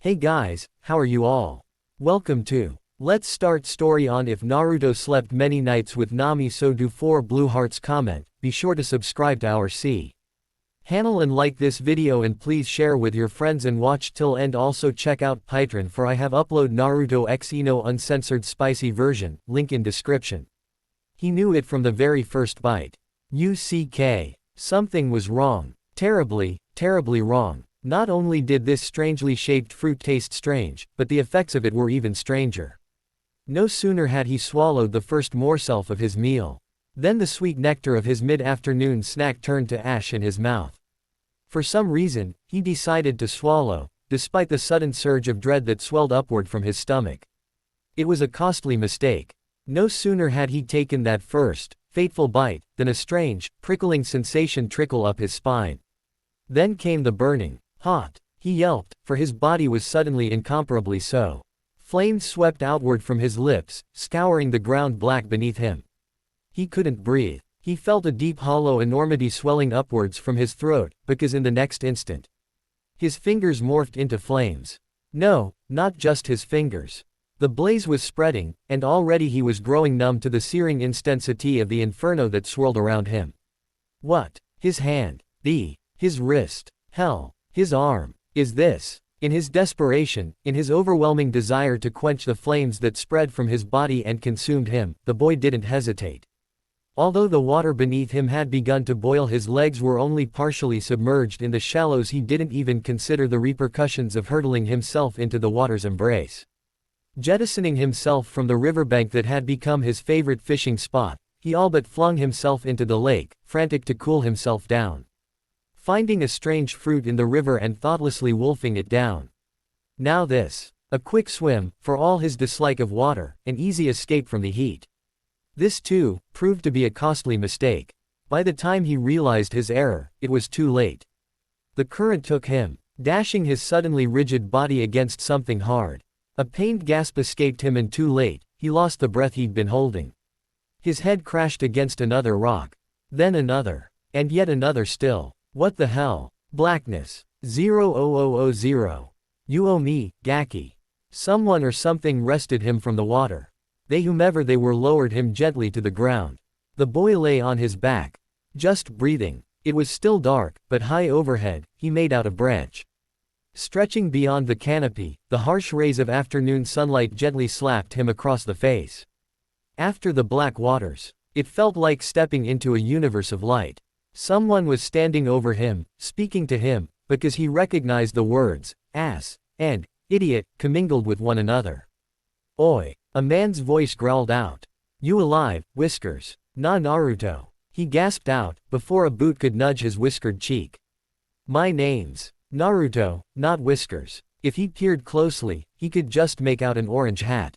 Hey guys, how are you all? Welcome to Let's Start Story on If Naruto Slept Many Nights with Nami. So do 4 blue hearts. Comment, be sure to subscribe to our channel and like this video, and please share with your friends and watch till end. Also check out Patreon for I have upload Naruto X Ino uncensored spicy version, link in description. He knew it from the very first bite. Something was wrong. Terribly wrong. Not only did this strangely shaped fruit taste strange, but the effects of it were even stranger. No sooner had he swallowed the first morsel of his meal, then the sweet nectar of his mid-afternoon snack turned to ash in his mouth. For some reason, he decided to swallow, despite the sudden surge of dread that swelled upward from his stomach. It was a costly mistake. No sooner had he taken that first, fateful bite, than a strange, prickling sensation trickled up his spine. Then came the burning. Hot. He yelped, for his body was suddenly incomparably so. Flames swept outward from his lips, scouring the ground black beneath him. He couldn't breathe. He felt a deep hollow enormity swelling upwards from his throat, because in the next instant, his fingers morphed into flames. No, not just his fingers. The blaze was spreading, and already he was growing numb to the searing intensity of the inferno that swirled around him. What? His hand. His wrist. Hell. His arm. Is this? In his desperation, in his overwhelming desire to quench the flames that spread from his body and consumed him, the boy didn't hesitate. Although the water beneath him had begun to boil, his legs were only partially submerged in the shallows. He didn't even consider the repercussions of hurtling himself into the water's embrace. Jettisoning himself from the riverbank that had become his favorite fishing spot, he all but flung himself into the lake, frantic to cool himself down. Finding a strange fruit in the river and thoughtlessly wolfing it down. Now this. A quick swim, for all his dislike of water, an easy escape from the heat. This too, proved to be a costly mistake. By the time he realized his error, it was too late. The current took him, dashing his suddenly rigid body against something hard. A pained gasp escaped him, and too late, he lost the breath he'd been holding. His head crashed against another rock. Then another. And yet another still. What the hell? Blackness. 00000. You owe me, Gaki. Someone or something wrested him from the water. They, whomever they were, lowered him gently to the ground. The boy lay on his back, just breathing. It was still dark, but high overhead, he made out a branch. Stretching beyond the canopy, the harsh rays of afternoon sunlight gently slapped him across the face. After the black waters, it felt like stepping into a universe of light. Someone was standing over him, speaking to him, because he recognized the words, ass, and idiot, commingled with one another. Oi! A man's voice growled out. You alive, Whiskers? Nah, Naruto. He gasped out, before a boot could nudge his whiskered cheek. My name's Naruto, not Whiskers. If he peered closely, he could just make out an orange hat.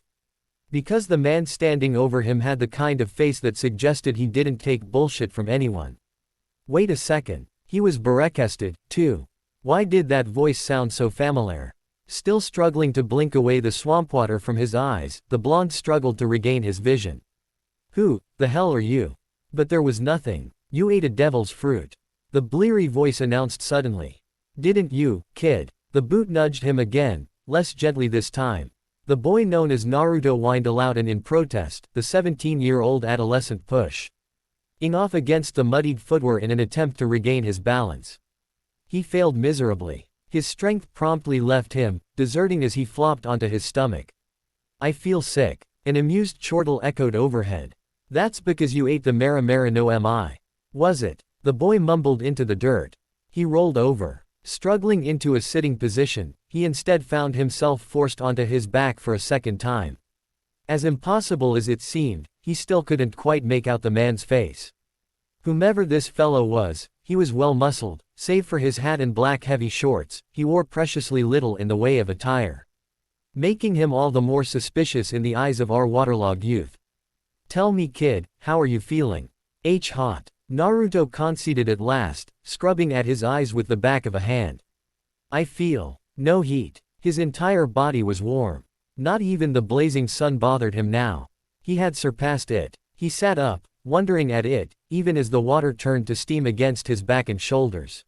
Because the man standing over him had the kind of face that suggested he didn't take bullshit from anyone. Wait a second. He was Barekested, too. Why did that voice sound so familiar? Still struggling to blink away the swamp water from his eyes, the blonde struggled to regain his vision. Who the hell are you? But there was nothing. You ate a devil's fruit. The bleary voice announced suddenly. Didn't you, kid? The boot nudged him again, less gently this time. The boy known as Naruto whined aloud, and in protest, the 17-year-old adolescent pushed off against the muddied footwear in an attempt to regain his balance. He failed miserably. His strength promptly left him, deserting as he flopped onto his stomach. I feel sick. An amused chortle echoed overhead. That's because you ate the Mara no Mi. Was it? The boy mumbled into the dirt. He rolled over. Struggling into a sitting position, he instead found himself forced onto his back for a second time. As impossible as it seemed, he still couldn't quite make out the man's face. Whomever this fellow was, he was well muscled. Save for his hat and black heavy shorts, he wore preciously little in the way of attire, making him all the more suspicious in the eyes of our waterlogged youth. Tell me, kid, how are you feeling? Hot. Naruto conceded at last, scrubbing at his eyes with the back of a hand. I feel no heat. His entire body was warm. Not even the blazing sun bothered him now. He had surpassed it. He sat up, wondering at it, even as the water turned to steam against his back and shoulders.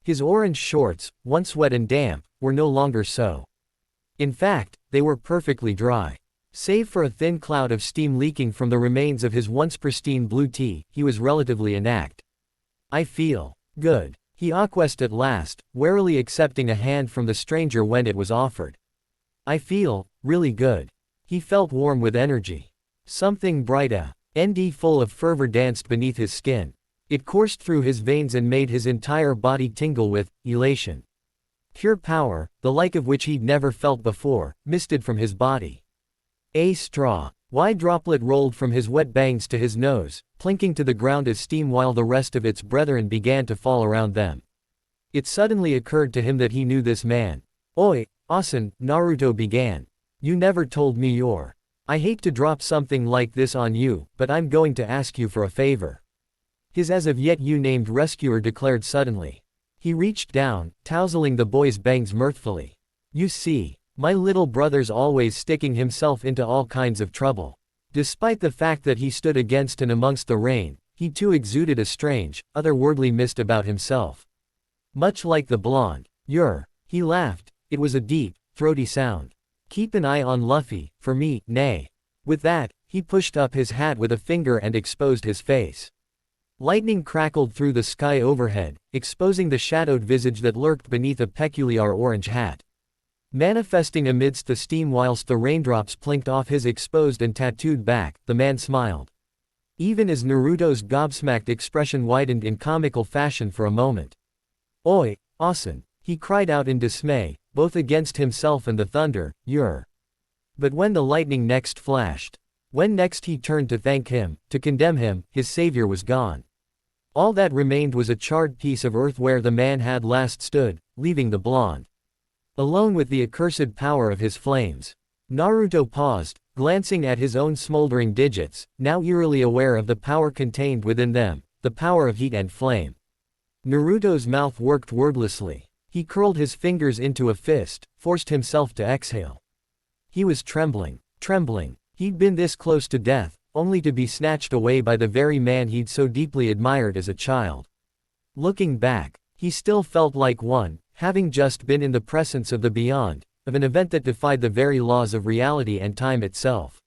His orange shorts, once wet and damp, were no longer so. In fact, they were perfectly dry. Save for a thin cloud of steam leaking from the remains of his once pristine blue tea, he was relatively intact. I feel good, he acquiesced at last, warily accepting a hand from the stranger when it was offered. I feel really good. He felt warm with energy. Something bright and full of fervor danced beneath his skin. It coursed through his veins and made his entire body tingle with elation. Pure power, the like of which he'd never felt before, misted from his body. A straw, wide droplet rolled from his wet bangs to his nose, plinking to the ground as steam while the rest of its brethren began to fall around them. It suddenly occurred to him that he knew this man. Oi, Asen, Naruto began. You never told me your. I hate to drop something like this on you, but I'm going to ask you for a favor. His as of yet unnamed rescuer declared suddenly. He reached down, tousling the boy's bangs mirthfully. You see, my little brother's always sticking himself into all kinds of trouble. Despite the fact that he stood against and amongst the rain, he too exuded a strange, otherworldly mist about himself. Much like the blonde. He laughed. It was a deep, throaty sound. Keep an eye on Luffy, for me, nay. With that, he pushed up his hat with a finger and exposed his face. Lightning crackled through the sky overhead, exposing the shadowed visage that lurked beneath a peculiar orange hat. Manifesting amidst the steam whilst the raindrops plinked off his exposed and tattooed back, the man smiled. Even as Naruto's gobsmacked expression widened in comical fashion for a moment. Oi, Asen, he cried out in dismay, both against himself and the thunder, But when the lightning next flashed, when next he turned to thank him, to condemn him, his savior was gone. All that remained was a charred piece of earth where the man had last stood, leaving the blonde alone with the accursed power of his flames. Naruto paused, glancing at his own smoldering digits, now eerily aware of the power contained within them, the power of heat and flame. Naruto's mouth worked wordlessly. He curled his fingers into a fist, forced himself to exhale. He was trembling. He'd been this close to death, only to be snatched away by the very man he'd so deeply admired as a child. Looking back, he still felt like one, having just been in the presence of the beyond, of an event that defied the very laws of reality and time itself.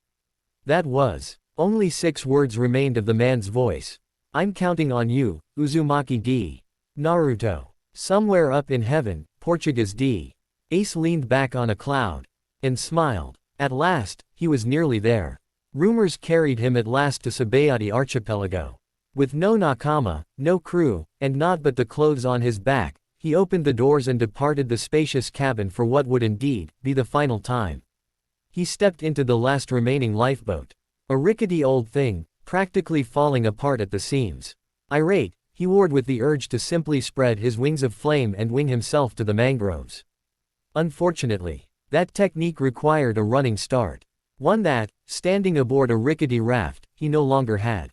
That was. Only 6 words remained of the man's voice. I'm counting on you, Uzumaki D. Naruto. Somewhere up in heaven, Portuguese D. Ace leaned back on a cloud. And smiled. At last, he was nearly there. Rumors carried him at last to Sabayati Archipelago. With no nakama, no crew, and naught but the clothes on his back, he opened the doors and departed the spacious cabin for what would indeed be the final time. He stepped into the last remaining lifeboat. A rickety old thing, practically falling apart at the seams. Irate, he warred with the urge to simply spread his wings of flame and wing himself to the mangroves. Unfortunately, that technique required a running start. One that, standing aboard a rickety raft, he no longer had.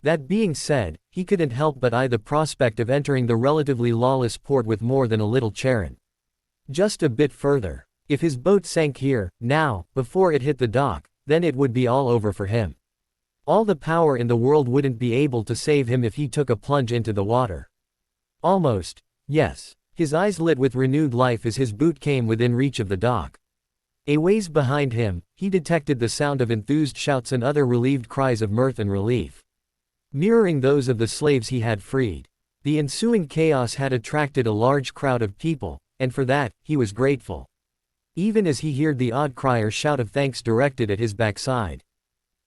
That being said, he couldn't help but eye the prospect of entering the relatively lawless port with more than a little Charon. Just a bit further. If his boat sank here, now, before it hit the dock, then it would be all over for him. All the power in the world wouldn't be able to save him if he took a plunge into the water. Almost, yes. His eyes lit with renewed life as his boot came within reach of the dock. A ways behind him, he detected the sound of enthused shouts and other relieved cries of mirth and relief. Mirroring those of the slaves he had freed. The ensuing chaos had attracted a large crowd of people, and for that, he was grateful. Even as he heard the odd cry or shout of thanks directed at his backside.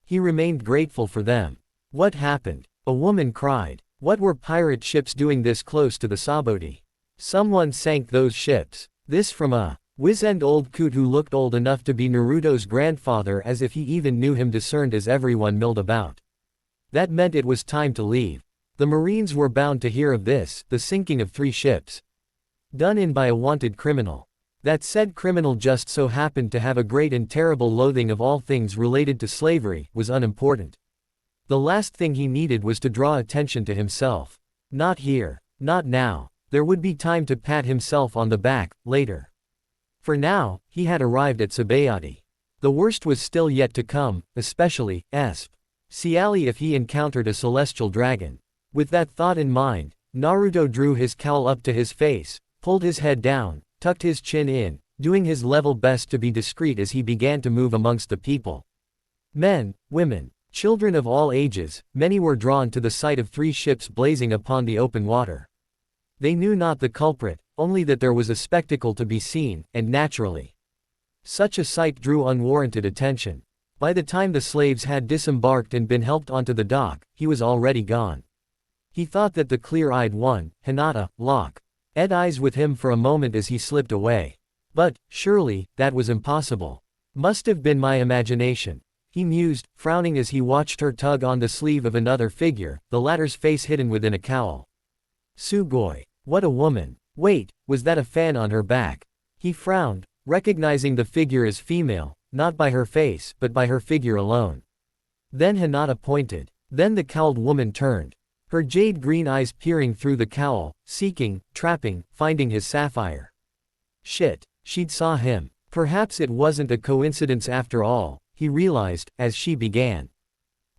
He remained grateful for them. What happened? A woman cried. What were pirate ships doing this close to the Saboti? Someone sank those ships. This from a wizened old coot who looked old enough to be Naruto's grandfather, as if he even knew him, discerned as everyone milled about. That meant it was time to leave. The Marines were bound to hear of this, the sinking of 3 ships. Done in by a wanted criminal. That said criminal just so happened to have a great and terrible loathing of all things related to slavery, was unimportant. The last thing he needed was to draw attention to himself. Not here. Not now. There would be time to pat himself on the back, later. For now, he had arrived at Sabayati. The worst was still yet to come, especially, Siali if he encountered a celestial dragon. With that thought in mind, Naruto drew his cowl up to his face, pulled his head down, tucked his chin in, doing his level best to be discreet as he began to move amongst the people. Men, women, children of all ages, many were drawn to the sight of 3 ships blazing upon the open water. They knew not the culprit, only that there was a spectacle to be seen, and naturally, such a sight drew unwarranted attention. By the time the slaves had disembarked and been helped onto the dock, he was already gone. He thought that the clear-eyed one, Hinata, locked eyes with him for a moment as he slipped away. But, surely, that was impossible. Must have been my imagination, he mused, frowning as he watched her tug on the sleeve of another figure, the latter's face hidden within a cowl. Sugoi. What a woman. Wait, was that a fan on her back? He frowned, recognizing the figure as female, not by her face but by her figure alone. Then Hinata pointed. Then the cowled woman turned, her jade-green eyes peering through the cowl, seeking, trapping, finding his sapphire. Shit, she'd saw him. Perhaps it wasn't a coincidence after all, he realized, as she began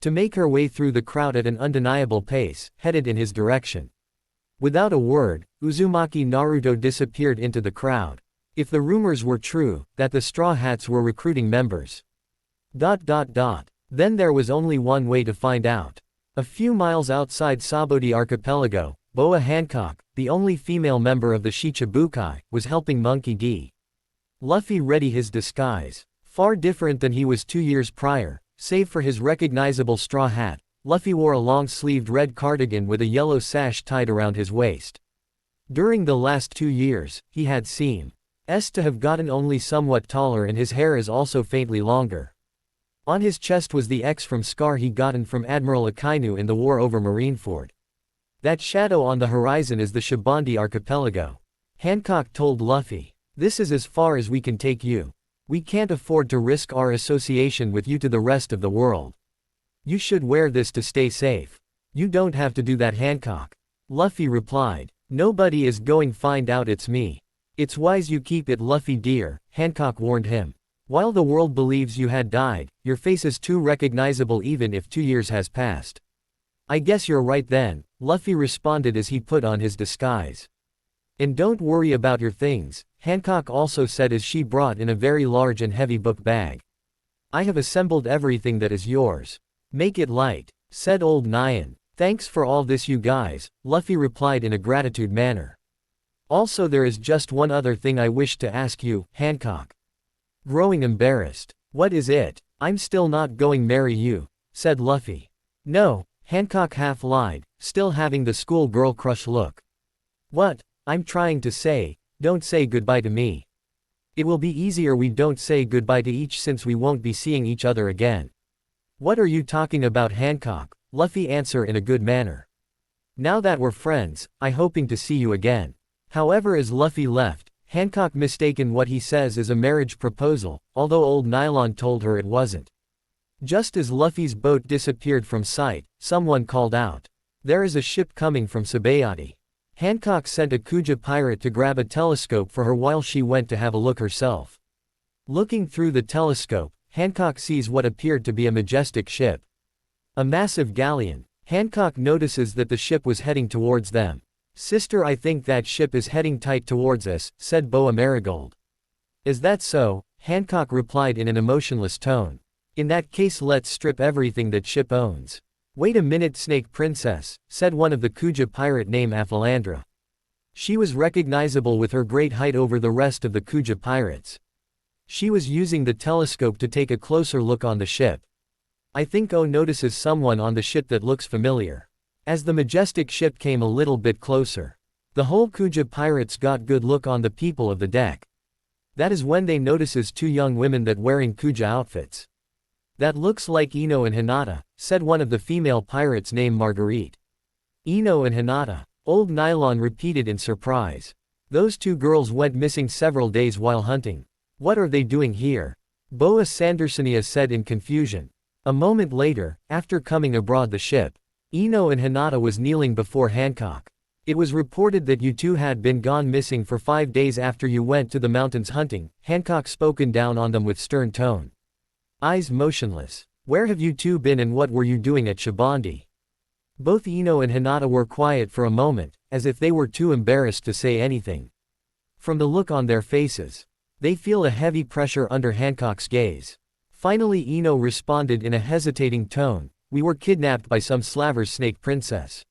to make her way through the crowd at an undeniable pace, headed in his direction. Without a word, Uzumaki Naruto disappeared into the crowd. If the rumors were true, that the Straw Hats were recruiting members. Then there was only one way to find out. A few miles outside Sabodi Archipelago, Boa Hancock, the only female member of the Shichibukai, was helping Monkey D. Luffy ready his disguise. Far different than he was 2 years prior, save for his recognizable straw hat, Luffy wore a long-sleeved red cardigan with a yellow sash tied around his waist. During the last 2 years, he had seemed to have gotten only somewhat taller, and his hair is also faintly longer. On his chest was the X from scar he gotten from Admiral Akainu in the war over Marineford. That shadow on the horizon is the Shibondi Archipelago. Hancock told Luffy. This is as far as we can take you. We can't afford to risk our association with you to the rest of the world. You should wear this to stay safe. You don't have to do that, Hancock. Luffy replied. Nobody is going find out it's me. It's wise you keep it, Luffy dear, Hancock warned him. While the world believes you had died, your face is too recognizable even if 2 years has passed. I guess you're right then, Luffy responded as he put on his disguise. And don't worry about your things, Hancock also said as she brought in a very large and heavy book bag. I have assembled everything that is yours. Make it light, said old Nyan. Thanks for all this, you guys, Luffy replied in a gratitude manner. Also, there is just one other thing I wish to ask you, Hancock. Growing embarrassed. What is it? I'm still not going marry you, said Luffy. No, Hancock half lied, still having the schoolgirl crush look. What? I'm trying to say, don't say goodbye to me. It will be easier we don't say goodbye to each since we won't be seeing each other again. What are you talking about, Hancock? Luffy answer in a good manner. Now that we're friends, I hoping to see you again. However, as Luffy left, Hancock mistaken what he says as a marriage proposal, although old Nylon told her it wasn't. Just as Luffy's boat disappeared from sight, someone called out. There is a ship coming from Sabayati. Hancock sent a Kuja pirate to grab a telescope for her while she went to have a look herself. Looking through the telescope, Hancock sees what appeared to be a majestic ship. A massive galleon. Hancock notices that the ship was heading towards them. Sister, I think that ship is heading tight towards us, said Boa Marigold. Is that so? Hancock replied in an emotionless tone. In that case, let's strip everything that ship owns. Wait a minute, Snake Princess, said one of the Kuja pirate named Aphalandra. She was recognizable with her great height over the rest of the Kuja pirates. She was using the telescope to take a closer look on the ship. I think O notices someone on the ship that looks familiar. As the majestic ship came a little bit closer, the whole Kuja pirates got good look on the people of the deck. That is when they notices 2 young women that wearing Kuja outfits. That looks like Ino and Hinata, said one of the female pirates named Marguerite. Ino and Hinata, old Nylon repeated in surprise. Those 2 girls went missing several days while hunting. What are they doing here? Boa Sandersonia said in confusion. A moment later, after coming aboard the ship, Ino and Hinata was kneeling before Hancock. It was reported that you 2 had been gone missing for 5 days after you went to the mountains hunting. Hancock spoken down on them with stern tone. Eyes motionless. Where have you 2 been and what were you doing at Shibondi? Both Ino and Hinata were quiet for a moment, as if they were too embarrassed to say anything. From the look on their faces, They feel a heavy pressure under Hancock's gaze. Finally Ino responded in a hesitating tone, "We were kidnapped by some Slaver's snake princess."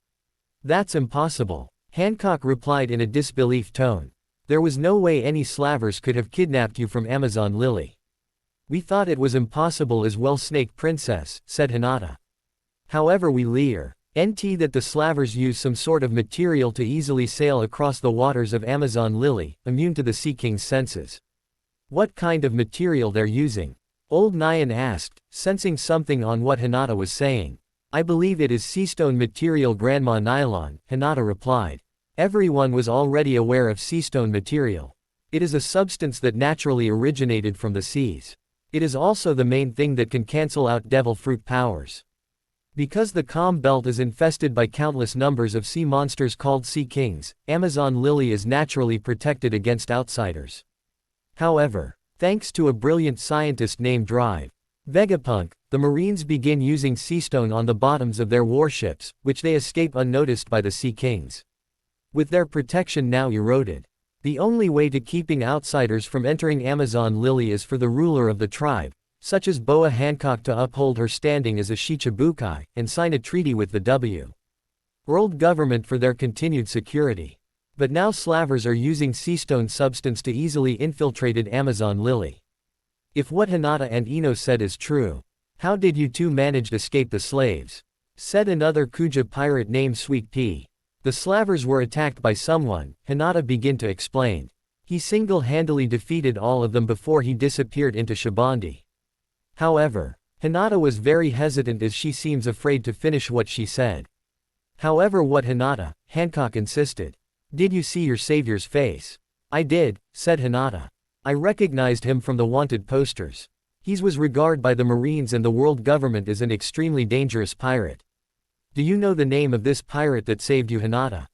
"That's impossible," Hancock replied in a disbelief tone. "There was no way any Slavers could have kidnapped you from Amazon Lily." "We thought it was impossible as well, Snake Princess," said Hinata. "However, we lear that the Slavers use some sort of material to easily sail across the waters of Amazon Lily, immune to the Sea King's senses." "What kind of material they're using?" Old Nyan asked, sensing something on what Hinata was saying. "I believe it is seastone material, Grandma Nylon," Hinata replied. Everyone was already aware of seastone material. It is a substance that naturally originated from the seas. It is also the main thing that can cancel out devil fruit powers. Because the calm belt is infested by countless numbers of sea monsters called Sea Kings, Amazon Lily is naturally protected against outsiders. However, thanks to a brilliant scientist named Drive Vegapunk, the Marines begin using seastone on the bottoms of their warships, which they escape unnoticed by the Sea Kings. With their protection now eroded, the only way to keeping outsiders from entering Amazon Lily is for the ruler of the tribe, such as Boa Hancock, to uphold her standing as a Shichibukai, and sign a treaty with the world government for their continued security. But now Slavers are using seastone substance to easily infiltrated Amazon Lily. If what Hinata and Ino said is true, how did you two manage to escape the slaves? Said another Kuja pirate named Sweet Pea. The Slavers were attacked by someone, Hinata began to explain. He single-handedly defeated all of them before he disappeared into Shibandi. However, Hinata was very hesitant as she seems afraid to finish what she said. However, what Hinata? Hancock insisted. "Did you see your savior's face?" "I did," said Hinata. "I recognized him from the wanted posters. He was regarded by the Marines and the world government as an extremely dangerous pirate." "Do you know the name of this pirate that saved you, Hinata?"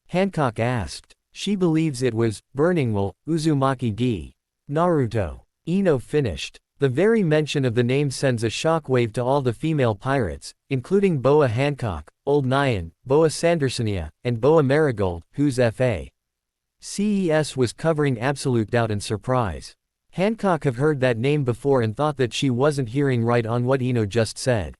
Hancock asked. "She believes it was Burning Will, Uzumaki D. Naruto." Ino finished. The very mention of the name sends a shockwave to all the female pirates, including Boa Hancock, Old Nyan, Boa Sandersonia, and Boa Marigold, whose FACES was covering absolute doubt and surprise. Hancock have heard that name before and thought that she wasn't hearing right on what Ino just said.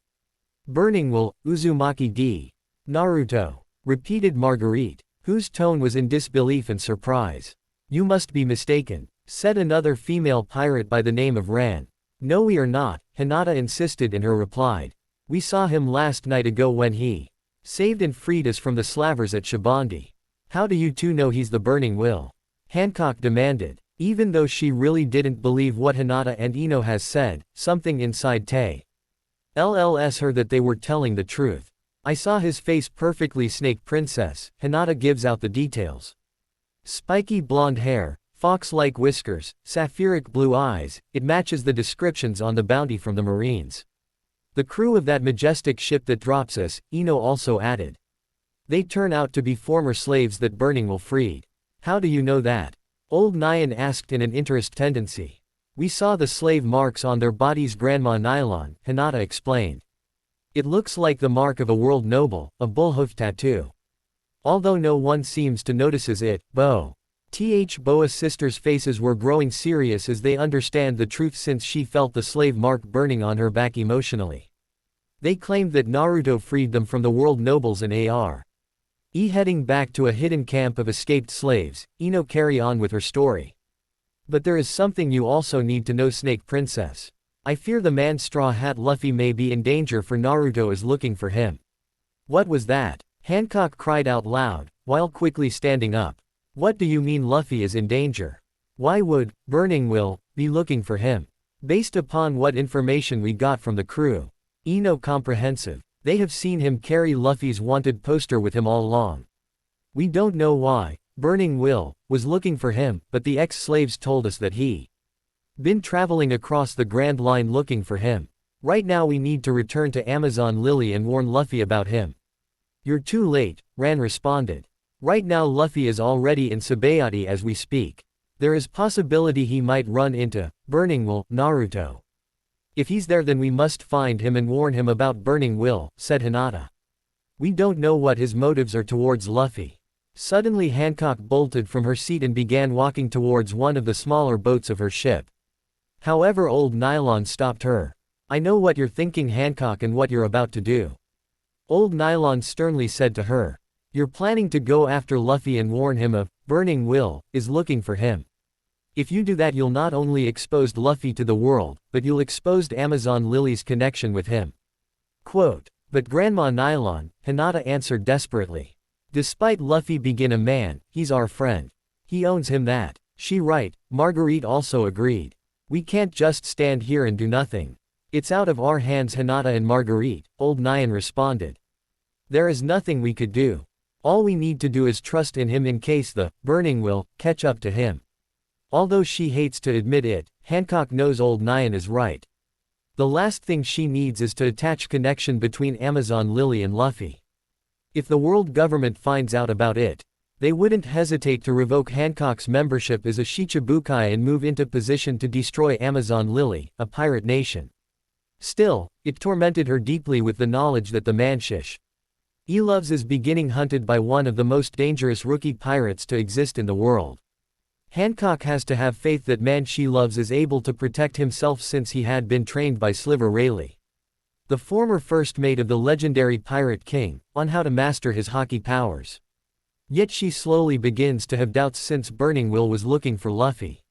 "Burning Will, Uzumaki D. Naruto," repeated Marguerite, whose tone was in disbelief and surprise. "You must be mistaken," said another female pirate by the name of Ran. "No, we are not," Hinata insisted in her reply. "We saw him last night ago when he saved and freed us from the Slavers at Shibandi." "How do you two know he's the Burning Will?" Hancock demanded. Even though she really didn't believe what Hinata and Ino has said, something inside tells her that they were telling the truth. "I saw his face perfectly, Snake Princess," Hinata gives out the details. "Spiky blonde hair, fox-like whiskers, sapphiric blue eyes, it matches the descriptions on the bounty from the Marines. The crew of that majestic ship that drops us," Ino also added. "They turn out to be former slaves that Burning Will freed." "How do you know that?" Old Nyan asked in an interest tendency. "We saw the slave marks on their bodies, Grandma Nylon," Hinata explained. "It looks like the mark of a world noble, a bullhoof tattoo. Although no one seems to notices it." Boa's sisters' faces were growing serious as they understand the truth since she felt the slave mark burning on her back emotionally. They claimed that Naruto freed them from the world nobles and heading back to a hidden camp of escaped slaves. Ino carry on with her story. "But there is something you also need to know, Snake Princess. I fear the man Straw Hat Luffy may be in danger, for Naruto is looking for him." "What was that?" Hancock cried out loud, while quickly standing up. "What do you mean Luffy is in danger? Why would Burning Will be looking for him?" "Based upon what information we got from the crew, Ino comprehensive, they have seen him carry Luffy's wanted poster with him all along. We don't know why Burning Will was looking for him, but the ex-slaves told us that he been traveling across the Grand Line looking for him. Right now we need to return to Amazon Lily and warn Luffy about him." "You're too late," Ran responded. "Right now Luffy is already in Sabayati as we speak. There is possibility he might run into Burning Will, Naruto. If he's there, then we must find him and warn him about Burning Will," said Hinata. "We don't know what his motives are towards Luffy. Suddenly Hancock bolted from her seat and began walking towards one of the smaller boats of her ship. However, old Nylon stopped her. "I know what you're thinking, Hancock, and what you're about to do." Old Nylon sternly said to her. "You're planning to go after Luffy and warn him of Burning Will is looking for him. If you do that, you'll not only expose Luffy to the world, but you'll expose Amazon Lily's connection with him." Quote, "But Grandma Nylon," Hinata answered desperately. "Despite Luffy being a man, he's our friend. He owns him that." "She right," Marguerite also agreed. "We can't just stand here and do nothing. It's out of our hands, Hinata and Marguerite," old Nyan responded. "There is nothing we could do. All we need to do is trust in him in case the Burning will catch up to him." Although she hates to admit it, Hancock knows old Nyan is right. The last thing she needs is to attach connection between Amazon Lily and Luffy. If the world government finds out about it, they wouldn't hesitate to revoke Hancock's membership as a Shichibukai and move into position to destroy Amazon Lily, a pirate nation. Still, it tormented her deeply with the knowledge that the Manshish Eloves is beginning hunted by one of the most dangerous rookie pirates to exist in the world. Hancock has to have faith that man she loves is able to protect himself since he had been trained by Sliver Rayleigh, the former first mate of the legendary Pirate King, on how to master his hockey powers. Yet she slowly begins to have doubts since Burning Will was looking for Luffy.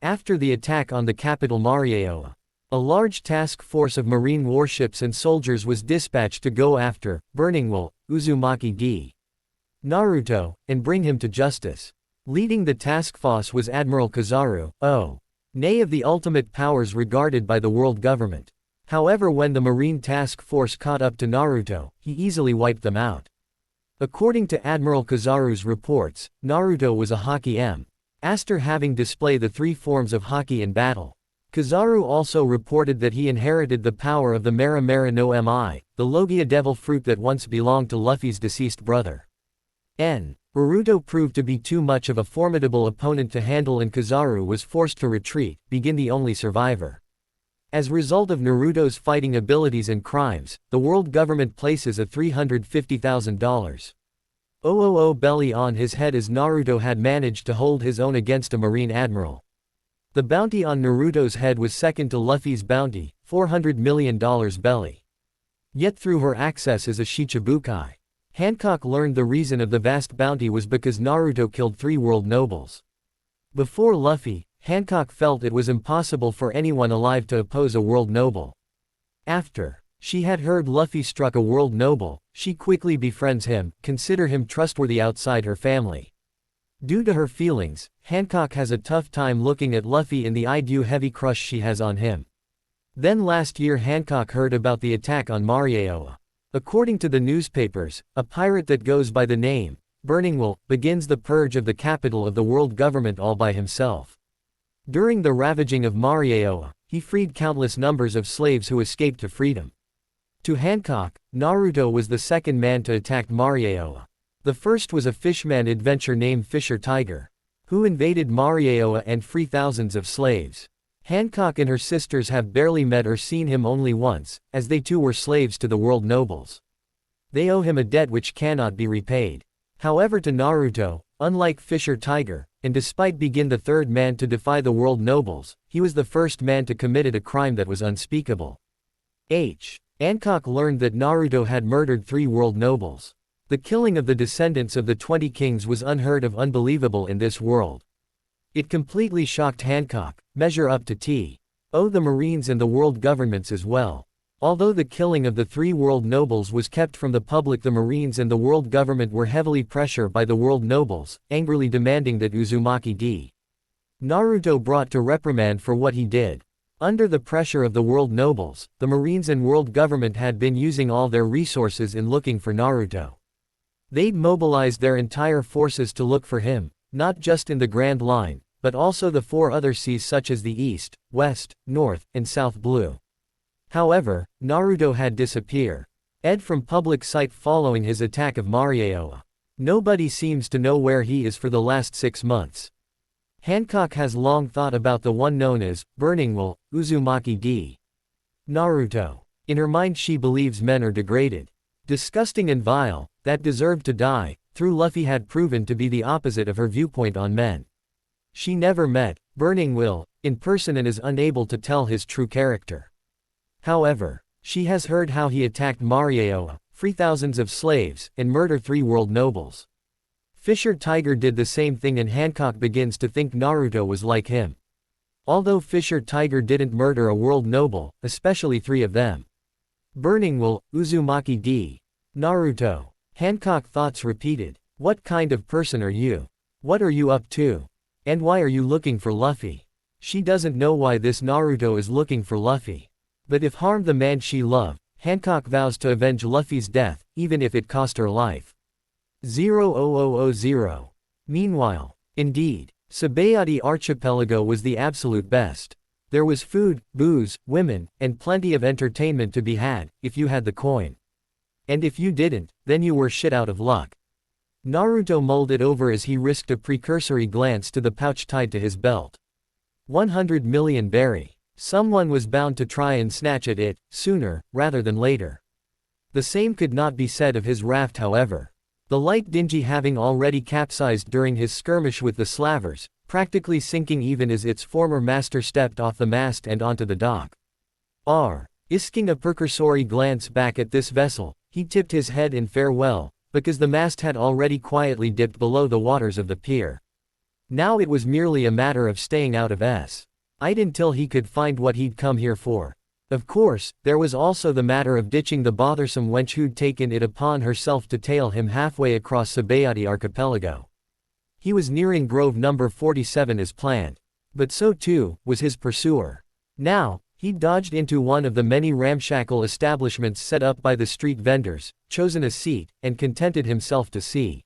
After the attack on the capital Marieoa, a large task force of marine warships and soldiers was dispatched to go after Burning Will, Uzumaki-D, Naruto, and bring him to justice. Leading the task force was Admiral Kizaru, of the ultimate powers regarded by the world government. However, when the marine task force caught up to Naruto, he easily wiped them out. According to Admiral Kizaru's reports, Naruto was a Haki Master having display the three forms of Haki in battle. Kizaru also reported that he inherited the power of the Mera Mera no Mi, the Logia devil fruit that once belonged to Luffy's deceased brother. Naruto proved to be too much of a formidable opponent to handle and Kizaru was forced to retreat, being the only survivor. As a result of Naruto's fighting abilities and crimes, the world government places a $350,000 belly on his head as Naruto had managed to hold his own against a marine admiral. The bounty on Naruto's head was second to Luffy's bounty, $400 million belly. Yet through her access as a Shichibukai, Hancock learned the reason of the vast bounty was because Naruto killed 3 world nobles. Before Luffy, Hancock felt it was impossible for anyone alive to oppose a world noble. After she had heard Luffy struck a world noble, she quickly befriends him, consider him trustworthy outside her family. Due to her feelings, Hancock has a tough time looking at Luffy in the eye due heavy crush she has on him. Then last year Hancock heard about the attack on Marieoa. According to the newspapers, a pirate that goes by the name Burning Will begins the purge of the capital of the world government all by himself. During the ravaging of Marieoa, he freed countless numbers of slaves who escaped to freedom. To Hancock, Naruto was the second man to attack Marieoa. The first was a fishman adventurer named Fisher Tiger, who invaded Marieoa and freed thousands of slaves. Hancock and her sisters have barely met or seen him only once, as they too were slaves to the world nobles. They owe him a debt which cannot be repaid. However, to Naruto, unlike Fisher Tiger, and despite being the third man to defy the world nobles, he was the first man to commit a crime that was unspeakable. Hancock learned that Naruto had murdered 3 world nobles. The killing of the descendants of the 20 kings was unheard of, unbelievable in this world. It completely shocked Hancock, measure up to the Marines and the world governments as well. Although the killing of the 3 world nobles was kept from the public, the Marines and the world government were heavily pressured by the world nobles, angrily demanding that Uzumaki-D Naruto brought to reprimand for what he did. Under the pressure of the world nobles, the Marines and world government had been using all their resources in looking for Naruto. They'd mobilized their entire forces to look for him, not just in the Grand Line, but also the 4 other seas such as the East, West, North, and South Blue. However, Naruto had disappeared from public sight following his attack of Marieoa. Nobody seems to know where he is for the last 6 months. Hancock has long thought about the one known as Burning Will, Uzumaki-D Naruto. In her mind she believes men are degraded, disgusting and vile, that deserve to die, through Luffy had proven to be the opposite of her viewpoint on men. She never met Burning Will in person and is unable to tell his true character. However, she has heard how he attacked Marieoa, free thousands of slaves, and murder 3 world nobles. Fisher Tiger did the same thing and Hancock begins to think Naruto was like him. Although Fisher Tiger didn't murder a world noble, especially 3 of them. Burning Will, Uzumaki D. Naruto. Hancock thoughts repeated. What kind of person are you? What are you up to? And why are you looking for Luffy? She doesn't know why this Naruto is looking for Luffy. But if harmed the man she loved, Hancock vows to avenge Luffy's death, even if it cost her life. 00000. Meanwhile, indeed, Sabayati Archipelago was the absolute best. There was food, booze, women, and plenty of entertainment to be had, if you had the coin. And if you didn't, then you were shit out of luck. Naruto mulled it over as he risked a precursory glance to the pouch tied to his belt. 100 million berry. Someone was bound to try and snatch at it, sooner, rather than later. The same could not be said of his raft however. The light Dingy having already capsized during his skirmish with the slavers, practically sinking even as its former master stepped off the mast and onto the dock. Isking a precursory glance back at this vessel, he tipped his head in farewell, because the mast had already quietly dipped below the waters of the pier. Now it was merely a matter of staying out of sight until he could find what he'd come here for. Of course, there was also the matter of ditching the bothersome wench who'd taken it upon herself to tail him halfway across Sabayati Archipelago. He was nearing Grove number 47 as planned. But so too was his pursuer. Now, he dodged into one of the many ramshackle establishments set up by the street vendors, chosen a seat, and contented himself to see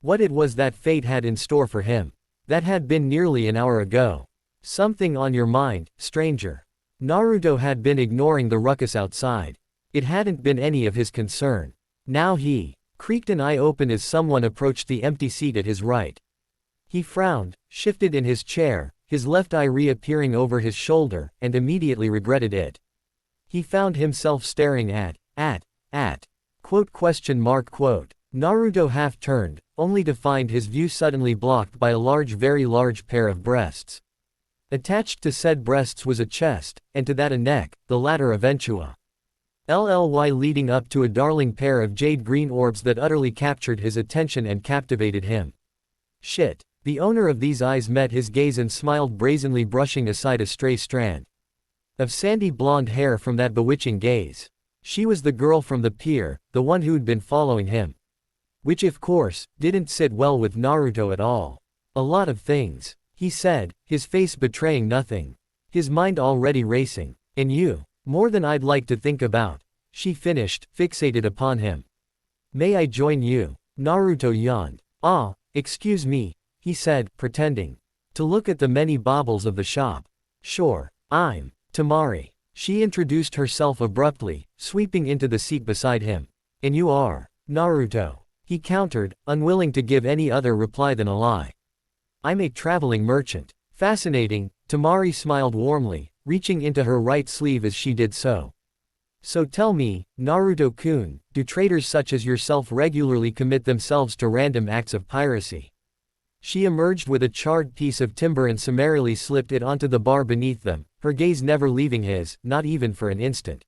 what it was that fate had in store for him. That had been nearly an hour ago. Something on your mind, stranger? Naruto had been ignoring the ruckus outside. It hadn't been any of his concern. Now he creaked an eye open as someone approached the empty seat at his right. He frowned, shifted in his chair, his left eye reappearing over his shoulder, and immediately regretted it. He found himself staring at, quote. Naruto half turned, only to find his view suddenly blocked by a very large pair of breasts. Attached to said breasts was a chest, and to that a neck, the latter eventua. Leading up to a darling pair of jade green orbs that utterly captured his attention and captivated him. Shit. The owner of these eyes met his gaze and smiled brazenly, brushing aside a stray strand of sandy blonde hair from that bewitching gaze. She was the girl from the pier, the one who'd been following him. Which of course, didn't sit well with Naruto at all. A lot of things, he said, his face betraying nothing. His mind already racing. And you, more than I'd like to think about. She finished, fixated upon him. May I join you? Naruto yawned. Excuse me, he said, pretending to look at the many baubles of the shop. Sure, I'm Tamari. She introduced herself abruptly, sweeping into the seat beside him. And you are Naruto, he countered, unwilling to give any other reply than a lie. I'm a traveling merchant. Fascinating, Tamari smiled warmly, reaching into her right sleeve as she did so. So tell me, Naruto-kun, do traders such as yourself regularly commit themselves to random acts of piracy? She emerged with a charred piece of timber and summarily slipped it onto the bar beneath them, her gaze never leaving his, not even for an instant.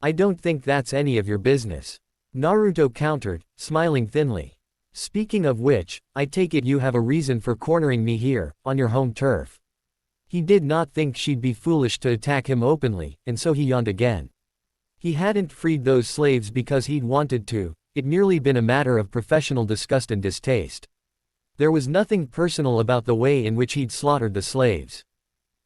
I don't think that's any of your business. Naruto countered, smiling thinly. Speaking of which, I take it you have a reason for cornering me here, on your home turf. He did not think she'd be foolish to attack him openly, and so he yawned again. He hadn't freed those slaves because he'd wanted to, it'd merely been a matter of professional disgust and distaste. There was nothing personal about the way in which he'd slaughtered the slaves.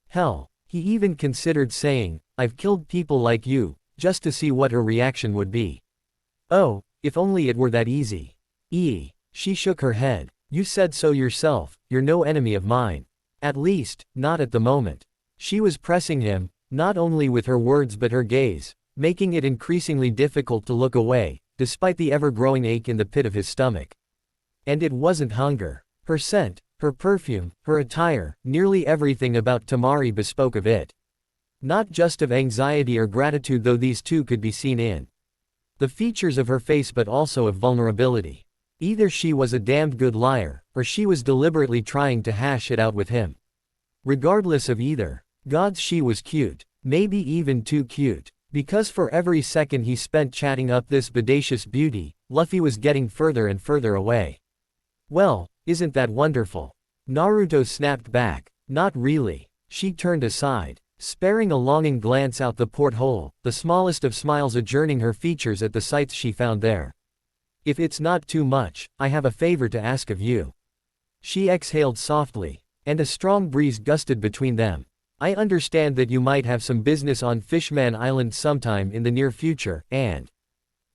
Hell, he even considered saying, I've killed people like you, just to see what her reaction would be. Oh, if only it were that easy. She shook her head. You said so yourself, you're no enemy of mine. At least, not at the moment. She was pressing him, not only with her words but her gaze, making it increasingly difficult to look away, despite the ever-growing ache in the pit of his stomach. And it wasn't hunger. Her scent, her perfume, her attire, nearly everything about Tamari bespoke of it. Not just of anxiety or gratitude, though these too could be seen in the features of her face, but also of vulnerability. Either she was a damned good liar, or she was deliberately trying to hash it out with him. Regardless of either, gods, she was cute, maybe even too cute, because for every second he spent chatting up this bodacious beauty, Luffy was getting further and further away. Well, isn't that wonderful? Naruto snapped back. Not really. She turned aside, sparing a longing glance out the porthole, the smallest of smiles adjourning her features at the sights she found there. If it's not too much, I have a favor to ask of you. She exhaled softly, and a strong breeze gusted between them. I understand that you might have some business on Fishman Island sometime in the near future, and…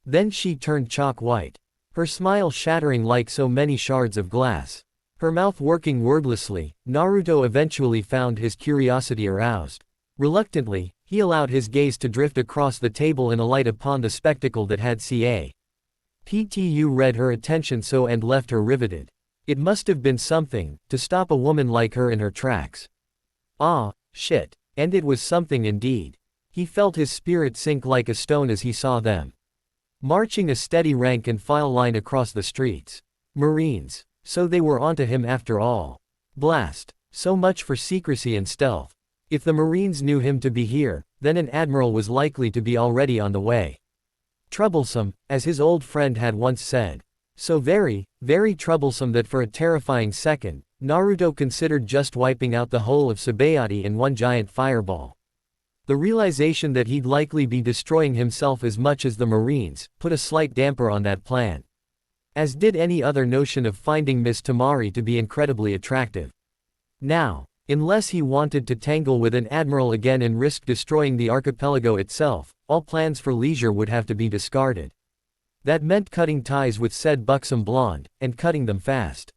Then she turned chalk white, her smile shattering like so many shards of glass. Her mouth working wordlessly. Naruto eventually found his curiosity aroused. Reluctantly, he allowed his gaze to drift across the table and alight upon the spectacle that had Ptu read her attention so and left her riveted. It must have been something, to stop a woman like her in her tracks. Ah, shit. And it was something indeed. He felt his spirit sink like a stone as he saw them marching a steady rank and file line across the streets. Marines. So they were onto him after all. Blast. So much for secrecy and stealth. If the Marines knew him to be here, then an admiral was likely to be already on the way. Troublesome, as his old friend had once said. So very, very troublesome that for a terrifying second, Naruto considered just wiping out the whole of Sabayati in one giant fireball. The realization that he'd likely be destroying himself as much as the Marines, put a slight damper on that plan. As did any other notion of finding Miss Tamari to be incredibly attractive. Now, unless he wanted to tangle with an admiral again and risk destroying the archipelago itself, all plans for leisure would have to be discarded. That meant cutting ties with said buxom blonde, and cutting them fast.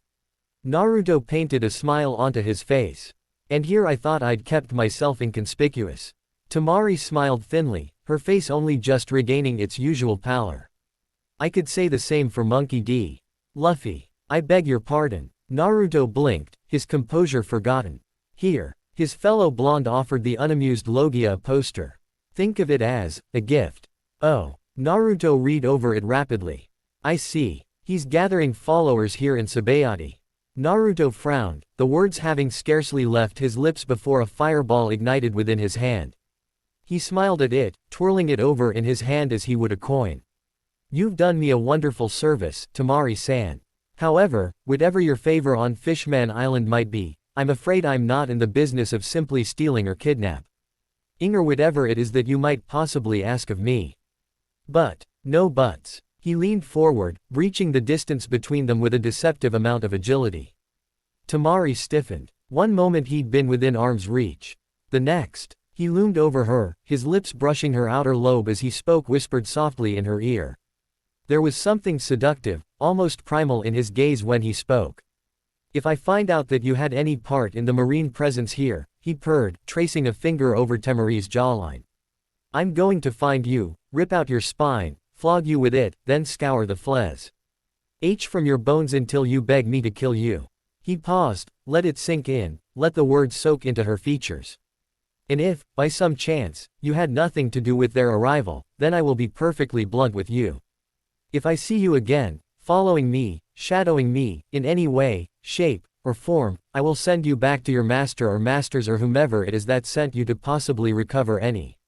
Naruto painted a smile onto his face. And here I thought I'd kept myself inconspicuous. Tamari smiled thinly, her face only just regaining its usual pallor. I could say the same for Monkey D. Luffy. I beg your pardon. Naruto blinked, his composure forgotten. Here, his fellow blonde offered the unamused Logia a poster. Think of it as a gift. Oh. Naruto read over it rapidly. I see. He's gathering followers here in Sabayati. Naruto frowned, the words having scarcely left his lips before a fireball ignited within his hand. He smiled at it, twirling it over in his hand as he would a coin. You've done me a wonderful service, Tamari-san. However, whatever your favor on Fishman Island might be, I'm afraid I'm not in the business of simply stealing or kidnap. Or whatever it is that you might possibly ask of me. But, no buts. He leaned forward, breaching the distance between them with a deceptive amount of agility. Tamari stiffened. One moment he'd been within arm's reach. The next, he loomed over her, his lips brushing her outer lobe as he spoke, whispered softly in her ear. There was something seductive, almost primal in his gaze when he spoke. If I find out that you had any part in the Marine presence here, he purred, tracing a finger over Tamari's jawline. I'm going to find you, rip out your spine, flog you with it, then scour the flesh from your bones until you beg me to kill you. He paused, let it sink in, let the words soak into her features. And if, by some chance, you had nothing to do with their arrival, then I will be perfectly blunt with you. If I see you again, following me, shadowing me, in any way, shape, or form, I will send you back to your master or masters or whomever it is that sent you to possibly recover any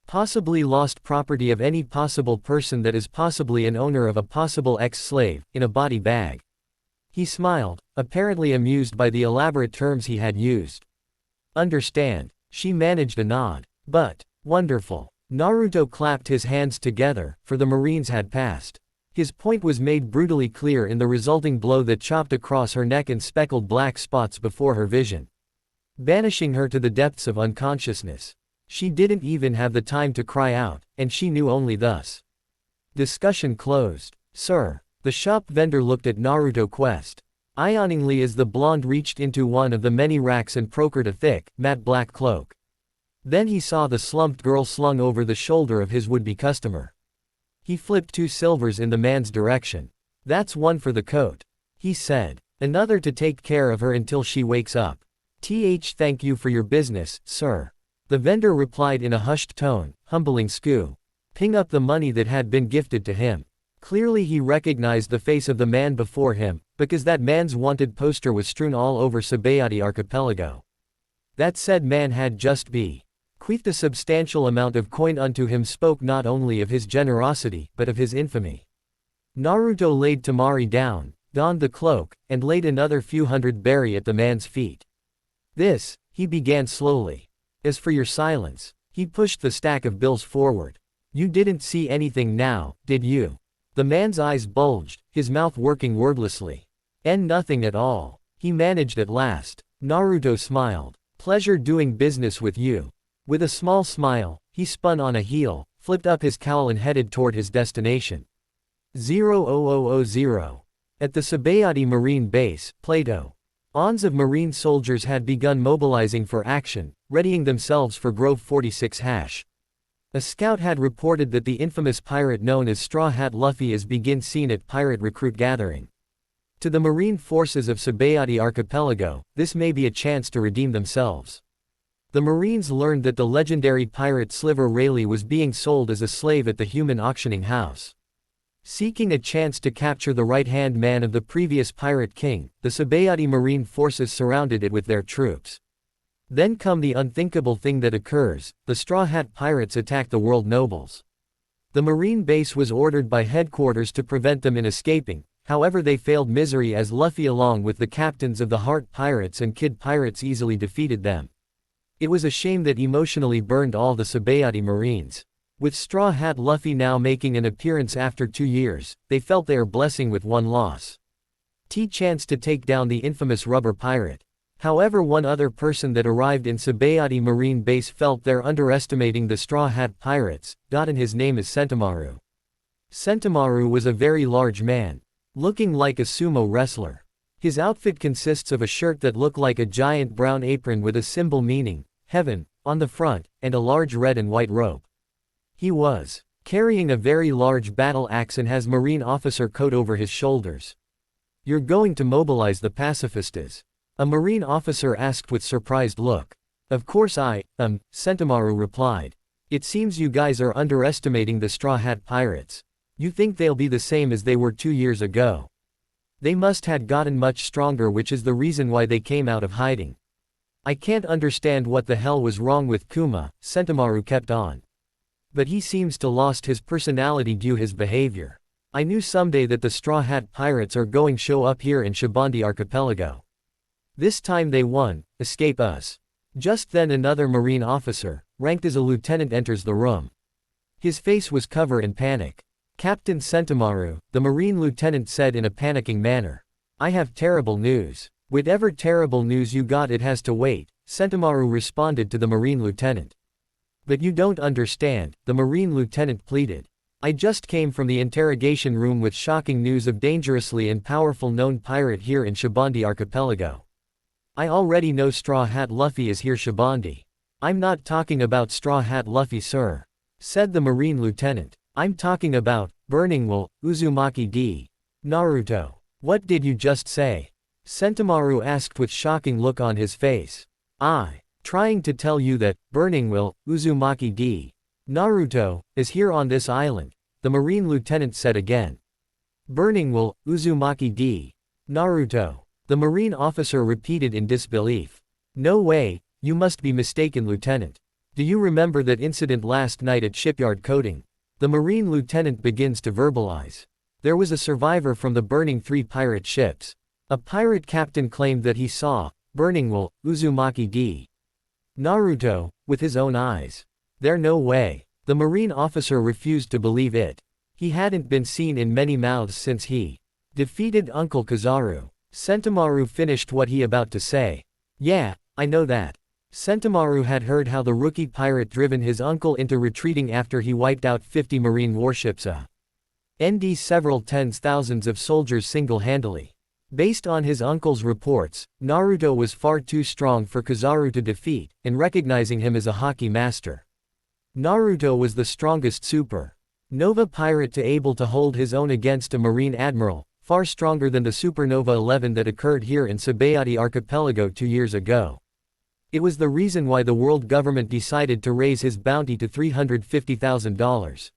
possibly lost property of any possible person that is possibly an owner of a possible ex-slave, in a body bag. He smiled, apparently amused by the elaborate terms he had used. Understand. She managed a nod. But, wonderful. Naruto clapped his hands together, for the Marines had passed. His point was made brutally clear in the resulting blow that chopped across her neck and speckled black spots before her vision, banishing her to the depths of unconsciousness. She didn't even have the time to cry out, and she knew only thus. Discussion closed. Sir. The shop vendor looked at Naruto quest ioningly as the blonde reached into one of the many racks and procured a thick, matte black cloak. Then he saw the slumped girl slung over the shoulder of his would-be customer. He flipped 2 silvers in the man's direction. That's one for the coat, he said. Another to take care of her until she wakes up. Thank you for your business, sir. The vendor replied in a hushed tone, humbling Scoo. Ping up the money that had been gifted to him. Clearly he recognized the face of the man before him, because that man's wanted poster was strewn all over Sabayati archipelago. That said man had just bequeathed a substantial amount of coin unto him, spoke not only of his generosity, but of his infamy. Naruto laid Temari down, donned the cloak, and laid another few hundred berry at the man's feet. This, he began slowly. As for your silence, he pushed the stack of bills forward. You didn't see anything now, did you? The man's eyes bulged, his mouth working wordlessly. Nothing at all, he managed at last. Naruto smiled. Pleasure doing business with you. With a small smile, he spun on a heel, flipped up his cowl and headed toward his destination. 00000. At the Sabayati Marine Base, Plato. Ons of Marine soldiers had begun mobilizing for action, readying themselves for Grove 46 #. A scout had reported that the infamous pirate known as Straw Hat Luffy is begin seen at pirate recruit gathering. To the marine forces of Sabayati archipelago, this may be a chance to redeem themselves. The Marines learned that the legendary pirate Sliver Rayleigh was being sold as a slave at the human auctioning house. Seeking a chance to capture the right-hand man of the previous pirate king, the Sabayati marine forces surrounded it with their troops. Then come the unthinkable thing that occurs, the Straw Hat pirates attack the world nobles. The marine base was ordered by headquarters to prevent them in escaping, however they failed misery as Luffy along with the captains of the Heart Pirates and Kid Pirates easily defeated them. It was a shame that emotionally burned all the Sabayati marines. With Straw Hat Luffy now making an appearance after 2 years, they felt their blessing with one loss. Chance to take down the infamous rubber pirate. However, one other person that arrived in Sabayati Marine Base felt they're underestimating the Straw Hat Pirates, and his name is Sentomaru. Sentomaru was a very large man, looking like a sumo wrestler. His outfit consists of a shirt that looked like a giant brown apron with a symbol meaning, heaven, on the front, and a large red and white rope. He was carrying a very large battle axe and has marine officer coat over his shoulders. You're going to mobilize the pacifistas? A marine officer asked with surprised look. Of course Sentomaru replied. It seems you guys are underestimating the Straw Hat Pirates. You think they'll be the same as they were 2 years ago. They must had gotten much stronger, which is the reason why they came out of hiding. I can't understand what the hell was wrong with Kuma, Sentomaru kept on. But he seems to lost his personality due his behavior. I knew someday that the Straw Hat Pirates are going show up here in Shibandi Archipelago. This time they won, escape us. Just then another marine officer, ranked as a lieutenant, enters the room. His face was covered in panic. Captain Sentomaru, the marine lieutenant said in a panicking manner. I have terrible news. Whatever terrible news you got, it has to wait, Sentomaru responded to the marine lieutenant. But you don't understand, the marine lieutenant pleaded. I just came from the interrogation room with shocking news of dangerously and powerful known pirate here in Shibandi Archipelago. I already know Straw Hat Luffy is here Shibandi. I'm not talking about Straw Hat Luffy, sir, said the marine lieutenant. I'm talking about Burning Will, Uzumaki D. Naruto. What did you just say? Sentomaru asked with shocking look on his face. Trying to tell you that Burning Will, Uzumaki D. Naruto, is here on this island, the marine lieutenant said again. Burning Will, Uzumaki D. Naruto. The marine officer repeated in disbelief. No way, you must be mistaken, lieutenant. Do you remember that incident last night at shipyard coating? The marine lieutenant begins to verbalize. There was a survivor from the burning 3 pirate ships. A pirate captain claimed that he saw Burning Will, Uzumaki D. Naruto, with his own eyes. There no way. The marine officer refused to believe it. He hadn't been seen in many mouths since he defeated Uncle Kizaru. Sentomaru finished what he about to say. Yeah, I know that. Sentomaru had heard how the rookie pirate driven his uncle into retreating after he wiped out 50 marine warships and several tens thousands of soldiers single-handedly. Based on his uncle's reports, Naruto was far too strong for Kizaru to defeat, and recognizing him as a hockey master. Naruto was the strongest super Nova pirate to able to hold his own against a marine admiral, far stronger than the Supernova 11 that occurred here in Sabayati Archipelago 2 years ago. It was the reason why the world government decided to raise his bounty to $350,000.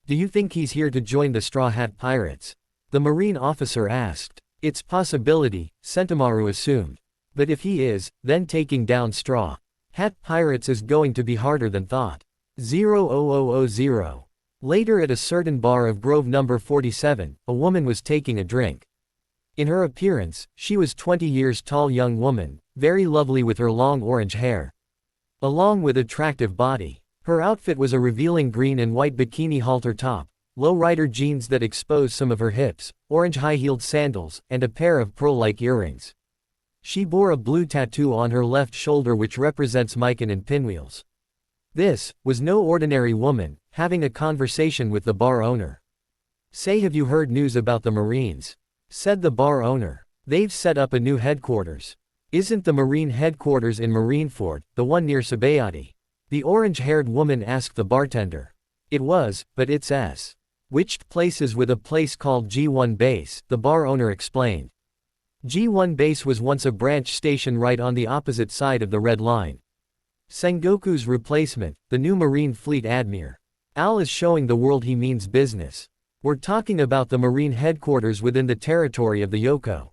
Do you think he's here to join the Straw Hat Pirates? The Marine officer asked. It's possibility, Sentomaru assumed. But if he is, then taking down Straw Hat Pirates is going to be harder than thought. 00000. Later at a certain bar of Grove number 47, a woman was taking a drink. In her appearance, she was 20 years tall young woman, very lovely with her long orange hair, along with attractive body. Her outfit was a revealing green and white bikini halter top, low-rider jeans that exposed some of her hips, orange high-heeled sandals, and a pair of pearl-like earrings. She bore a blue tattoo on her left shoulder which represents Mikan and pinwheels. This was no ordinary woman, having a conversation with the bar owner. "Say, have you heard news about the Marines?" said the bar owner. "They've set up a new headquarters." "Isn't the Marine headquarters in Marineford, the one near Sabayati?" the orange-haired woman asked the bartender. "It was, but it's switched places with a place called G1 Base," the bar owner explained. G1 Base was once a branch station right on the opposite side of the Red Line. Sengoku's replacement, the new Marine Fleet Admiral Al is showing the world he means business. We're talking about the Marine headquarters within the territory of the Yoko.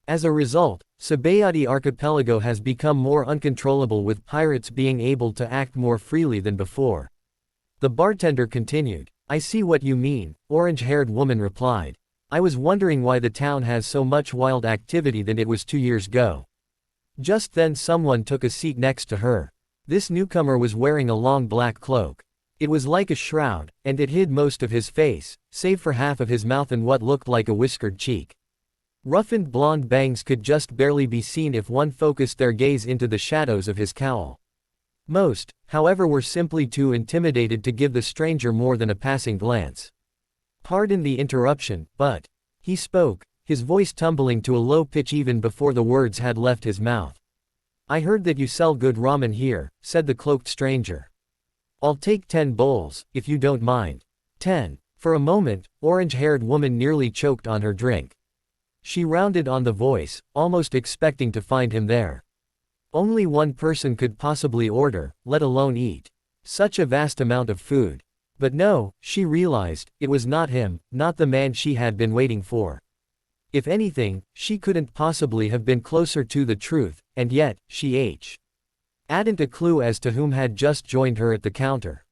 As a result, Sabayati Archipelago has become more uncontrollable with pirates being able to act more freely than before. The bartender continued. "I see what you mean," orange-haired woman replied. "I was wondering why the town has so much wild activity than it was 2 years ago." Just then someone took a seat next to her. This newcomer was wearing a long black cloak. It was like a shroud, and it hid most of his face, save for half of his mouth and what looked like a whiskered cheek. Roughened blonde bangs could just barely be seen if one focused their gaze into the shadows of his cowl. Most, however, were simply too intimidated to give the stranger more than a passing glance. "Pardon the interruption, but," he spoke, his voice tumbling to a low pitch even before the words had left his mouth. "I heard that you sell good ramen here," said the cloaked stranger. "I'll take 10 bowls, if you don't mind." 10. For a moment, orange-haired woman nearly choked on her drink. She rounded on the voice, almost expecting to find him there. Only one person could possibly order, let alone eat such a vast amount of food. But no, she realized, it was not him, not the man she had been waiting for. If anything, she couldn't possibly have been closer to the truth, and yet, she hadn't a clue as to whom had just joined her at the counter.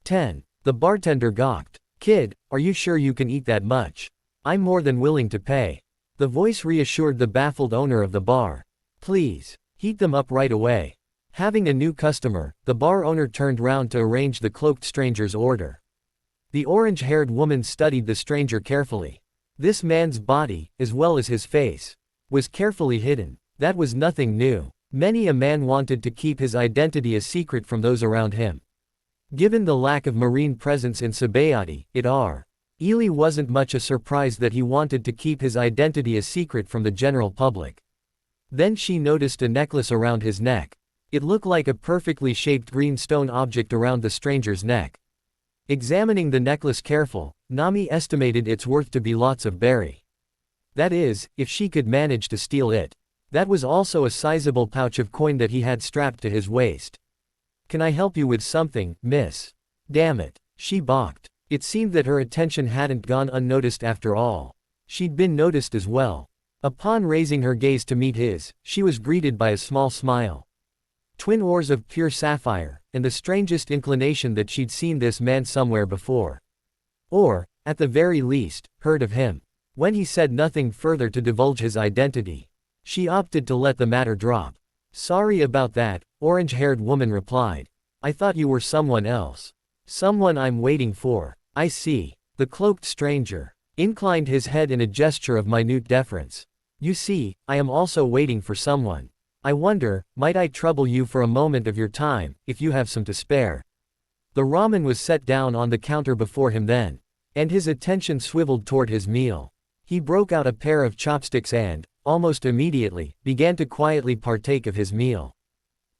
10. The bartender gawked. "Kid, are you sure you can eat that much? I'm more than willing to pay." The voice reassured the baffled owner of the bar. "Please, heat them up right away." Having a new customer, the bar owner turned round to arrange the cloaked stranger's order. The orange-haired woman studied the stranger carefully. This man's body, as well as his face, was carefully hidden. That was nothing new. Many a man wanted to keep his identity a secret from those around him. Given the lack of marine presence in Sabayati, it really wasn't much a surprise that he wanted to keep his identity a secret from the general public. Then she noticed a necklace around his neck. It looked like a perfectly shaped green stone object around the stranger's neck. Examining the necklace careful, Nami estimated its worth to be lots of berry. That is, if she could manage to steal it. That was also a sizable pouch of coin that he had strapped to his waist. "Can I help you with something, miss?" "Damn it." She balked. It seemed that her attention hadn't gone unnoticed after all. She'd been noticed as well. Upon raising her gaze to meet his, she was greeted by a small smile. Twin oars of pure sapphire, and the strangest inclination that she'd seen this man somewhere before. Or, at the very least, heard of him. When he said nothing further to divulge his identity, she opted to let the matter drop. "Sorry about that," orange-haired woman replied. "I thought you were someone else. Someone I'm waiting for." "I see." The cloaked stranger inclined his head in a gesture of minute deference. "You see, I am also waiting for someone. I wonder, might I trouble you for a moment of your time, if you have some to spare?" The ramen was set down on the counter before him then, and his attention swiveled toward his meal. He broke out a pair of chopsticks and, almost immediately, began to quietly partake of his meal.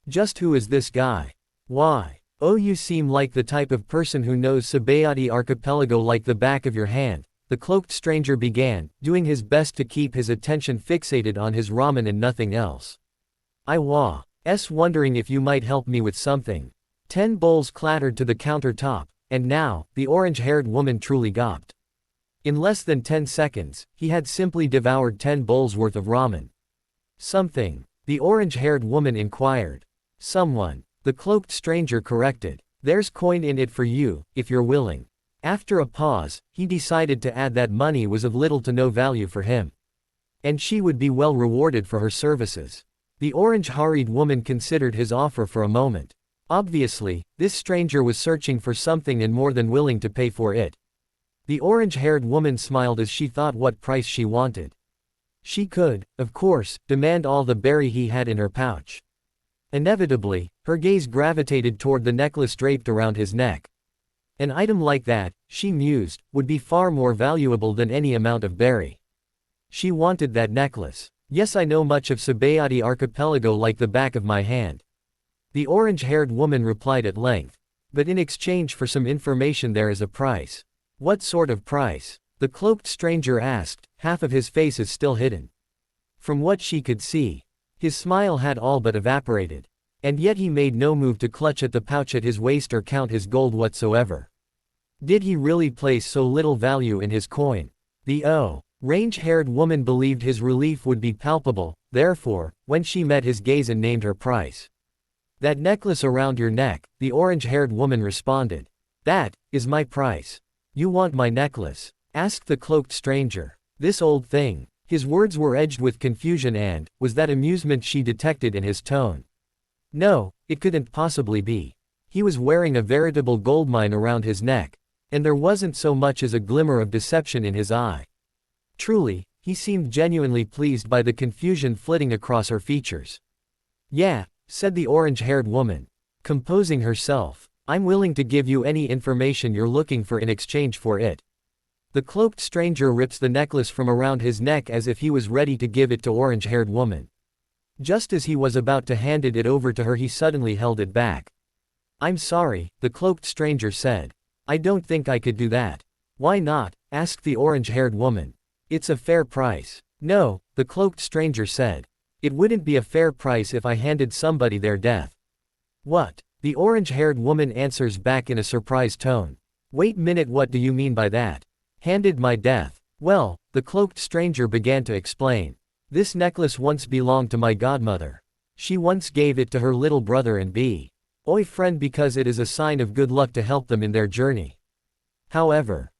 "Just who is this guy? Why? Oh, you seem like the type of person who knows Sabayati Archipelago like the back of your hand," the cloaked stranger began, doing his best to keep his attention fixated on his ramen and nothing else. "I was wondering if you might help me with something." 10 bowls clattered to the countertop, And now, the orange-haired woman truly gawped. In less than 10 seconds, he had simply devoured 10 bowls worth of ramen. Something, the orange-haired woman inquired. Someone, the cloaked stranger corrected. There's coin in it for you, if you're willing. After a pause, he decided to add that money was of little to no value for him. And she would be well rewarded for her services. The orange-haired woman considered his offer for a moment. Obviously, this stranger was searching for something and more than willing to pay for it. The orange-haired woman smiled as she thought what price she wanted. She could, of course, demand all the berry he had in her pouch. Inevitably, her gaze gravitated toward the necklace draped around his neck. An item like that, she mused, would be far more valuable than any amount of berry. She wanted that necklace. Yes, I know much of Sabayati archipelago like the back of my hand. The orange-haired woman replied at length. But in exchange for some information there is a price. What sort of price? The cloaked stranger asked, half of his face is still hidden. From what she could see, his smile had all but evaporated. And yet he made no move to clutch at the pouch at his waist or count his gold whatsoever. Did he really place so little value in his coin? The orange-haired woman believed his relief would be palpable, therefore, when she met his gaze and named her price. That necklace around your neck, the orange-haired woman responded. That is my price. You want my necklace? Asked the cloaked stranger. This old thing. His words were edged with confusion and, was that amusement she detected in his tone? No, it couldn't possibly be. He was wearing a veritable goldmine around his neck, and there wasn't so much as a glimmer of deception in his eye. Truly, he seemed genuinely pleased by the confusion flitting across her features. Yeah, said the orange-haired woman, composing herself. I'm willing to give you any information you're looking for in exchange for it. The cloaked stranger rips the necklace from around his neck as if he was ready to give it to orange-haired woman. Just as he was about to hand it over to her, he suddenly held it back. I'm sorry, the cloaked stranger said. I don't think I could do that. Why not? Asked the orange-haired woman. It's a fair price. No, the cloaked stranger said. It wouldn't be a fair price if I handed somebody their death. What? The orange-haired woman answers back in a surprised tone. Wait a minute, what do you mean by that? Handed my death. Well, the cloaked stranger began to explain. This necklace once belonged to my godmother. She once gave it to her little brother and friend because it is a sign of good luck to help them in their journey. However,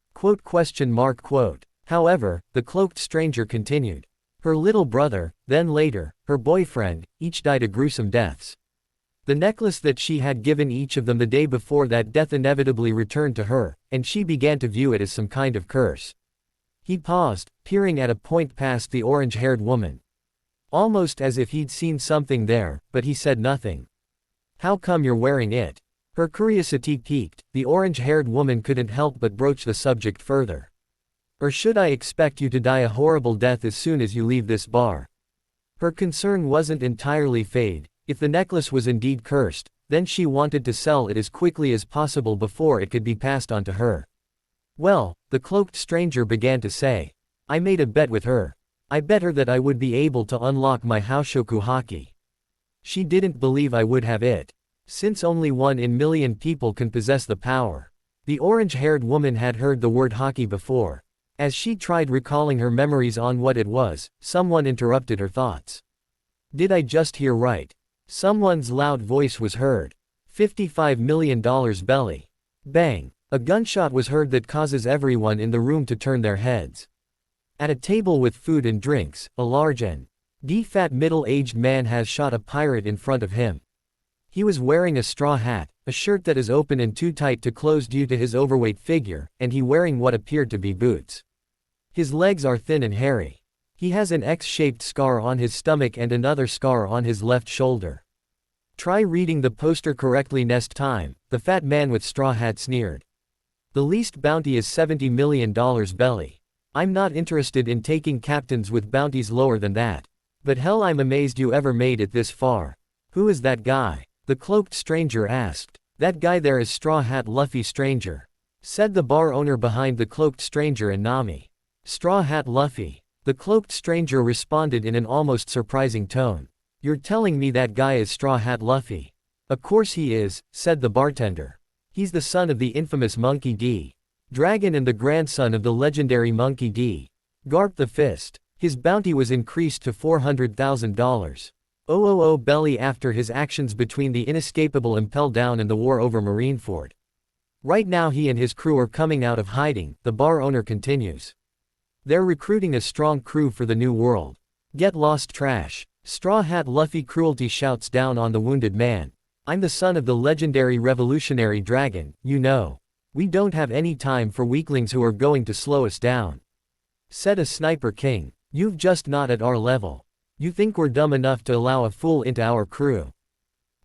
however, the cloaked stranger continued. Her little brother, then later, her boyfriend, each died a gruesome deaths. The necklace that she had given each of them the day before that death inevitably returned to her, and she began to view it as some kind of curse. He paused, peering at a point past the orange-haired woman. Almost as if he'd seen something there, but he said nothing. How come you're wearing it? Her curiosity piqued, the orange-haired woman couldn't help but broach the subject further. Or should I expect you to die a horrible death as soon as you leave this bar? Her concern wasn't entirely fade. If the necklace was indeed cursed, then she wanted to sell it as quickly as possible before it could be passed on to her. Well, the cloaked stranger began to say. I made a bet with her. I bet her that I would be able to unlock my Haoshoku haki. She didn't believe I would have it. Since only 1 in a million people can possess the power. The orange-haired woman had heard the word haki before. As she tried recalling her memories on what it was, someone interrupted her thoughts. Did I just hear right? Someone's loud voice was heard. $55 million belly. Bang. A gunshot was heard that causes everyone in the room to turn their heads. At a table with food and drinks, a large and fat middle-aged man has shot a pirate in front of him. He was wearing a straw hat, a shirt that is open and too tight to close due to his overweight figure, and he wearing what appeared to be boots. His legs are thin and hairy. He has an X-shaped scar on his stomach and another scar on his left shoulder. Try reading the poster correctly next time, the fat man with straw hat sneered. The least bounty is $70 million belly. I'm not interested in taking captains with bounties lower than that. But hell, I'm amazed you ever made it this far. Who is that guy? The cloaked stranger asked. That guy there is Straw Hat Luffy stranger. Said the bar owner behind the cloaked stranger and Nami. Straw Hat Luffy. The cloaked stranger responded in an almost surprising tone. You're telling me that guy is Straw Hat Luffy? Of course he is, said the bartender. He's the son of the infamous Monkey D. Dragon and the grandson of the legendary Monkey D. Garp the Fist. His bounty was increased to $400,000. Belly after his actions between the inescapable Impel Down and the war over Marineford. Right now he and his crew are coming out of hiding, the bar owner continues. They're recruiting a strong crew for the new world. Get lost trash. Straw Hat Luffy cruelty shouts down on the wounded man. I'm the son of the legendary revolutionary dragon, you know. We don't have any time for weaklings who are going to slow us down. Said a Sniper King. You've just not at our level. You think we're dumb enough to allow a fool into our crew?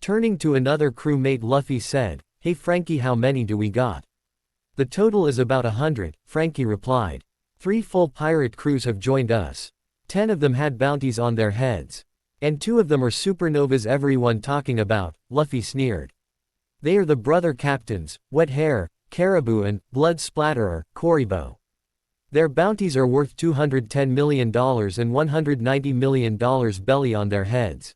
Turning to another crewmate, Luffy said, Hey Frankie, how many do we got? The total is about 100, Frankie replied. 3 full pirate crews have joined us. 10 of them had bounties on their heads. And 2 of them are supernovas everyone talking about, Luffy sneered. They are the brother captains, Wet Hair, Caribou and Blood Splatterer, Koribo. Their bounties are worth $210 million and $190 million belly on their heads.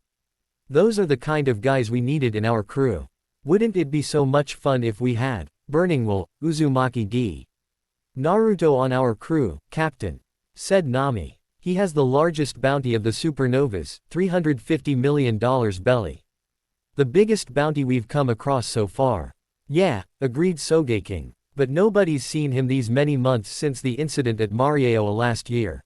Those are the kind of guys we needed in our crew. Wouldn't it be so much fun if we had Burning Wool, Uzumaki D. Naruto on our crew, Captain? Said Nami. He has the largest bounty of the supernovas, $350 million belly. The biggest bounty we've come across so far. Yeah, agreed Sogeking. But nobody's seen him these many months since the incident at Marieoa last year.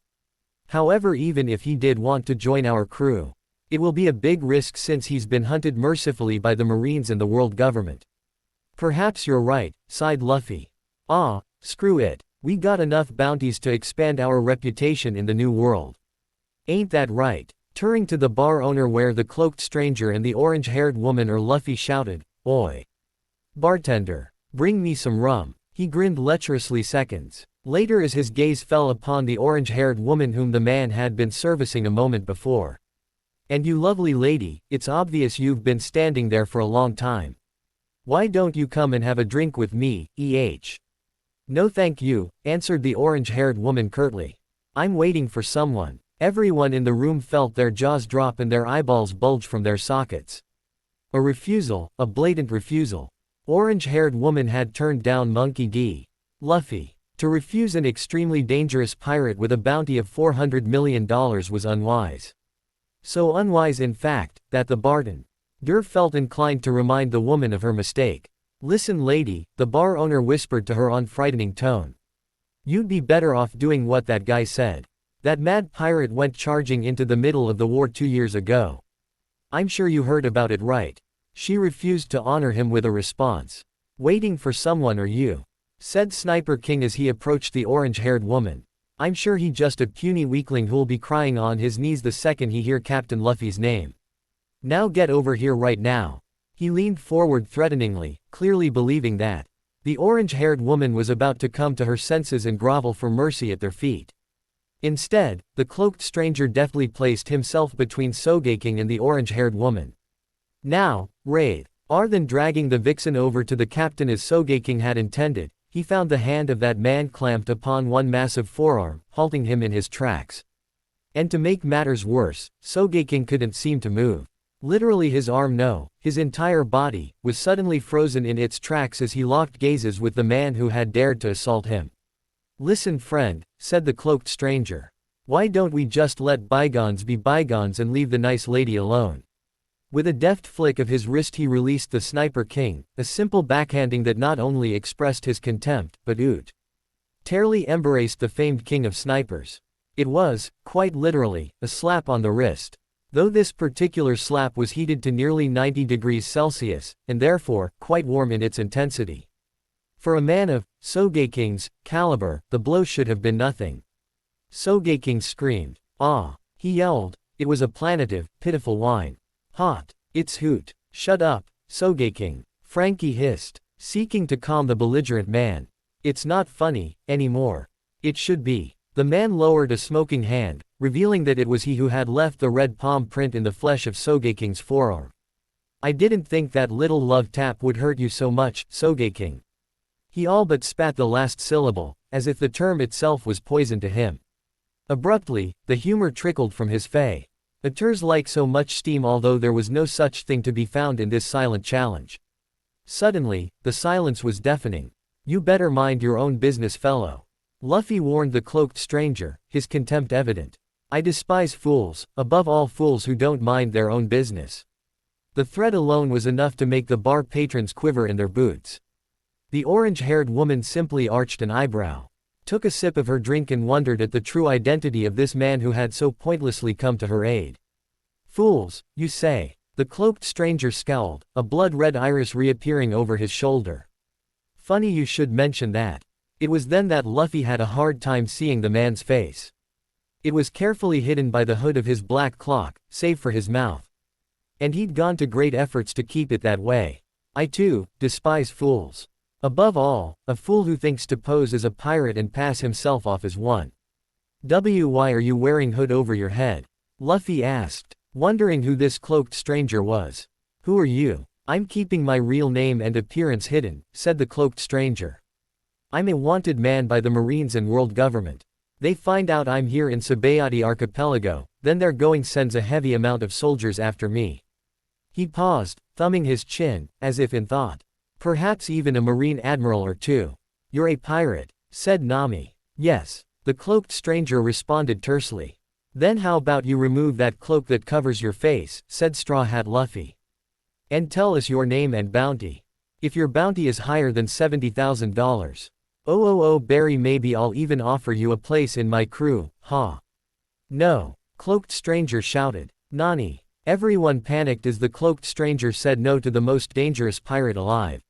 However, even if he did want to join our crew, it will be a big risk since he's been hunted mercifully by the Marines and the world government. Perhaps you're right, sighed Luffy. Screw it. We got enough bounties to expand our reputation in the new world. Ain't that right? Turning to the bar owner where the cloaked stranger and the orange-haired woman are, Luffy shouted, Oi! Bartender! Bring me some rum. He grinned lecherously seconds later as his gaze fell upon the orange-haired woman whom the man had been servicing a moment before. And you lovely lady, it's obvious you've been standing there for a long time. Why don't you come and have a drink with me, No thank you, answered the orange-haired woman curtly. I'm waiting for someone. Everyone in the room felt their jaws drop and their eyeballs bulge from their sockets. A refusal, a blatant refusal. Orange-haired woman had turned down Monkey D. Luffy. To refuse an extremely dangerous pirate with a bounty of $400 million was unwise. So unwise in fact, that the bartender felt inclined to remind the woman of her mistake. Listen lady, the bar owner whispered to her on frightening tone. You'd be better off doing what that guy said. That mad pirate went charging into the middle of the war 2 years ago. I'm sure you heard about it, right? She refused to honor him with a response. Waiting for someone, are you? Said Sniper King as he approached the orange-haired woman. I'm sure he just a puny weakling who'll be crying on his knees the second he hear Captain Luffy's name. Now get over here right now. He leaned forward threateningly, clearly believing that the orange-haired woman was about to come to her senses and grovel for mercy at their feet. Instead, the cloaked stranger deftly placed himself between Sogeking and the orange-haired woman. Now, rather than dragging the vixen over to the captain as Sogeking had intended, he found the hand of that man clamped upon one massive forearm, halting him in his tracks. And to make matters worse, Sogeking couldn't seem to move. Literally his arm, no, his entire body, was suddenly frozen in its tracks as he locked gazes with the man who had dared to assault him. Listen friend, said the cloaked stranger. Why don't we just let bygones be bygones and leave the nice lady alone? With a deft flick of his wrist he released the Sniper King, a simple backhanding that not only expressed his contempt, but utterly embraced the famed king of snipers. It was, quite literally, a slap on the wrist. Though this particular slap was heated to nearly 90 degrees Celsius, and therefore, quite warm in its intensity. For a man of Sogeking's caliber, the blow should have been nothing. Sogeking screamed. He yelled. It was a plaintive, pitiful whine. Hot. It's hoot. Shut up, Sogeking. Frankie hissed, seeking to calm the belligerent man. It's not funny, anymore. It should be. The man lowered a smoking hand, revealing that it was he who had left the red palm print in the flesh of Sogeking's forearm. I didn't think that little love tap would hurt you so much, Sogeking. He all but spat the last syllable, as if the term itself was poison to him. Abruptly, the humor trickled from his face. It like so much steam, although there was no such thing to be found in this silent challenge. Suddenly, the silence was deafening. "You better mind your own business, fellow," Luffy warned the cloaked stranger, his contempt evident. "I despise fools, above all fools who don't mind their own business." The threat alone was enough to make the bar patrons quiver in their boots. The orange-haired woman simply arched an eyebrow, took a sip of her drink and wondered at the true identity of this man who had so pointlessly come to her aid. "Fools, you say?" The cloaked stranger scowled, a blood-red iris reappearing over his shoulder. "Funny you should mention that." It was then that Luffy had a hard time seeing the man's face. It was carefully hidden by the hood of his black cloak, save for his mouth. And he'd gone to great efforts to keep it that way. "I too despise fools. Above all, a fool who thinks to pose as a pirate and pass himself off as one." "Why are you wearing hood over your head?" Luffy asked, wondering who this cloaked stranger was. "Who are you?" "I'm keeping my real name and appearance hidden," said the cloaked stranger. "I'm a wanted man by the Marines and world government. They find out I'm here in Sabayati Archipelago, then their going sends a heavy amount of soldiers after me." He paused, thumbing his chin, as if in thought. "Perhaps even a marine admiral or two." "You're a pirate," said Nami. "Yes," the cloaked stranger responded tersely. "Then how about you remove that cloak that covers your face," said Straw Hat Luffy. "And tell us your name and bounty. If your bounty is higher than $70,000. Barry, maybe I'll even offer you a place in my crew, ha." "No," cloaked stranger shouted. "Nani." Everyone panicked as the cloaked stranger said no to the most dangerous pirate alive.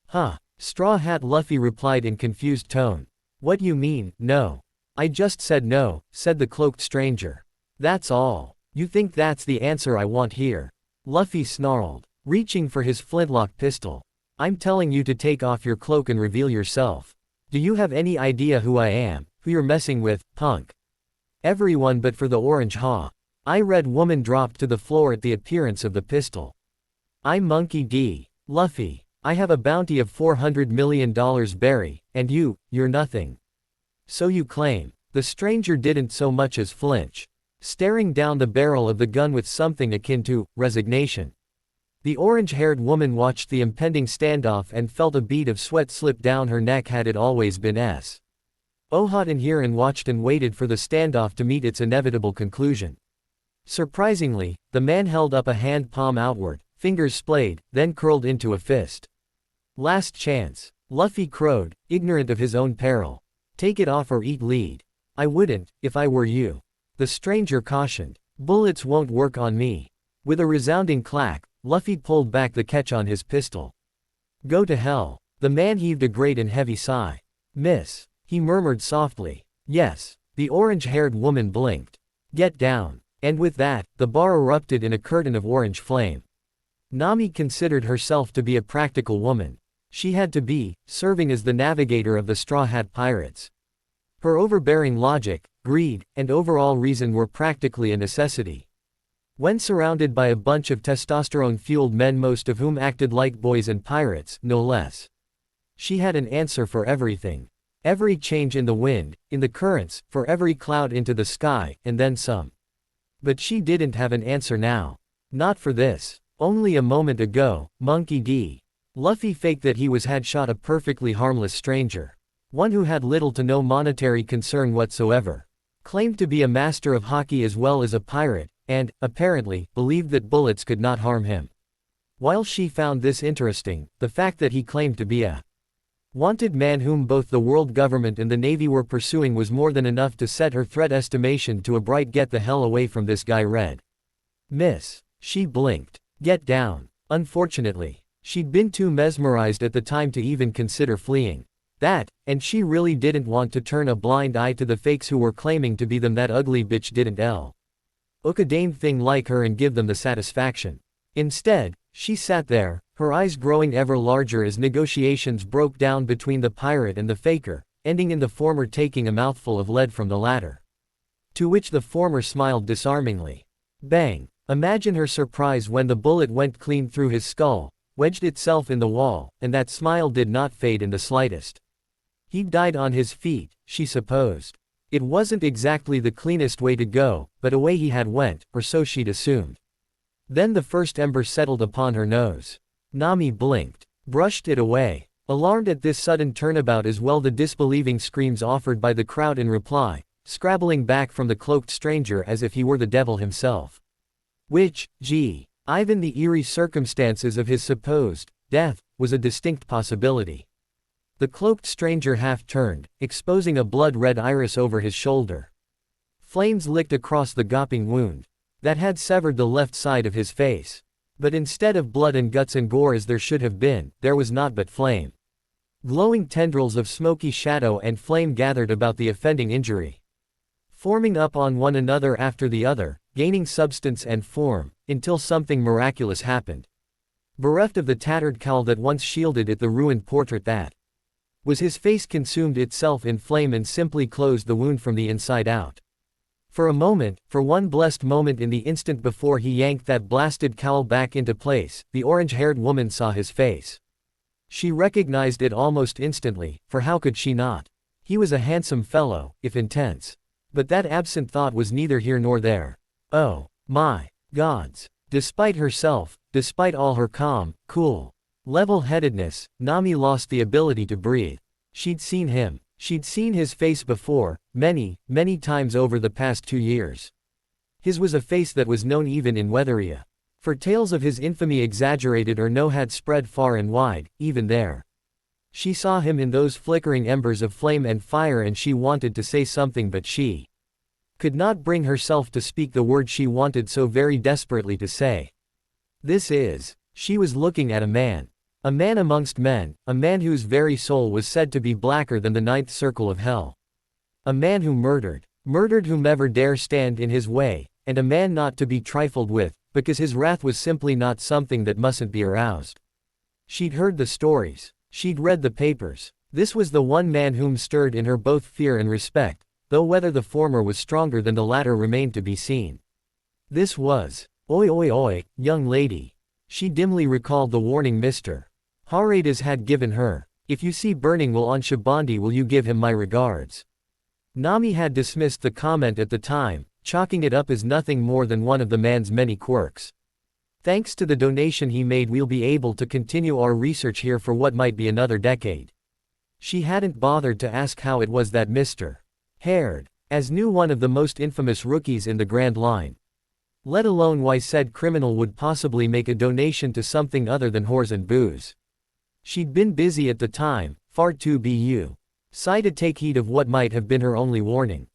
"Huh," Straw Hat Luffy replied in confused tone. "What you mean, no?" "I just said no," said the cloaked stranger. "That's all? You think that's the answer I want here?" Luffy snarled, reaching for his flintlock pistol. "I'm telling you to take off your cloak and reveal yourself. Do you have any idea who I am, who you're messing with, punk?" Everyone but for the orange red woman dropped to the floor at the appearance of the pistol. "I'm Monkey D. Luffy. I have a bounty of $400 million, Barry, and you're nothing." "So you claim." The stranger didn't so much as flinch, staring down the barrel of the gun with something akin to resignation. The orange-haired woman watched the impending standoff and felt a bead of sweat slip down her neck. Had it always been hot in here, and watched and waited for the standoff to meet its inevitable conclusion. Surprisingly, the man held up a hand, palm outward, fingers splayed, then curled into a fist. "Last chance," Luffy crowed, ignorant of his own peril. "Take it off or eat lead." "I wouldn't, if I were you," the stranger cautioned. "Bullets won't work on me." With a resounding clack, Luffy pulled back the catch on his pistol. "Go to hell." The man heaved a great and heavy sigh. "Miss," he murmured softly. "Yes." The orange-haired woman blinked. "Get down." And with that, the bar erupted in a curtain of orange flame. Nami considered herself to be a practical woman. She had to be, serving as the navigator of the Straw Hat Pirates. Her overbearing logic, greed, and overall reason were practically a necessity. When surrounded by a bunch of testosterone-fueled men, most of whom acted like boys and pirates, no less, she had an answer for everything. Every change in the wind, in the currents, for every cloud into the sky, and then some. But she didn't have an answer now. Not for this. Only a moment ago, Monkey D. Luffy faked that he had shot a perfectly harmless stranger. One who had little to no monetary concern whatsoever. Claimed to be a master of hockey as well as a pirate, and, apparently, believed that bullets could not harm him. While she found this interesting, the fact that he claimed to be a wanted man whom both the world government and the Navy were pursuing was more than enough to set her threat estimation to a bright "get the hell away from this guy, Red." "Miss." She blinked. "Get down." Unfortunately, she'd been too mesmerized at the time to even consider fleeing. And she really didn't want to turn a blind eye to the fakes who were claiming to be them. That ugly bitch didn't look a damn thing like her and give them the satisfaction. Instead, she sat there, her eyes growing ever larger as negotiations broke down between the pirate and the faker, ending in the former taking a mouthful of lead from the latter. To which the former smiled disarmingly. Bang! Imagine her surprise when the bullet went clean through his skull, wedged itself in the wall, and that smile did not fade in the slightest. He'd died on his feet, she supposed. It wasn't exactly the cleanest way to go, but away he had went, or so she'd assumed. Then the first ember settled upon her nose. Nami blinked. brushed it away. Alarmed at this sudden turnabout as well the disbelieving screams offered by the crowd in reply, scrabbling back from the cloaked stranger as if he were the devil himself. Which, Ivan, the eerie circumstances of his supposed death was a distinct possibility. The cloaked stranger half turned, exposing a blood-red iris over his shoulder. Flames licked across the gaping wound that had severed the left side of his face. But instead of blood and guts and gore as there should have been, there was naught but flame. Glowing tendrils of smoky shadow and flame gathered about the offending injury, forming up on one another after the other, gaining substance and form, until something miraculous happened. Bereft of the tattered cowl that once shielded it, the ruined portrait that was his face consumed itself in flame and simply closed the wound from the inside out. For a moment, for one blessed moment in the instant before he yanked that blasted cowl back into place, the orange-haired woman saw his face. She recognized it almost instantly, for how could she not? He was a handsome fellow, if intense. But that absent thought was neither here nor there. Oh, my gods. Despite herself, despite all her calm, cool level-headedness, Nami lost the ability to breathe. She'd seen him. She'd seen his face before, many, many times over the past 2 years. His was a face that was known even in Weatheria. For tales of his infamy exaggerated or no had spread far and wide, even there. She saw him in those flickering embers of flame and fire and she wanted to say something but she could not bring herself to speak the word she wanted so very desperately to say. She was looking at a man. A man amongst men, a man whose very soul was said to be blacker than the ninth circle of hell. A man who murdered whomever dare stand in his way, and a man not to be trifled with, because his wrath was simply not something that mustn't be aroused. She'd heard the stories. She'd read the papers. This was the one man whom stirred in her both fear and respect, though whether the former was stronger than the latter remained to be seen. This was, oi, young lady. She dimly recalled the warning Mr. Haredes had given her. If you see burning will on Shibandi, will you give him my regards? Nami had dismissed the comment at the time, chalking it up as nothing more than one of the man's many quirks. Thanks to the donation he made, we'll be able to continue our research here for what might be another decade. She hadn't bothered to ask how it was that Mr. Haredes knew one of the most infamous rookies in the Grand Line. Let alone why said criminal would possibly make a donation to something other than whores and booze. She'd been busy at the time, far too busy to take heed of what might have been her only warning.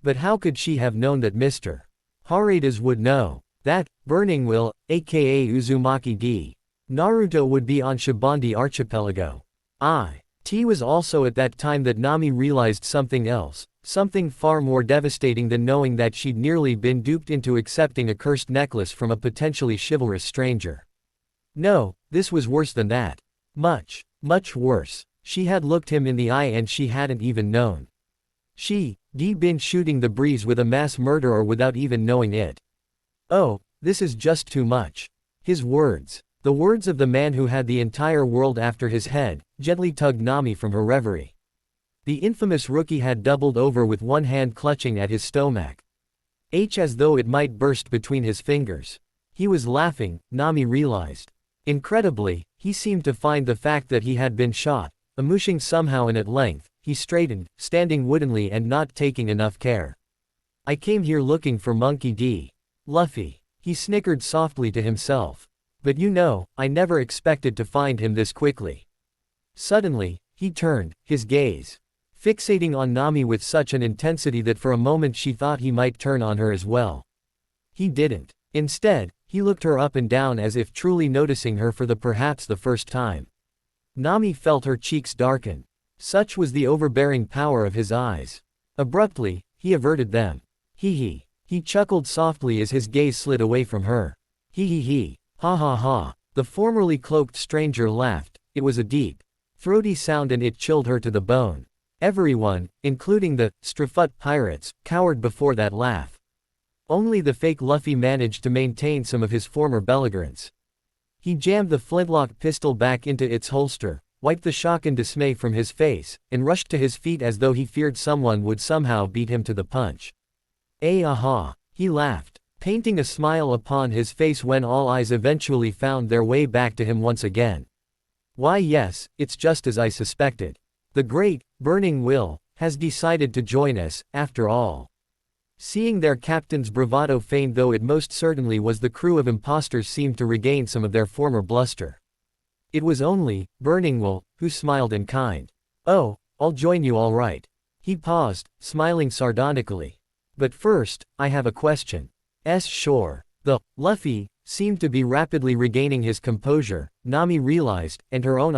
But how could she have known that Mr. Haredes would know that burning will, aka Uzumaki D. Naruto, would be on Shibandi Archipelago? It was also at that time that Nami realized something else, something far more devastating than knowing that she'd nearly been duped into accepting a cursed necklace from a potentially chivalrous stranger. No, this was worse than that. Much, much worse. She had looked him in the eye and she hadn't even known. She'd been shooting the breeze with a mass murderer without even knowing it. Oh, this is just too much. His words, the words of the man who had the entire world after his head, gently tugged Nami from her reverie. The infamous rookie had doubled over with one hand clutching at his stomach. As though it might burst between his fingers. He was laughing, Nami realized. Incredibly, he seemed to find the fact that he had been shot amusing somehow, and at length, he straightened, standing woodenly and not taking enough care. I came here looking for Monkey D. Luffy. He snickered softly to himself. But you know, I never expected to find him this quickly. Suddenly, he turned, his gaze fixating on Nami with such an intensity that for a moment she thought he might turn on her as well. He didn't. Instead, he looked her up and down as if truly noticing her for perhaps the first time. Nami felt her cheeks darken. Such was the overbearing power of his eyes. Abruptly, he averted them. He chuckled softly as his gaze slid away from her. Ha ha ha. The formerly cloaked stranger laughed. It was a deep, throaty sound and it chilled her to the bone. Everyone, including the Strafut pirates, cowered before that laugh. Only the fake Luffy managed to maintain some of his former belligerence. He jammed the flintlock pistol back into its holster, wiped the shock and dismay from his face, and rushed to his feet as though he feared someone would somehow beat him to the punch. Aha! He laughed, painting a smile upon his face when all eyes eventually found their way back to him once again. Why yes, it's just as I suspected. The great, burning will, has decided to join us, after all. Seeing their captain's bravado feigned though it most certainly was, the crew of impostors seemed to regain some of their former bluster. It was only Burning Will who smiled in kind. Oh, I'll join you all right. He paused, smiling sardonically. But first, I have a question. Sure. The Luffy seemed to be rapidly regaining his composure, Nami realized, and her own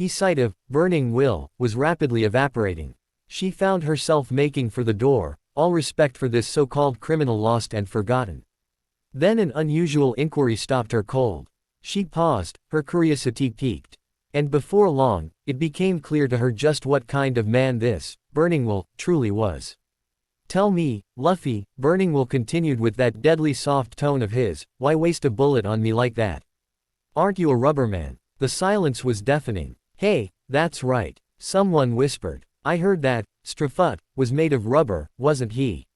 sight of Burning Will was rapidly evaporating. She found herself making for the door, all respect for this so-called criminal lost and forgotten. Then an unusual inquiry stopped her cold. She paused, her curiosity piqued. And before long, it became clear to her just what kind of man this Burning Will truly was. Tell me, Luffy, Burning Will continued with that deadly soft tone of his, why waste a bullet on me like that? Aren't you a rubberman? The silence was deafening. Hey, that's right. Someone whispered. I heard that Strafut was made of rubber, wasn't he?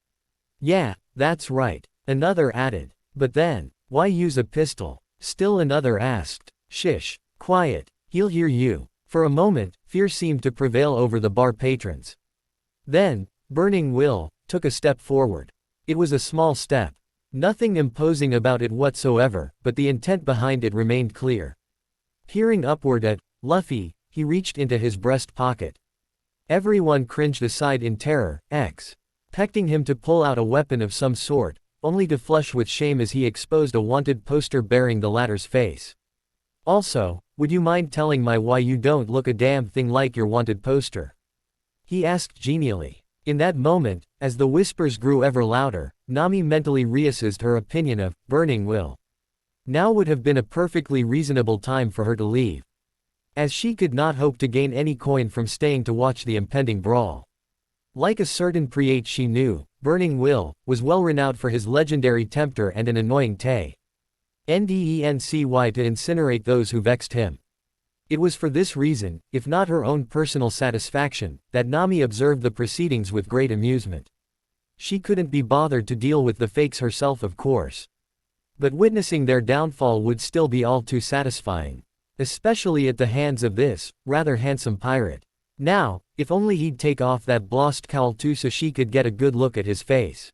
Yeah, that's right. Another added. But then, why use a pistol? Still another asked. Shish. Quiet. He'll hear you. For a moment, fear seemed to prevail over the bar patrons. Then, Burning Will took a step forward. It was a small step. Nothing imposing about it whatsoever, but the intent behind it remained clear. Peering upward at Luffy, he reached into his breast pocket. Everyone cringed aside in terror, expecting him to pull out a weapon of some sort, only to flush with shame as he exposed a wanted poster bearing the latter's face. Also, would you mind telling my why you don't look a damn thing like your wanted poster? He asked genially. In that moment, as the whispers grew ever louder, Nami mentally reassessed her opinion of Burning Will. Now would have been a perfectly reasonable time for her to leave, as she could not hope to gain any coin from staying to watch the impending brawl. Like a certain priest she knew, Burning Will was well renowned for his legendary temper and an annoying tendency to incinerate those who vexed him. It was for this reason, if not her own personal satisfaction, that Nami observed the proceedings with great amusement. She couldn't be bothered to deal with the fakes herself, of course. But witnessing their downfall would still be all too satisfying. Especially at the hands of this, rather handsome pirate. Now, if only he'd take off that blast cowl too so she could get a good look at his face.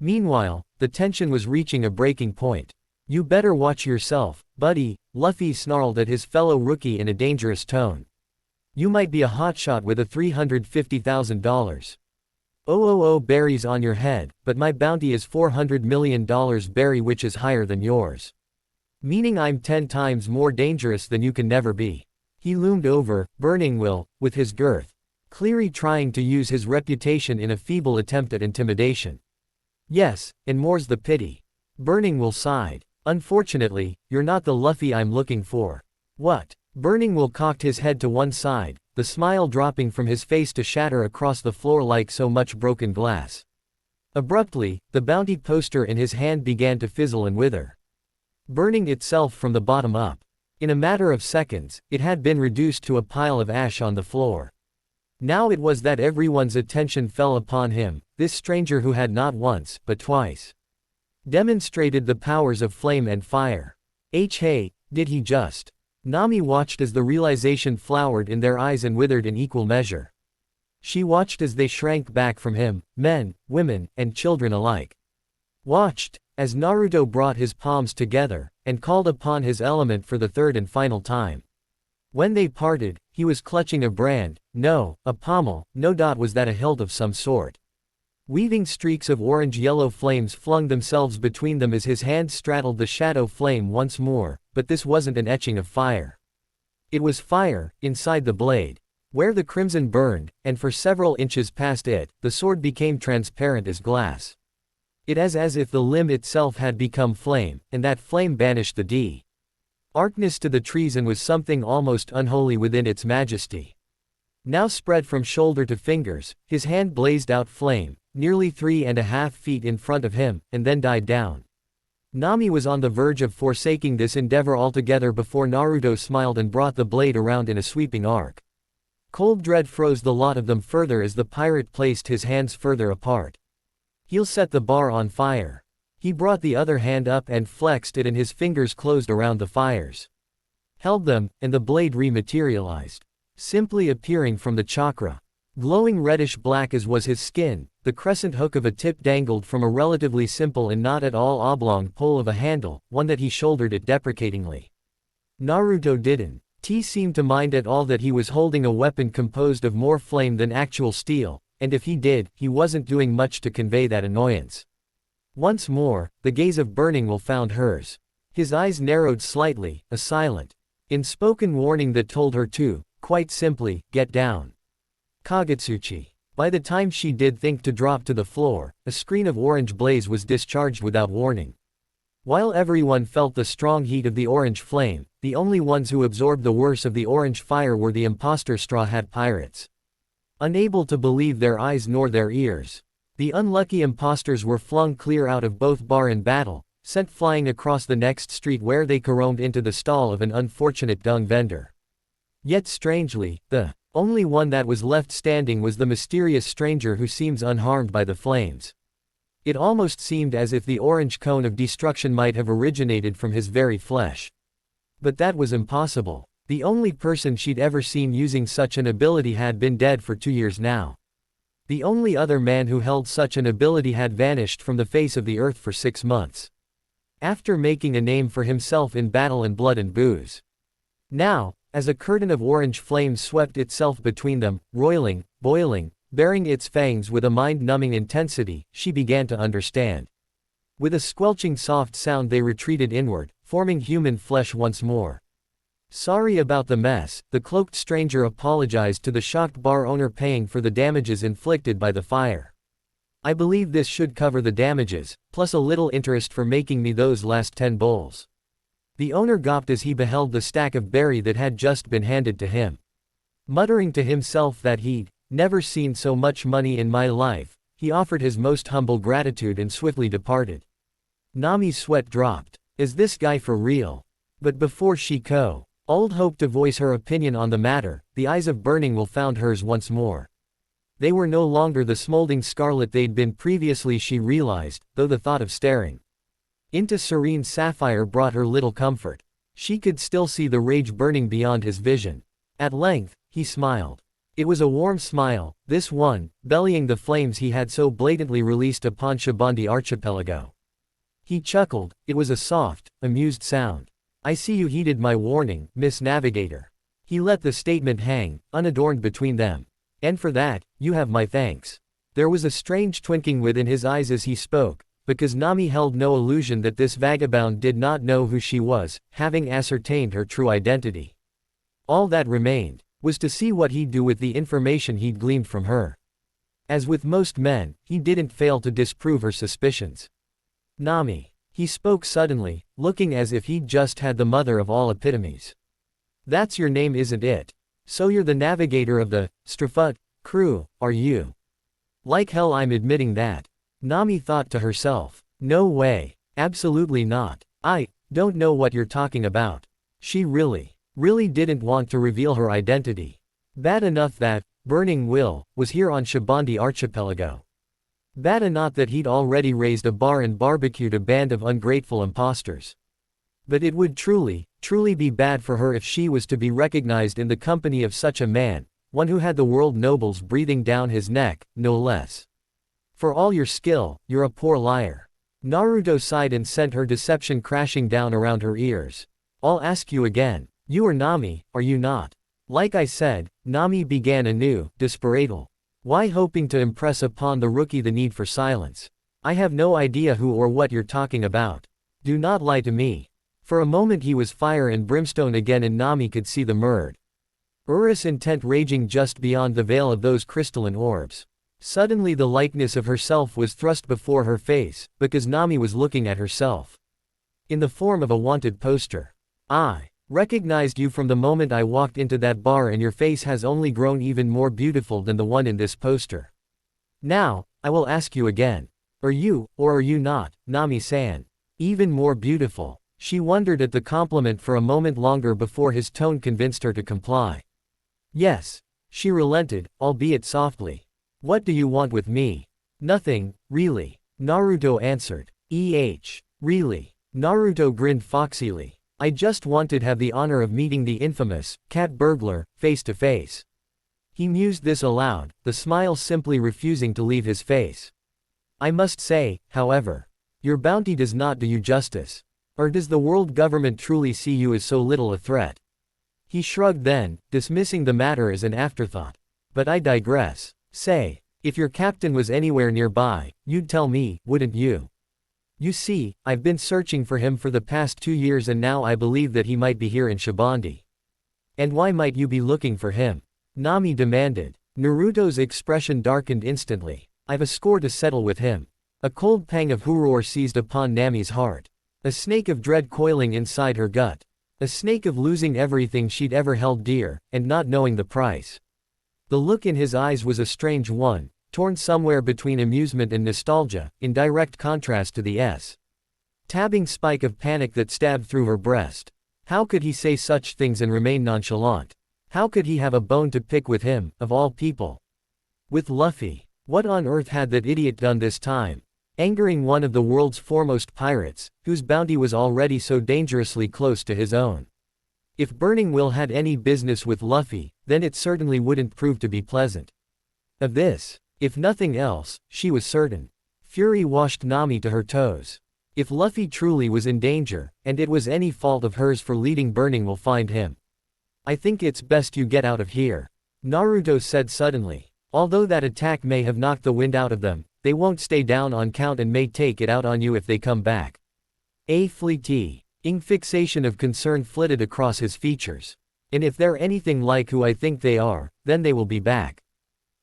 Meanwhile, the tension was reaching a breaking point. You better watch yourself, buddy, Luffy snarled at his fellow rookie in a dangerous tone. You might be a hotshot with a $350,000. Berries on your head, but my bounty is $400 million berry, which is higher than yours. Meaning I'm 10 times more dangerous than you can never be. He loomed over Burning Will with his girth, clearly trying to use his reputation in a feeble attempt at intimidation. Yes, and more's the pity. Burning Will sighed. Unfortunately, you're not the Luffy I'm looking for. What? Burning Will cocked his head to one side, the smile dropping from his face to shatter across the floor like so much broken glass. Abruptly, the bounty poster in his hand began to fizzle and wither, burning itself from the bottom up. In a matter of seconds, it had been reduced to a pile of ash on the floor. Now it was that everyone's attention fell upon him, this stranger who had not once, but twice, demonstrated the powers of flame and fire. Hey, did he just? Nami watched as the realization flowered in their eyes and withered in equal measure. She watched as they shrank back from him, men, women, and children alike. Watched, as Naruto brought his palms together, and called upon his element for the third and final time. When they parted, he was clutching a brand, no, a pommel, no doubt was that a hilt of some sort. Weaving streaks of orange-yellow flames flung themselves between them as his hand straddled the shadow flame once more, but this wasn't an etching of fire. It was fire, inside the blade. Where the crimson burned, and for several inches past it, the sword became transparent as glass. It is as if the limb itself had become flame, and that flame banished the darkness to the trees and was something almost unholy within its majesty. Now spread from shoulder to fingers, his hand blazed out flame, nearly 3.5 feet in front of him, and then died down. Nami was on the verge of forsaking this endeavor altogether before Naruto smiled and brought the blade around in a sweeping arc. Cold dread froze the lot of them further as the pirate placed his hands further apart. He'll set the bar on fire. He brought the other hand up and flexed it and his fingers closed around the fires. held them, and the blade rematerialized, simply appearing from the chakra. Glowing reddish-black as was his skin, the crescent hook of a tip dangled from a relatively simple and not at all oblong pole of a handle, one that he shouldered it deprecatingly. Naruto didn't seem to mind at all that he was holding a weapon composed of more flame than actual steel, and if he did, he wasn't doing much to convey that annoyance. Once more, the gaze of Burning Will found hers. His eyes narrowed slightly, a silent, unspoken warning that told her to, quite simply, get down. Kagutsuchi. By the time she did think to drop to the floor, a screen of orange blaze was discharged without warning. While everyone felt the strong heat of the orange flame, the only ones who absorbed the worst of the orange fire were the imposter Straw Hat Pirates. Unable to believe their eyes nor their ears, the unlucky imposters were flung clear out of both bar and battle, sent flying across the next street where they caromed into the stall of an unfortunate dung vendor. Yet strangely, the only one that was left standing was the mysterious stranger who seems unharmed by the flames. It almost seemed as if the orange cone of destruction might have originated from his very flesh. But that was impossible. The only person she'd ever seen using such an ability had been dead for 2 years now. The only other man who held such an ability had vanished from the face of the earth for 6 months. After making a name for himself in battle and blood and booze. Now, as a curtain of orange flame swept itself between them, roiling, boiling, baring its fangs with a mind-numbing intensity, she began to understand. With a squelching soft sound they retreated inward, forming human flesh once more. Sorry about the mess, the cloaked stranger apologized to the shocked bar owner, paying for the damages inflicted by the fire. I believe this should cover the damages, plus a little interest for making me those last 10 bowls. The owner gawped as he beheld the stack of berry that had just been handed to him. Muttering to himself that he'd never seen so much money in my life, he offered his most humble gratitude and swiftly departed. Nami's sweat dropped. Is this guy for real? But before she old hoped to voice her opinion on the matter, the eyes of Burning Will found hers once more. They were no longer the smoldering scarlet they'd been previously, she realized, though the thought of staring into serene sapphire brought her little comfort. She could still see the rage burning beyond his vision. At length, he smiled. It was a warm smile, this one, bellying the flames he had so blatantly released upon Shibandi Archipelago. He chuckled, it was a soft, amused sound. I see you heeded my warning, Miss Navigator. He let the statement hang, unadorned between them. And for that, you have my thanks. There was a strange twinkling within his eyes as he spoke, because Nami held no illusion that this vagabond did not know who she was, having ascertained her true identity. All that remained was to see what he'd do with the information he'd gleaned from her. As with most men, he didn't fail to disprove her suspicions. Nami. He spoke suddenly, looking as if he'd just had the mother of all epitomes. That's your name, isn't it? So you're the navigator of the Strafut crew, are you? Like hell I'm admitting that. Nami thought to herself. No way. Absolutely not. I don't know what you're talking about. She really didn't want to reveal her identity. Bad enough that Burning Will was here on Shibandi Archipelago. Bad enough that he'd already raised a bar and barbecued a band of ungrateful imposters. But it would truly be bad for her if she was to be recognized in the company of such a man, one who had the world nobles breathing down his neck, no less. For all your skill, you're a poor liar. Naruto sighed and sent her deception crashing down around her ears. I'll ask you again. You are Nami, are you not? Like I said, Nami began anew, desperately. Why, hoping to impress upon the rookie the need for silence. I have no idea who or what you're talking about. Do not lie to me. For a moment he was fire and brimstone again, and Nami could see the murderous intent raging just beyond the veil of those crystalline orbs. Suddenly the likeness of herself was thrust before her face, because Nami was looking at herself. In the form of a wanted poster. I recognized you from the moment I walked into that bar, and your face has only grown even more beautiful than the one in this poster. Now, I will ask you again. Are you, or are you not, Nami-san, even more beautiful? She wondered at the compliment for a moment longer before his tone convinced her to comply. Yes. She relented, albeit softly. What do you want with me? Nothing, really. Naruto answered. Really? Naruto grinned foxily. I just wanted to have the honor of meeting the infamous, cat burglar, face to face. He mused this aloud, the smile simply refusing to leave his face. I must say, however, your bounty does not do you justice. Or does the world government truly see you as so little a threat? He shrugged then, dismissing the matter as an afterthought. But I digress. Say, if your captain was anywhere nearby, you'd tell me, wouldn't you? You see, I've been searching for him for the past 2 years and now I believe that he might be here in Shibandi. And why might you be looking for him? Nami demanded. Naruto's expression darkened instantly. I've a score to settle with him. A cold pang of horror seized upon Nami's heart. A snake of dread coiling inside her gut. A snake of losing everything she'd ever held dear, and not knowing the price. The look in his eyes was a strange one, torn somewhere between amusement and nostalgia, in direct contrast to the stabbing spike of panic that stabbed through her breast. How could he say such things and remain nonchalant? How could he have a bone to pick with him, of all people? With Luffy. What on earth had that idiot done this time? Angering one of the world's foremost pirates, whose bounty was already so dangerously close to his own. If Burning Will had any business with Luffy, then it certainly wouldn't prove to be pleasant. Of this, if nothing else, she was certain. Fury washed Nami to her toes. If Luffy truly was in danger, and it was any fault of hers for leading Burning Will find him. I think it's best you get out of here, Naruto said suddenly. Although that attack may have knocked the wind out of them, they won't stay down on count and may take it out on you if they come back. A fleeting fixation of concern flitted across his features. And if they're anything like who I think they are, then they will be back.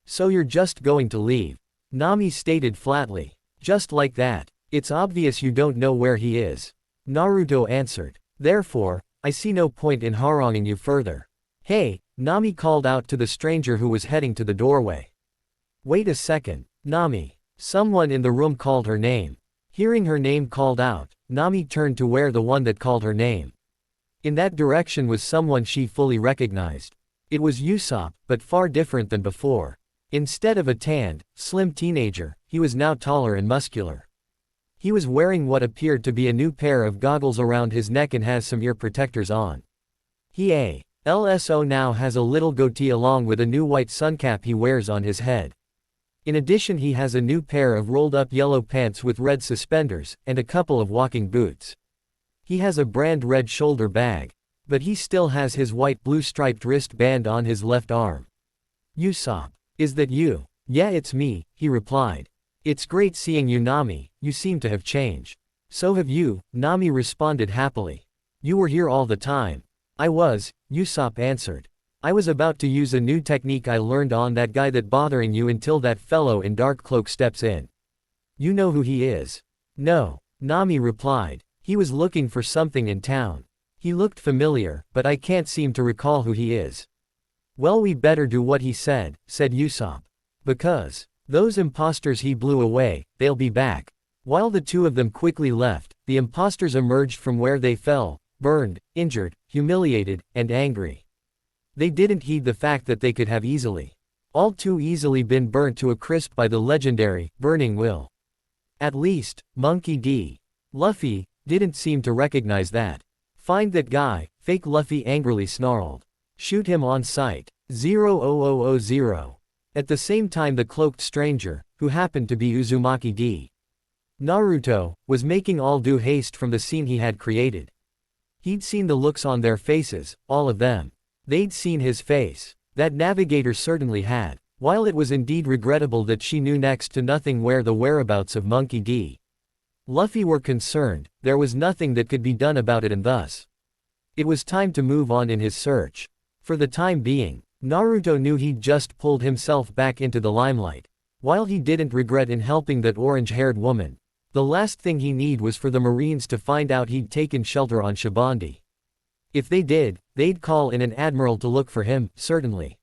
So you're just going to leave? Nami stated flatly. Just like that. It's obvious you don't know where he is. Naruto answered. Therefore, I see no point in haranguing you further. Hey, Nami called out to the stranger who was heading to the doorway. Wait a second, Nami. Someone in the room called her name. Hearing her name called out, Nami turned to where the one that called her name. In that direction was someone she fully recognized. It was Usopp, but far different than before. Instead of a tanned, slim teenager, he was now taller and muscular. He was wearing what appeared to be a new pair of goggles around his neck and has some ear protectors on. He also now has a little goatee along with a new white suncap he wears on his head. In addition, he has a new pair of rolled-up yellow pants with red suspenders, and a couple of walking boots. He has a brand red shoulder bag. But he still has his white blue striped wristband on his left arm. Usopp. Is that you? Yeah, it's me, he replied. It's great seeing you, Nami, you seem to have changed. So have you, Nami responded happily. You were here all the time. I was, Usopp answered. I was about to use a new technique I learned on that guy that bothering you until that fellow in dark cloak steps in. You know who he is? No, Nami replied. He was looking for something in town. He looked familiar, but I can't seem to recall who he is. Well, we better do what he said Usopp. Because those imposters he blew away, they'll be back. While the two of them quickly left, the imposters emerged from where they fell, burned, injured, humiliated, and angry. They didn't heed the fact that they could have all too easily been burnt to a crisp by the legendary, Burning Will. At least, Monkey D. Luffy didn't seem to recognize that. Find that guy, fake Luffy angrily snarled. Shoot him on sight. 00000. At the same time, the cloaked stranger, who happened to be Uzumaki D. Naruto, was making all due haste from the scene he had created. He'd seen the looks on their faces, all of them. They'd seen his face. That navigator certainly had. While it was indeed regrettable that she knew next to nothing where the whereabouts of Monkey D. Luffy were concerned, there was nothing that could be done about it, and thus it was time to move on in his search. For the time being, Naruto knew he'd just pulled himself back into the limelight. While he didn't regret in helping that orange-haired woman, the last thing he needed was for the Marines to find out he'd taken shelter on Shibandi. If they did, they'd call in an admiral to look for him, certainly.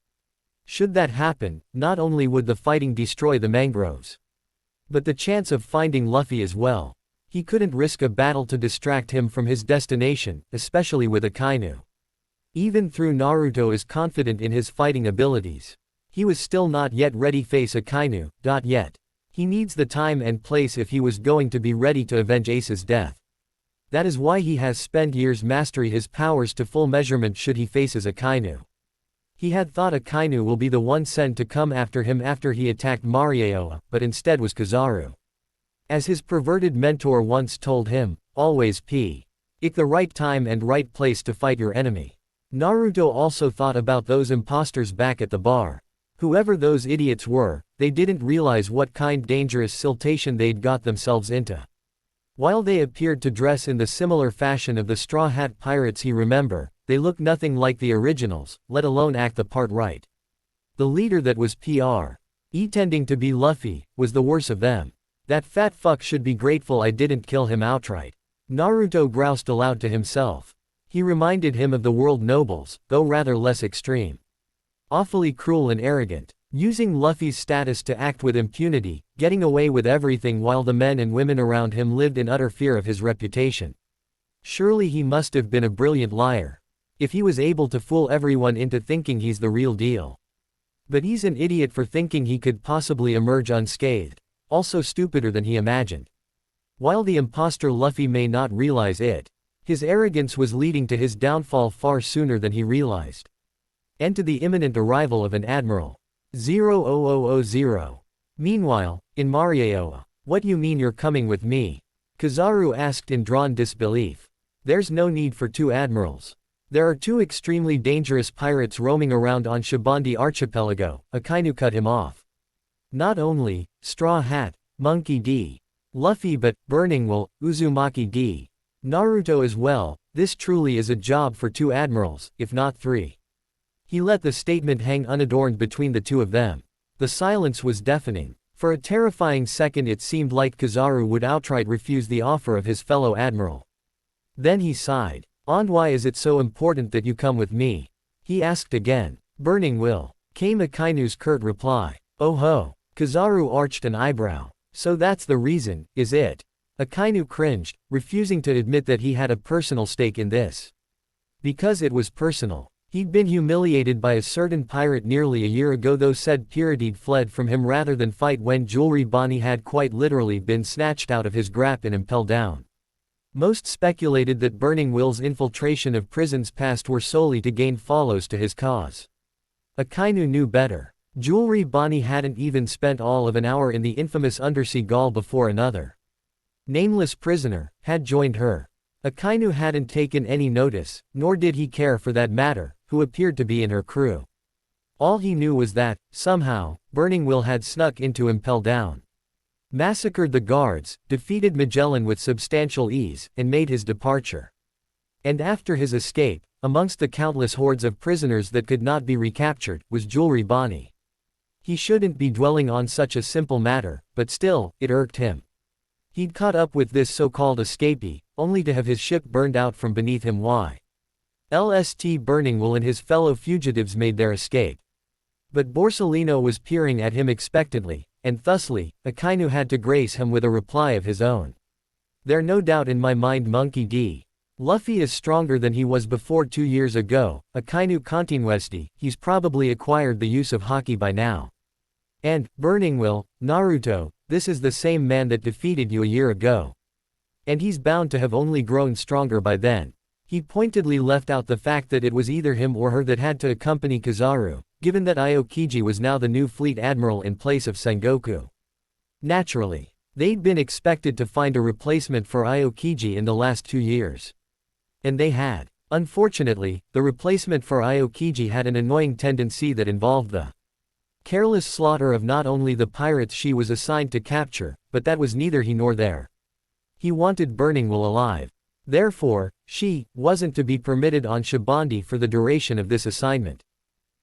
Should that happen, not only would the fighting destroy the mangroves, but the chance of finding Luffy as well. He couldn't risk a battle to distract him from his destination, especially with Akainu. Even though Naruto is confident in his fighting abilities, he was still not yet ready to face Akainu, yet. He needs the time and place if he was going to be ready to avenge Ace's death. That is why he has spent years mastering his powers to full measurement should he faces Akainu. He had thought Akainu will be the one sent to come after him after he attacked Marieoa, but instead was Kizaru. As his perverted mentor once told him, always pick the right time and right place to fight your enemy. Naruto also thought about those imposters back at the bar. Whoever those idiots were, they didn't realize what kind dangerous siltation they'd got themselves into. While they appeared to dress in the similar fashion of the Straw Hat Pirates he remembered, they looked nothing like the originals, let alone act the part right. The leader that was pretending to be Luffy, was the worst of them. That fat fuck should be grateful I didn't kill him outright. Naruto groused aloud to himself. He reminded him of the world nobles, though rather less extreme. Awfully cruel and arrogant, using Luffy's status to act with impunity, getting away with everything while the men and women around him lived in utter fear of his reputation. Surely he must have been a brilliant liar. If he was able to fool everyone into thinking he's the real deal. But he's an idiot for thinking he could possibly emerge unscathed, also stupider than he imagined. While the imposter Luffy may not realize it, his arrogance was leading to his downfall far sooner than he realized. And to the imminent arrival of an Admiral 00000. Meanwhile, in Marieoa, what you mean you're coming with me? Kizaru asked in drawn disbelief. There's no need for two admirals. There are two extremely dangerous pirates roaming around on Shibandi Archipelago, Akainu cut him off. Not only, Straw Hat, Monkey D. Luffy but, Burning Will, Uzumaki D. Naruto as well, this truly is a job for two admirals, if not three. He let the statement hang unadorned between the two of them. The silence was deafening. For a terrifying second it seemed like Kizaru would outright refuse the offer of his fellow admiral. Then he sighed. And why is it so important that you come with me? He asked again. Burning Will. Came Akainu's curt reply. Oh ho. Kizaru arched an eyebrow. So that's the reason, is it? Akainu cringed, refusing to admit that he had a personal stake in this. Because it was personal. He'd been humiliated by a certain pirate nearly a year ago, though said pirate'd fled from him rather than fight when Jewelry Bonnie had quite literally been snatched out of his grasp and impelled down. Most speculated that Burning Will's infiltration of prisons past were solely to gain follows to his cause. Akainu knew better. Jewelry Bonnie hadn't even spent all of an hour in the infamous undersea gall before another nameless prisoner had joined her. Akainu hadn't taken any notice, nor did he care for that matter, who appeared to be in her crew. All he knew was that, somehow, Burning Will had snuck into Impel Down. Massacred the guards, defeated Magellan with substantial ease, and made his departure. And after his escape, amongst the countless hordes of prisoners that could not be recaptured, was Jewelry Bonnie. He shouldn't be dwelling on such a simple matter, but still, it irked him. He'd caught up with this so-called escapee, only to have his ship burned out from beneath him. LST Burning Will and his fellow fugitives made their escape. But Borsellino was peering at him expectantly, and thusly, Akainu had to grace him with a reply of his own. There's no doubt in my mind Monkey D. Luffy is stronger than he was before 2 years ago, Akainu continuesti, he's probably acquired the use of haki by now. And, Burning Will, Naruto, this is the same man that defeated you a year ago. And he's bound to have only grown stronger by then. He pointedly left out the fact that it was either him or her that had to accompany Kizaru, given that Aokiji was now the new fleet admiral in place of Sengoku. Naturally, they'd been expected to find a replacement for Aokiji in the last 2 years. And they had. Unfortunately, the replacement for Aokiji had an annoying tendency that involved the careless slaughter of not only the pirates she was assigned to capture, but that was neither he nor there. He wanted Burning Will alive. Therefore, she wasn't to be permitted on Shibandi for the duration of this assignment.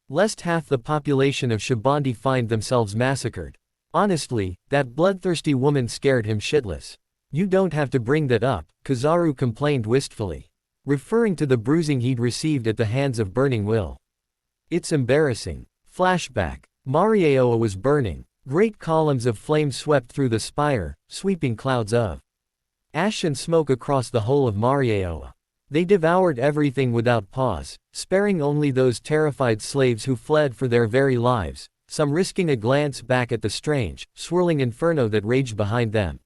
Lest half the population of Shibandi find themselves massacred. Honestly, that bloodthirsty woman scared him shitless. You don't have to bring that up, Kizaru complained wistfully, referring to the bruising he'd received at the hands of Burning Will. It's embarrassing. Flashback. Marieoa was burning. Great columns of flame swept through the spire, sweeping clouds of ash and smoke across the whole of Marieoa. They devoured everything without pause, sparing only those terrified slaves who fled for their very lives, some risking a glance back at the strange, swirling inferno that raged behind them.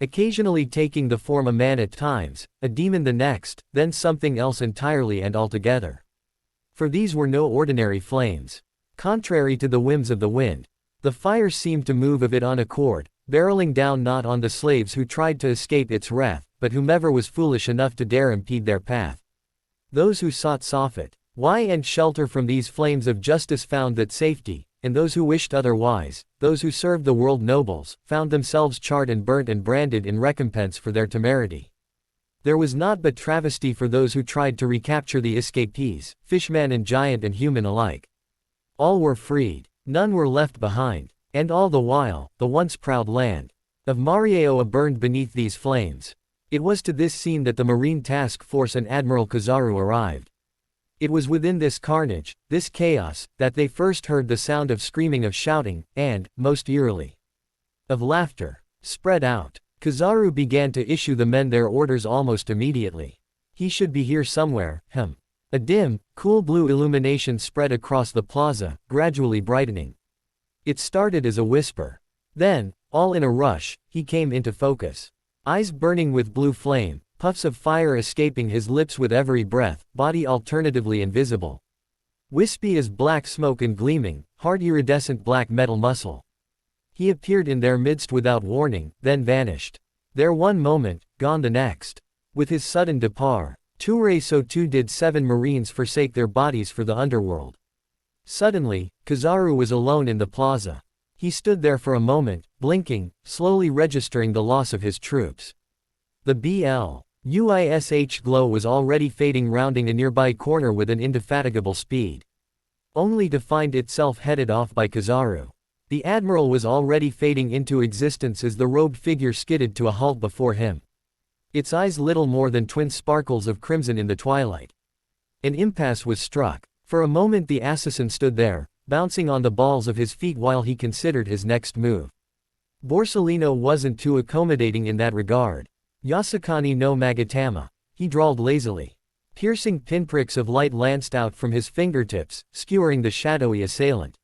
occasionally taking the form a man at times, a demon the next, then something else entirely and altogether. For these were no ordinary flames. Contrary to the whims of the wind, the fire seemed to move of its own accord, barreling down not on the slaves who tried to escape its wrath, but whomever was foolish enough to dare impede their path. Those who sought soffit, and shelter from these flames of justice found that safety, and those who wished otherwise, those who served the world nobles, found themselves charred and burnt and branded in recompense for their temerity. There was naught but travesty for those who tried to recapture the escapees, fishman and giant and human alike. All were freed, none were left behind, and all the while, the once proud land of Mariao burned beneath these flames. It was to this scene that the Marine Task Force and Admiral Kizaru arrived. It was within this carnage, this chaos, that they first heard the sound of screaming, of shouting, and, most eerily, of laughter. Spread out. Kizaru began to issue the men their orders almost immediately. He should be here somewhere, A dim, cool blue illumination spread across the plaza, gradually brightening. It started as a whisper. Then, all in a rush, he came into focus. Eyes burning with blue flame, puffs of fire escaping his lips with every breath, body alternatively invisible. Wispy as black smoke and gleaming, hard iridescent black metal muscle. He appeared in their midst without warning, then vanished. There one moment, gone the next. With his sudden depart, so too did 7 Marines forsake their bodies for the underworld. Suddenly, Kizaru was alone in the plaza. He stood there for a moment, blinking, slowly registering the loss of his troops. The BLUISH glow was already fading, rounding a nearby corner with an indefatigable speed. Only to find itself headed off by Kizaru. The Admiral was already fading into existence as the robed figure skidded to a halt before him. Its eyes little more than twin sparkles of crimson in the twilight. An impasse was struck. For a moment the assassin stood there, bouncing on the balls of his feet while he considered his next move. Borsellino wasn't too accommodating in that regard. Yasukani no Magatama, he drawled lazily. Piercing pinpricks of light lanced out from his fingertips, skewering the shadowy assailant.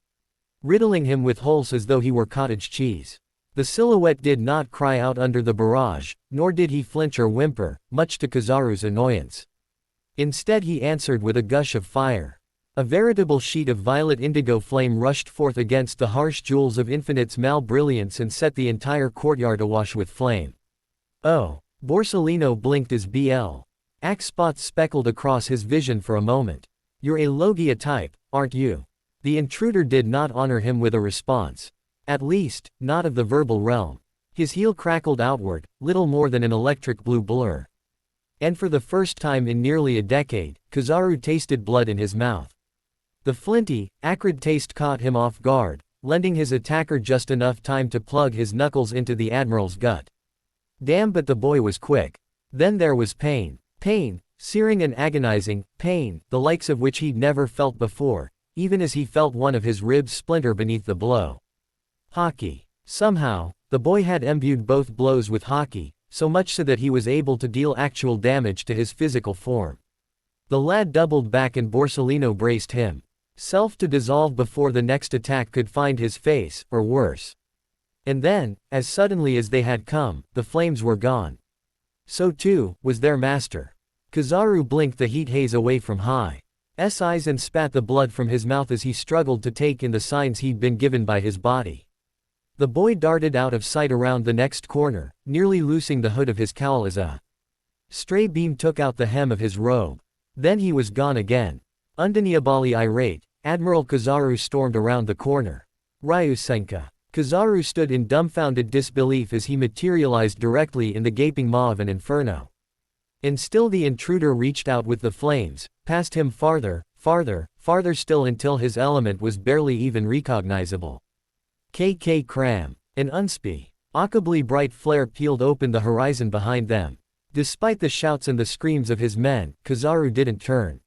Riddling him with holes as though he were cottage cheese. The silhouette did not cry out under the barrage, nor did he flinch or whimper, much to Kizaru's annoyance. Instead he answered with a gush of fire. A veritable sheet of violet indigo flame rushed forth against the harsh jewels of Infinite's brilliance and set the entire courtyard awash with flame. Oh! Borsellino blinked as Axe spots speckled across his vision for a moment. You're a Logia type, aren't you? The intruder did not honor him with a response. At least, not of the verbal realm. His heel crackled outward, little more than an electric blue blur. And for the first time in nearly a decade, Kizaru tasted blood in his mouth. The flinty, acrid taste caught him off guard, lending his attacker just enough time to plug his knuckles into the Admiral's gut. Damn, but the boy was quick. Then there was pain. Pain, searing and agonizing, pain, the likes of which he'd never felt before, even as he felt one of his ribs splinter beneath the blow. Hockey. Somehow, the boy had imbued both blows with hockey, so much so that he was able to deal actual damage to his physical form. The lad doubled back and Borsellino braced him. Self to dissolve before the next attack could find his face, or worse. And then, as suddenly as they had come, the flames were gone. So too, was their master. Kizaru blinked the heat haze away from Hi's eyes and spat the blood from his mouth as he struggled to take in the signs he'd been given by his body. The boy darted out of sight around the next corner, nearly loosing the hood of his cowl as a stray beam took out the hem of his robe. Then he was gone again. Undeniably irate, Admiral Kizaru stormed around the corner. Ryusenka. Kizaru stood in dumbfounded disbelief as he materialized directly in the gaping maw of an inferno. And still the intruder reached out with the flames, past him farther, farther still until his element was barely even recognizable. KK Cram. An unspeakably bright flare peeled open the horizon behind them. Despite the shouts and the screams of his men, Kizaru didn't turn.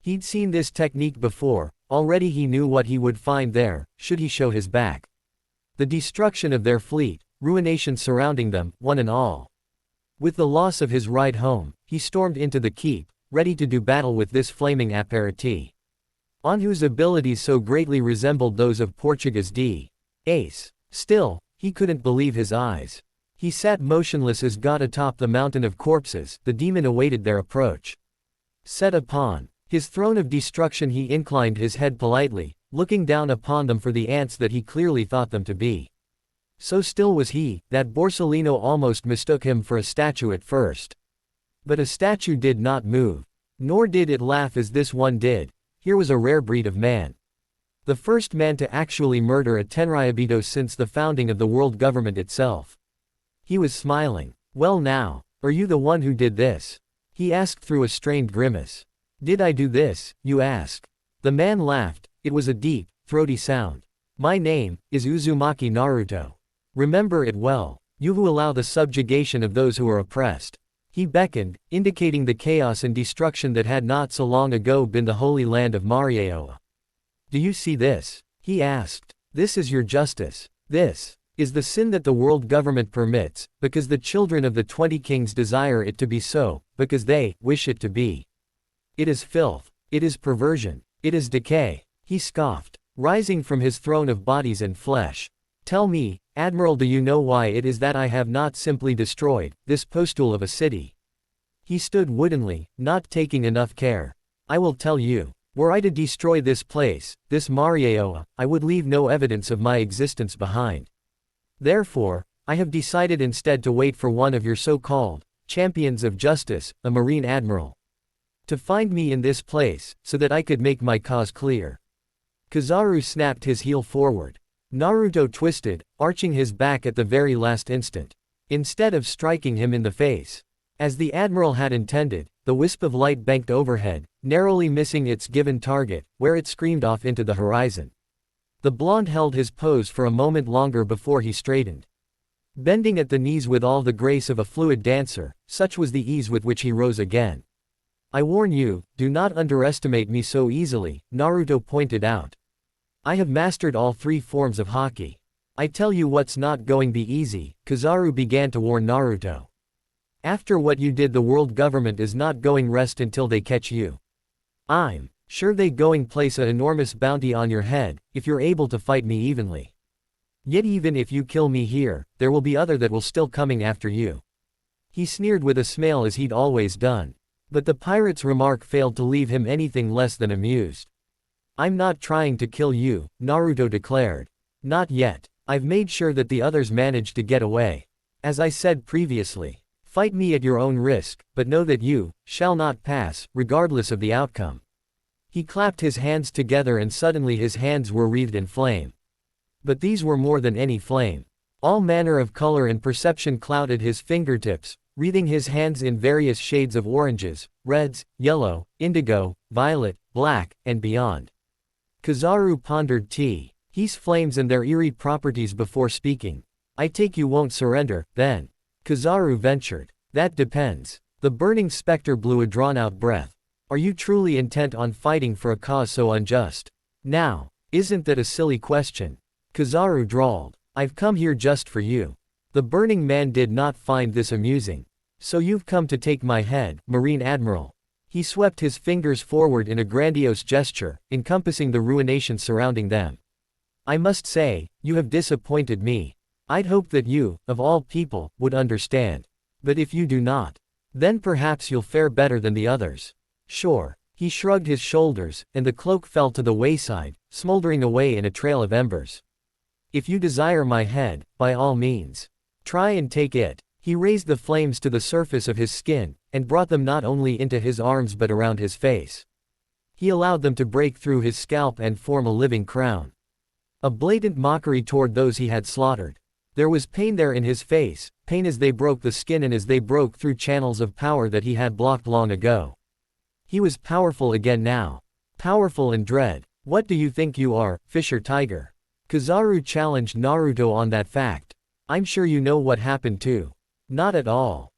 He'd seen this technique before, already he knew what he would find there, should he show his back. The destruction of their fleet, ruination surrounding them, one and all. With the loss of his ride home, he stormed into the keep, ready to do battle with this flaming apparati, on whose abilities so greatly resembled those of Portuguese D. Ace. Still, he couldn't believe his eyes. He sat motionless as God atop the mountain of corpses, the demon awaited their approach. Set upon his throne of destruction he inclined his head politely, looking down upon them for the ants that he clearly thought them to be. So still was he, that Borsellino almost mistook him for a statue at first. But a statue did not move. Nor did it laugh as this one did. Here was a rare breed of man. The first man to actually murder a Tenryabito since the founding of the world government itself. He was smiling. Well now, are you the one who did this? He asked through a strained grimace. Did I do this, you ask? The man laughed. It was a deep, throaty sound. My name is Uzumaki Naruto. Remember it well. You who allow the subjugation of those who are oppressed. He beckoned, indicating the chaos and destruction that had not so long ago been the holy land of Marieoa. Do you see this? He asked. This is your justice. This is the sin that the world government permits, because the children of the 20 kings desire it to be so, because they wish it to be. It is filth. It is perversion. It is decay. He scoffed, rising from his throne of bodies and flesh. Tell me, Admiral, do you know why it is that I have not simply destroyed this postule of a city? He stood woodenly, not taking enough care. I will tell you. Were I to destroy this place, this Marieoa, I would leave no evidence of my existence behind. Therefore, I have decided instead to wait for one of your so-called champions of justice, a marine admiral, to find me in this place, so that I could make my cause clear. Kizaru snapped his heel forward. Naruto twisted, arching his back at the very last instant. Instead of striking him in the face, as the admiral had intended, the wisp of light banked overhead, narrowly missing its given target, where it screamed off into the horizon. The blonde held his pose for a moment longer before he straightened. Bending at the knees with all the grace of a fluid dancer, such was the ease with which he rose again. I warn you, do not underestimate me so easily, Naruto pointed out. I have mastered all 3 forms of haki. I tell you what's not going to be easy, Kizaru began to warn Naruto. After what you did, the world government is not going rest until they catch you. I'm sure they going place an enormous bounty on your head, if you're able to fight me evenly. Yet even if you kill me here, there will be other that will still coming after you. He sneered with a smile as he'd always done. But the pirate's remark failed to leave him anything less than amused. I'm not trying to kill you, Naruto declared. Not yet. I've made sure that the others managed to get away. As I said previously, fight me at your own risk, but know that you shall not pass, regardless of the outcome. He clapped his hands together and suddenly his hands were wreathed in flame. But these were more than any flame. All manner of color and perception clouded his fingertips, wreathing his hands in various shades of oranges, reds, yellow, indigo, violet, black, and beyond. Kizaru pondered these flames and their eerie properties before speaking. I take you won't surrender, then? Kizaru ventured. That depends. The burning specter blew a drawn-out breath. Are you truly intent on fighting for a cause so unjust? Now, isn't that a silly question? Kizaru drawled. I've come here just for you. The burning man did not find this amusing. So you've come to take my head, Marine Admiral. He swept his fingers forward in a grandiose gesture, encompassing the ruination surrounding them. I must say, you have disappointed me. I'd hoped that you, of all people, would understand. But if you do not, then perhaps you'll fare better than the others. Sure. He shrugged his shoulders, and the cloak fell to the wayside, smoldering away in a trail of embers. If you desire my head, by all means, try and take it. He raised the flames to the surface of his skin, and brought them not only into his arms but around his face. He allowed them to break through his scalp and form a living crown. A blatant mockery toward those he had slaughtered. There was pain there in his face, pain as they broke the skin and as they broke through channels of power that he had blocked long ago. He was powerful again now. Powerful and dread. What do you think you are, Fisher Tiger? Kizaru challenged Naruto on that fact. I'm sure you know what happened too. Not at all.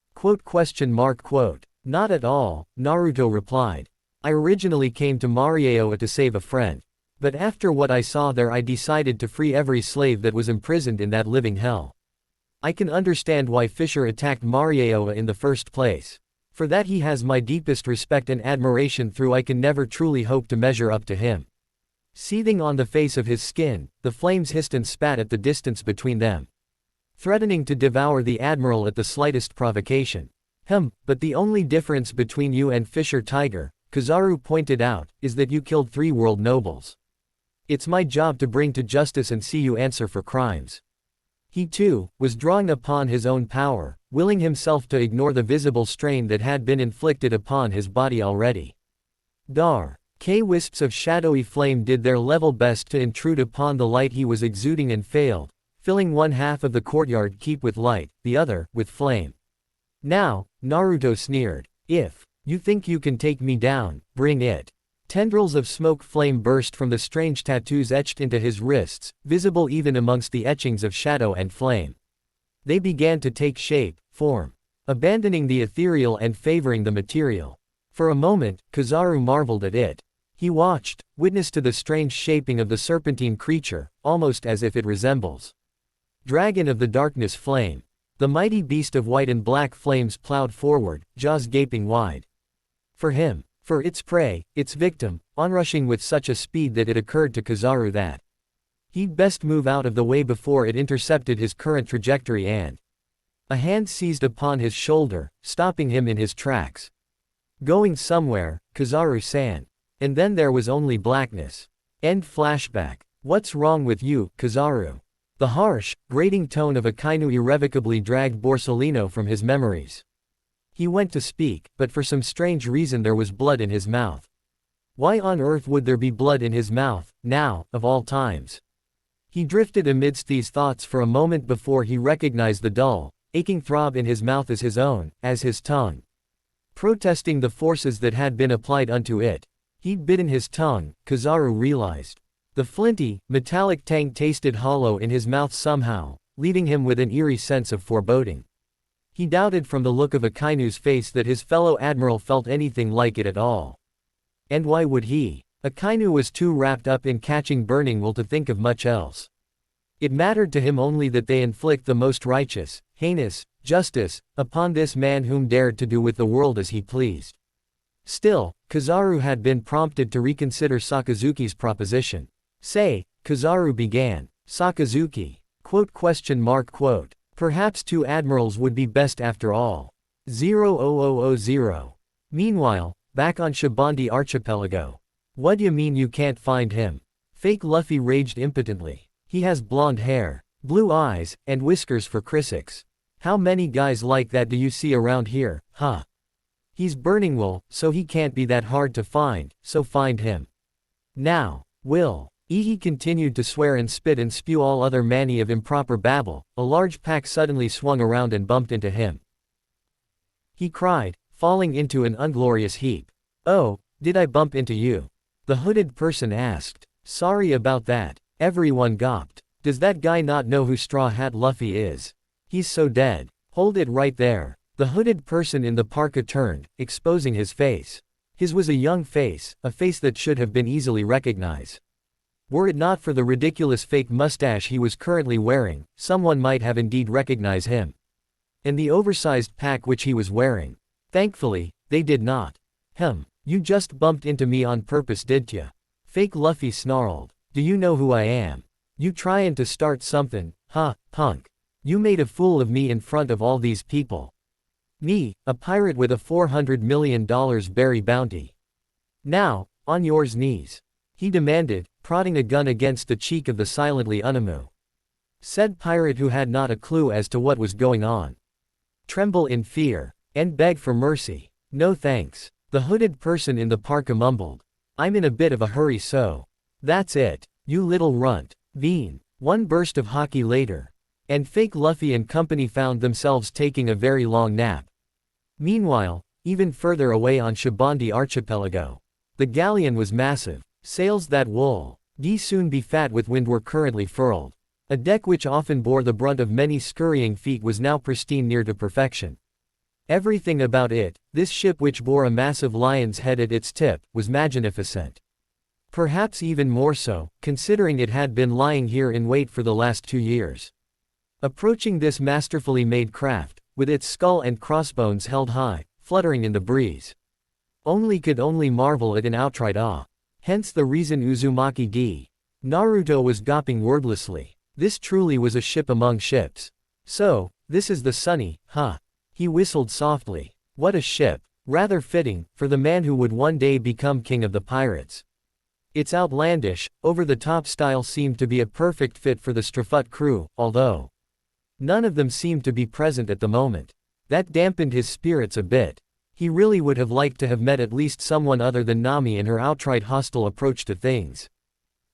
Not at all, Naruto replied. I originally came to Marieoa to save a friend. But after what I saw there I decided to free every slave that was imprisoned in that living hell. I can understand why Fisher attacked Marieoa in the first place. For that he has my deepest respect and admiration, though I can never truly hope to measure up to him. Seething on the face of his skin, the flames hissed and spat at the distance between them. threatening to devour the admiral at the slightest provocation. But the only difference between you and Fisher Tiger, Kizaru pointed out, is that you killed 3 world nobles. It's my job to bring to justice and see you answer for crimes. He too, was drawing upon his own power, willing himself to ignore the visible strain that had been inflicted upon his body already. Wisps of shadowy flame did their level best to intrude upon the light he was exuding and failed, filling one half of the courtyard keep with light, the other, with flame. Now, Naruto sneered. If you think you can take me down, bring it. Tendrils of smoke flame burst from the strange tattoos etched into his wrists, visible even amongst the etchings of shadow and flame. They began to take shape, form, abandoning the ethereal and favoring the material. For a moment, Kizaru marveled at it. He watched, witness to the strange shaping of the serpentine creature, almost as if it resembles Dragon of the Darkness Flame. The mighty beast of white and black flames plowed forward, jaws gaping wide. For him, for its prey, its victim, onrushing with such a speed that it occurred to Kizaru that he'd best move out of the way before it intercepted his current trajectory and a hand seized upon his shoulder, stopping him in his tracks. Going somewhere, Kizaru-san. And then there was only blackness. End flashback. What's wrong with you, Kizaru? The harsh, grating tone of Akainu irrevocably dragged Borsellino from his memories. He went to speak, but for some strange reason there was blood in his mouth. Why on earth would there be blood in his mouth, now, of all times? He drifted amidst these thoughts for a moment before he recognized the dull, aching throb in his mouth as his own, as his tongue. Protesting the forces that had been applied unto it. He'd bitten his tongue, Kizaru realized. The flinty, metallic tang tasted hollow in his mouth somehow, leaving him with an eerie sense of foreboding. He doubted from the look of Akainu's face that his fellow admiral felt anything like it at all. And why would he? Akainu was too wrapped up in catching burning wool to think of much else. It mattered to him only that they inflict the most righteous, heinous, justice, upon this man whom dared to do with the world as he pleased. Still, Kizaru had been prompted to reconsider Sakazuki's proposition. Say, Kizaru began. Sakazuki. Perhaps 2 admirals would be best after all. 00000. Meanwhile, back on Shibandi Archipelago. What d'ya mean you can't find him? Fake Luffy raged impotently. He has blonde hair, blue eyes, and whiskers for Crisix. How many guys like that do you see around here, huh? He's burning wool, so he can't be that hard to find, so find him. Now, Will. He continued to swear and spit and spew all other manny of improper babble. A large pack suddenly swung around and bumped into him. He cried, falling into an unglorious heap. Oh, did I bump into you? The hooded person asked. Sorry about that. Everyone gawped. Does that guy not know who Straw Hat Luffy is? He's so dead. Hold it right there. The hooded person in the parka turned, exposing his face. His was a young face, a face that should have been easily recognized. Were it not for the ridiculous fake mustache he was currently wearing, someone might have indeed recognized him. And the oversized pack which he was wearing. Thankfully, they did not. You just bumped into me on purpose, did ya? Fake Luffy snarled. Do you know who I am? You tryin' to start something, huh, punk? You made a fool of me in front of all these people. Me, a pirate with a $400 million berry bounty. Now, on yours knees. He demanded, prodding a gun against the cheek of the silently Unamu. Said pirate who had not a clue as to what was going on. Tremble in fear, and beg for mercy. No thanks. The hooded person in the parka mumbled. I'm in a bit of a hurry so. That's it, you little runt. Bean. One burst of hockey later. And fake Luffy and company found themselves taking a very long nap. Meanwhile, even further away on Shibandi Archipelago. The galleon was massive. Sails that wool soon be fat with wind were currently furled. A deck which often bore the brunt of many scurrying feet was now pristine near to perfection. Everything about it, this ship which bore a massive lion's head at its tip, was magnificent. Perhaps even more so, considering it had been lying here in wait for the last 2 years. Approaching this masterfully made craft, with its skull and crossbones held high, fluttering in the breeze. Could only marvel at in outright awe. Hence the reason Uzumaki D. Naruto was gawping wordlessly. This truly was a ship among ships. So, this is the Sunny, huh? He whistled softly. What a ship. Rather fitting, for the man who would one day become king of the pirates. Its outlandish, over-the-top style seemed to be a perfect fit for the Strafut crew, although none of them seemed to be present at the moment. That dampened his spirits a bit. He really would have liked to have met at least someone other than Nami and her outright hostile approach to things.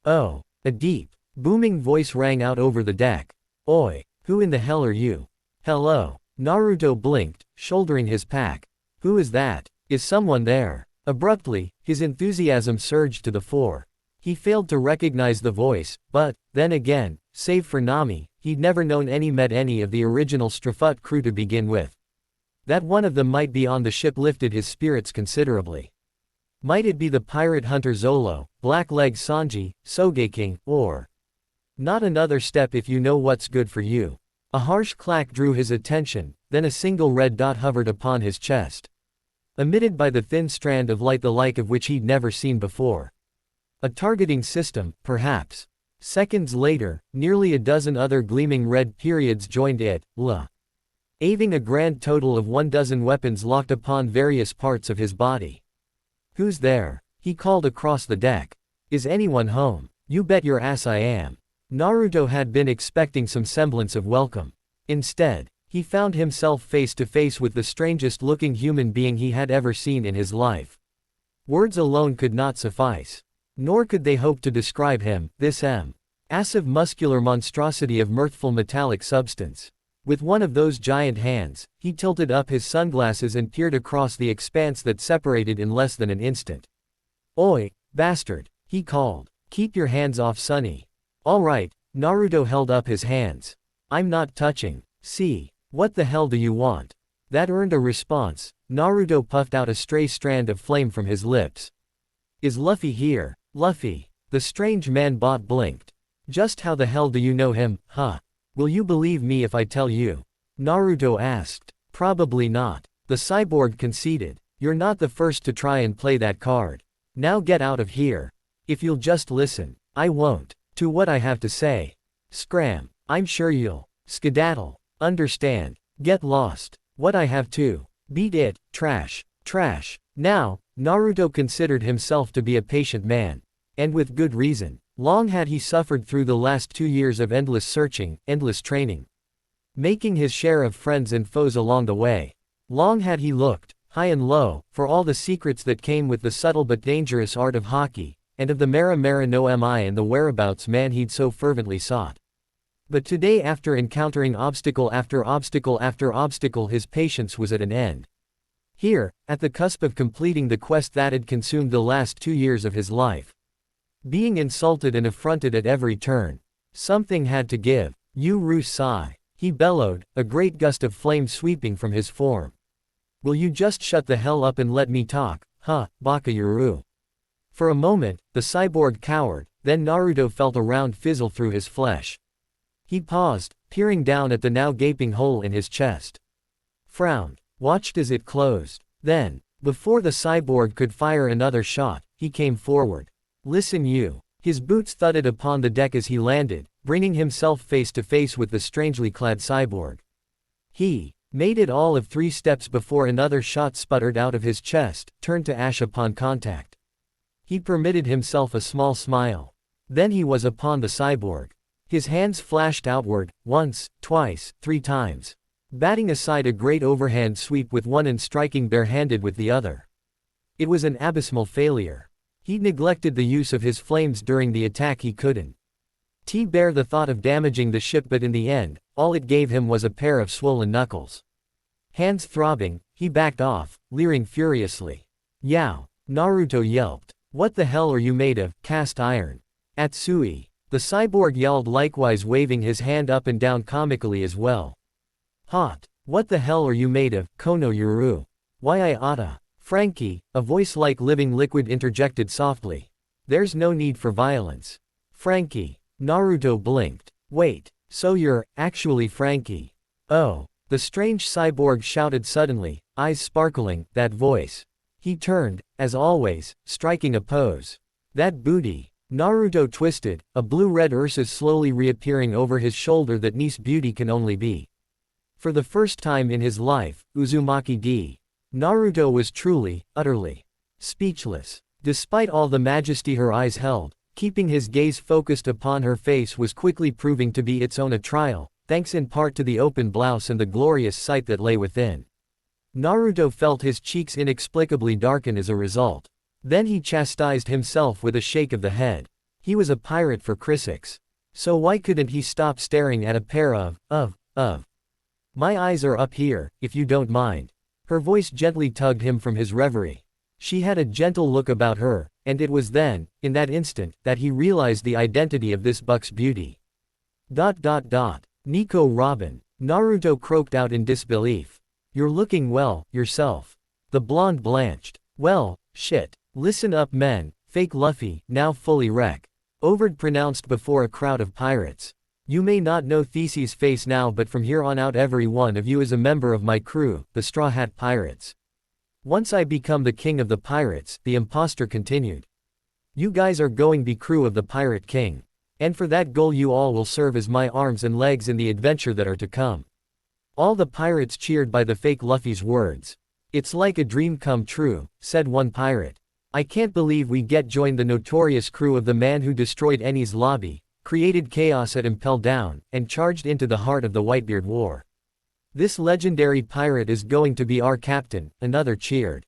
Oh, a deep, booming voice rang out over the deck. Oi, who in the hell are you? Hello. Naruto blinked, shouldering his pack. Who is that? Is someone there? Abruptly, his enthusiasm surged to the fore. He failed to recognize the voice, but, then again, save for Nami, he'd never known met any of the original Strafut crew to begin with. That one of them might be on the ship lifted his spirits considerably. Might it be the pirate hunter Zolo, Blackleg Sanji, Sogeking, or not another step if you know what's good for you. A harsh clack drew his attention, then a single red dot hovered upon his chest. Emitted by the thin strand of light the like of which he'd never seen before. A targeting system, perhaps. Seconds later, nearly a dozen other gleaming red periods joined it, having a grand total of 12 weapons locked upon various parts of his body. Who's there? He called across the deck. Is anyone home? You bet your ass I am. Naruto had been expecting some semblance of welcome. Instead, he found himself face to face with the strangest looking human being he had ever seen in his life. Words alone could not suffice. Nor could they hope to describe him, this massive muscular monstrosity of mirthful metallic substance. With one of those giant hands, he tilted up his sunglasses and peered across the expanse that separated in less than an instant. Oi, bastard, he called. Keep your hands off Sunny. All right, Naruto held up his hands. I'm not touching. See. What the hell do you want? That earned a response. Naruto puffed out a stray strand of flame from his lips. Is Luffy here? Luffy. The strange man-bot blinked. Just how the hell do you know him, huh? Will you believe me if I tell you? Naruto asked. Probably not. The cyborg conceded. You're not the first to try and play that card. Now get out of here. If you'll just listen, I won't. To what I have to say. Scram. I'm sure you'll. Skedaddle. Understand. Get lost. What I have to. Beat it. Trash. Trash. Now, Naruto considered himself to be a patient man. And with good reason. Long had he suffered through the last 2 years of endless searching, endless training. Making his share of friends and foes along the way. Long had he looked, high and low, for all the secrets that came with the subtle but dangerous art of haki, and of the Mara Mara no Mi and the whereabouts man he'd so fervently sought. But today, after encountering obstacle after obstacle after obstacle, his patience was at an end. Here, at the cusp of completing the quest that had consumed the last 2 years of his life. Being insulted and affronted at every turn. Something had to give. Uru Sai. He bellowed, a great gust of flame sweeping from his form. Will you just shut the hell up and let me talk, huh, Baka Uru? For a moment, the cyborg cowered, then Naruto felt a round fizzle through his flesh. He paused, peering down at the now gaping hole in his chest. Frowned, watched as it closed. Then, before the cyborg could fire another shot, he came forward. Listen you. His boots thudded upon the deck as he landed, bringing himself face to face with the strangely clad cyborg. He made it all of 3 steps before another shot sputtered out of his chest, turned to ash upon contact. He permitted himself a small smile. Then he was upon the cyborg. His hands flashed outward, once, twice, 3 times. Batting aside a great overhand sweep with one and striking barehanded with the other. It was an abysmal failure. He'd neglected the use of his flames during the attack. He couldn't bear the thought of damaging the ship, but in the end, all it gave him was a pair of swollen knuckles. Hands throbbing, he backed off, leering furiously. Yow! Naruto yelped. What the hell are you made of, cast iron? Atsui. The cyborg yelled, likewise waving his hand up and down comically as well. Hot. What the hell are you made of, Kono Yuru? Why I oughta. Frankie, a voice like living liquid interjected softly. There's no need for violence. Frankie. Naruto blinked. Wait, so you're actually Frankie? Oh, the strange cyborg shouted suddenly, eyes sparkling, that voice. He turned, as always, striking a pose. That booty. Naruto twisted, a blue-red Ursus slowly reappearing over his shoulder that niece beauty can only be. For the first time in his life, Uzumaki D. Naruto was truly, utterly speechless. Despite all the majesty her eyes held, keeping his gaze focused upon her face was quickly proving to be its own a trial, thanks in part to the open blouse and the glorious sight that lay within. Naruto felt his cheeks inexplicably darken as a result. Then he chastised himself with a shake of the head. He was a pirate for Crisix. So why couldn't he stop staring at a pair of. My eyes are up here, if you don't mind. Her voice gently tugged him from his reverie. She had a gentle look about her, and it was then, in that instant, that he realized the identity of this buck's beauty. Nico Robin. Naruto croaked out in disbelief. You're looking well, yourself. The blonde blanched. Well, shit. Listen up men, fake Luffy, now fully wreck. Overd pronounced before a crowd of pirates. You may not know Theseus' face now, but from here on out every one of you is a member of my crew, the Straw Hat Pirates. Once I become the king of the pirates, the impostor continued. You guys are going to be crew of the Pirate King. And for that goal you all will serve as my arms and legs in the adventure that are to come. All the pirates cheered by the fake Luffy's words. It's like a dream come true, said one pirate. I can't believe we get joined the notorious crew of the man who destroyed Enies lobby, created chaos at Impel Down, and charged into the heart of the Whitebeard War. This legendary pirate is going to be our captain, another cheered.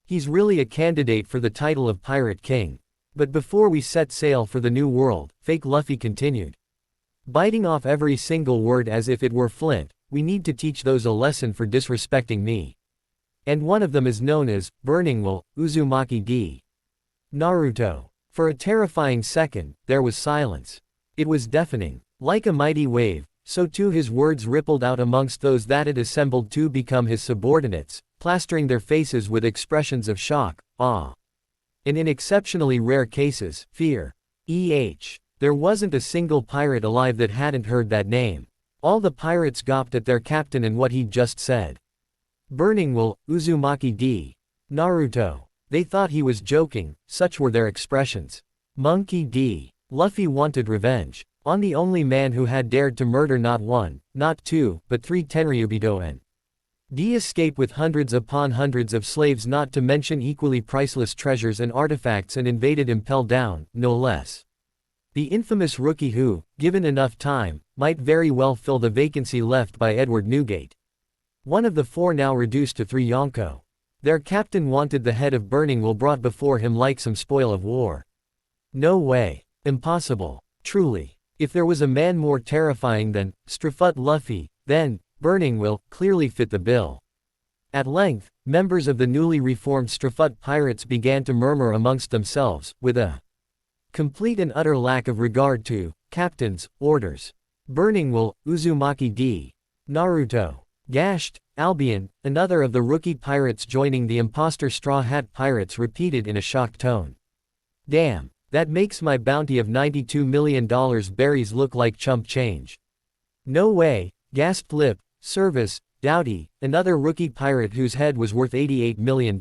He's really a candidate for the title of Pirate King. But before we set sail for the new world, fake Luffy continued. Biting off every single word as if it were flint, we need to teach those a lesson for disrespecting me. And one of them is known as, Burning Will, Uzumaki D. Naruto. For a terrifying second, there was silence. It was deafening. Like a mighty wave, so too his words rippled out amongst those that had assembled to become his subordinates, plastering their faces with expressions of shock, awe, and in exceptionally rare cases, fear. There wasn't a single pirate alive that hadn't heard that name. All the pirates gawped at their captain and what he'd just said. Burning Will, Uzumaki D. Naruto. They thought he was joking, such were their expressions. Monkey D. Luffy wanted revenge. On the only man who had dared to murder not one, not two, but 3 Tenryubito and D escape with hundreds upon hundreds of slaves, not to mention equally priceless treasures and artifacts, and invaded Impel Down, no less. The infamous rookie who, given enough time, might very well fill the vacancy left by Edward Newgate. One of the 4 now reduced to 3 Yonko. Their captain wanted the head of Burning Will brought before him like some spoil of war. No way. Impossible. Truly. If there was a man more terrifying than Strafut Luffy, then Burning Will clearly fit the bill. At length, members of the newly reformed Strafut pirates began to murmur amongst themselves, with a complete and utter lack of regard to captain's orders. Burning Will, Uzumaki D. Naruto. Gashed, Albion, another of the rookie pirates joining the imposter Straw Hat Pirates, repeated in a shocked tone. Damn, that makes my bounty of $92 million berries look like chump change. No way, gasped Lip, Service, Doughty, another rookie pirate whose head was worth $88 million.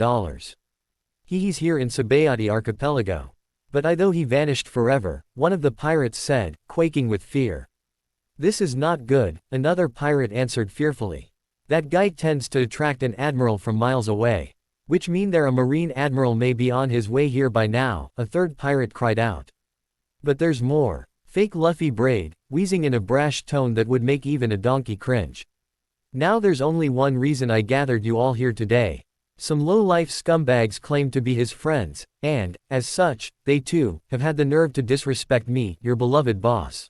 He's here in Sabayati Archipelago. But though he vanished forever, one of the pirates said, quaking with fear. This is not good, another pirate answered fearfully. That guy tends to attract an admiral from miles away. Which mean there a marine admiral may be on his way here by now, a third pirate cried out. But there's more. Fake Luffy brayed, wheezing in a brash tone that would make even a donkey cringe. Now there's only one reason I gathered you all here today. Some low-life scumbags claim to be his friends, and, as such, they too, have had the nerve to disrespect me, your beloved boss.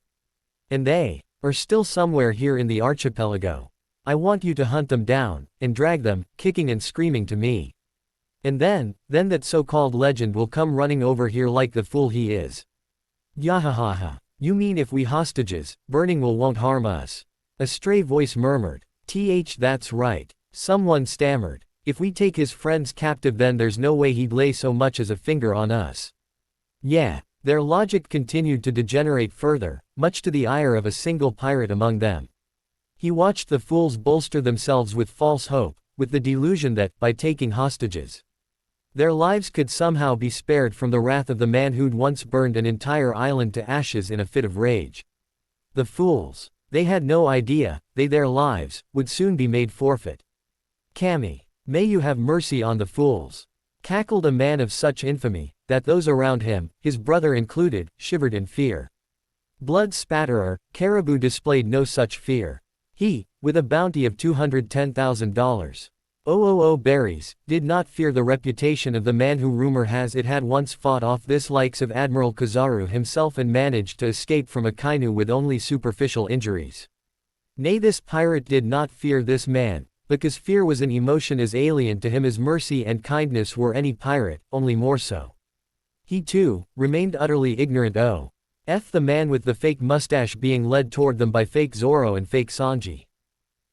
And they are still somewhere here in the archipelago. I want you to hunt them down, and drag them, kicking and screaming to me. And then that so-called legend will come running over here like the fool he is. Yahahaha. You mean if we hostages, Burning Will won't harm us? A stray voice murmured. That's right. Someone stammered. If we take his friends captive then there's no way he'd lay so much as a finger on us. Yeah. Their logic continued to degenerate further, much to the ire of a single pirate among them. He watched the fools bolster themselves with false hope, with the delusion that, by taking hostages, their lives could somehow be spared from the wrath of the man who'd once burned an entire island to ashes in a fit of rage. The fools. They had no idea, their lives, would soon be made forfeit. Kami, may you have mercy on the fools. Cackled a man of such infamy, that those around him, his brother included, shivered in fear. Blood spatterer, Caribou displayed no such fear. He, with a bounty of $210,000. Berries, did not fear the reputation of the man who rumor has it had once fought off this likes of Admiral Kizaru himself and managed to escape from Akainu with only superficial injuries. Nay, this pirate did not fear this man, because fear was an emotion as alien to him as mercy and kindness were any pirate, only more so. He too, remained utterly ignorant the man with the fake mustache being led toward them by fake Zoro and fake Sanji.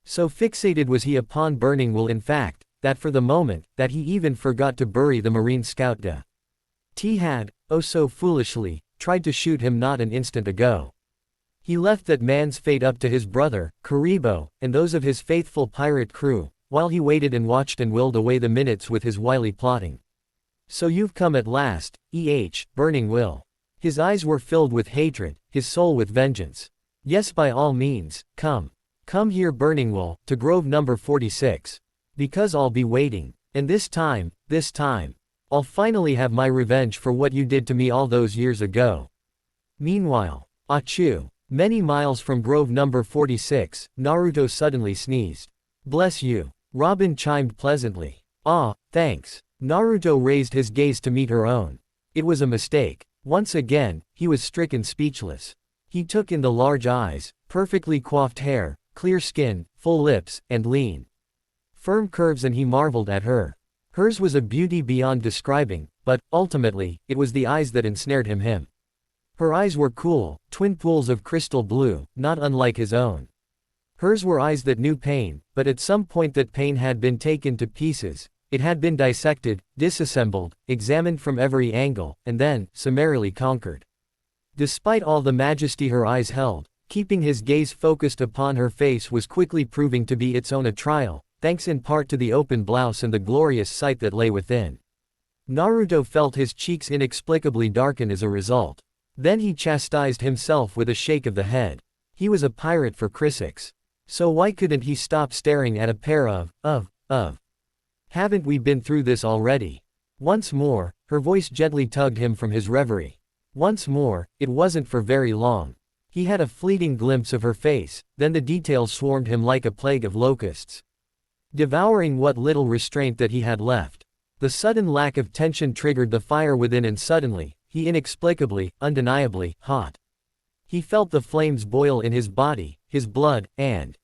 So fixated was he upon Burning Will in fact, that for the moment, that he even forgot to bury the Marine Scout T had, oh so foolishly, tried to shoot him not an instant ago. He left that man's fate up to his brother, Karibo, and those of his faithful pirate crew, while he waited and watched and willed away the minutes with his wily plotting. So you've come at last, Burning Will. His eyes were filled with hatred, his soul with vengeance. Yes, by all means, come. Come here, Burning Will, to Grove number 46. Because I'll be waiting, and this time, I'll finally have my revenge for what you did to me all those years ago. Meanwhile, Achu. Many miles from Grove number 46, Naruto suddenly sneezed. Bless you. Robin chimed pleasantly. Ah, thanks. Naruto raised his gaze to meet her own. It was a mistake. Once again, he was stricken speechless. He took in the large eyes, perfectly coiffed hair, clear skin, full lips, and lean, firm curves, and he marveled at her. Hers was a beauty beyond describing, but, ultimately, it was the eyes that ensnared him. Her eyes were cool, twin pools of crystal blue, not unlike his own. Hers were eyes that knew pain, but at some point that pain had been taken to pieces, it had been dissected, disassembled, examined from every angle, and then, summarily conquered. Despite all the majesty her eyes held, keeping his gaze focused upon her face was quickly proving to be its own a trial, thanks in part to the open blouse and the glorious sight that lay within. Naruto felt his cheeks inexplicably darken as a result. Then he chastised himself with a shake of the head. He was a pirate for Crisix. So why couldn't he stop staring at a pair of. Haven't we been through this already? Once more, her voice gently tugged him from his reverie. Once more, it wasn't for very long. He had a fleeting glimpse of her face, then the details swarmed him like a plague of locusts, devouring what little restraint that he had left. The sudden lack of tension triggered the fire within, and suddenly, he inexplicably, undeniably, hot. He felt the flames boil in his body, his blood, and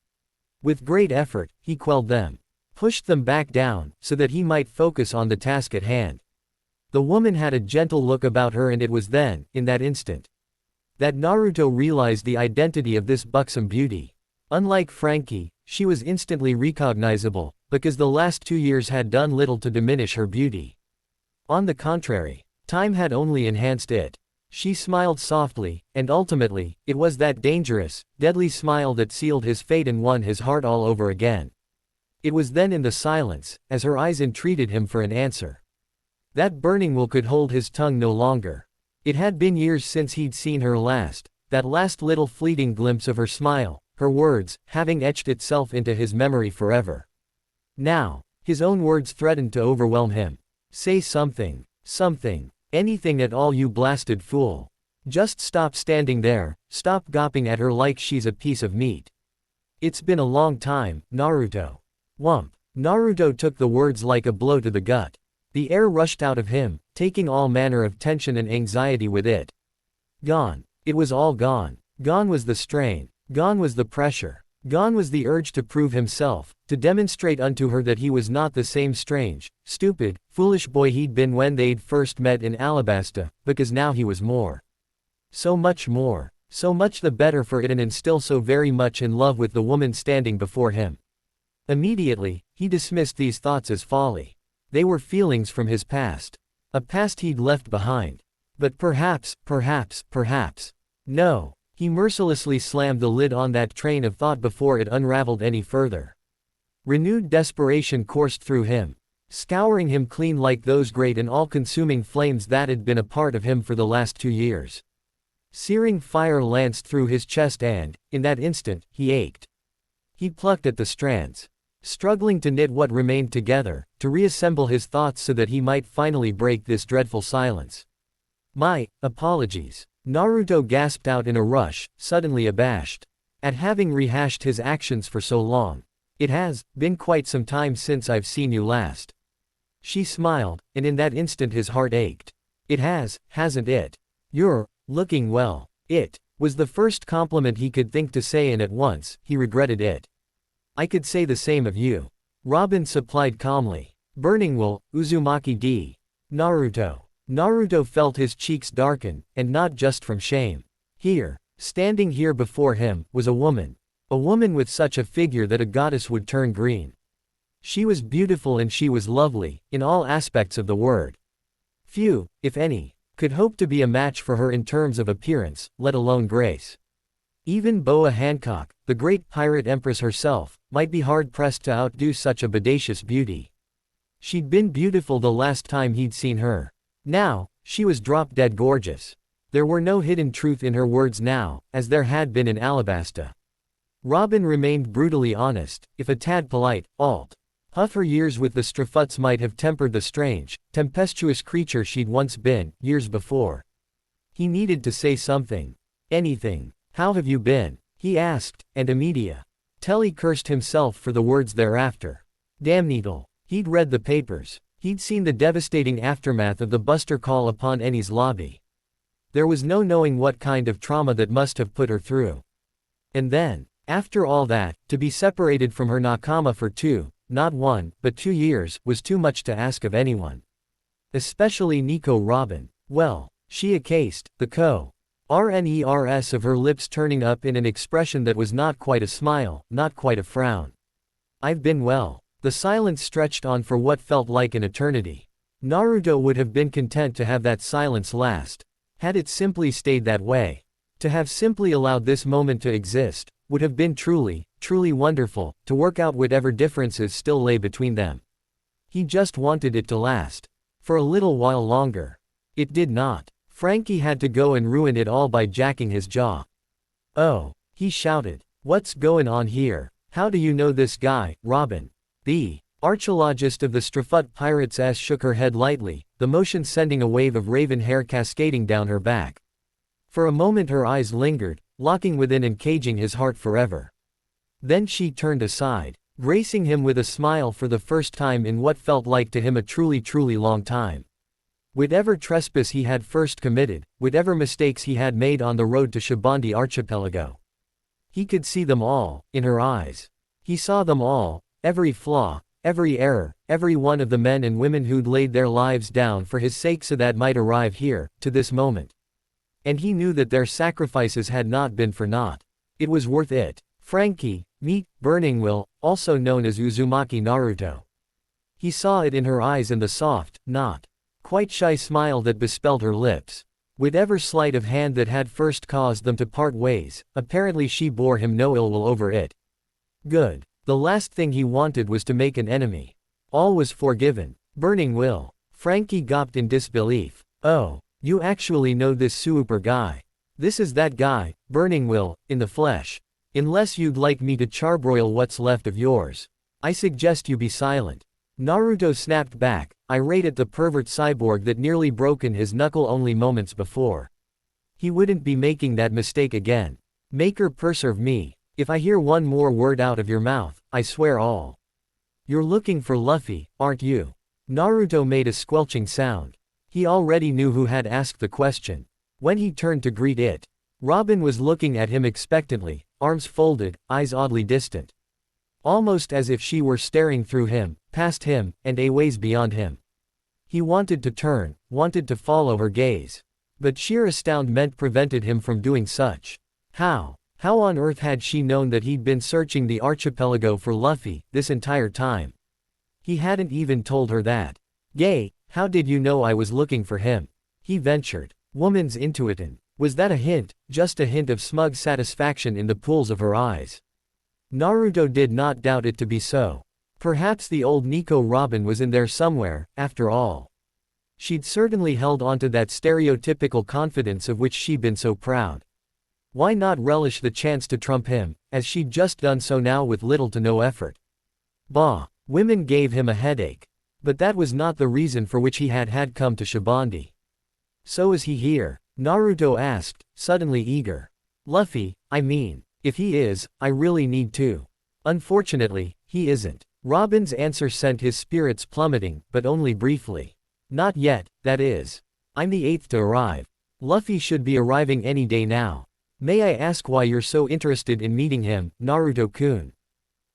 with great effort, he quelled them, pushed them back down, so that he might focus on the task at hand. The woman had a gentle look about her, and it was then, in that instant, that Naruto realized the identity of this buxom beauty. Unlike Frankie, she was instantly recognizable, because the last 2 years had done little to diminish her beauty. On the contrary, time had only enhanced it. She smiled softly, and ultimately, it was that dangerous, deadly smile that sealed his fate and won his heart all over again. It was then in the silence, as her eyes entreated him for an answer, that Burning Will could hold his tongue no longer. It had been years since he'd seen her last, that last little fleeting glimpse of her smile, her words, having etched itself into his memory forever. Now, his own words threatened to overwhelm him. Say something. Something. Anything at all, you blasted fool. Just stop standing there, stop gawping at her like she's a piece of meat. It's been a long time, Naruto. Whump. Naruto took the words like a blow to the gut. The air rushed out of him, taking all manner of tension and anxiety with it. Gone. It was all gone. Gone was the strain. Gone was the pressure. Gone was the urge to prove himself, to demonstrate unto her that he was not the same strange, stupid, foolish boy he'd been when they'd first met in Alabasta, because now he was more. So much more. So much the better for it, and still so very much in love with the woman standing before him. Immediately, he dismissed these thoughts as folly. They were feelings from his past. A past he'd left behind. But perhaps. No. He mercilessly slammed the lid on that train of thought before it unraveled any further. Renewed desperation coursed through him, scouring him clean like those great and all-consuming flames that had been a part of him for the last 2 years. Searing fire lanced through his chest and, in that instant, he ached. He plucked at the strands, struggling to knit what remained together, to reassemble his thoughts so that he might finally break this dreadful silence. My apologies. Naruto gasped out in a rush, suddenly abashed at having rehashed his actions for so long. It has been quite some time since I've seen you last. She smiled, and in that instant his heart ached. It has, hasn't it? You're looking well. It was the first compliment he could think to say, and at once, he regretted it. I could say the same of you. Robin supplied calmly. Burning will, Uzumaki D. Naruto. Naruto felt his cheeks darken, and not just from shame. Here, standing here before him, was a woman. A woman with such a figure that a goddess would turn green. She was beautiful and she was lovely, in all aspects of the word. Few, if any, could hope to be a match for her in terms of appearance, let alone grace. Even Boa Hancock, the great pirate empress herself, might be hard-pressed to outdo such a bodacious beauty. She'd been beautiful the last time he'd seen her. Now, she was drop-dead gorgeous. There were no hidden truth in her words now, as there had been in Alabasta. Robin remained brutally honest, if a tad polite. Her years with the Strafuts might have tempered the strange, tempestuous creature she'd once been, years before. He needed to say something. Anything. How have you been? He asked, and immediately. Telly cursed himself for the words thereafter. Damneedle. He'd read the papers. He'd seen the devastating aftermath of the Buster call upon Eni's lobby. There was no knowing what kind of trauma that must have put her through. And then, after all that, to be separated from her nakama for not 1, but 2 years, was too much to ask of anyone. Especially Nico Robin. Well, she aced, the RNERS of her lips turning up in an expression that was not quite a smile, not quite a frown. I've been well. The silence stretched on for what felt like an eternity. Naruto would have been content to have that silence last. Had it simply stayed that way. To have simply allowed this moment to exist, would have been truly, truly wonderful, to work out whatever differences still lay between them. He just wanted it to last. For a little while longer. It did not. Frankie had to go and ruin it all by jacking his jaw. Oh, he shouted. What's going on here? How do you know this guy, Robin? The archaeologist of the Strafut Pirates shook her head lightly, the motion sending a wave of raven hair cascading down her back. For a moment her eyes lingered, locking within and caging his heart forever. Then she turned aside, gracing him with a smile for the first time in what felt like to him a truly truly long time. Whatever trespass he had first committed, whatever mistakes he had made on the road to Shibandi Archipelago. He could see them all, in her eyes. He saw them all, every flaw, every error, every one of the men and women who'd laid their lives down for his sake so that might arrive here, to this moment. And he knew that their sacrifices had not been for naught. It was worth it. Frankie, meet, Burning Will, also known as Uzumaki Naruto. He saw it in her eyes and the soft, not quite shy smile that bespelled her lips. Whatever sleight of hand that had first caused them to part ways, apparently she bore him no ill will over it. Good. The last thing he wanted was to make an enemy. All was forgiven. Burning Will. Frankie gawped in disbelief. Oh, you actually know this super guy. This is that guy, Burning Will, in the flesh. Unless you'd like me to charbroil what's left of yours. I suggest you be silent. Naruto snapped back, irate at the pervert cyborg that nearly broken his knuckle only moments before. He wouldn't be making that mistake again. Maker preserve me. If I hear one more word out of your mouth, I swear all. You're looking for Luffy, aren't you? Naruto made a squelching sound. He already knew who had asked the question. When he turned to greet it, Robin was looking at him expectantly, arms folded, eyes oddly distant. Almost as if she were staring through him, past him, and a ways beyond him. He wanted to turn, wanted to follow her gaze. But sheer astoundment prevented him from doing such. How on earth had she known that he'd been searching the archipelago for Luffy, this entire time? He hadn't even told her that. Gay, how did you know I was looking for him? He ventured. Woman's intuition. Was that a hint, just a hint of smug satisfaction in the pools of her eyes? Naruto did not doubt it to be so. Perhaps the old Nico Robin was in there somewhere, after all. She'd certainly held onto that stereotypical confidence of which she'd been so proud. Why not relish the chance to trump him, as she'd just done so now with little to no effort? Bah, women gave him a headache. But that was not the reason for which he had come to Shibandi. So is he here? Naruto asked, suddenly eager. Luffy, I mean, if he is, I really need to. Unfortunately, he isn't. Robin's answer sent his spirits plummeting, but only briefly. Not yet, that is. I'm the 8th to arrive. Luffy should be arriving any day now. May I ask why you're so interested in meeting him, Naruto-kun?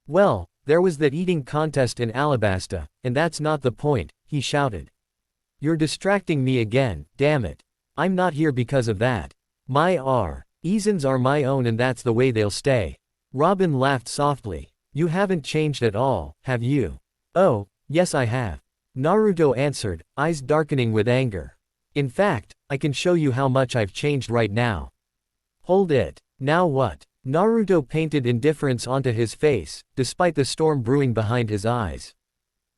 Well, there was that eating contest in Alabasta, and that's not the point, he shouted. You're distracting me again, damn it. I'm not here because of that. My reasons are my own and that's the way they'll stay. Robin laughed softly. You haven't changed at all, have you? Oh, yes I have. Naruto answered, eyes darkening with anger. In fact, I can show you how much I've changed right now. Hold it. Now what? Naruto painted indifference onto his face, despite the storm brewing behind his eyes.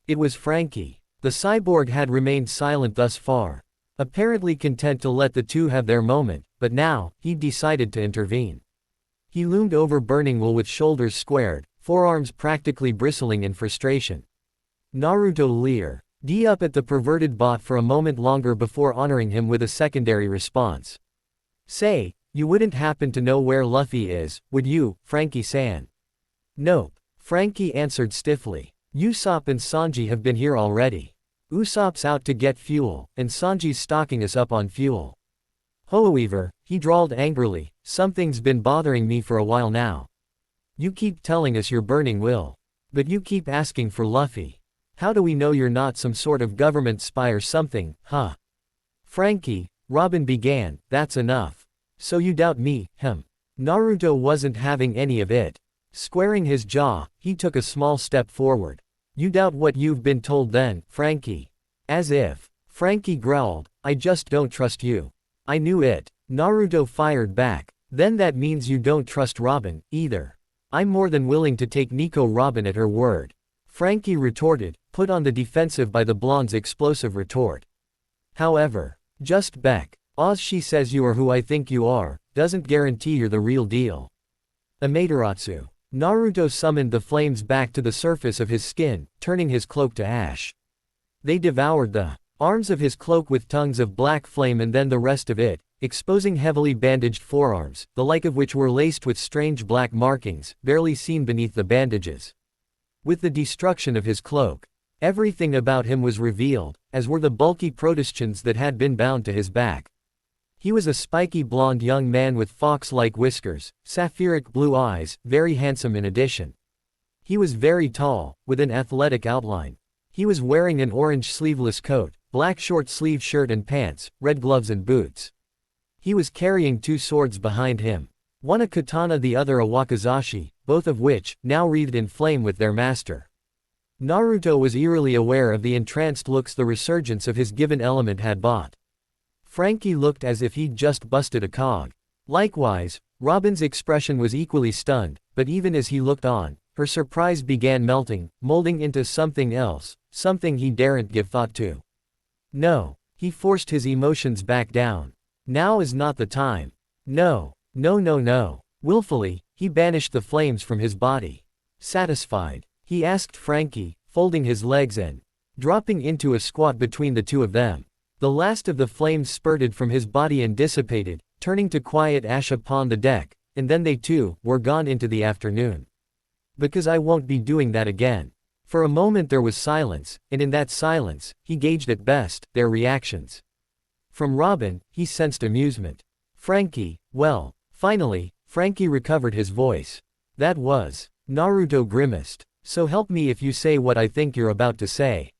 It was Franky. The cyborg had remained silent thus far, apparently content to let the two have their moment, but now, he'd decided to intervene. He loomed over Burning Will with shoulders squared, forearms practically bristling in frustration. Naruto leered up at the perverted bot for a moment longer before honoring him with a secondary response. Say, you wouldn't happen to know where Luffy is, would you, Franky-san? Nope. Franky answered stiffly. Usopp and Sanji have been here already. Usopp's out to get fuel, and Sanji's stocking us up on fuel. However, he drawled angrily, something's been bothering me for a while now. You keep telling us you're Burning Will. But you keep asking for Luffy. How do we know you're not some sort of government spy or something, huh? Franky, Robin began, that's enough. So you doubt me, Naruto wasn't having any of it. Squaring his jaw, he took a small step forward. You doubt what you've been told then, Franky. As if. Franky growled, I just don't trust you. I knew it. Naruto fired back. Then that means you don't trust Robin, either. I'm more than willing to take Nico Robin at her word. Franky retorted, put on the defensive by the blonde's explosive retort. However, just Oz she says you are who I think you are, doesn't guarantee you're the real deal. Amaterasu. Naruto summoned the flames back to the surface of his skin, turning his cloak to ash. They devoured the arms of his cloak with tongues of black flame and then the rest of it, exposing heavily bandaged forearms, the like of which were laced with strange black markings, barely seen beneath the bandages. With the destruction of his cloak, everything about him was revealed, as were the bulky protrusions that had been bound to his back. He was a spiky blonde young man with fox-like whiskers, sapphiric blue eyes, very handsome in addition. He was very tall, with an athletic outline. He was wearing an orange sleeveless coat, black short-sleeved shirt and pants, red gloves and boots. He was carrying 2 swords behind him. One a katana, the other a wakizashi, both of which, now wreathed in flame with their master. Naruto was eerily aware of the entranced looks the resurgence of his given element had brought. Franky looked as if he'd just busted a cog. Likewise, Robin's expression was equally stunned, but even as he looked on, her surprise began melting, molding into something else, something he daren't give thought to. No. He forced his emotions back down. Now is not the time. No. No. Willfully, he banished the flames from his body. Satisfied, he asked Franky, folding his legs and dropping into a squat between the two of them. The last of the flames spurted from his body and dissipated, turning to quiet ash upon the deck, and then they too were gone into the afternoon. Because I won't be doing that again. For a moment there was silence, and in that silence, he gauged at best their reactions. From Robin, he sensed amusement. Franky, well, finally, Franky recovered his voice. That was. Naruto grimaced. So help me if you say what I think you're about to say.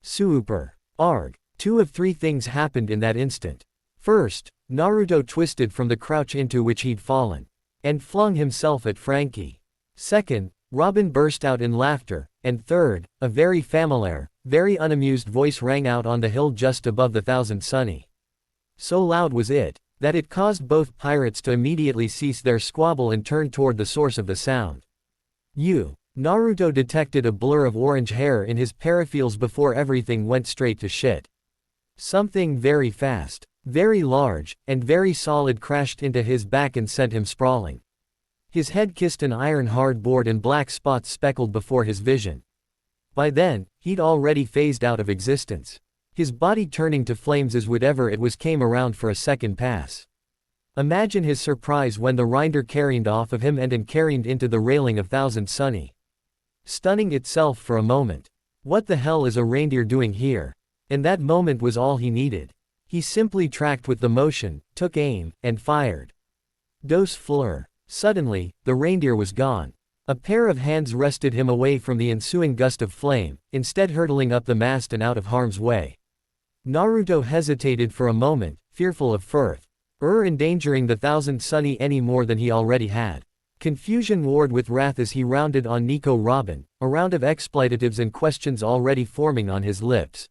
Super. Arg. 2 of 3 things happened in that instant. First, Naruto twisted from the crouch into which he'd fallen, and flung himself at Franky. Second, Robin burst out in laughter, and third, a very familiar, very unamused voice rang out on the hill just above the Thousand Sunny. So loud was it, that it caused both pirates to immediately cease their squabble and turn toward the source of the sound. You. Naruto detected a blur of orange hair in his peripherals before everything went straight to shit. Something very fast, very large, and very solid crashed into his back and sent him sprawling. His head kissed an iron-hard board and black spots speckled before his vision. By then, he'd already phased out of existence. His body turning to flames as whatever it was came around for a second pass. Imagine his surprise when the rinder careened off of him and careened into the railing of Thousand Sunny. Stunning itself for a moment. What the hell is a reindeer doing here? And that moment was all he needed. He simply tracked with the motion, took aim, and fired. Dos fleur. Suddenly, the reindeer was gone. A pair of hands wrested him away from the ensuing gust of flame, instead hurtling up the mast and out of harm's way. Naruto hesitated for a moment, fearful of endangering the Thousand Sunny any more than he already had. Confusion warred with wrath as he rounded on Nico Robin, a round of expletives and questions already forming on his lips.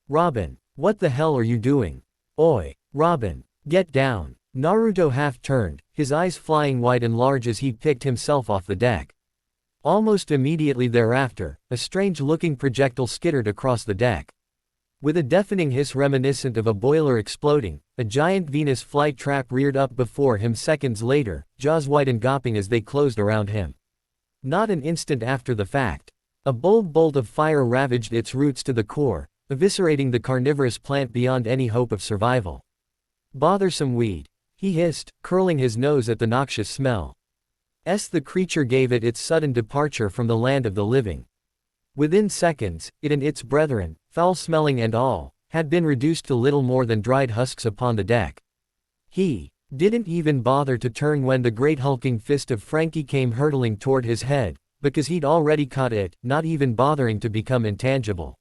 Robin, what the hell are you doing? Oi, Robin, get down. Naruto half-turned, his eyes flying wide and large as he picked himself off the deck. Almost immediately thereafter, a strange-looking projectile skittered across the deck. With a deafening hiss reminiscent of a boiler exploding, a giant Venus flytrap reared up before him seconds later, jaws wide and gaping as they closed around him. Not an instant after the fact, a bold bolt of fire ravaged its roots to the core, eviscerating the carnivorous plant beyond any hope of survival. Bothersome weed, he hissed, curling his nose at the noxious smell. The creature gave it its sudden departure from the land of the living. Within seconds, it and its brethren, foul-smelling and all, had been reduced to little more than dried husks upon the deck. He didn't even bother to turn when the great hulking fist of Frankie came hurtling toward his head, because he'd already caught it, not even bothering to become intangible.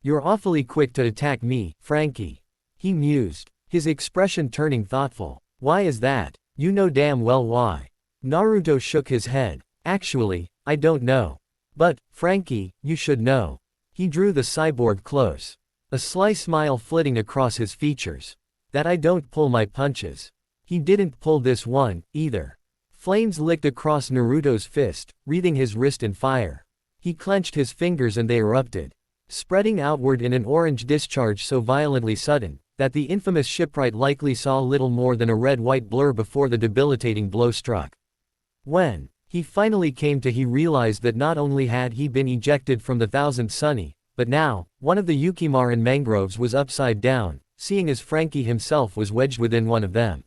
You're awfully quick to attack me, Frankie. He mused, his expression turning thoughtful. Why is that? You know damn well why. Naruto shook his head. Actually, I don't know. But, Frankie, you should know. He drew the cyborg close. A sly smile flitting across his features. That I don't pull my punches. He didn't pull this one, either. Flames licked across Naruto's fist, wreathing his wrist in fire. He clenched his fingers and they erupted, spreading outward in an orange discharge so violently sudden, that the infamous shipwright likely saw little more than a red-white blur before the debilitating blow struck. When he finally came to, he realized that not only had he been ejected from the Thousand Sunny, but now, one of the Yukimaran mangroves was upside down, seeing as Frankie himself was wedged within one of them.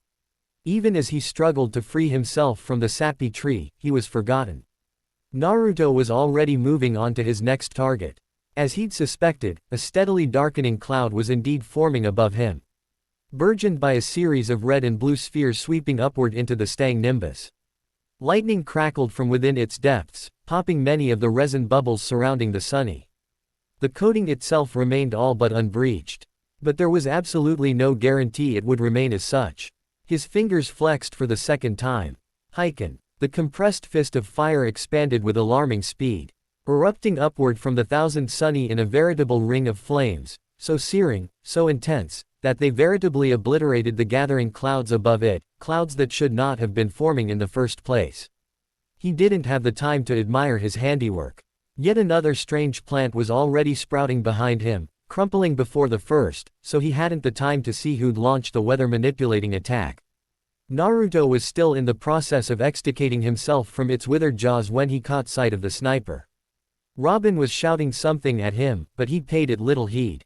Even as he struggled to free himself from the sappy tree, he was forgotten. Naruto was already moving on to his next target. As he'd suspected, a steadily darkening cloud was indeed forming above him, burgeoned by a series of red and blue spheres sweeping upward into the stang nimbus. Lightning crackled from within its depths, popping many of the resin bubbles surrounding the Sunny. The coating itself remained all but unbreached. But there was absolutely no guarantee it would remain as such. His fingers flexed for the second time. Heiken. The compressed fist of fire expanded with alarming speed, erupting upward from the Thousand Sunny in a veritable ring of flames, so searing, so intense, that they veritably obliterated the gathering clouds above it, clouds that should not have been forming in the first place. He didn't have the time to admire his handiwork. Yet another strange plant was already sprouting behind him, crumpling before the first, so he hadn't the time to see who'd launched the weather-manipulating attack. Naruto was still in the process of extricating himself from its withered jaws when he caught sight of the sniper. Robin was shouting something at him, but he paid it little heed,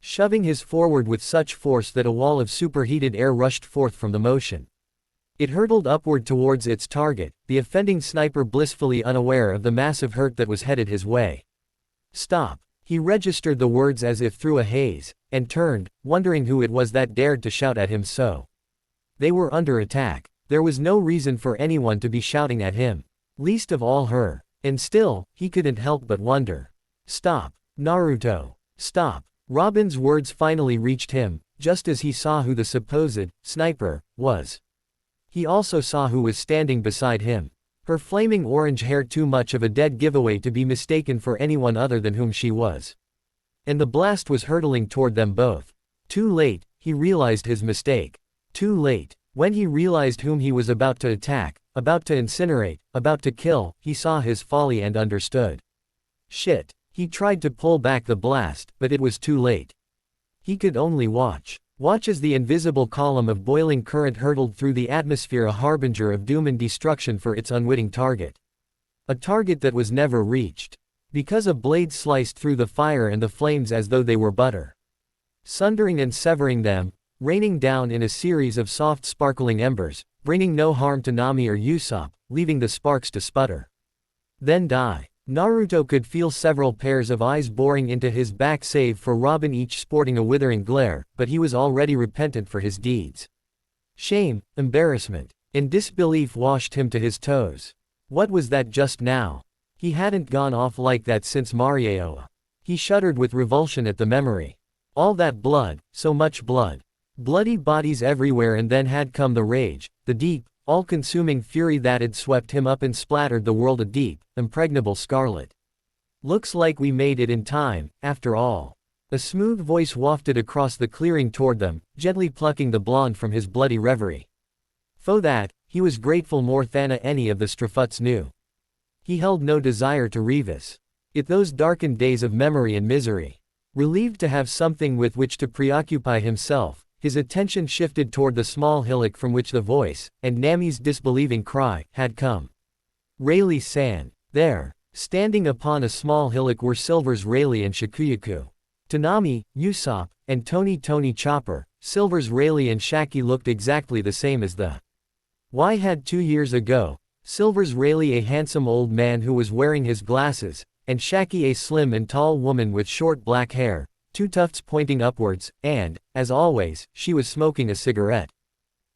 shoving his forward with such force that a wall of superheated air rushed forth from the motion. It hurtled upward towards its target, the offending sniper blissfully unaware of the massive hurt that was headed his way. Stop. He registered the words as if through a haze, and turned, wondering who it was that dared to shout at him so. They were under attack. There was no reason for anyone to be shouting at him, least of all her. And still, he couldn't help but wonder. Stop. Naruto. Stop. Robin's words finally reached him, just as he saw who the supposed sniper was. He also saw who was standing beside him. Her flaming orange hair too much of a dead giveaway to be mistaken for anyone other than whom she was. And the blast was hurtling toward them both. Too late, he realized his mistake. Too late. When he realized whom he was about to attack, about to incinerate, about to kill. He saw his folly and understood. Shit. He tried to pull back the blast, but it was too late. He could only watch. Watch as the invisible column of boiling current hurtled through the atmosphere, a harbinger of doom and destruction for its unwitting target. A target that was never reached. Because a blade sliced through the fire and the flames as though they were butter. Sundering and severing them, raining down in a series of soft sparkling embers, bringing no harm to Nami or Usopp, leaving the sparks to sputter. Then die. Naruto could feel several pairs of eyes boring into his back, save for Robin, each sporting a withering glare, but he was already repentant for his deeds. Shame, embarrassment, and disbelief washed him to his toes. What was that just now? He hadn't gone off like that since Marieoa. He shuddered with revulsion at the memory. All that blood, so much blood. Bloody bodies everywhere, and then had come the rage, the deep, all-consuming fury that had swept him up and splattered the world a deep, impregnable scarlet. Looks like we made it in time, after all. A smooth voice wafted across the clearing toward them, gently plucking the blonde from his bloody reverie. For that, he was grateful more than any of the Strafuts knew. He held no desire to revisit it, those darkened days of memory and misery. Relieved to have something with which to preoccupy himself, his attention shifted toward the small hillock from which the voice, and Nami's disbelieving cry, had come. Rayleigh-san. There, standing upon a small hillock, were Silver's Rayleigh and Shikuyaku. To Nami, Usopp, and Tony Chopper, Silver's Rayleigh and Shaki looked exactly the same as the Y had 2 years ago. Silver's Rayleigh, a handsome old man who was wearing his glasses, and Shaki, a slim and tall woman with short black hair, 2 tufts pointing upwards, and, as always, she was smoking a cigarette.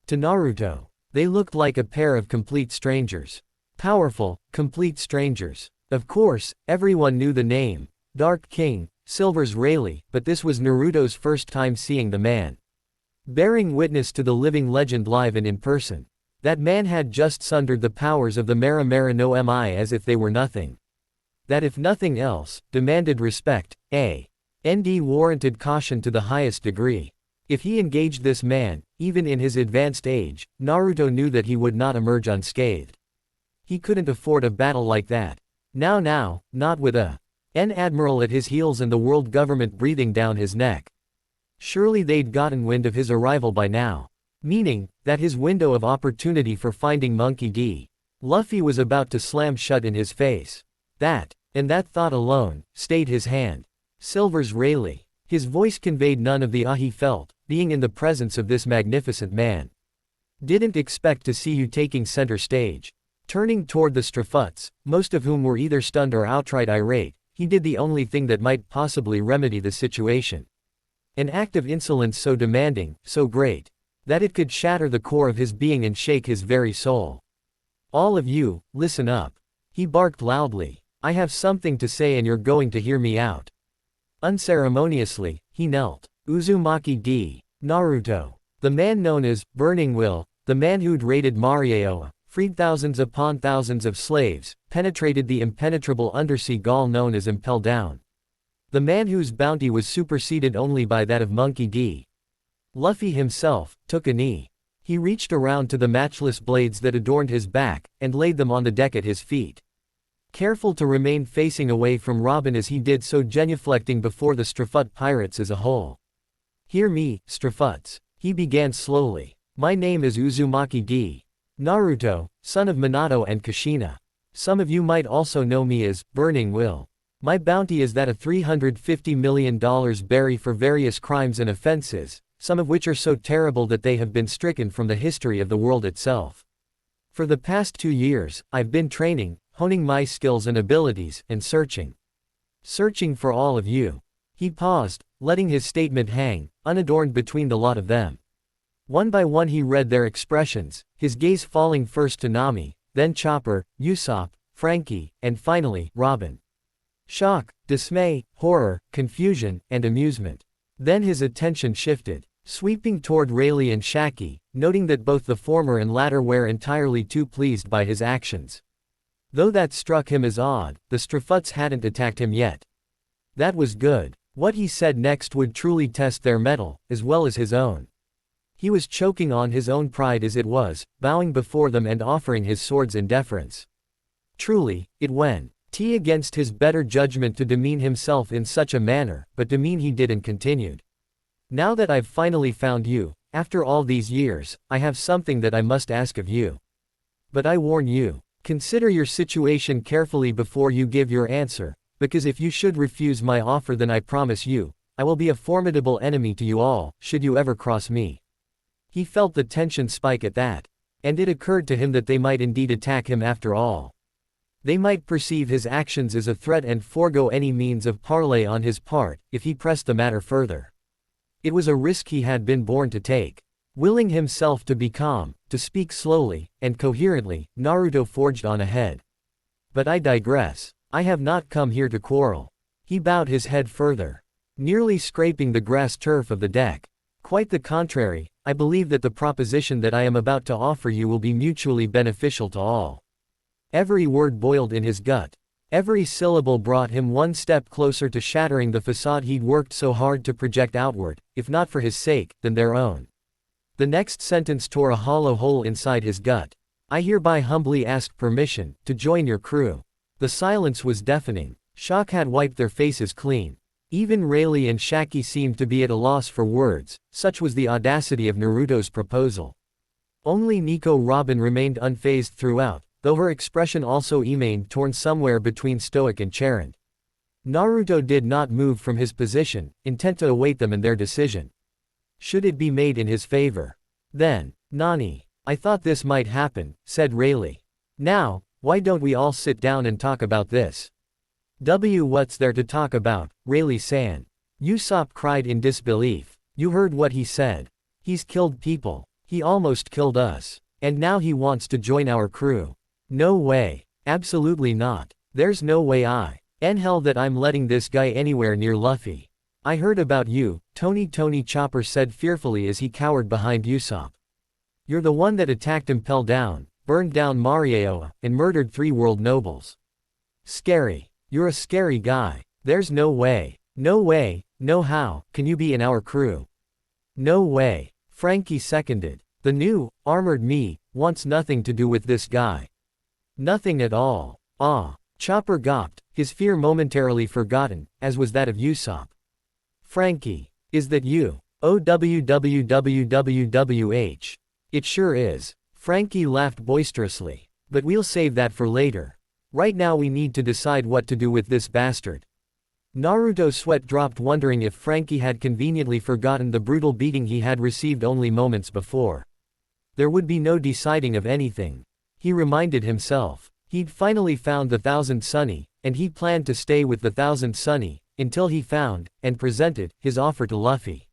To Naruto, they looked like a pair of complete strangers. Powerful, complete strangers. Of course, everyone knew the name, Dark King, Silver's Rayleigh, but this was Naruto's first time seeing the man. Bearing witness to the living legend live and in person. That man had just sundered the powers of the Mera no Mi as if they were nothing. That, if nothing else, demanded respect, and warranted caution to the highest degree. If he engaged this man, even in his advanced age, Naruto knew that he would not emerge unscathed. He couldn't afford a battle like that. Now, not with an admiral at his heels and the world government breathing down his neck. Surely they'd gotten wind of his arrival by now. Meaning, that his window of opportunity for finding Monkey D. Luffy was about to slam shut in his face. That, and that thought alone, stayed his hand. Silver's Rayleigh. His voice conveyed none of the awe he felt, being in the presence of this magnificent man. Didn't expect to see you taking center stage. Turning toward the Strafuts, most of whom were either stunned or outright irate, he did the only thing that might possibly remedy the situation. An act of insolence so demanding, so great, that it could shatter the core of his being and shake his very soul. All of you, listen up. He barked loudly. I have something to say and you're going to hear me out. Unceremoniously, he knelt. Uzumaki D. Naruto. The man known as Burning Will, the man who'd raided Marieoa, freed thousands upon thousands of slaves, penetrated the impenetrable undersea gall known as Impel Down. The man whose bounty was superseded only by that of Monkey D. Luffy himself, took a knee. He reached around to the matchless blades that adorned his back, and laid them on the deck at his feet. Careful to remain facing away from Robin as he did so, genuflecting before the Strafut pirates as a whole. Hear me, Strafuts. He began slowly. My name is Uzumaki D. Naruto, son of Minato and Kushina. Some of you might also know me as Burning Will. My bounty is that of $350 million berry for various crimes and offenses, some of which are so terrible that they have been stricken from the history of the world itself. For the past 2 years, I've been training, honing my skills and abilities, and searching. Searching for all of you. He paused, letting his statement hang, unadorned between the lot of them. One by one he read their expressions, his gaze falling first to Nami, then Chopper, Usopp, Frankie, and finally, Robin. Shock, dismay, horror, confusion, and amusement. Then his attention shifted, sweeping toward Rayleigh and Shaki, noting that both the former and latter were entirely too pleased by his actions. Though that struck him as odd, the Strafuts hadn't attacked him yet. That was good. What he said next would truly test their mettle, as well as his own. He was choking on his own pride as it was, bowing before them and offering his swords in deference. Truly, it went against his better judgment to demean himself in such a manner, but demean he did and continued. Now that I've finally found you, after all these years, I have something that I must ask of you. But I warn you, consider your situation carefully before you give your answer, because if you should refuse my offer, then I promise you, I will be a formidable enemy to you all, should you ever cross me. He felt the tension spike at that. And it occurred to him that they might indeed attack him after all. They might perceive his actions as a threat and forego any means of parley on his part, if he pressed the matter further. It was a risk he had been born to take. Willing himself to be calm, to speak slowly, and coherently, Naruto forged on ahead. But I digress. I have not come here to quarrel. He bowed his head further, nearly scraping the grass turf of the deck. Quite the contrary, I believe that the proposition that I am about to offer you will be mutually beneficial to all. Every word boiled in his gut. Every syllable brought him one step closer to shattering the facade he'd worked so hard to project outward, if not for his sake, then their own. The next sentence tore a hollow hole inside his gut. I hereby humbly ask permission to join your crew. The silence was deafening. Shock had wiped their faces clean. Even Rayleigh and Shaki seemed to be at a loss for words, such was the audacity of Naruto's proposal. Only Nico Robin remained unfazed throughout, though her expression also remained torn somewhere between stoic and chastened. Naruto did not move from his position, intent to await them and their decision. Should it be made in his favor? Then, Nani, I thought this might happen, said Rayleigh. Now, why don't we all sit down and talk about this? What's there to talk about, Rayleigh-san? Usopp cried in disbelief. You heard what he said. He's killed people. He almost killed us. And now he wants to join our crew. No way. Absolutely not. There's no way in hell that I'm letting this guy anywhere near Luffy. I heard about you, Tony Chopper said fearfully as he cowered behind Usopp. You're the one that attacked Impel Down, burned down Marioa, and murdered 3 world nobles. Scary. You're a scary guy. There's no way, no how, can you be in our crew? No way. Frankie seconded. The new, armored me, wants nothing to do with this guy. Nothing at all. Chopper gawped, his fear momentarily forgotten, as was that of Usopp. Frankie, is that you? OWWWWH. It sure is. Frankie laughed boisterously. But we'll save that for later. Right now we need to decide what to do with this bastard. Naruto's sweat dropped, wondering if Frankie had conveniently forgotten the brutal beating he had received only moments before. There would be no deciding of anything. He reminded himself. He'd finally found the Thousand Sunny, and he planned to stay with the Thousand Sunny, until he found, and presented, his offer to Luffy.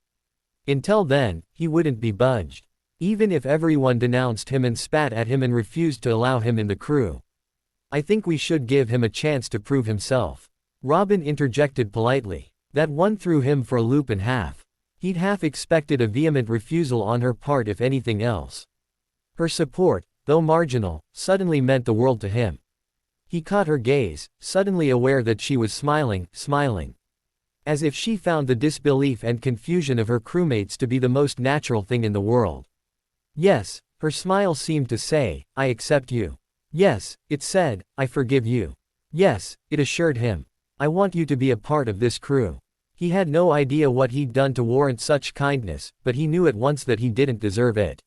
Until then, he wouldn't be budged. Even if everyone denounced him and spat at him and refused to allow him in the crew. I think we should give him a chance to prove himself. Robin interjected politely. That one threw him for a loop and half. He'd half expected a vehement refusal on her part if anything else. Her support, though marginal, suddenly meant the world to him. He caught her gaze, suddenly aware that she was smiling. As if she found the disbelief and confusion of her crewmates to be the most natural thing in the world. Yes, her smile seemed to say, I accept you. Yes, it said, I forgive you. Yes, it assured him. I want you to be a part of this crew. He had no idea what he'd done to warrant such kindness, but he knew at once that he didn't deserve it.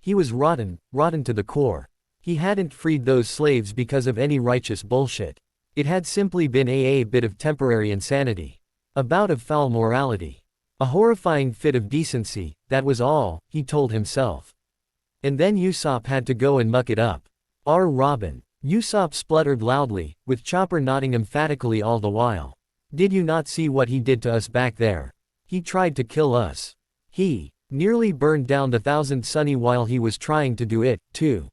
He was rotten to the core. He hadn't freed those slaves because of any righteous bullshit. It had simply been a bit of temporary insanity. A bout of foul morality. A horrifying fit of decency, that was all, he told himself. And then Usopp had to go and muck it up. Robin. Usopp spluttered loudly, with Chopper nodding emphatically all the while. Did you not see what he did to us back there? He tried to kill us. He nearly burned down the Thousand Sunny while he was trying to do it, too.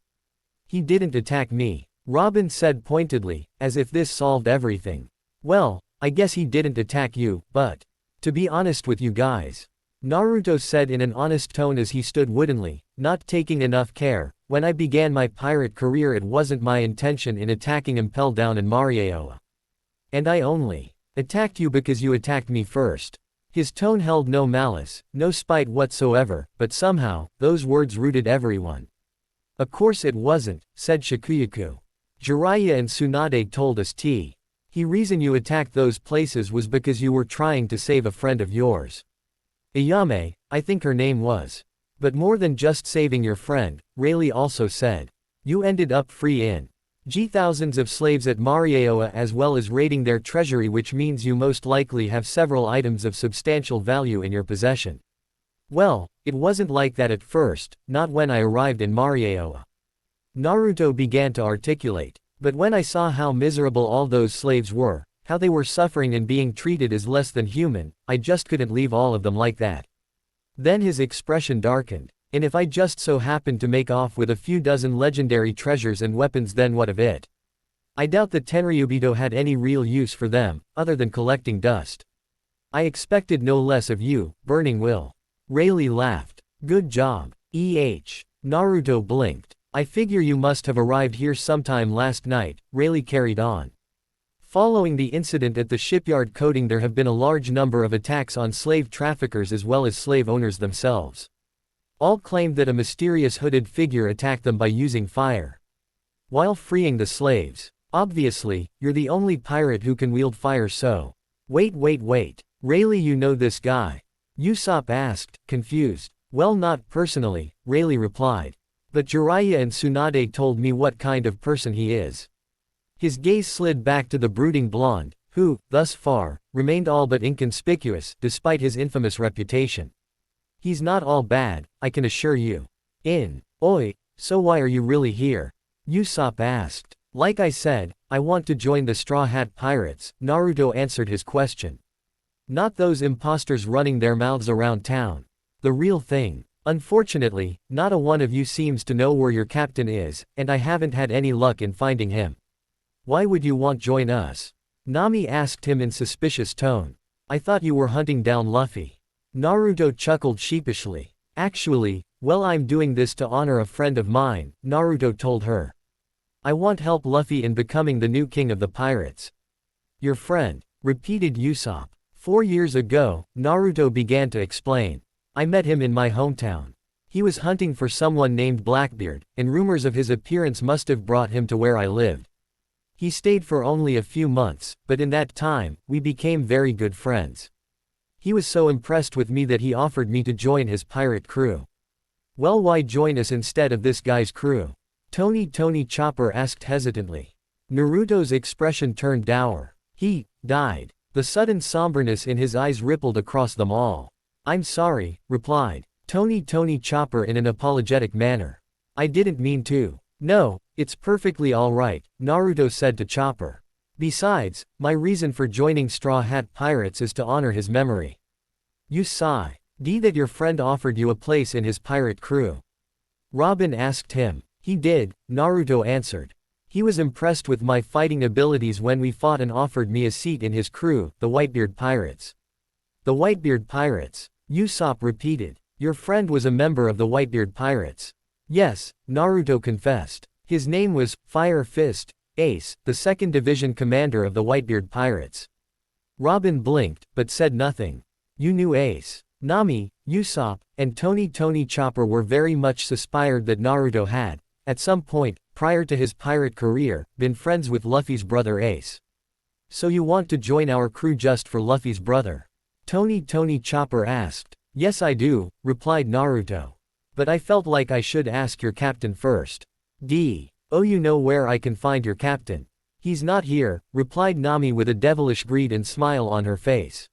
He didn't attack me, Robin said pointedly, as if this solved everything. Well, I guess he didn't attack you, but to be honest with you guys, Naruto said in an honest tone as he stood woodenly, not taking enough care. When I began my pirate career, it wasn't my intention in attacking Impel Down and Marioa. And I only attacked you because you attacked me first. His tone held no malice, no spite whatsoever, but somehow, those words rooted everyone. Of course it wasn't, said Shikuyaku. Jiraiya and Tsunade told us he reason you attacked those places was because you were trying to save a friend of yours. Ayame, I think her name was. But more than just saving your friend, Rayleigh also said. You ended up free in thousands of slaves at Marieoa as well as raiding their treasury, which means you most likely have several items of substantial value in your possession. Well, it wasn't like that at first, not when I arrived in Marieoa. Naruto began to articulate. But when I saw how miserable all those slaves were, how they were suffering and being treated as less than human, I just couldn't leave all of them like that. Then his expression darkened. And if I just so happened to make off with a few dozen legendary treasures and weapons, then what of it? I doubt that Tenryubito had any real use for them, other than collecting dust. I expected no less of you, Burning Will. Rayleigh laughed. Good job. Naruto blinked. I figure you must have arrived here sometime last night, Rayleigh carried on. Following the incident at the shipyard coating, there have been a large number of attacks on slave traffickers as well as slave owners themselves. All claimed that a mysterious hooded figure attacked them by using fire while freeing the slaves. Obviously, you're the only pirate who can wield fire, so. Wait. Rayleigh, you know this guy? Usopp asked, confused. Well, not personally, Rayleigh replied. But Jiraiya and Tsunade told me what kind of person he is. His gaze slid back to the brooding blonde, who, thus far, remained all but inconspicuous, despite his infamous reputation. He's not all bad, I can assure you. Oi, so why are you really here? Usopp asked. Like I said, I want to join the Straw Hat Pirates, Naruto answered his question. Not those imposters running their mouths around town. The real thing. Unfortunately, not a one of you seems to know where your captain is, and I haven't had any luck in finding him. Why would you want to join us? Nami asked him in suspicious tone. I thought you were hunting down Luffy. Naruto chuckled sheepishly. Actually, well, I'm doing this to honor a friend of mine, Naruto told her. I want help Luffy in becoming the new king of the pirates. Your friend, repeated Usopp. 4 years ago, Naruto began to explain. I met him in my hometown. He was hunting for someone named Blackbeard, and rumors of his appearance must have brought him to where I lived. He stayed for only a few months, but in that time, we became very good friends. He was so impressed with me that he offered me to join his pirate crew. Well, why join us instead of this guy's crew? Tony Chopper asked hesitantly. Naruto's expression turned dour. He died. The sudden somberness in his eyes rippled across them all. I'm sorry, replied Tony Chopper in an apologetic manner. I didn't mean to. No, it's perfectly alright, Naruto said to Chopper. Besides, my reason for joining Straw Hat Pirates is to honor his memory. You sigh. That your friend offered you a place in his pirate crew? Robin asked him. He did, Naruto answered. He was impressed with my fighting abilities when we fought and offered me a seat in his crew, the Whitebeard Pirates. The Whitebeard Pirates, Usopp repeated. Your friend was a member of the Whitebeard Pirates. Yes, Naruto confessed. His name was Fire Fist, Ace, the 2nd Division commander of the Whitebeard Pirates. Robin blinked, but said nothing. You knew Ace. Nami, Usopp, and Tony Chopper were very much suspired that Naruto had, at some point, prior to his pirate career, been friends with Luffy's brother Ace. So you want to join our crew just for Luffy's brother? Tony Chopper asked. Yes I do, replied Naruto. But I felt like I should ask your captain first. Oh, you know where I can find your captain? He's not here, replied Nami with a devilish greed and smile on her face.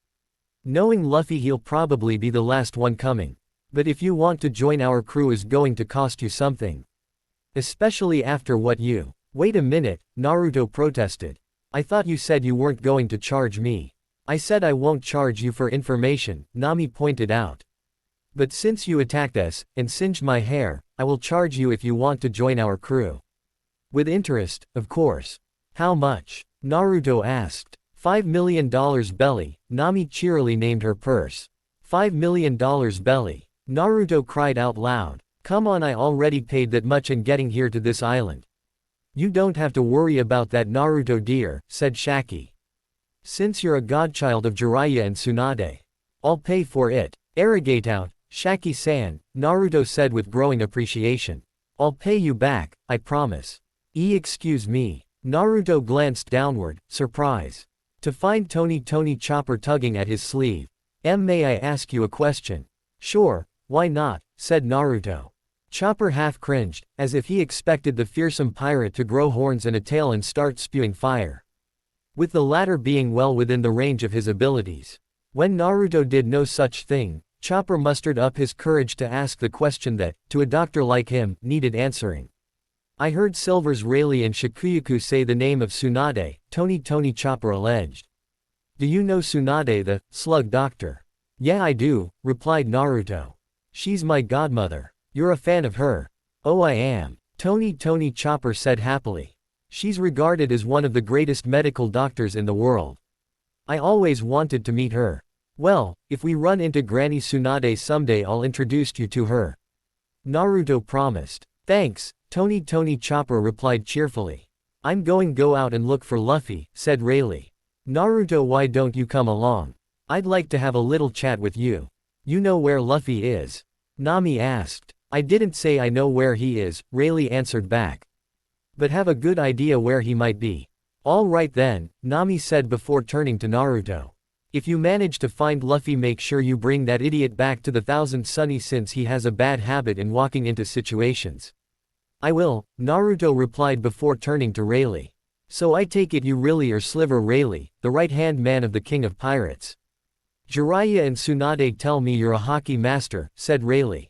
Knowing Luffy, he'll probably be the last one coming. But if you want to join our crew, is going to cost you something. Especially after what you. Wait a minute, Naruto protested. I thought you said you weren't going to charge me. I said I won't charge you for information, Nami pointed out. But since you attacked us, and singed my hair, I will charge you if you want to join our crew. With interest, of course. How much? Naruto asked. $5 million belly, Nami cheerily named her purse. $5 million belly. Naruto cried out loud. Come on, I already paid that much in getting here to this island. You don't have to worry about that, Naruto dear, said Shaki. Since you're a godchild of Jiraiya and Tsunade. I'll pay for it. Arrogate out, Shaki-san, Naruto said with growing appreciation. I'll pay you back, I promise. Excuse me. Naruto glanced downward, surprise. To find Tony Chopper tugging at his sleeve. May I ask you a question? Sure, why not, said Naruto. Chopper half cringed, as if he expected the fearsome pirate to grow horns and a tail and start spewing fire. With the latter being well within the range of his abilities. When Naruto did no such thing, Chopper mustered up his courage to ask the question that, to a doctor like him, needed answering. I heard Silver's Rayleigh and Shikuyaku say the name of Tsunade, Tony Chopper alleged. Do you know Tsunade the slug doctor? Yeah I do, replied Naruto. She's my godmother. You're a fan of her. Oh I am. Tony Chopper said happily. She's regarded as one of the greatest medical doctors in the world. I always wanted to meet her. Well, if we run into Granny Tsunade someday I'll introduce you to her. Naruto promised. Thanks, Tony Chopper replied cheerfully. I'm going go out and look for Luffy, said Rayleigh. Naruto why don't you come along? I'd like to have a little chat with you. You know where Luffy is? Nami asked. I didn't say I know where he is, Rayleigh answered back. But have a good idea where he might be. All right then, Nami said before turning to Naruto. If you manage to find Luffy make sure you bring that idiot back to the Thousand Sunny since he has a bad habit in walking into situations. I will, Naruto replied before turning to Rayleigh. So I take it you really are Sliver Rayleigh, the right-hand man of the King of Pirates. Jiraiya and Tsunade tell me you're a hockey master, said Rayleigh.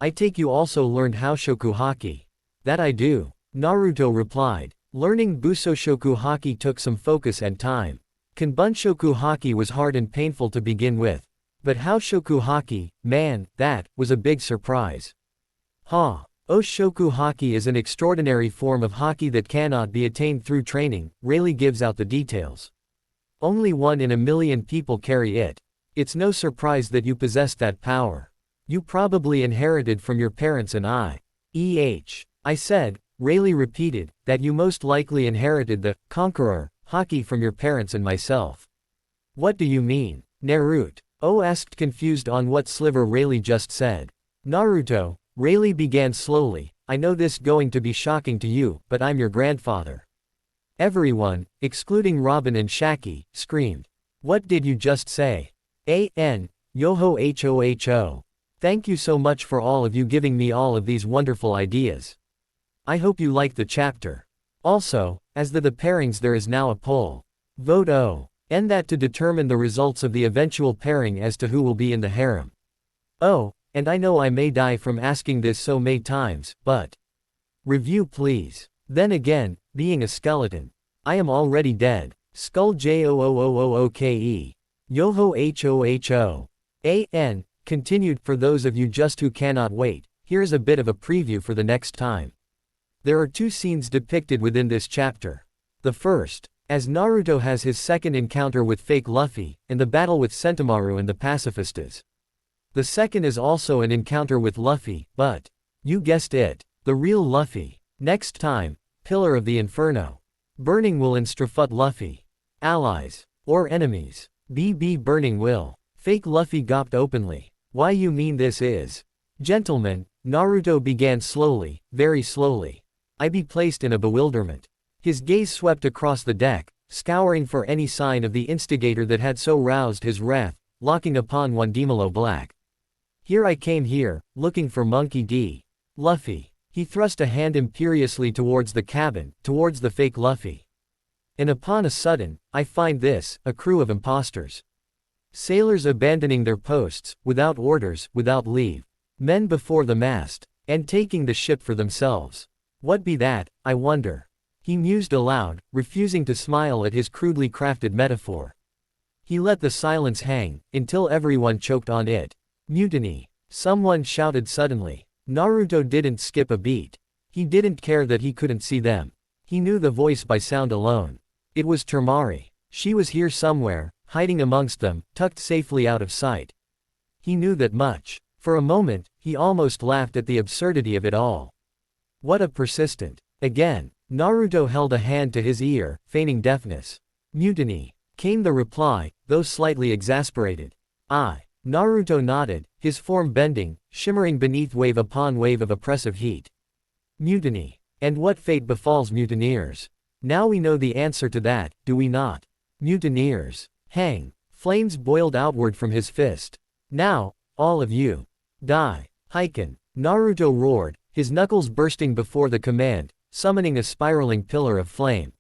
I take you also learned Haoshoku Haki. That I do, Naruto replied. Learning Busoshoku Haki took some focus and time. Kanbunshoku Haki was hard and painful to begin with. But Haoshoku Haki, man, that was a big surprise. Oshoku Haki is an extraordinary form of Haki that cannot be attained through training, Rayleigh gives out the details. Only 1 in a million people carry it. It's no surprise that you possess that power. You probably inherited from your parents and I said, Rayleigh repeated, that you most likely inherited the conqueror Haki from your parents and myself. What do you mean, Naruto? Asked confused on what Sliver Rayleigh just said. Naruto, Rayleigh began slowly, I know this going to be shocking to you, but I'm your grandfather. Everyone, excluding Robin and Shaki, screamed. What did you just say? Yoho. Thank you so much for all of you giving me all of these wonderful ideas. I hope you like the chapter. Also, as the pairings there is now a poll. Vote O. And that to determine the results of the eventual pairing as to who will be in the harem. Oh, and I know I may die from asking this so many times, but. Review please. Then again, being a skeleton. I am already dead. Skull JOOOOOKE. Yoho. Continued for those of you just who cannot wait, here's a bit of a preview for the next time. There are 2 scenes depicted within this chapter. The first, as Naruto has his second encounter with fake Luffy, in the battle with Sentomaru and the pacifistas. The second is also an encounter with Luffy, but, you guessed it, the real Luffy. Next time, Pillar of the Inferno. Burning will instrafut Luffy. Allies, or enemies. Burning will. Fake Luffy gawped openly. Why you mean this is? Gentlemen, Naruto began slowly, very slowly. I be placed in a bewilderment. His gaze swept across the deck, scouring for any sign of the instigator that had so roused his wrath, locking upon one Demolo Black. Here I came here, looking for Monkey D. Luffy. He thrust a hand imperiously towards the cabin, towards the fake Luffy. And upon a sudden, I find this, a crew of impostors. Sailors abandoning their posts, without orders, without leave. Men before the mast, and taking the ship for themselves. What be that, I wonder? He mused aloud, refusing to smile at his crudely crafted metaphor. He let the silence hang, until everyone choked on it. Mutiny. Someone shouted suddenly. Naruto didn't skip a beat. He didn't care that he couldn't see them. He knew the voice by sound alone. It was Temari. She was here somewhere, hiding amongst them, tucked safely out of sight. He knew that much. For a moment, he almost laughed at the absurdity of it all. What a persistent. Again, Naruto held a hand to his ear, feigning deafness. Mutiny. Came the reply, though slightly exasperated. Naruto nodded, his form bending, shimmering beneath wave upon wave of oppressive heat. Mutiny. And what fate befalls mutineers? Now we know the answer to that, do we not? Mutineers. Hang. Flames boiled outward from his fist. Now, all of you. Die. Heiken. Naruto roared, his knuckles bursting before the command, summoning a spiraling pillar of flame,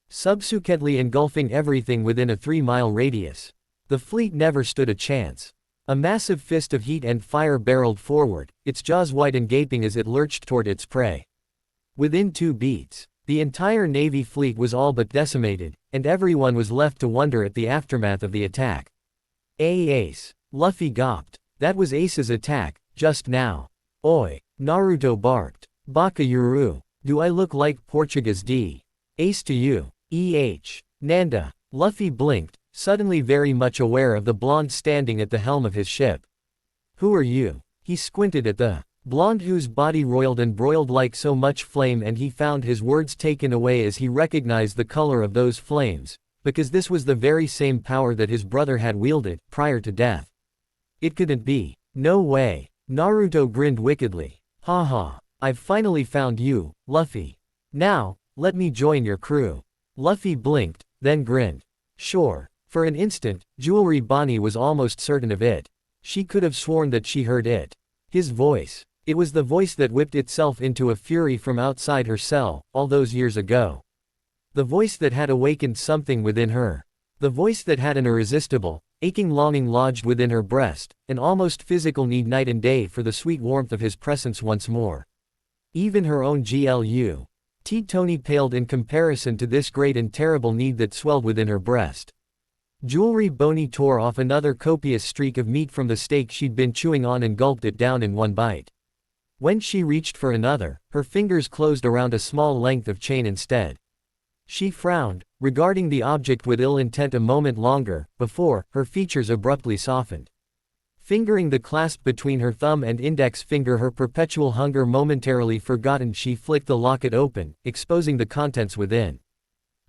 subsequently engulfing everything within a 3-mile radius. The fleet never stood a chance. A massive fist of heat and fire barreled forward, its jaws wide and gaping as it lurched toward its prey. Within 2 beats, the entire Navy fleet was all but decimated, and everyone was left to wonder at the aftermath of the attack. Ace. Luffy gawped. That was Ace's attack, just now. Oi. Naruto barked. Baka Yuru. Do I look like Portuguese D? Ace to you. Nanda. Luffy blinked, suddenly very much aware of the blonde standing at the helm of his ship. Who are you? He squinted at the blonde whose body roiled and broiled like so much flame, and he found his words taken away as he recognized the color of those flames, because this was the very same power that his brother had wielded, prior to death. It couldn't be. No way. Naruto grinned wickedly. Haha. I've finally found you, Luffy. Now, let me join your crew. Luffy blinked, then grinned. Sure. For an instant, Jewelry Bonnie was almost certain of it. She could have sworn that she heard it. His voice. It was the voice that whipped itself into a fury from outside her cell, all those years ago. The voice that had awakened something within her. The voice that had an irresistible, aching longing lodged within her breast, an almost physical need night and day for the sweet warmth of his presence once more. Even her own GLU. Tony paled in comparison to this great and terrible need that swelled within her breast. Jewelry Bonnie tore off another copious streak of meat from the steak she'd been chewing on and gulped it down in one bite. When she reached for another, her fingers closed around a small length of chain instead. She frowned, regarding the object with ill intent a moment longer, before, her features abruptly softened. Fingering the clasp between her thumb and index finger, her perpetual hunger momentarily forgotten, she flicked the locket open, exposing the contents within.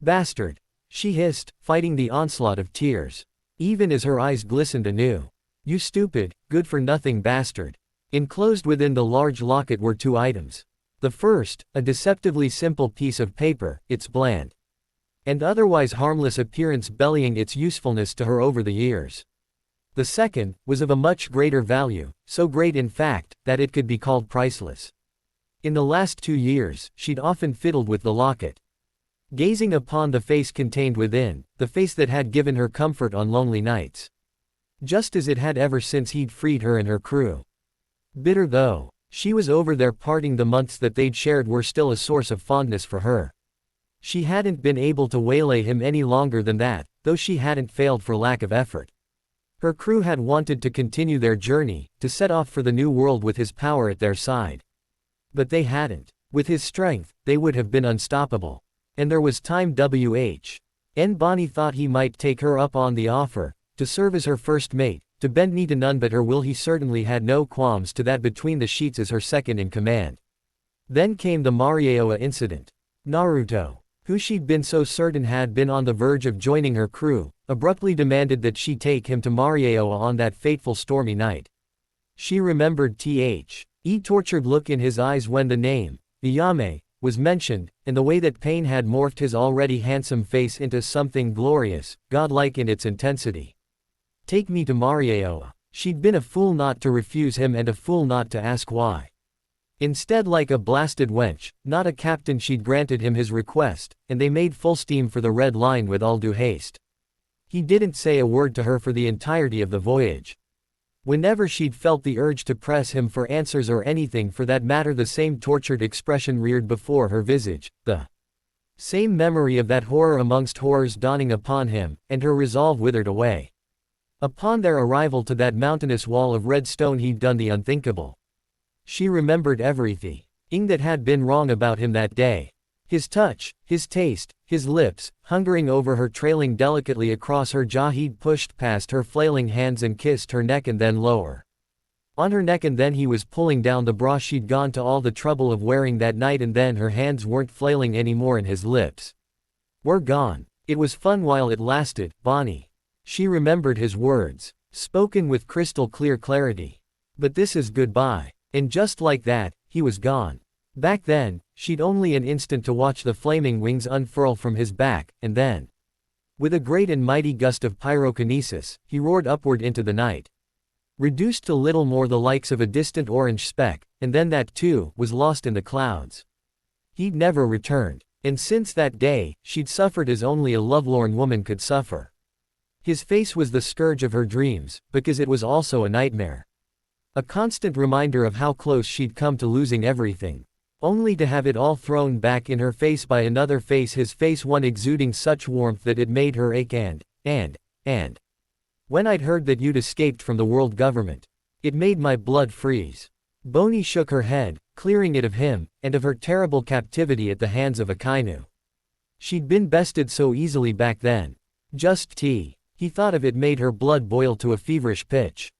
Bastard! She hissed, fighting the onslaught of tears. Even as her eyes glistened anew. You stupid, good-for-nothing bastard. Enclosed within the large locket were 2 items. The first, a deceptively simple piece of paper, its bland and otherwise harmless appearance bellying its usefulness to her over the years. The second, was of a much greater value, so great in fact, that it could be called priceless. In the last 2 years, she'd often fiddled with the locket, gazing upon the face contained within, the face that had given her comfort on lonely nights. Just as it had ever since he'd freed her and her crew. Bitter though she was over their parting, the months that they'd shared were still a source of fondness for her. She hadn't been able to waylay him any longer than that, though she hadn't failed for lack of effort. Her crew had wanted to continue their journey, to set off for the new world with his power at their side. But they hadn't. With his strength, they would have been unstoppable. And there was time. Bonnie thought he might take her up on the offer, to serve as her first mate, to bend knee to none but her will. He certainly had no qualms to that between the sheets as her second in command. Then came the Marieoa incident. Naruto, who she'd been so certain had been on the verge of joining her crew, abruptly demanded that she take him to Marieoa on that fateful stormy night. She remembered the tortured look in his eyes when the name, Iyame, was mentioned, and the way that pain had morphed his already handsome face into something glorious, godlike in its intensity. Take me to Marieoa. She'd been a fool not to refuse him and a fool not to ask why. Instead, like a blasted wench, not a captain, she'd granted him his request, and they made full steam for the Red Line with all due haste. He didn't say a word to her for the entirety of the voyage. Whenever she'd felt the urge to press him for answers or anything for that matter, the same tortured expression reared before her visage, the same memory of that horror amongst horrors dawning upon him, and her resolve withered away. Upon their arrival to that mountainous wall of red stone, he'd done the unthinkable. She remembered everything that had been wrong about him that day. His touch, his taste, his lips, hungering over her, trailing delicately across her jaw. He'd pushed past her flailing hands and kissed her neck and then lower on her neck, and then he was pulling down the bra she'd gone to all the trouble of wearing that night, and then her hands weren't flailing anymore and his lips were gone. It was fun while it lasted, Bonnie. She remembered his words. spoken with crystal clear clarity. But this is goodbye. And just like that, he was gone. Back then, she'd only an instant to watch the flaming wings unfurl from his back, and then, with a great and mighty gust of pyrokinesis, he roared upward into the night. Reduced to little more the likes of a distant orange speck, and then that too, was lost in the clouds. He'd never returned. And since that day, she'd suffered as only a lovelorn woman could suffer. His face was the scourge of her dreams, because it was also a nightmare. A constant reminder of how close she'd come to losing everything. Only to have it all thrown back in her face by another face, his face one exuding such warmth that it made her ache and. When I'd heard that you'd escaped from the world government, it made my blood freeze. Bonnie shook her head, clearing it of him, and of her terrible captivity at the hands of Akainu. She'd been bested so easily back then. Just tea. He thought of it made her blood boil to a feverish pitch.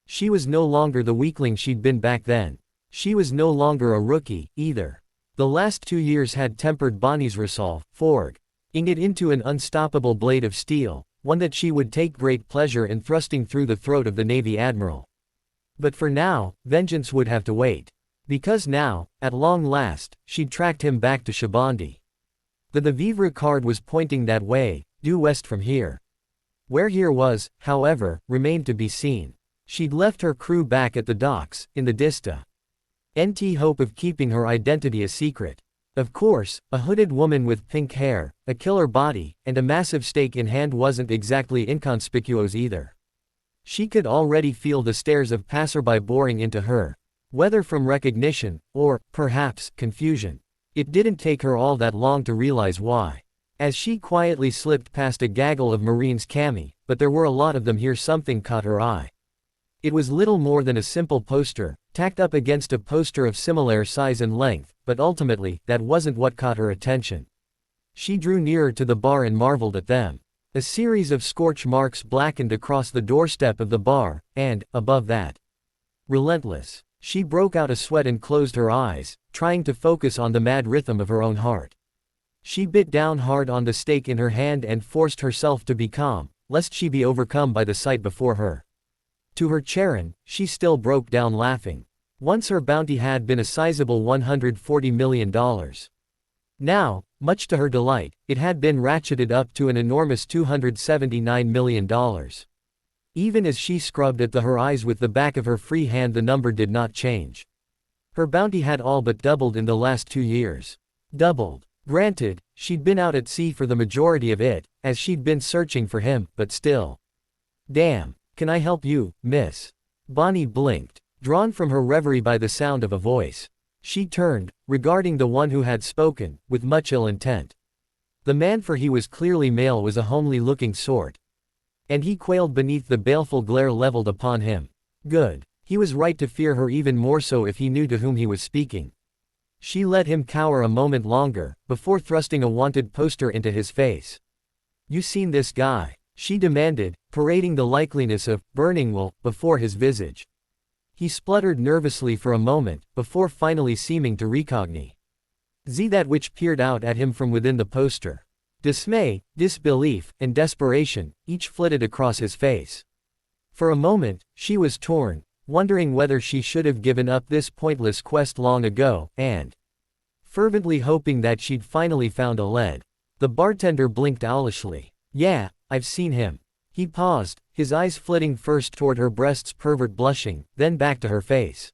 She was no longer the weakling she'd been back then. She was no longer a rookie, either. The last 2 years had tempered Bonnie's resolve, forging it into an unstoppable blade of steel, one that she would take great pleasure in thrusting through the throat of the Navy Admiral. But for now, vengeance would have to wait. Because now, at long last, she'd tracked him back to Shabandi. The Vivre card was pointing that way, due west from here. Where here was, however, remained to be seen. She'd left her crew back at the docks, in the distant hope of keeping her identity a secret. Of course, a hooded woman with pink hair, a killer body, and a massive stake in hand wasn't exactly inconspicuous either. She could already feel the stares of passerby boring into her. Whether from recognition, or, perhaps, confusion. It didn't take her all that long to realize why. As she quietly slipped past a gaggle of Marines cami, but there were a lot of them here, something caught her eye. It was little more than a simple poster, tacked up against a poster of similar size and length, but ultimately, that wasn't what caught her attention. She drew nearer to the bar and marveled at them. A series of scorch marks blackened across the doorstep of the bar, and, above that, relentless. She broke out a sweat and closed her eyes, trying to focus on the mad rhythm of her own heart. She bit down hard on the stake in her hand and forced herself to be calm, lest she be overcome by the sight before her. To her chagrin, she still broke down laughing. Once her bounty had been a sizable $140 million. Now, much to her delight, it had been ratcheted up to an enormous $279 million. Even as she scrubbed at her eyes with the back of her free hand, the number did not change. Her bounty had all but doubled in the last 2 years. Doubled. Granted, she'd been out at sea for the majority of it, as she'd been searching for him, but still. Damn. Can I help you, miss? Bonnie blinked, drawn from her reverie by the sound of a voice. She turned, regarding the one who had spoken, with much ill intent. The man, for he was clearly male, was a homely-looking sort. And he quailed beneath the baleful glare leveled upon him. Good. He was right to fear her, even more so if he knew to whom he was speaking. She let him cower a moment longer, before thrusting a wanted poster into his face. You seen this guy? She demanded, parading the likeliness of burning wool before his visage. He spluttered nervously for a moment, before finally seeming to recognize that which peered out at him from within the poster. Dismay, disbelief, and desperation, each flitted across his face. For a moment, she was torn, wondering whether she should have given up this pointless quest long ago, and fervently hoping that she'd finally found a lead. The bartender blinked owlishly. Yeah, I've seen him. He paused, his eyes flitting first toward her breasts, pervert blushing, then back to her face.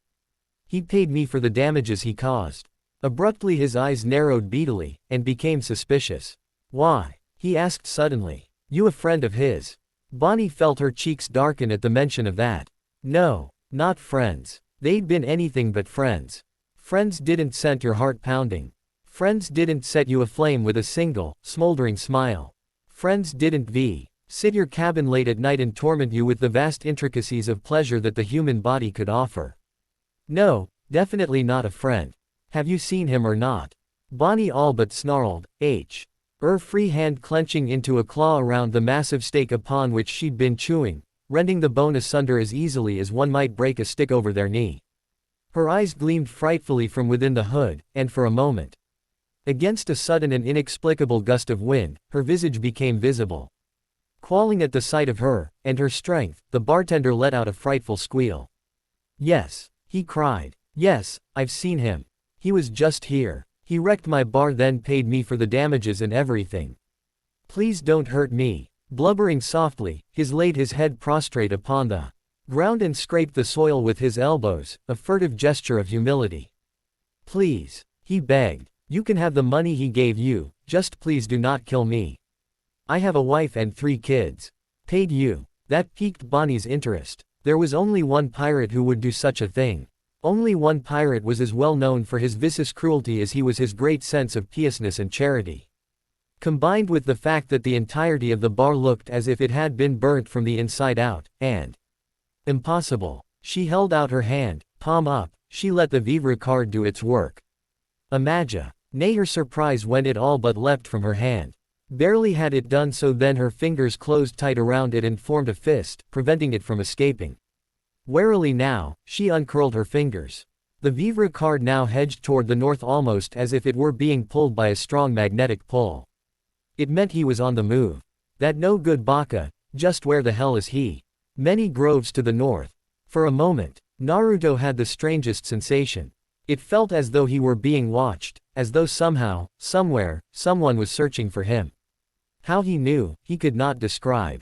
He paid me for the damages he caused. Abruptly his eyes narrowed beadily, and became suspicious. Why? He asked suddenly. You a friend of his? Bonnie felt her cheeks darken at the mention of that. No, not friends. They'd been anything but friends. Friends didn't set your heart pounding. Friends didn't set you aflame with a single, smoldering smile. Friends didn't sit your cabin late at night and torment you with the vast intricacies of pleasure that the human body could offer. No, definitely not a friend. Have you seen him or not? Bonnie all but snarled, her free hand clenching into a claw around the massive stake upon which she'd been chewing, rending the bone asunder as easily as one might break a stick over their knee. Her eyes gleamed frightfully from within the hood, and for a moment, against a sudden and inexplicable gust of wind, her visage became visible. Qualing at the sight of her, and her strength, the bartender let out a frightful squeal. Yes, he cried. Yes, I've seen him. He was just here. He wrecked my bar, then paid me for the damages and everything. Please don't hurt me. Blubbering softly, he laid his head prostrate upon the ground and scraped the soil with his elbows, a furtive gesture of humility. Please, he begged. You can have the money he gave you, just please do not kill me. I have a wife and 3 kids. Paid you. That piqued Bonnie's interest. There was only one pirate who would do such a thing. Only one pirate was as well known for his vicious cruelty as he was his great sense of piousness and charity. Combined with the fact that the entirety of the bar looked as if it had been burnt from the inside out, and impossible. She held out her hand, palm up, she let the vivre card do its work. Imagine. Nay, her surprise when it all but leapt from her hand. Barely had it done so than her fingers closed tight around it and formed a fist, preventing it from escaping. Warily now, she uncurled her fingers. The vivre card now hedged toward the north almost as if it were being pulled by a strong magnetic pull. It meant he was on the move. That no good baka, just where the hell is he? Many groves to the north. For a moment, Naruto had the strangest sensation. It felt as though he were being watched, as though somehow, somewhere, someone was searching for him. How he knew, he could not describe.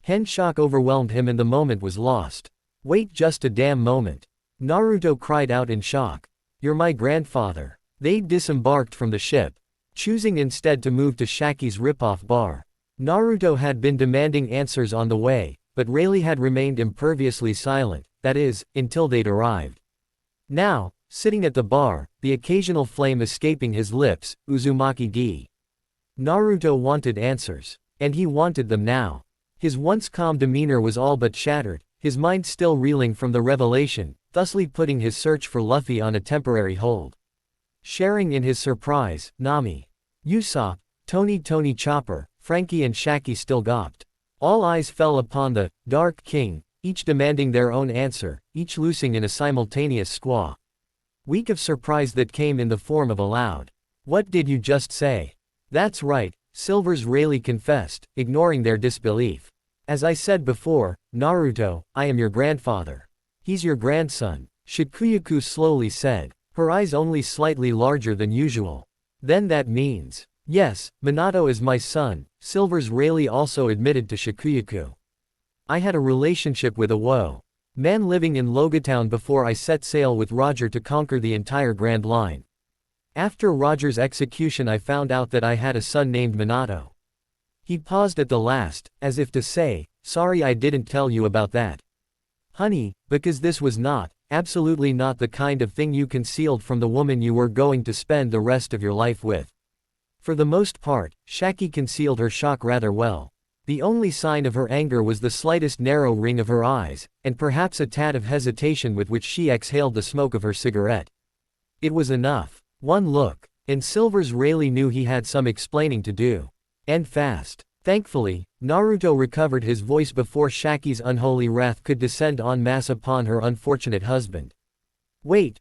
Hen shock overwhelmed him and the moment was lost. Wait just a damn moment. Naruto cried out in shock. You're my grandfather. They disembarked from the ship, choosing instead to move to Shaki's ripoff bar. Naruto had been demanding answers on the way, but Rayleigh had remained imperviously silent, that is, until they'd arrived. Now, sitting at the bar, the occasional flame escaping his lips, Uzumaki D. Naruto wanted answers. And he wanted them now. His once calm demeanor was all but shattered, his mind still reeling from the revelation, thusly putting his search for Luffy on a temporary hold. Sharing in his surprise, Nami, Usopp, Tony Chopper, Frankie and Shaki still gawped. All eyes fell upon the Dark King, each demanding their own answer, each loosing in a simultaneous squaw. Weak of surprise that came in the form of a loud, "What did you just say?" "That's right," Silver's Rayleigh confessed, ignoring their disbelief. "As I said before, Naruto, I am your grandfather." "He's your grandson," Shikuyaku slowly said, her eyes only slightly larger than usual. "Then that means..." "Yes, Minato is my son," Silver's Rayleigh also admitted to Shikuyaku. "I had a relationship with a man living in Logatown before I set sail with Roger to conquer the entire Grand Line. After Roger's execution I found out that I had a son named Minato." He paused at the last, as if to say, "Sorry I didn't tell you about that, honey, because this was not, absolutely not the kind of thing you concealed from the woman you were going to spend the rest of your life with." For the most part, Shaki concealed her shock rather well. The only sign of her anger was the slightest narrowing of her eyes, and perhaps a tad of hesitation with which she exhaled the smoke of her cigarette. It was enough. One look, and Silver's Rayleigh knew he had some explaining to do. And fast. Thankfully, Naruto recovered his voice before Shaki's unholy wrath could descend en masse upon her unfortunate husband. Wait.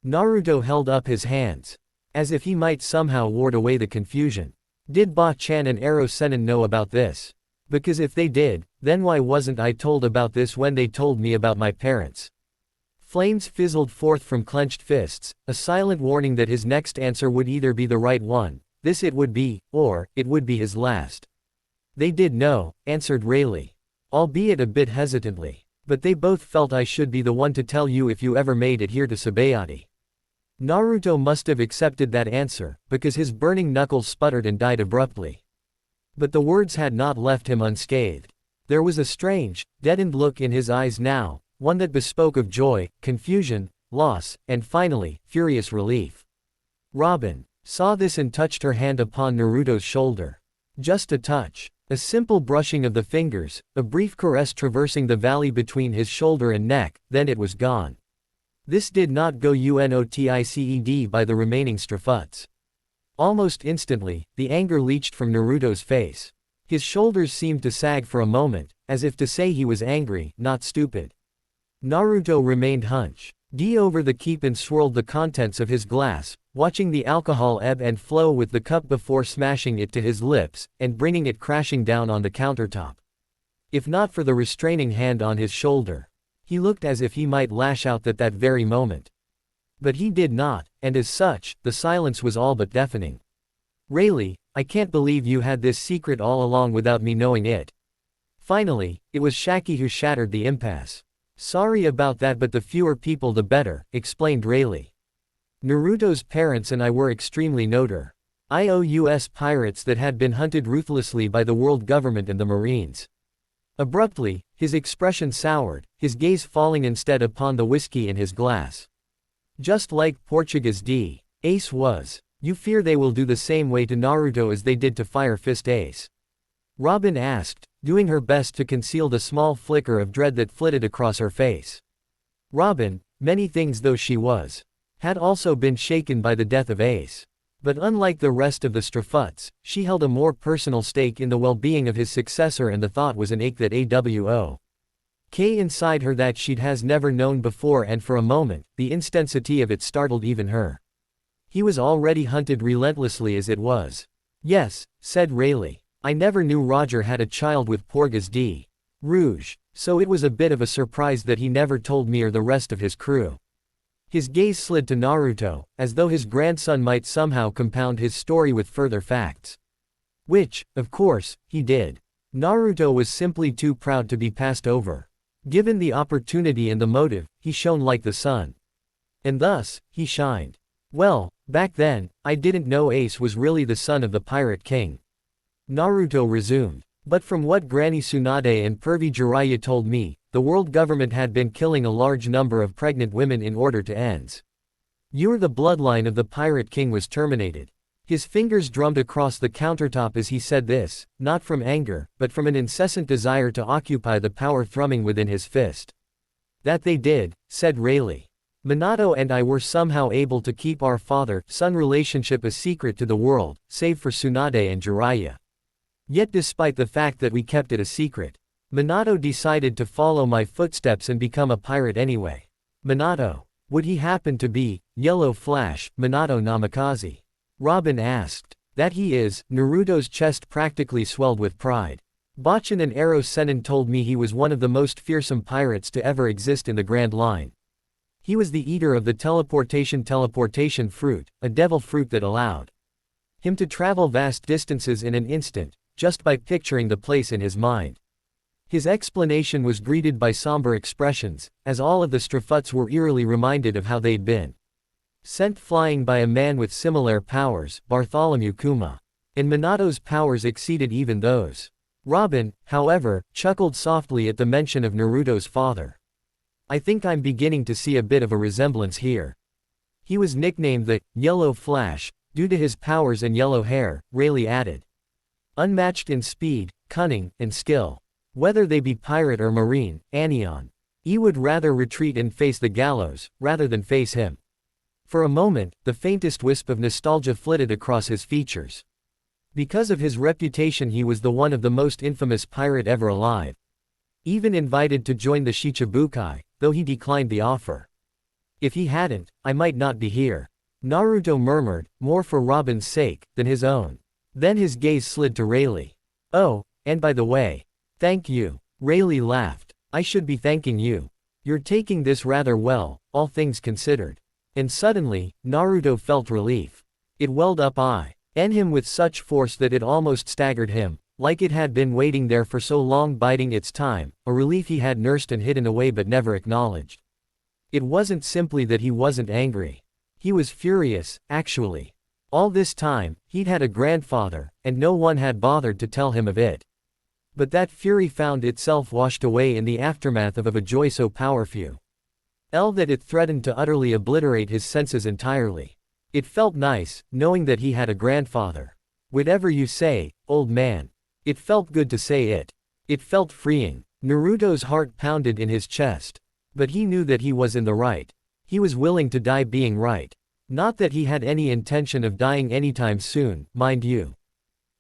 Naruto held up his hands, as if he might somehow ward away the confusion. Did Ba-chan and Ero Sennin know about this? Because if they did, then why wasn't I told about this when they told me about my parents? Flames fizzled forth from clenched fists, a silent warning that his next answer would either be the right one, this it would be, or it would be his last. "They did know," answered Rayleigh, albeit a bit hesitantly. "But they both felt I should be the one to tell you if you ever made it here to Sabayati." Naruto must have accepted that answer, because his burning knuckles sputtered and died abruptly. But the words had not left him unscathed. There was a strange, deadened look in his eyes now, one that bespoke of joy, confusion, loss, and finally, furious relief. Robin saw this and touched her hand upon Naruto's shoulder. Just a touch. A simple brushing of the fingers, a brief caress traversing the valley between his shoulder and neck, then it was gone. This did not go unnoticed by the remaining Strafuts. Almost instantly, the anger leached from Naruto's face. His shoulders seemed to sag for a moment, as if to say he was angry, not stupid. Naruto remained hunched, D over the keep and swirled the contents of his glass, watching the alcohol ebb and flow with the cup before smashing it to his lips, and bringing it crashing down on the countertop. If not for the restraining hand on his shoulder, he looked as if he might lash out at that very moment. But he did not, and as such, the silence was all but deafening. Rayleigh, I can't believe you had this secret all along without me knowing it. Finally, it was Shaki who shattered the impasse. Sorry about that, but the fewer people the better, explained Rayleigh. Naruto's parents and I were extremely notorious pirates that had been hunted ruthlessly by the world government and the Marines. Abruptly, his expression soured, his gaze falling instead upon the whiskey in his glass. Just like Portuguese D. Ace was. You fear they will do the same way to Naruto as they did to Fire Fist Ace? Robin asked, doing her best to conceal the small flicker of dread that flitted across her face. Robin, many things though she was, had also been shaken by the death of Ace. But unlike the rest of the Strafuts, she held a more personal stake in the well-being of his successor, and the thought was an ache that AWO. K inside her that she'd has never known before, and for a moment, the intensity of it startled even her. He was already hunted relentlessly as it was. Yes, said Rayleigh. I never knew Roger had a child with Porges D. Rouge, so it was a bit of a surprise that he never told me or the rest of his crew. His gaze slid to Naruto, as though his grandson might somehow compound his story with further facts. Which, of course, he did. Naruto was simply too proud to be passed over. Given the opportunity and the motive, he shone like the sun. And thus, he shined. Well, back then, I didn't know Ace was really the son of the Pirate King. Naruto resumed. But from what Granny Tsunade and Pervy Jiraiya told me, the world government had been killing a large number of pregnant women in order to ends. The bloodline of the Pirate King was terminated. His fingers drummed across the countertop as he said this, not from anger, but from an incessant desire to occupy the power thrumming within his fist. That they did, said Rayleigh. Minato and I were somehow able to keep our father-son relationship a secret to the world, save for Tsunade and Jiraiya. Yet despite the fact that we kept it a secret, Minato decided to follow my footsteps and become a pirate anyway. Minato. Would he happen to be Yellow Flash, Minato Namikaze? Robin asked. That he is. Naruto's chest practically swelled with pride. Bachan and Arrow Sennin told me he was one of the most fearsome pirates to ever exist in the Grand Line. He was the eater of the teleportation fruit, a devil fruit that allowed him to travel vast distances in an instant, just by picturing the place in his mind. His explanation was greeted by somber expressions, as all of the Strafuts were eerily reminded of how they'd been sent flying by a man with similar powers, Bartholomew Kuma. And Minato's powers exceeded even those. Robin, however, chuckled softly at the mention of Naruto's father. I think I'm beginning to see a bit of a resemblance here. He was nicknamed the Yellow Flash, due to his powers and yellow hair, Rayleigh added. Unmatched in speed, cunning, and skill. Whether they be pirate or marine, Anion. He would rather retreat and face the gallows, rather than face him. For a moment, the faintest wisp of nostalgia flitted across his features. Because of his reputation, he was one of the most infamous pirate ever alive. Even invited to join the Shichibukai, though he declined the offer. If he hadn't, I might not be here. Naruto murmured, more for Robin's sake than his own. Then his gaze slid to Rayleigh. Oh, and by the way. Thank you. Rayleigh laughed. I should be thanking you. You're taking this rather well, all things considered. And suddenly, Naruto felt relief. It welled up in him with such force that it almost staggered him, like it had been waiting there for so long biding its time, a relief he had nursed and hidden away but never acknowledged. It wasn't simply that he wasn't angry. He was furious, actually. All this time, he'd had a grandfather, and no one had bothered to tell him of it. But that fury found itself washed away in the aftermath of a joy so powerful that it threatened to utterly obliterate his senses entirely. It felt nice, knowing that he had a grandfather. Whatever you say, old man. It felt good to say it. It felt freeing. Naruto's heart pounded in his chest. But he knew that he was in the right. He was willing to die being right. Not that he had any intention of dying anytime soon, mind you.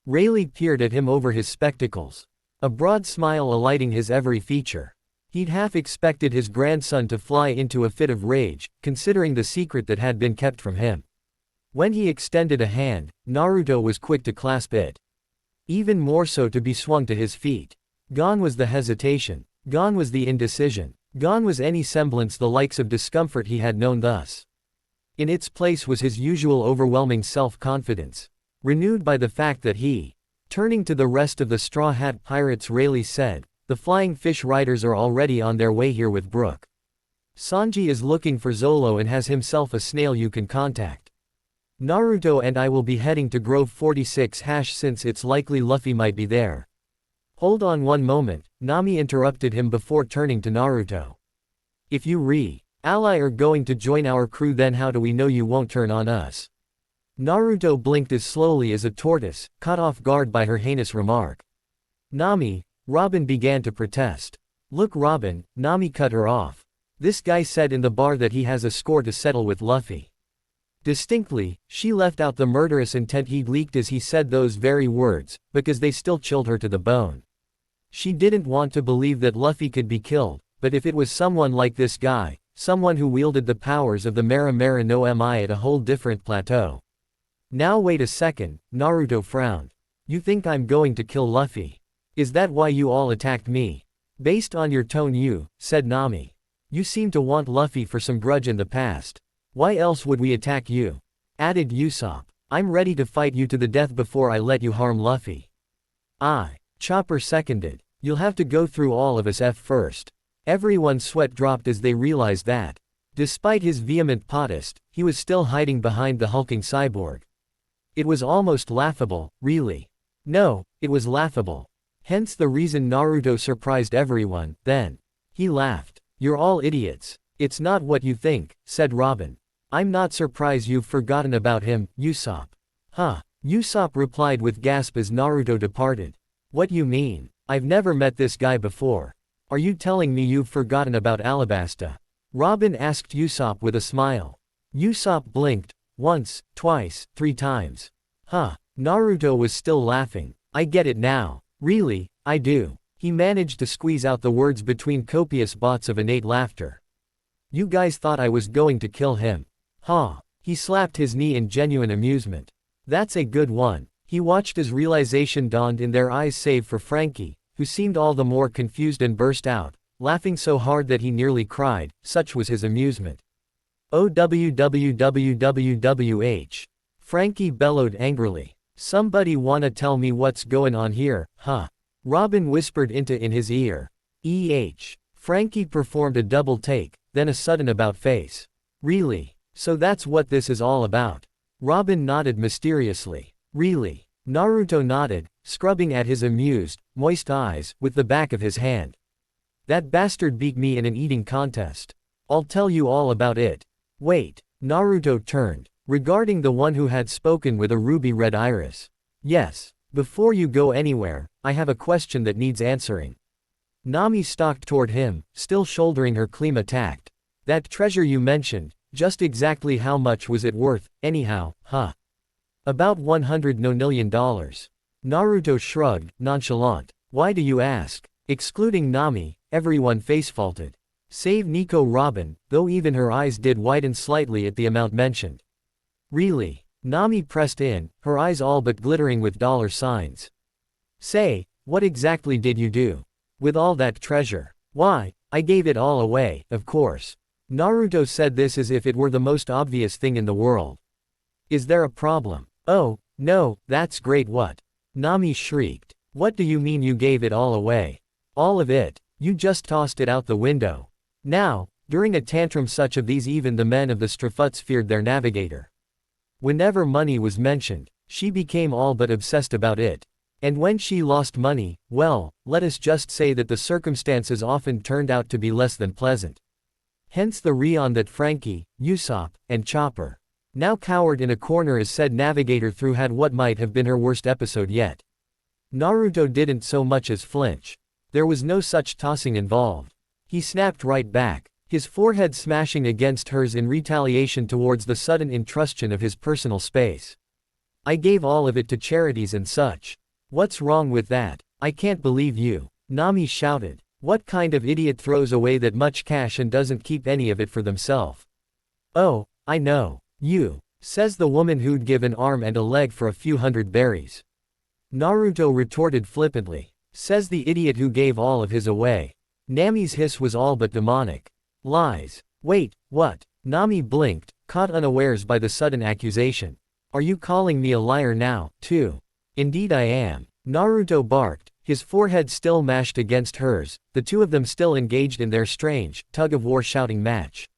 Rayleigh peered at him over his spectacles. A broad smile alighting his every feature. He'd half expected his grandson to fly into a fit of rage, considering the secret that had been kept from him. When he extended a hand, Naruto was quick to clasp it. Even more so to be swung to his feet. Gone was the hesitation. Gone was the indecision. Gone was any semblance the likes of discomfort he had known thus. In its place was his usual overwhelming self-confidence. Renewed by the fact that he. Turning to the rest of the Straw Hat Pirates, Rayleigh said, "The Flying Fish Riders are already on their way here with Brook. Sanji is looking for Zolo and has himself a snail you can contact. Naruto and I will be heading to Grove 46 since it's likely Luffy might be there." "Hold on one moment," Nami interrupted him before turning to Naruto. "If you ally are going to join our crew, then how do we know you won't turn on us?" Naruto blinked as slowly as a tortoise, caught off guard by her heinous remark. "Nami," Robin began to protest. "Look, Robin," Nami cut her off. "This guy said in the bar that he has a score to settle with Luffy." Distinctly, she left out the murderous intent he'd leaked as he said those very words, because they still chilled her to the bone. She didn't want to believe that Luffy could be killed, but if it was someone like this guy, someone who wielded the powers of the Mera Mera no Mi at a whole different plateau. "Now wait a second," Naruto frowned. "You think I'm going to kill Luffy? Is that why you all attacked me?" "Based on your tone said Nami. "You seem to want Luffy for some grudge in the past. Why else would we attack you?" added Usopp. "I'm ready to fight you to the death before I let you harm Luffy." Chopper seconded. "You'll have to go through all of us first." Everyone's sweat dropped as they realized that, despite his vehement protest, he was still hiding behind the hulking cyborg. It was almost laughable, really. No, it was laughable. Hence the reason Naruto surprised everyone, then. He laughed. "You're all idiots. It's not what you think," said Robin. "I'm not surprised you've forgotten about him, Usopp." "Huh?" Usopp replied with gasp as Naruto departed. "What you mean? I've never met this guy before. Are you telling me you've forgotten about Alabasta?" Robin asked Usopp with a smile. Usopp blinked. Once, twice, 3 times. "Huh." Naruto was still laughing. "I get it now. Really, I do." He managed to squeeze out the words between copious bouts of innate laughter. "You guys thought I was going to kill him. Huh." He slapped his knee in genuine amusement. "That's a good one." He watched as realization dawned in their eyes save for Frankie, who seemed all the more confused and burst out, laughing so hard that he nearly cried, such was his amusement. "OWWWWH." Frankie bellowed angrily. "Somebody wanna tell me what's going on here, huh?" Robin whispered in his ear. Frankie performed a double take, then a sudden about-face. "Really? So that's what this is all about?" Robin nodded mysteriously. "Really?" Naruto nodded, scrubbing at his amused, moist eyes, with the back of his hand. "That bastard beat me in an eating contest. I'll tell you all about it." "Wait." Naruto turned, regarding the one who had spoken with a ruby-red iris. "Yes. Before you go anywhere, I have a question that needs answering." Nami stalked toward him, still shouldering her Klima tact. "That treasure you mentioned, just exactly how much was it worth, anyhow, huh?" "About $100 million. Naruto shrugged, nonchalant. "Why do you ask?" Excluding Nami, everyone face-faulted. Save Nico Robin, though even her eyes did widen slightly at the amount mentioned. "Really?" Nami pressed in, her eyes all but glittering with dollar signs. "Say, what exactly did you do with all that treasure?" "Why, I gave it all away, of course." Naruto said this as if it were the most obvious thing in the world. "Is there a problem?" "Oh, no, that's great." "What?" Nami shrieked. "What do you mean you gave it all away?" "All of it. You just tossed it out the window." Now, during a tantrum such of these, even the men of the Strafuts feared their navigator. Whenever money was mentioned, she became all but obsessed about it. And when she lost money, well, let us just say that the circumstances often turned out to be less than pleasant. Hence the run that Frankie, Usopp, and Chopper, now cowered in a corner as said navigator through had what might have been her worst episode yet. Naruto didn't so much as flinch. There was no such tossing involved. He snapped right back, his forehead smashing against hers in retaliation towards the sudden intrusion of his personal space. "I gave all of it to charities and such. What's wrong with that? I can't believe you." Nami shouted. What kind of idiot throws away that much cash and doesn't keep any of it for themselves? Oh, I know. You, says the woman who'd give an arm and a leg for a few hundred berries. Naruto retorted flippantly. Says the idiot who gave all of his away. Nami's hiss was all but demonic. Lies. Wait, what? Nami blinked, caught unawares by the sudden accusation. Are you calling me a liar now, too? Indeed I am. Naruto barked, his forehead still mashed against hers, the two of them still engaged in their strange, tug-of-war shouting match.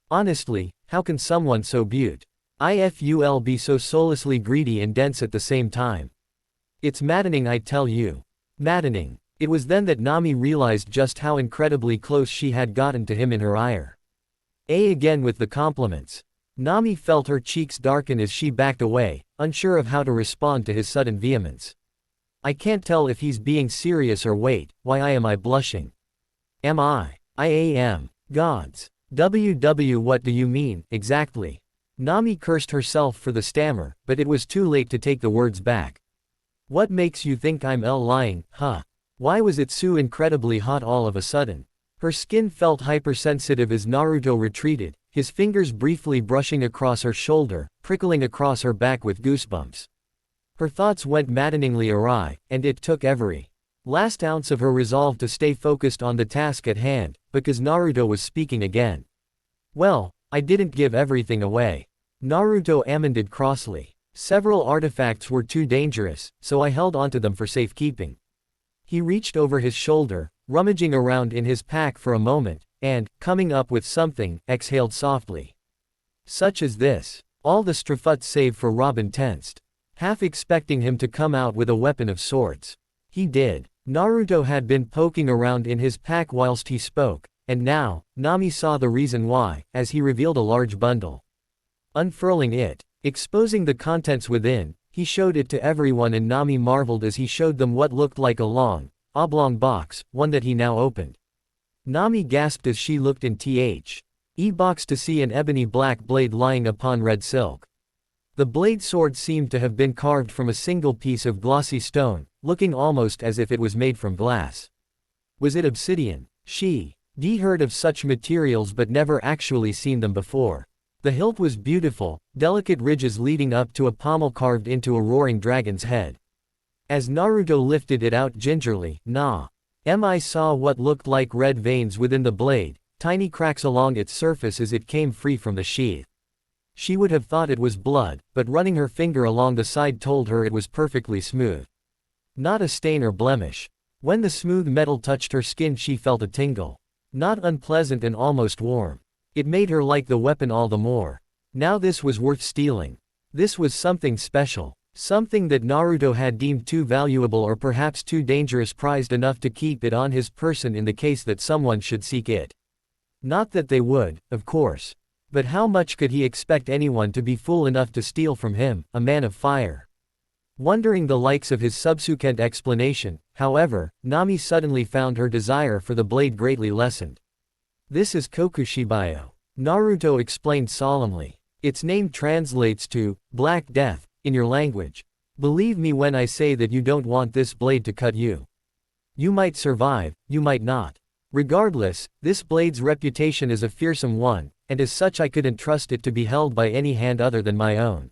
Honestly, how can someone so beautiful be so soullessly greedy and dense at the same time? It's maddening, I tell you. Maddening. It was then that Nami realized just how incredibly close she had gotten to him in her ire. Again with the compliments. Nami felt her cheeks darken as she backed away, unsure of how to respond to his sudden vehemence. I can't tell if he's being serious or wait, why am I blushing? Am I? I am. Gods. What do you mean, exactly? Nami cursed herself for the stammer, but it was too late to take the words back. What makes you think I'm lying, huh? Why was it so incredibly hot all of a sudden? Her skin felt hypersensitive as Naruto retreated, his fingers briefly brushing across her shoulder, prickling across her back with goosebumps. Her thoughts went maddeningly awry, and it took every last ounce of her resolve to stay focused on the task at hand, because Naruto was speaking again. Well, I didn't give everything away. Naruto amended crossly. Several artifacts were too dangerous, so I held onto them for safekeeping. He reached over his shoulder, rummaging around in his pack for a moment, and, coming up with something, exhaled softly. Such as this. All the Strafuts save for Robin tensed, half expecting him to come out with a weapon of sorts. He did. Naruto had been poking around in his pack whilst he spoke, and now, Nami saw the reason why, as he revealed a large bundle. Unfurling it, exposing the contents within, he showed it to everyone and Nami marveled as he showed them what looked like a long, oblong box, one that he now opened. Nami gasped as she looked in box to see an ebony black blade lying upon red silk. The blade sword seemed to have been carved from a single piece of glossy stone, looking almost as if it was made from glass. Was it obsidian? She'd heard of such materials but never actually seen them before. The hilt was beautiful, delicate ridges leading up to a pommel carved into a roaring dragon's head. As Naruto lifted it out gingerly, Nami saw what looked like red veins within the blade, tiny cracks along its surface as it came free from the sheath. She would have thought it was blood, but running her finger along the side told her it was perfectly smooth. Not a stain or blemish. When the smooth metal touched her skin she felt a tingle. Not unpleasant and almost warm. It made her like the weapon all the more. Now this was worth stealing. This was something special. Something that Naruto had deemed too valuable or perhaps too dangerous, prized enough to keep it on his person in the case that someone should seek it. Not that they would, of course. But how much could he expect anyone to be fool enough to steal from him, a man of fire? Wondering the likes of his subsequent explanation, however, Nami suddenly found her desire for the blade greatly lessened. This is Kokushibayo. Naruto explained solemnly. Its name translates to, Black Death, in your language. Believe me when I say that you don't want this blade to cut you. You might survive, you might not. Regardless, this blade's reputation is a fearsome one, and as such I couldn't trust it to be held by any hand other than my own.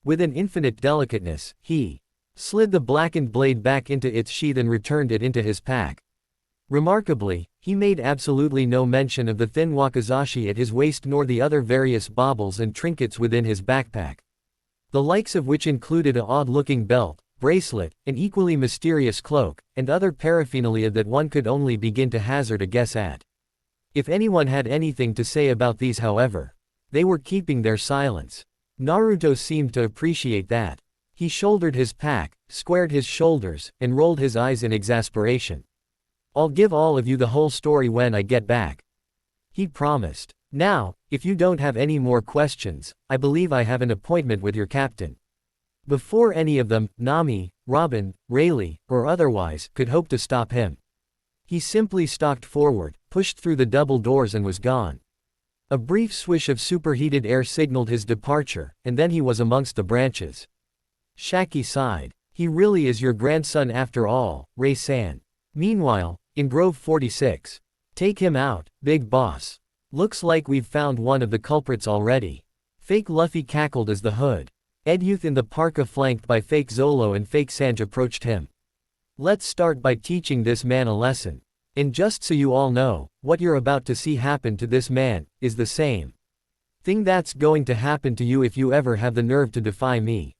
With an infinite delicateness, he slid the blackened blade back into its sheath and returned it into his pack. Remarkably, he made absolutely no mention of the thin wakizashi at his waist nor the other various baubles and trinkets within his backpack. The likes of which included a odd-looking belt, bracelet, an equally mysterious cloak, and other paraphernalia that one could only begin to hazard a guess at. If anyone had anything to say about these, however, they were keeping their silence. Naruto seemed to appreciate that. He shouldered his pack, squared his shoulders, and rolled his eyes in exasperation. I'll give all of you the whole story when I get back. He promised. Now, if you don't have any more questions, I believe I have an appointment with your captain. Before any of them, Nami, Robin, Rayleigh, or otherwise, could hope to stop him. He simply stalked forward, pushed through the double doors and was gone. A brief swish of superheated air signaled his departure, and then he was amongst the branches. Shaki sighed. He really is your grandson after all, Ray-san. Meanwhile, In Grove 46. Take him out, big boss. Looks like we've found one of the culprits already. Fake Luffy cackled as the hood. Ed Youth in the parka flanked by fake Zolo and fake Sanj approached him. Let's start by teaching this man a lesson. And just so you all know, what you're about to see happen to this man, is the same thing that's going to happen to you if you ever have the nerve to defy me.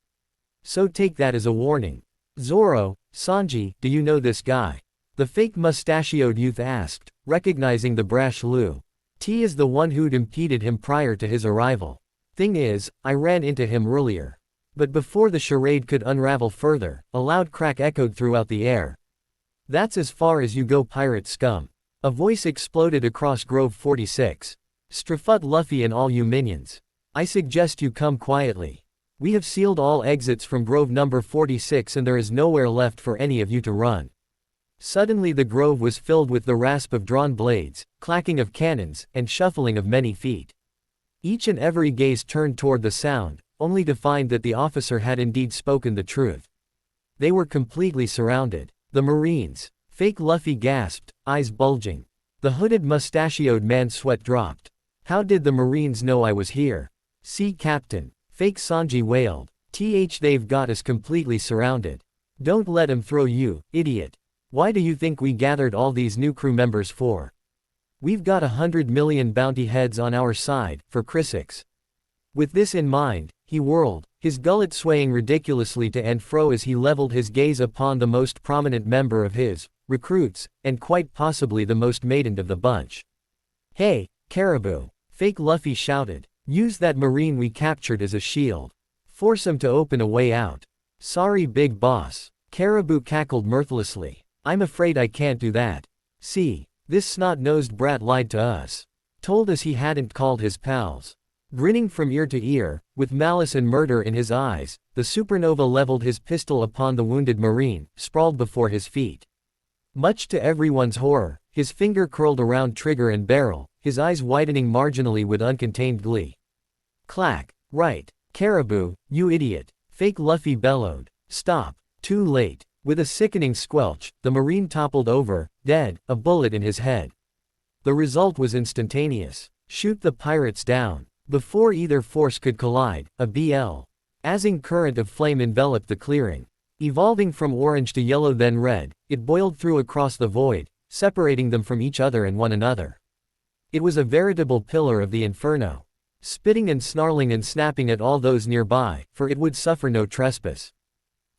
So take that as a warning. Zoro, Sanji, do you know this guy? The fake mustachioed youth asked, recognizing the brash Lu. T is the one who'd impeded him prior to his arrival. Thing is, I ran into him earlier. But before the charade could unravel further, a loud crack echoed throughout the air. That's as far as you go, pirate scum. A voice exploded across Grove 46. Strafut Luffy and all you minions. I suggest you come quietly. We have sealed all exits from Grove number 46 and there is nowhere left for any of you to run. Suddenly the grove was filled with the rasp of drawn blades, clacking of cannons, and shuffling of many feet. Each and every gaze turned toward the sound, only to find that the officer had indeed spoken the truth. They were completely surrounded. The Marines. Fake Luffy gasped, eyes bulging. The hooded mustachioed man's sweat dropped. How did the Marines know I was here? Sea Captain. Fake Sanji wailed. They've got us completely surrounded. Don't let 'em throw you, idiot. Why do you think we gathered all these new crew members for? We've got 100 million bounty heads on our side, for Chrisix. With this in mind, he whirled, his gullet swaying ridiculously to and fro as he leveled his gaze upon the most prominent member of his recruits, and quite possibly the most maidened of the bunch. Hey, Caribou! Fake Luffy shouted. Use that marine we captured as a shield. Force him to open a way out. Sorry, big boss. Caribou cackled mirthlessly. I'm afraid I can't do that. See, this snot-nosed brat lied to us. Told us he hadn't called his pals. Grinning from ear to ear, with malice and murder in his eyes, the supernova leveled his pistol upon the wounded marine, sprawled before his feet. Much to everyone's horror, his finger curled around trigger and barrel, his eyes widening marginally with uncontained glee. Clack. Right. Caribou, you idiot. Fake Luffy bellowed. Stop. Too late. With a sickening squelch, the marine toppled over, dead, a bullet in his head. The result was instantaneous. Shoot the pirates down. Before either force could collide, a blazing current of flame enveloped the clearing. Evolving from orange to yellow then red, it boiled through across the void, separating them from each other and one another. It was a veritable pillar of the inferno. Spitting and snarling and snapping at all those nearby, for it would suffer no trespass.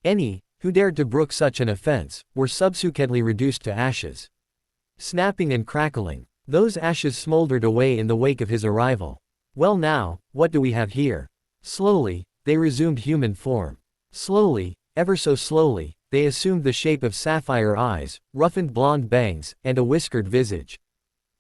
Any who dared to brook such an offense, were subsequently reduced to ashes. Snapping and crackling, those ashes smoldered away in the wake of his arrival. Well now, what do we have here? Slowly, they resumed human form. Slowly, ever so slowly, they assumed the shape of sapphire eyes, roughened blonde bangs, and a whiskered visage.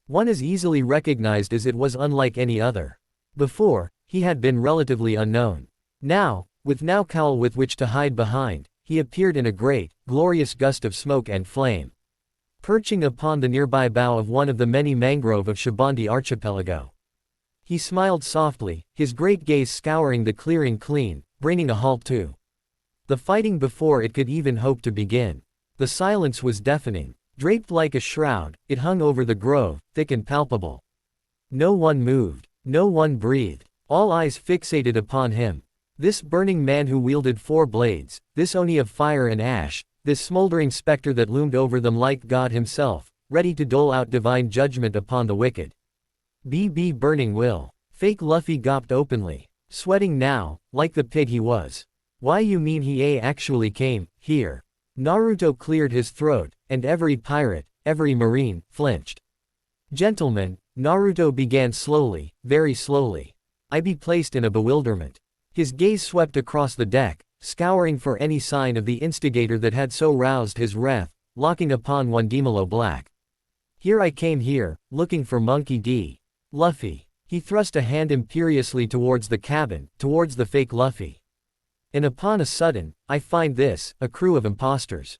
One as easily recognized as it was unlike any other. Before, he had been relatively unknown. Now, with no cowl with which to hide behind, he appeared in a great, glorious gust of smoke and flame. Perching upon the nearby bough of one of the many mangrove of Shabandi archipelago. He smiled softly, his great gaze scouring the clearing clean, bringing a halt to the fighting before it could even hope to begin. The silence was deafening. Draped like a shroud, it hung over the grove, thick and palpable. No one moved. No one breathed. All eyes fixated upon him. This burning man who wielded 4 blades, this Oni of fire and ash, this smoldering specter that loomed over them like God himself, ready to dole out divine judgment upon the wicked. BB burning will. Fake Luffy gawped openly. Sweating now, like the pig he was. Why you mean he actually came here? Naruto cleared his throat, and every pirate, every marine, flinched. Gentlemen, Naruto began slowly, very slowly. I be placed in a bewilderment. His gaze swept across the deck, scouring for any sign of the instigator that had so roused his wrath, locking upon one Demolo Black. Here I came here, looking for Monkey D. Luffy. He thrust a hand imperiously towards the cabin, towards the fake Luffy. And upon a sudden, I find this, a crew of impostors.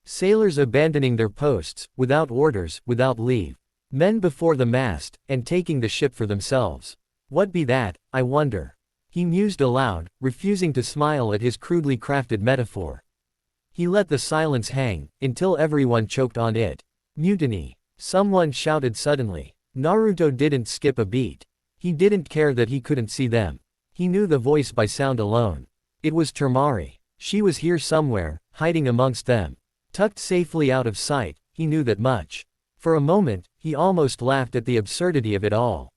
Sailors abandoning their posts, without orders, without leave. Men before the mast, and taking the ship for themselves. What be that, I wonder? He mused aloud, refusing to smile at his crudely crafted metaphor. He let the silence hang, until everyone choked on it. Mutiny! Someone shouted suddenly. Naruto didn't skip a beat. He didn't care that he couldn't see them. He knew the voice by sound alone. It was Temari. She was here somewhere, hiding amongst them. Tucked safely out of sight, he knew that much. For a moment, he almost laughed at the absurdity of it all.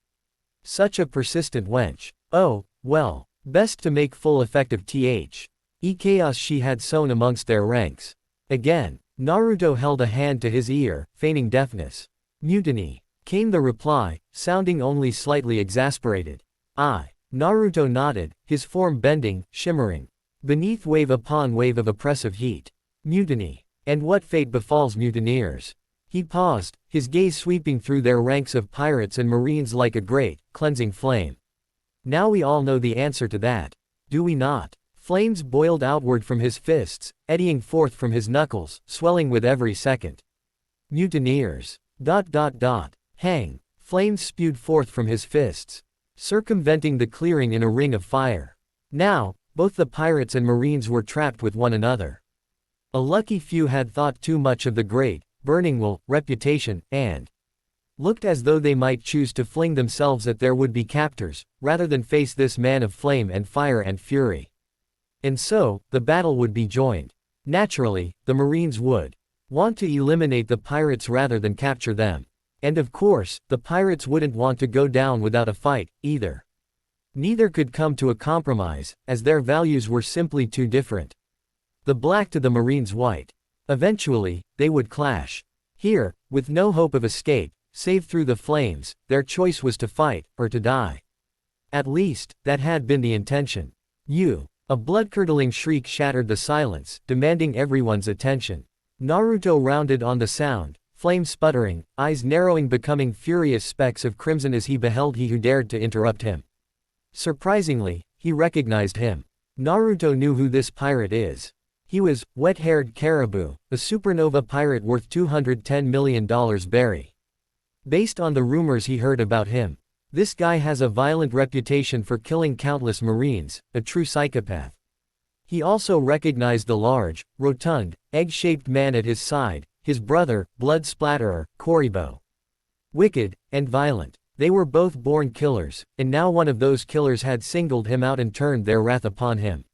Such a persistent wench. Oh, well, best to make full effect of chaos she had sown amongst their ranks. Again, Naruto held a hand to his ear, feigning deafness. Mutiny, came the reply, sounding only slightly exasperated. Naruto nodded, his form bending, shimmering. Beneath wave upon wave of oppressive heat. Mutiny. And what fate befalls mutineers? He paused, his gaze sweeping through their ranks of pirates and marines like a great, cleansing flame. Now we all know the answer to that. Do we not? Flames boiled outward from his fists, eddying forth from his knuckles, swelling with every second. Mutineers. Hang. Flames spewed forth from his fists, circumventing the clearing in a ring of fire. Now, both the pirates and marines were trapped with one another. A lucky few had thought too much of the great, burning reputation, and looked as though they might choose to fling themselves at their would-be captors, rather than face this man of flame and fire and fury. And so, the battle would be joined. Naturally, the marines would want to eliminate the pirates rather than capture them. And of course, the pirates wouldn't want to go down without a fight, either. Neither could come to a compromise, as their values were simply too different. The black to the marines' white. Eventually, they would clash. Here, with no hope of escape, save through the flames, their choice was to fight, or to die. At least, that had been the intention. A blood-curdling shriek shattered the silence, demanding everyone's attention. Naruto rounded on the sound, flame sputtering, eyes narrowing, becoming furious specks of crimson as he beheld he who dared to interrupt him. Surprisingly, he recognized him. Naruto knew who this pirate is. He was Wet-Haired Caribou, a supernova pirate worth $210 million berry. Based on the rumors he heard about him, this guy has a violent reputation for killing countless marines, a true psychopath. He also recognized the large, rotund, egg-shaped man at his side, his brother, blood splatterer, Koribo. Wicked, and violent. They were both born killers, and now one of those killers had singled him out and turned their wrath upon him.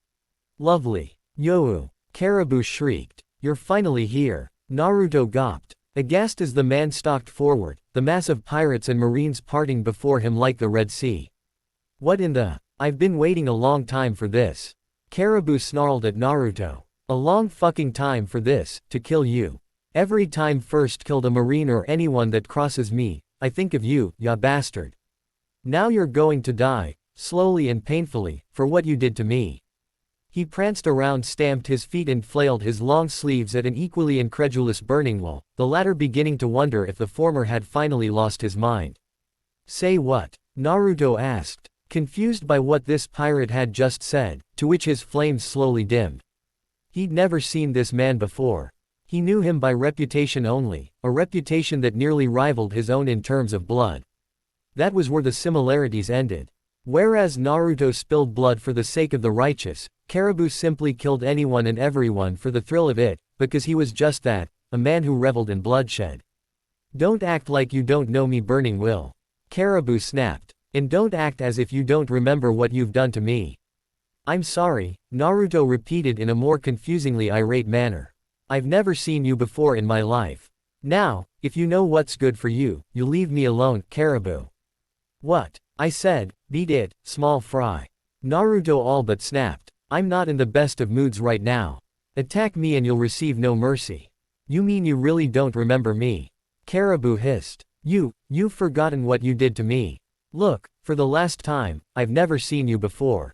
Lovely. Youuu! Caribou shrieked. You're finally here. Naruto gawped. Aghast as the man stalked forward, the mass of pirates and marines parting before him like the Red Sea. What in the? I've been waiting a long time for this. Caribou snarled at Naruto. A long fucking time for this, to kill you. Every time first killed a marine or anyone that crosses me, I think of you, ya bastard. Now you're going to die, slowly and painfully, for what you did to me. He pranced around, stamped his feet and flailed his long sleeves at an equally incredulous Burning Wall, the latter beginning to wonder if the former had finally lost his mind. Say what? Naruto asked, confused by what this pirate had just said, to which his flames slowly dimmed. He'd never seen this man before. He knew him by reputation only, a reputation that nearly rivaled his own in terms of blood. That was where the similarities ended. Whereas Naruto spilled blood for the sake of the righteous, Caribou simply killed anyone and everyone for the thrill of it, because he was just that, a man who reveled in bloodshed. Don't act like you don't know me, Burning Will. Caribou snapped. And don't act as if you don't remember what you've done to me. I'm sorry, Naruto repeated in a more confusingly irate manner. I've never seen you before in my life. Now, if you know what's good for you, you leave me alone, Caribou. What? I said, beat it, small fry. Naruto all but snapped. I'm not in the best of moods right now. Attack me and you'll receive no mercy. You mean you really don't remember me? Caribou hissed. You've forgotten what you did to me. Look, for the last time, I've never seen you before.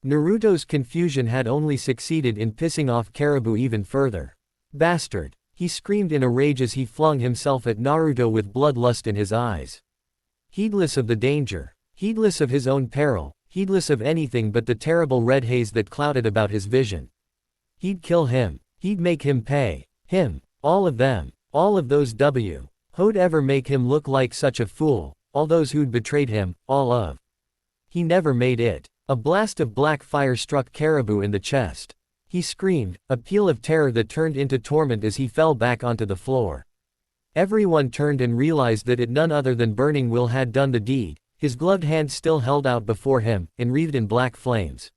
Naruto's confusion had only succeeded in pissing off Caribou even further. Bastard! He screamed in a rage as he flung himself at Naruto with bloodlust in his eyes. Heedless of the danger, heedless of his own peril, heedless of anything but the terrible red haze that clouded about his vision. He'd kill him. He'd make him pay. Him. All of them. All of those who'd ever make him look like such a fool, all those who'd betrayed him, all of. He never made it. A blast of black fire struck Caribou in the chest. He screamed, a peal of terror that turned into torment as he fell back onto the floor. Everyone turned and realized that it none other than Burning Will had done the deed, his gloved hand still held out before him, enwreathed in black flames.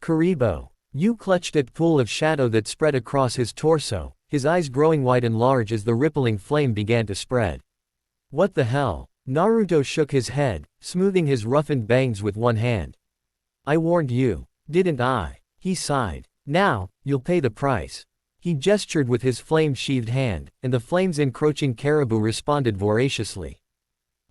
Karibo. Yu clutched at pool of shadow that spread across his torso, his eyes growing wide and large as the rippling flame began to spread. What the hell? Naruto shook his head, smoothing his roughened bangs with one hand. I warned you. Didn't I? He sighed. Now, you'll pay the price. He gestured with his flame-sheathed hand, and the flames encroaching caribou responded voraciously.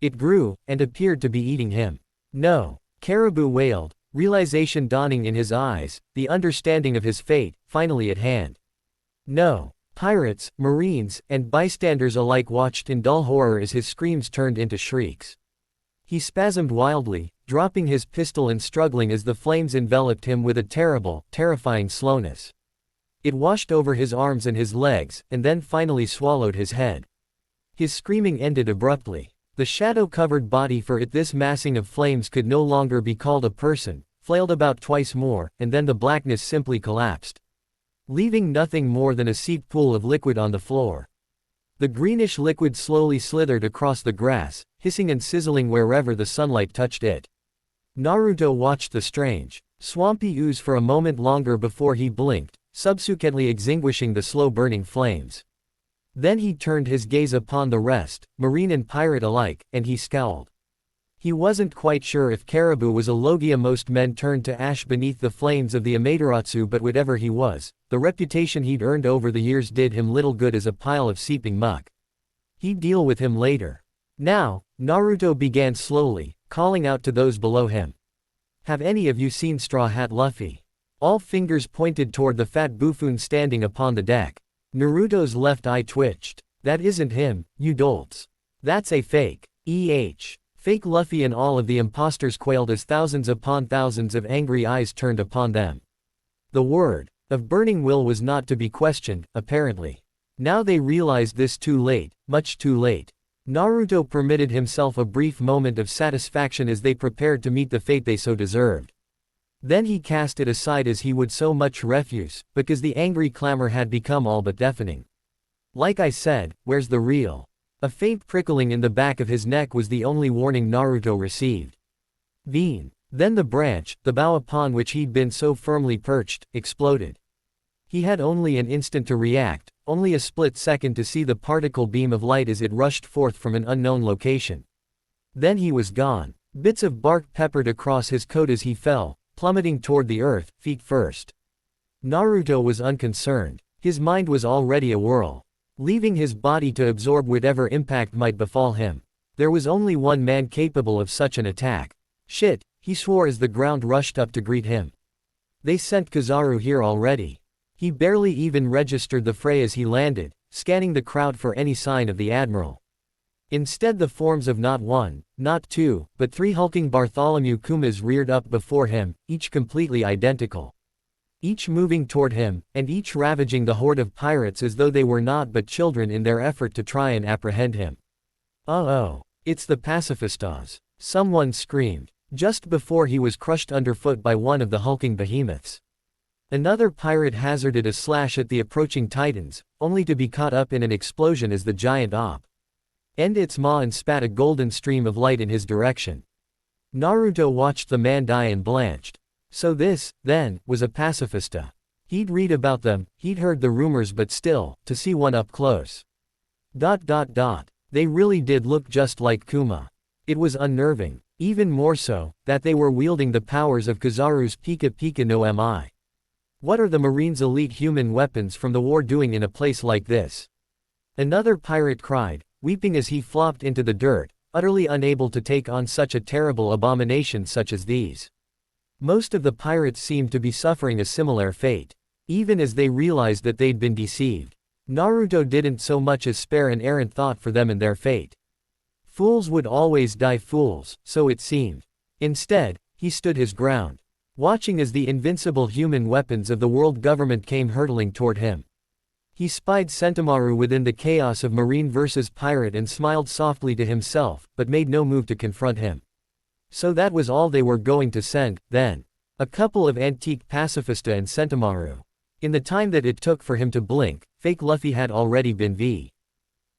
It grew, and appeared to be eating him. No. Caribou wailed, realization dawning in his eyes, the understanding of his fate, finally at hand. No. Pirates, marines, and bystanders alike watched in dull horror as his screams turned into shrieks. He spasmed wildly, dropping his pistol and struggling as the flames enveloped him with a terrible, terrifying slowness. It washed over his arms and his legs, and then finally swallowed his head. His screaming ended abruptly. The shadow-covered body, for it this massing of flames could no longer be called a person, flailed about twice more, and then the blackness simply collapsed, leaving nothing more than a seeped pool of liquid on the floor. The greenish liquid slowly slithered across the grass, hissing and sizzling wherever the sunlight touched it. Naruto watched the strange, swampy ooze for a moment longer before he blinked, subsequently extinguishing the slow-burning flames. Then he turned his gaze upon the rest, marine and pirate alike, and he scowled. He wasn't quite sure if Caribou was a Logia. Most men turned to ash beneath the flames of the Amaterasu, but whatever he was, the reputation he'd earned over the years did him little good as a pile of seeping muck. He'd deal with him later. Now, Naruto began slowly, calling out to those below him. Have any of you seen Straw Hat Luffy? All fingers pointed toward the fat buffoon standing upon the deck. Naruto's left eye twitched. That isn't him, you dolts. That's a fake. Fake Luffy, and all of the imposters quailed as thousands upon thousands of angry eyes turned upon them. The word of Burning Will was not to be questioned, apparently. Now they realized this too late, much too late. Naruto permitted himself a brief moment of satisfaction as they prepared to meet the fate they so deserved. Then he cast it aside as he would so much refuse, because the angry clamor had become all but deafening. Like I said, where's the real? A faint prickling in the back of his neck was the only warning Naruto received. Then the branch, the bough upon which he'd been so firmly perched, exploded. He had only an instant to react, only a split second to see the particle beam of light as it rushed forth from an unknown location. Then he was gone. Bits of bark peppered across his coat as he fell, plummeting toward the earth, feet first. Naruto was unconcerned. His mind was already awhirl, leaving his body to absorb whatever impact might befall him. There was only one man capable of such an attack. Shit, he swore as the ground rushed up to greet him. They sent Kizaru here already. He barely even registered the fray as he landed, scanning the crowd for any sign of the admiral. Instead, the forms of not one, not two, but three hulking Bartholomew Kumas reared up before him, each completely identical. Each moving toward him, and each ravaging the horde of pirates as though they were naught but children in their effort to try and apprehend him. Oh, it's the pacifistas, someone screamed, just before he was crushed underfoot by one of the hulking behemoths. Another pirate hazarded a slash at the approaching titans, only to be caught up in an explosion as the giant ended its maw and spat a golden stream of light in his direction. Naruto watched the man die and blanched. So this, then, was a pacifista. He'd read about them, he'd heard the rumors, but still, to see one up close. They really did look just like Kuma. It was unnerving, even more so, that they were wielding the powers of Kizaru's Pika Pika no Mi. What are the Marines' elite human weapons from the war doing in a place like this? Another pirate cried, weeping as he flopped into the dirt, utterly unable to take on such a terrible abomination such as these. Most of the pirates seemed to be suffering a similar fate. Even as they realized that they'd been deceived, Naruto didn't so much as spare an errant thought for them and their fate. Fools would always die fools, so it seemed. Instead, he stood his ground, watching as the invincible human weapons of the world government came hurtling toward him. He spied Sentomaru within the chaos of marine versus pirate and smiled softly to himself, but made no move to confront him. So that was all they were going to send, then. A couple of antique pacifista and Sentomaru. In the time that it took for him to blink, fake Luffy had already been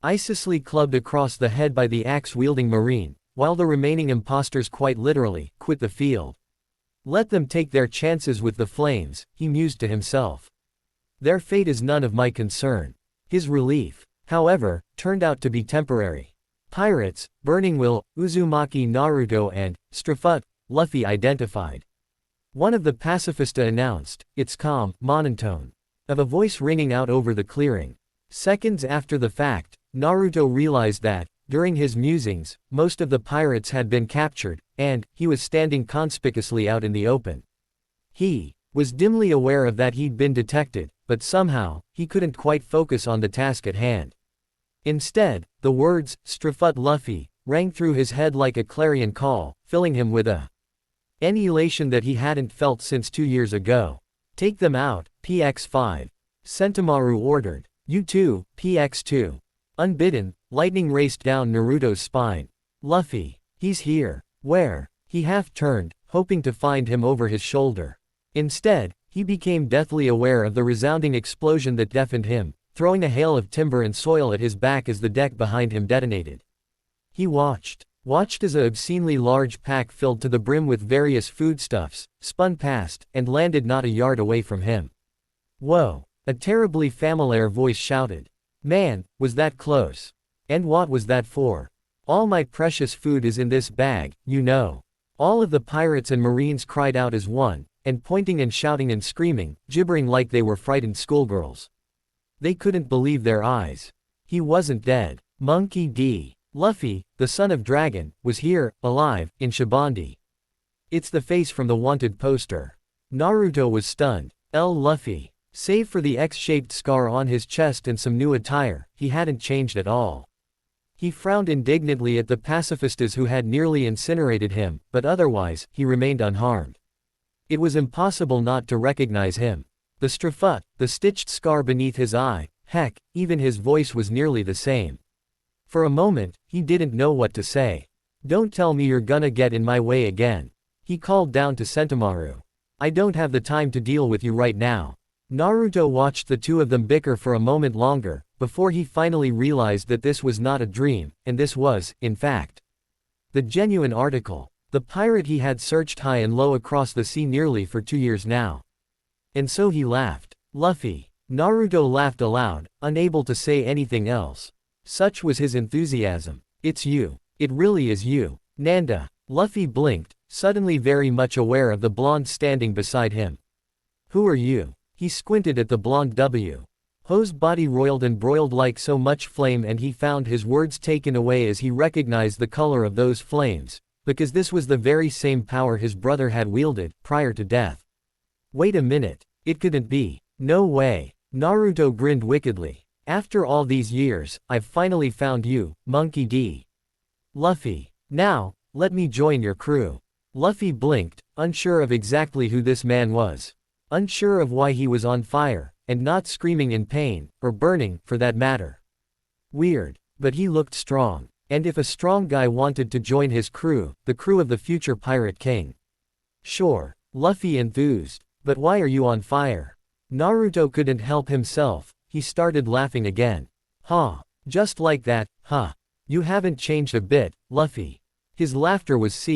Isisly clubbed across the head by the axe-wielding Marine, while the remaining impostors quite literally quit the field. Let them take their chances with the flames, he mused to himself. Their fate is none of my concern. His relief, however, turned out to be temporary. Pirates, Burning Will, Uzumaki Naruto and Strafut, Luffy identified. One of the pacifista announced, its calm, monotone, of a voice ringing out over the clearing. Seconds after the fact, Naruto realized that, during his musings, most of the pirates had been captured, and he was standing conspicuously out in the open. He was dimly aware of that he'd been detected, but somehow, he couldn't quite focus on the task at hand. Instead, the words, Strafut Luffy, rang through his head like a clarion call, filling him with an elation that he hadn't felt since 2 years ago. Take them out, PX5. Sentomaru ordered. You too, PX2. Unbidden, lightning raced down Naruto's spine. Luffy. He's here. Where? He half turned, hoping to find him over his shoulder. Instead, he became deathly aware of the resounding explosion that deafened him, throwing a hail of timber and soil at his back as the deck behind him detonated. He watched as a obscenely large pack filled to the brim with various foodstuffs, spun past, and landed not a yard away from him. Whoa! A terribly familiar voice shouted. Man, was that close? And what was that for? All my precious food is in this bag, you know. All of the pirates and marines cried out as one, and pointing and shouting and screaming, gibbering like they were frightened schoolgirls. They couldn't believe their eyes. He wasn't dead. Monkey D. Luffy, the son of Dragon, was here, alive, in Shibondi. It's the face from the wanted poster. Naruto was stunned. Luffy. Save for the X-shaped scar on his chest and some new attire, he hadn't changed at all. He frowned indignantly at the pacifistas who had nearly incinerated him, but otherwise, he remained unharmed. It was impossible not to recognize him. The Strafut, the stitched scar beneath his eye, heck, even his voice was nearly the same. For a moment, he didn't know what to say. Don't tell me you're gonna get in my way again. He called down to Sentomaru. I don't have the time to deal with you right now. Naruto watched the two of them bicker for a moment longer, before he finally realized that this was not a dream, and this was, in fact, the genuine article. The pirate he had searched high and low across the sea nearly for 2 years now. And so he laughed. Luffy. Naruto laughed aloud, unable to say anything else. Such was his enthusiasm. It's you. It really is you. Nanda. Luffy blinked, suddenly very much aware of the blonde standing beside him. Who are you? He squinted at the blonde W. Ho's body roiled and broiled like so much flame, and he found his words taken away as he recognized the color of those flames, because this was the very same power his brother had wielded, prior to death. Wait a minute. It couldn't be. No way. Naruto grinned wickedly. After all these years, I've finally found you, Monkey D. Luffy. Now, let me join your crew. Luffy blinked, unsure of exactly who this man was. Unsure of why he was on fire, and not screaming in pain, or burning, for that matter. Weird. But he looked strong. And if a strong guy wanted to join his crew, the crew of the future Pirate King. Sure. Luffy enthused. But why are you on fire? Naruto couldn't help himself. He started laughing again. Huh. Just like that, huh. You haven't changed a bit, Luffy. His laughter was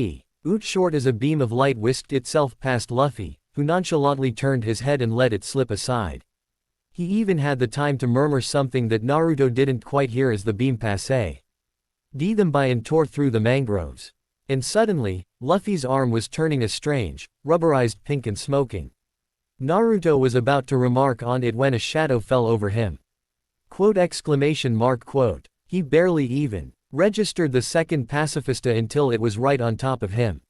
short as a beam of light whisked itself past Luffy, who nonchalantly turned his head and let it slip aside. He even had the time to murmur something that Naruto didn't quite hear as the beam passé. D them by and tore through the mangroves. And suddenly, Luffy's arm was turning a strange, rubberized pink and smoking. Naruto was about to remark on it when a shadow fell over him. Quote! He barely even registered the second pacifista until it was right on top of him.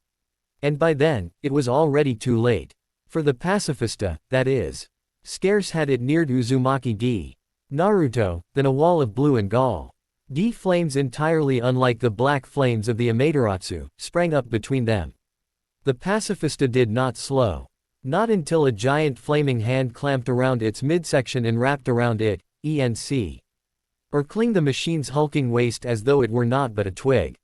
And by then, it was already too late. For the pacifista, that is. Scarce had it neared Uzumaki D. Naruto, than a wall of blue and gall. D flames entirely unlike the black flames of the Amaterasu, sprang up between them. The pacifista did not slow. Not until a giant flaming hand clamped around its midsection and wrapped around it, or clinged the machine's hulking waist as though it were naught but a twig.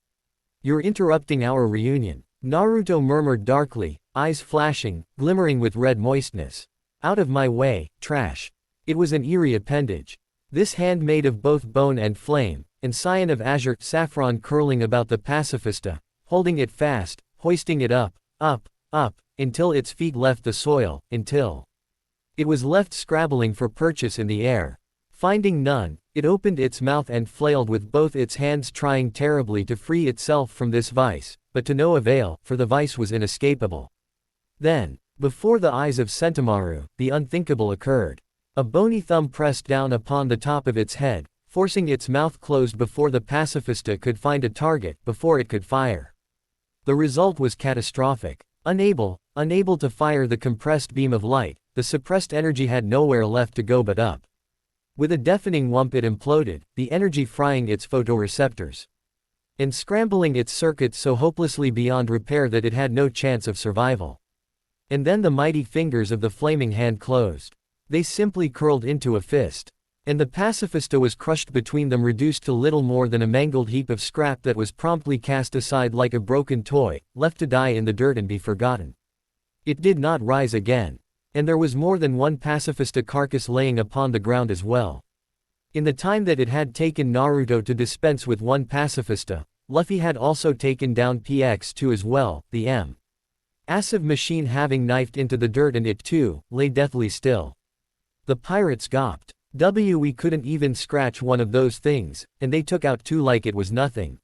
You're interrupting our reunion. Naruto murmured darkly, eyes flashing, glimmering with red moistness. Out of my way, trash. It was an eerie appendage. This hand made of both bone and flame, and cyan of azure saffron curling about the pacifista, holding it fast, hoisting it up, up, until its feet left the soil, until it was left scrabbling for purchase in the air. Finding none, it opened its mouth and flailed with both its hands, trying terribly to free itself from this vice, but to no avail, for the vice was inescapable. Then, before the eyes of Sentomaru, the unthinkable occurred. A bony thumb pressed down upon the top of its head, forcing its mouth closed before the pacifista could find a target, before it could fire. The result was catastrophic. Unable to fire the compressed beam of light, the suppressed energy had nowhere left to go but up. With a deafening whump it imploded, the energy frying its photoreceptors and scrambling its circuits so hopelessly beyond repair that it had no chance of survival. And then the mighty fingers of the flaming hand closed. They simply curled into a fist. And the pacifista was crushed between them, reduced to little more than a mangled heap of scrap that was promptly cast aside like a broken toy, left to die in the dirt and be forgotten. It did not rise again. And there was more than one pacifista carcass laying upon the ground as well. In the time that it had taken Naruto to dispense with one pacifista, Luffy had also taken down PX2 as well, the massive machine having knifed into the dirt, and it too lay deathly still. The pirates gawped. We couldn't even scratch one of those things, and they took out two like it was nothing.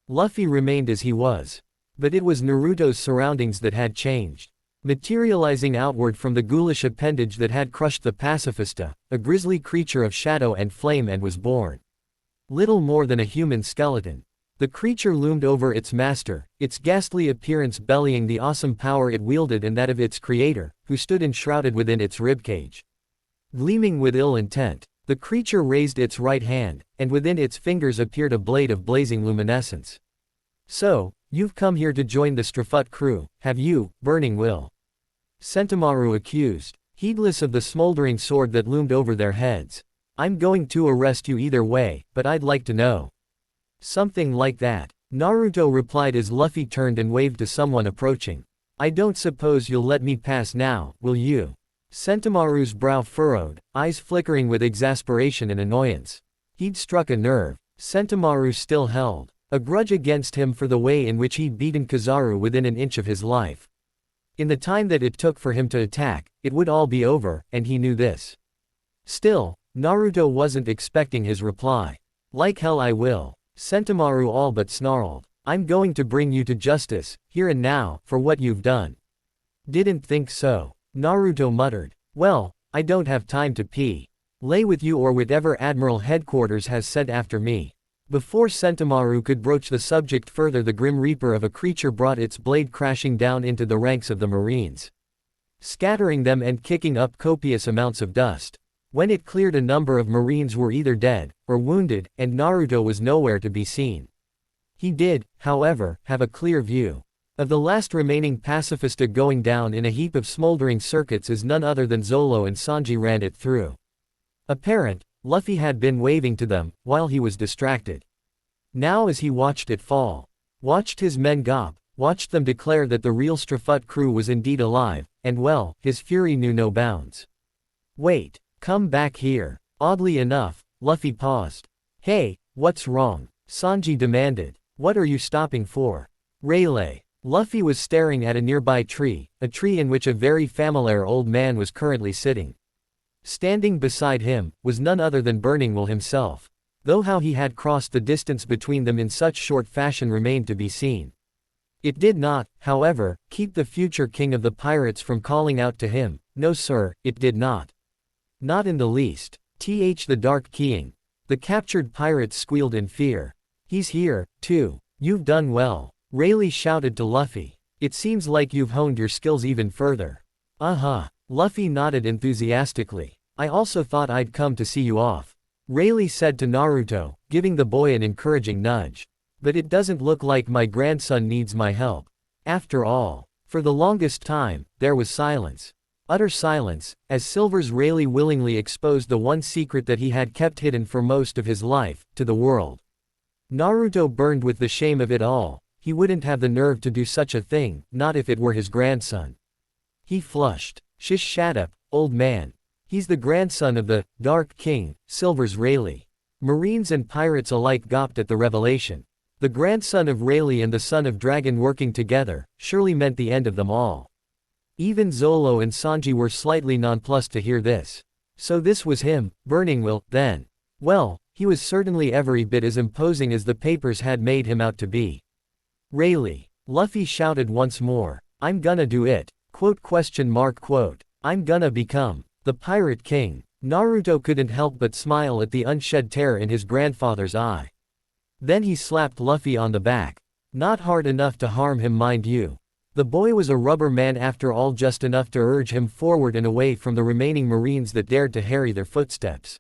Luffy remained as he was. But it was Naruto's surroundings that had changed. Materializing outward from the ghoulish appendage that had crushed the pacifista, a grisly creature of shadow and flame, and was born. Little more than a human skeleton. The creature loomed over its master, its ghastly appearance bellying the awesome power it wielded and that of its creator, who stood enshrouded within its ribcage. Gleaming with ill intent, the creature raised its right hand, and within its fingers appeared a blade of blazing luminescence. "So, you've come here to join the Strafut crew, have you, Burning Will?" Sentomaru accused, heedless of the smoldering sword that loomed over their heads. "I'm going to arrest you either way, but I'd like to know." "Something like that," Naruto replied as Luffy turned and waved to someone approaching. "I don't suppose you'll let me pass now, will you?" Sentomaru's brow furrowed, eyes flickering with exasperation and annoyance. He'd struck a nerve. Sentomaru still held a grudge against him for the way in which he'd beaten Kizaru within an inch of his life. In the time that it took for him to attack, it would all be over, and he knew this. Still, Naruto wasn't expecting his reply. "Like hell I will," Sentomaru all but snarled. "I'm going to bring you to justice, here and now, for what you've done." "Didn't think so," Naruto muttered. "Well, I don't have time to pee. Lay with you or whatever Admiral Headquarters has sent after me." Before Sentomaru could broach the subject further, the grim reaper of a creature brought its blade crashing down into the ranks of the Marines, scattering them and kicking up copious amounts of dust. When it cleared, a number of Marines were either dead or wounded, and Naruto was nowhere to be seen. He did, however, have a clear view of the last remaining pacifista going down in a heap of smoldering circuits as none other than Zolo and Sanji ran it through. Apparent, Luffy had been waving to them, while he was distracted. Now as he watched it fall, watched his men gawp, watched them declare that the real Strafut crew was indeed alive, and well, his fury knew no bounds. "Wait, come back here." Oddly enough, Luffy paused. "Hey, what's wrong?" Sanji demanded. "What are you stopping for?" Rayleigh. Luffy was staring at a nearby tree, a tree in which a very familiar old man was currently sitting. Standing beside him was none other than Burning Will himself, though how he had crossed the distance between them in such short fashion remained to be seen. It did not, however, keep the future king of the pirates from calling out to him. No sir, it did not. Not in the least. The Dark King. The captured pirates squealed in fear. "He's here, too. You've done well," Rayleigh shouted to Luffy. "It seems like you've honed your skills even further." "Uh-huh." Luffy nodded enthusiastically. "I also thought I'd come to see you off," Rayleigh said to Naruto, giving the boy an encouraging nudge. "But it doesn't look like my grandson needs my help. After all." For the longest time, there was silence. Utter silence, as Silver's Rayleigh willingly exposed the one secret that he had kept hidden for most of his life, to the world. Naruto burned with the shame of it all. He wouldn't have the nerve to do such a thing, not if it were his grandson. He flushed. "Shut up, old man." He's the grandson of the Dark King, Silver's Rayleigh. Marines and pirates alike gawped at the revelation. The grandson of Rayleigh and the son of Dragon working together, surely meant the end of them all. Even Zolo and Sanji were slightly nonplussed to hear this. So this was him, Burning Will, then. Well, he was certainly every bit as imposing as the papers had made him out to be. Rayleigh. Luffy shouted once more. I'm gonna do it. I'm gonna become the Pirate King. Naruto couldn't help but smile at the unshed terror in his grandfather's eye. Then he slapped Luffy on the back. Not hard enough to harm him, mind you. The boy was a rubber man after all, just enough to urge him forward and away from the remaining Marines that dared to harry their footsteps.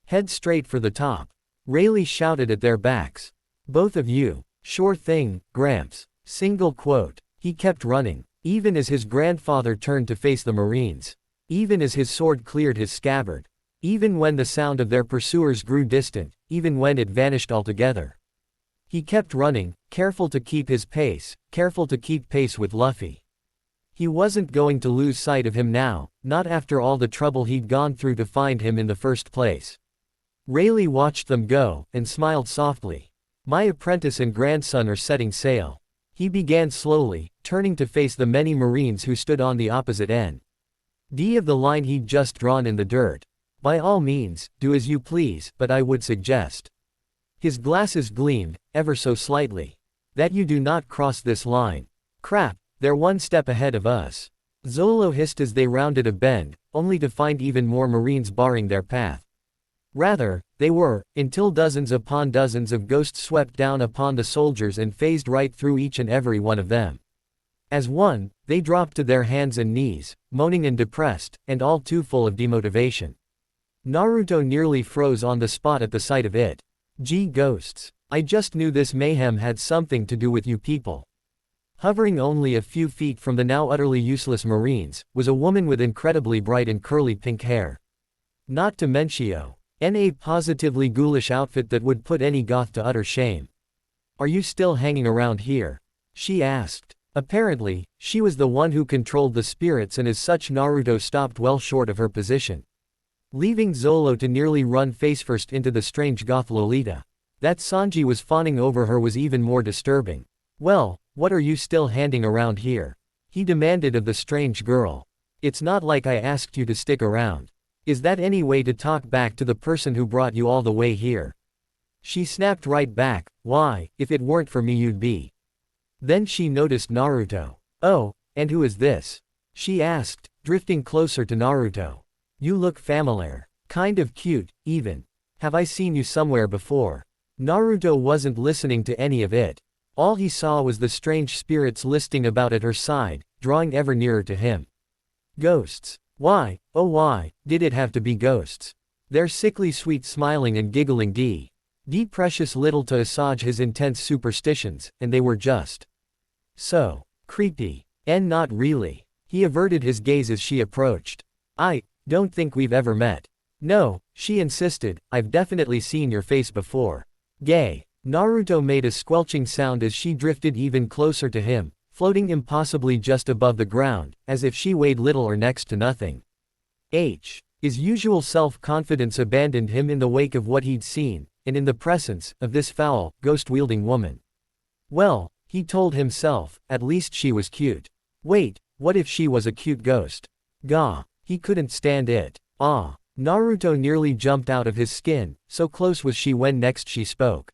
Head straight for the top. Rayleigh shouted at their backs. Both of you. Sure thing, Gramps. Single quote. He kept running, even as his grandfather turned to face the Marines. Even as his sword cleared his scabbard. Even when the sound of their pursuers grew distant, even when it vanished altogether. He kept running, careful to keep his pace, careful to keep pace with Luffy. He wasn't going to lose sight of him now, not after all the trouble he'd gone through to find him in the first place. Rayleigh watched them go, and smiled softly. My apprentice and grandson are setting sail. He began slowly, turning to face the many Marines who stood on the opposite end. Of the line he'd just drawn in the dirt. By all means, do as you please, but I would suggest. His glasses gleamed, ever so slightly. That you do not cross this line. Crap, they're one step ahead of us. Zolo hissed as they rounded a bend, only to find even more Marines barring their path. Rather, they were, until dozens upon dozens of ghosts swept down upon the soldiers and phased right through each and every one of them. As one, they dropped to their hands and knees, moaning and depressed, and all too full of demotivation. Naruto nearly froze on the spot at the sight of it. Gee ghosts. I just knew this mayhem had something to do with you people. Hovering only a few feet from the now utterly useless Marines, was a woman with incredibly bright and curly pink hair. Not to mention a positively ghoulish outfit that would put any goth to utter shame. Are you still hanging around here? She asked. Apparently, she was the one who controlled the spirits, and as such Naruto stopped well short of her position. Leaving Zolo to nearly run face-first into the strange goth Lolita. That Sanji was fawning over her was even more disturbing. Well, what are you still handing around here? He demanded of the strange girl. It's not like I asked you to stick around. Is that any way to talk back to the person who brought you all the way here? She snapped right back, why, if it weren't for me you'd be. Then she noticed Naruto. Oh, and who is this? She asked, drifting closer to Naruto. You look familiar. Kind of cute, even. Have I seen you somewhere before? Naruto wasn't listening to any of it. All he saw was the strange spirits listing about at her side, drawing ever nearer to him. Ghosts. Why, oh why, did it have to be ghosts? Their sickly sweet smiling and giggling precious little to assuage his intense superstitions, and they were just so creepy. And not really. He averted his gaze as she approached. I don't think we've ever met. No, she insisted, I've definitely seen your face before. Gay. Naruto made a squelching sound as she drifted even closer to him, floating impossibly just above the ground, as if she weighed little or next to nothing. His usual self-confidence abandoned him in the wake of what he'd seen, and in the presence of this foul, ghost-wielding woman. Well, he told himself, at least she was cute. Wait, what if she was a cute ghost? Gah, he couldn't stand it. Naruto nearly jumped out of his skin, so close was she when next she spoke.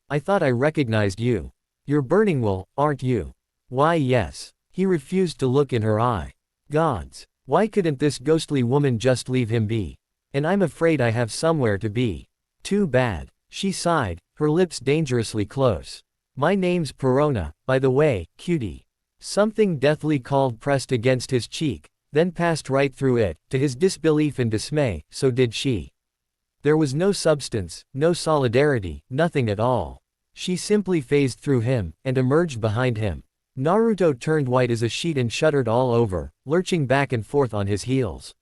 I thought I recognized you. You're Burning Will, aren't you? Why yes. He refused to look in her eye. Gods. Why couldn't this ghostly woman just leave him be? And I'm afraid I have somewhere to be. Too bad. She sighed, her lips dangerously close. My name's Perona, by the way, cutie. Something deathly cold pressed against his cheek, then passed right through it. To his disbelief and dismay, so did she. There was no substance, no solidarity, nothing at all. She simply phased through him, and emerged behind him. Naruto turned white as a sheet and shuddered all over, lurching back and forth on his heels.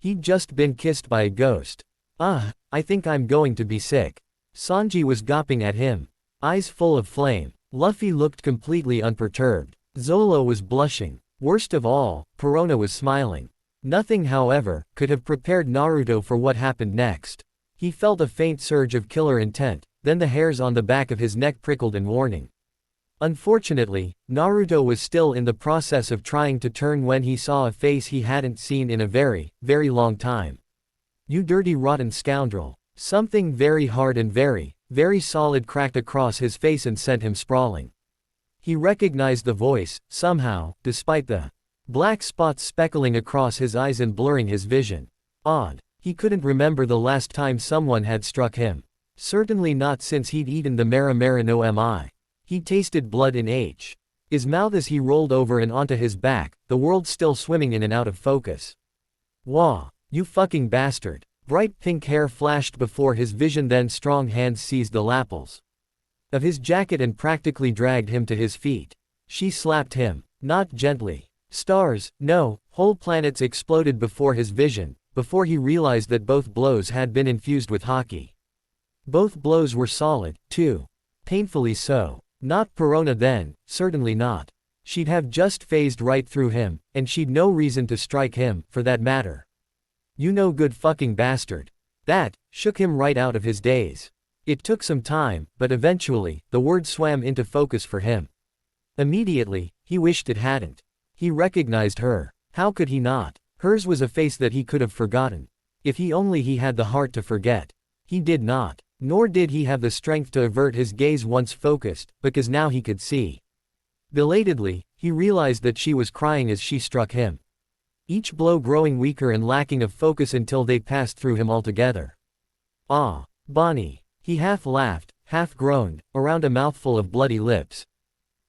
He'd just been kissed by a ghost. I think I'm going to be sick. Sanji was gawping at him, eyes full of flame. Luffy looked completely unperturbed. Zolo was blushing. Worst of all, Perona was smiling. Nothing, however, could have prepared Naruto for what happened next. He felt a faint surge of killer intent, then the hairs on the back of his neck prickled in warning. Unfortunately, Naruto was still in the process of trying to turn when he saw a face he hadn't seen in a very, very long time. "You dirty rotten scoundrel." Something very hard and very, very solid cracked across his face and sent him sprawling. He recognized the voice, somehow, despite the black spots speckling across his eyes and blurring his vision. Odd. He couldn't remember the last time someone had struck him. Certainly not since he'd eaten the Mara no Mi. He tasted blood in his mouth as he rolled over and onto his back, the world still swimming in and out of focus. "Wah! You fucking bastard." Bright pink hair flashed before his vision, then strong hands seized the lapels of his jacket and practically dragged him to his feet. She slapped him. Not gently. Stars, no, whole planets exploded before his vision, before he realized that both blows had been infused with hockey. Both blows were solid, too. Painfully so. Not Perona then, certainly not. She'd have just phased right through him, and she'd no reason to strike him, for that matter. "You no good fucking bastard." That shook him right out of his daze. It took some time, but eventually, the word swam into focus for him. Immediately, he wished it hadn't. He recognized her. How could he not? Hers was a face that he could have forgotten. If he had the heart to forget. He did not. Nor did he have the strength to avert his gaze once focused, because now he could see. Belatedly, he realized that she was crying as she struck him. Each blow growing weaker and lacking of focus until they passed through him altogether. "Ah, Bonnie." He half laughed, half groaned, around a mouthful of bloody lips.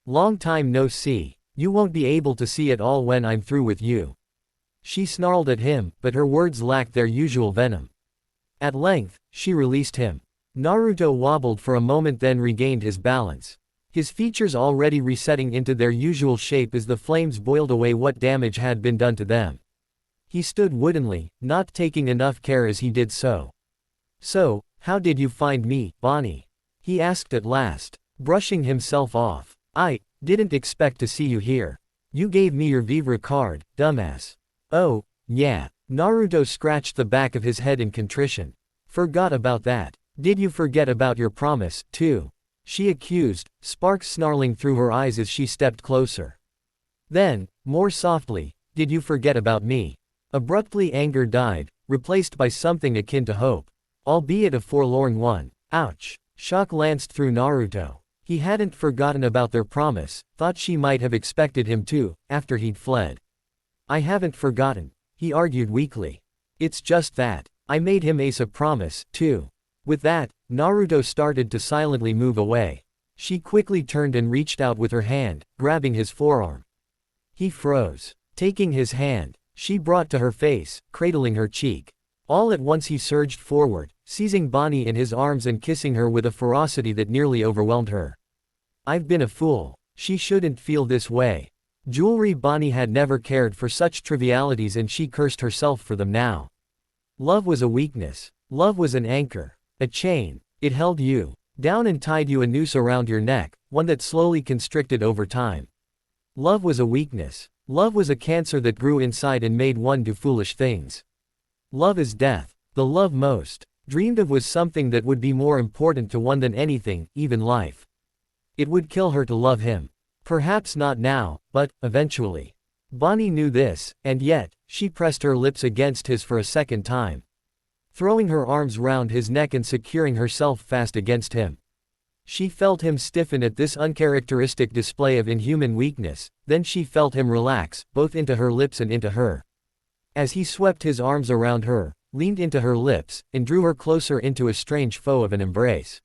"Long time no see. You won't be able to see it all when I'm through with you." She snarled at him, but her words lacked their usual venom. At length, she released him. Naruto wobbled for a moment, then regained his balance. His features already resetting into their usual shape as the flames boiled away what damage had been done to them. He stood woodenly, not taking enough care as he did so. "So, how did you find me, Bonnie?" he asked at last, brushing himself off. "I didn't expect to see you here. You gave me your Vivre card, dumbass." "Oh, yeah." Naruto scratched the back of his head in contrition. "Forgot about that." "Did you forget about your promise, too?" she accused, sparks snarling through her eyes as she stepped closer. Then, more softly, "Did you forget about me?" Abruptly anger died, replaced by something akin to hope. Albeit a forlorn one. Ouch. Shock lanced through Naruto. He hadn't forgotten about their promise, thought she might have expected him to, after he'd fled. "I haven't forgotten," he argued weakly. "It's just that I made him Ace a promise, too." With that, Naruto started to silently move away. She quickly turned and reached out with her hand, grabbing his forearm. He froze. Taking his hand, she brought to her face, cradling her cheek. All at once he surged forward, seizing Bonnie in his arms and kissing her with a ferocity that nearly overwhelmed her. "I've been a fool. She shouldn't feel this way." Jewelry. Bonnie had never cared for such trivialities, and she cursed herself for them now. Love was a weakness. Love was an anchor. A chain. It held you down and tied you a noose around your neck, one that slowly constricted over time. Love was a weakness. Love was a cancer that grew inside and made one do foolish things. Love is death. The love most dreamed of was something that would be more important to one than anything, even life. It would kill her to love him. Perhaps not now, but, eventually. Bonnie knew this, and yet, she pressed her lips against his for a second time. Throwing her arms round his neck and securing herself fast against him. She felt him stiffen at this uncharacteristic display of inhuman weakness, then she felt him relax, both into her lips and into her. As he swept his arms around her, leaned into her lips, and drew her closer into a strange foe of an embrace.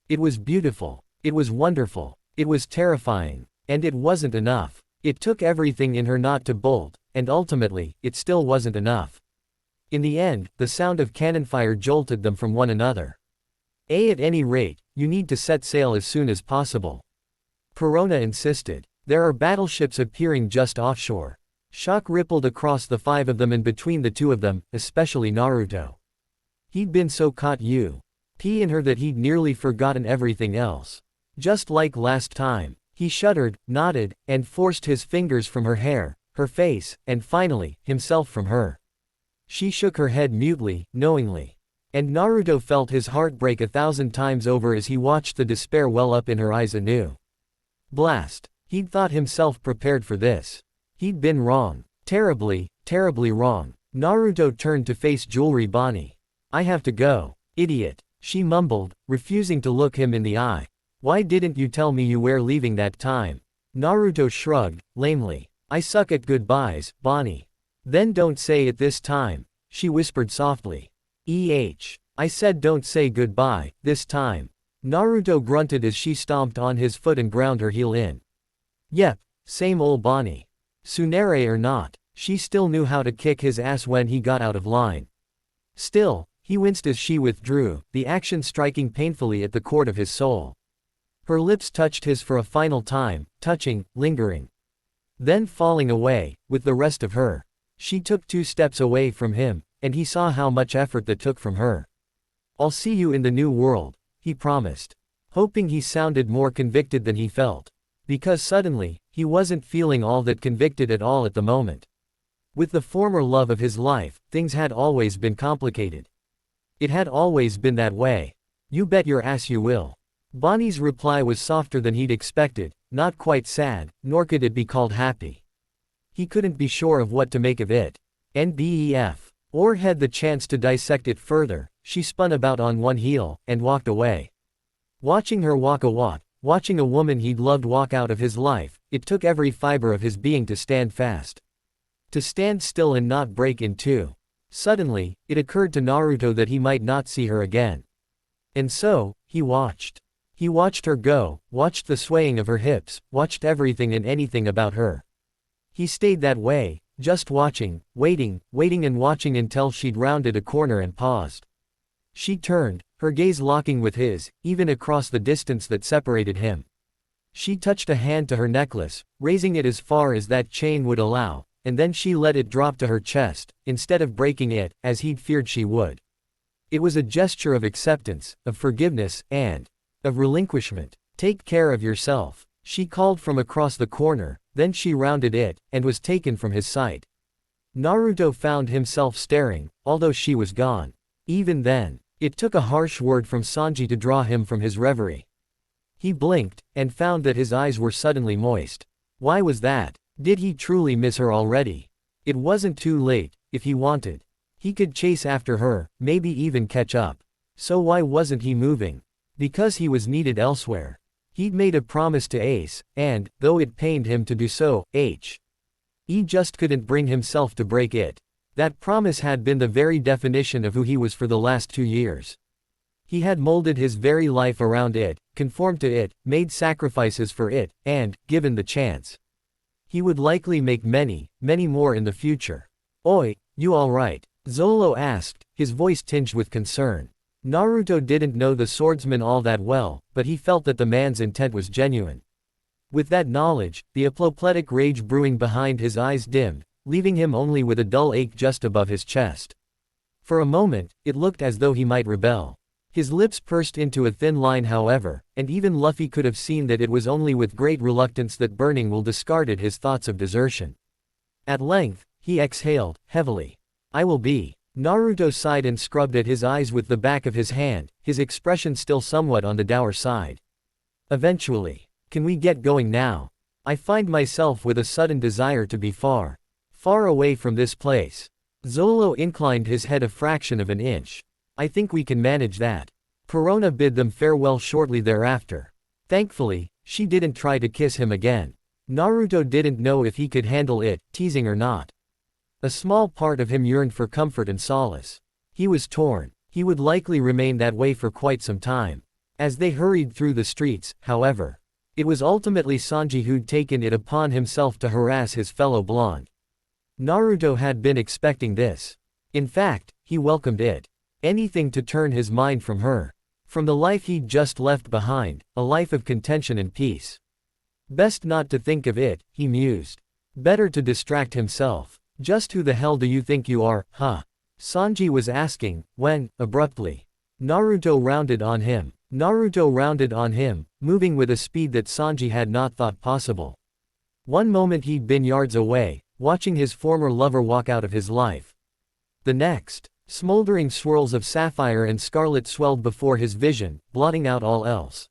It was beautiful. It was wonderful. It was terrifying. And it wasn't enough. It took everything in her not to bolt, and ultimately, it still wasn't enough. In the end, the sound of cannon fire jolted them from one another. At any rate, you need to set sail as soon as possible. Perona insisted. There are battleships appearing just offshore. Shock rippled across the five of them and between the two of them, especially Naruto. He'd been so caught up in her that he'd nearly forgotten everything else. Just like last time. He shuddered, nodded, and forced his fingers from her hair, her face, and finally, himself from her. She shook her head mutely, knowingly. And Naruto felt his heart break 1,000 times over as he watched the despair well up in her eyes anew. Blast. He'd thought himself prepared for this. He'd been wrong. Terribly, terribly wrong. Naruto turned to face Jewelry Bonnie. I have to go. Idiot. She mumbled, refusing to look him in the eye. Why didn't you tell me you were leaving that time? Naruto shrugged, lamely. I suck at goodbyes, Bonnie. Then don't say it this time, she whispered softly. I said don't say goodbye, this time. Naruto grunted as she stomped on his foot and ground her heel in. Yep, same old Bonnie. Tsunere or not, she still knew how to kick his ass when he got out of line. Still, he winced as she withdrew, the action striking painfully at the core of his soul. Her lips touched his for a final time, touching, lingering. Then falling away, with the rest of her. She took 2 steps away from him, and he saw how much effort that took from her. I'll see you in the new world, he promised. Hoping he sounded more convicted than he felt. Because suddenly, he wasn't feeling all that convicted at all at the moment. With the former love of his life, things had always been complicated. It had always been that way. You bet your ass you will. Bonnie's reply was softer than he'd expected, not quite sad, nor could it be called happy. He couldn't be sure of what to make of it. NBEF. Or had the chance to dissect it further, she spun about on one heel, and walked away. Watching her watching a woman he'd loved walk out of his life, it took every fiber of his being to stand fast. To stand still and not break in two. Suddenly, it occurred to Naruto that he might not see her again. And so, he watched. He watched her go, watched the swaying of her hips, watched everything and anything about her. He stayed that way, just watching, waiting and watching until she'd rounded a corner and paused. She turned, her gaze locking with his, even across the distance that separated him. She touched a hand to her necklace, raising it as far as that chain would allow, and then she let it drop to her chest, instead of breaking it, as he'd feared she would. It was a gesture of acceptance, of forgiveness, and of relinquishment. Take care of yourself, she called from across the corner, then she rounded it, and was taken from his sight. Naruto found himself staring, although she was gone. Even then, it took a harsh word from Sanji to draw him from his reverie. He blinked, and found that his eyes were suddenly moist. Why was that? Did he truly miss her already? It wasn't too late, if he wanted. He could chase after her, maybe even catch up. So why wasn't he moving? Because he was needed elsewhere. He'd made a promise to Ace, and, though it pained him to do so, he just couldn't bring himself to break it. That promise had been the very definition of who he was for the last 2 years. He had molded his very life around it, conformed to it, made sacrifices for it, and, given the chance, he would likely make many, many more in the future. Oi, you alright? Zolo asked, his voice tinged with concern. Naruto didn't know the swordsman all that well, but he felt that the man's intent was genuine. With that knowledge, the apoplectic rage brewing behind his eyes dimmed, leaving him only with a dull ache just above his chest. For a moment, it looked as though he might rebel. His lips pursed into a thin line however, and even Luffy could have seen that it was only with great reluctance that Burning Will discarded his thoughts of desertion. At length, he exhaled, heavily. I will be. Naruto sighed and scrubbed at his eyes with the back of his hand, his expression still somewhat on the dour side. Eventually. Can we get going now? I find myself with a sudden desire to be far, far away from this place. Zolo inclined his head a fraction of an inch. I think we can manage that. Perona bid them farewell shortly thereafter. Thankfully, she didn't try to kiss him again. Naruto didn't know if he could handle it, teasing or not. A small part of him yearned for comfort and solace. He was torn. He would likely remain that way for quite some time. As they hurried through the streets, however, it was ultimately Sanji who'd taken it upon himself to harass his fellow blonde. Naruto had been expecting this. In fact, he welcomed it. Anything to turn his mind from her. From the life he'd just left behind, a life of contention and peace. Best not to think of it, he mused. Better to distract himself. Just who the hell do you think you are, huh? Sanji was asking, when, abruptly, Naruto rounded on him. Naruto rounded on him, moving with a speed that Sanji had not thought possible. One moment he'd been yards away, watching his former lover walk out of his life. The next, smoldering swirls of sapphire and scarlet swelled before his vision, blotting out all else.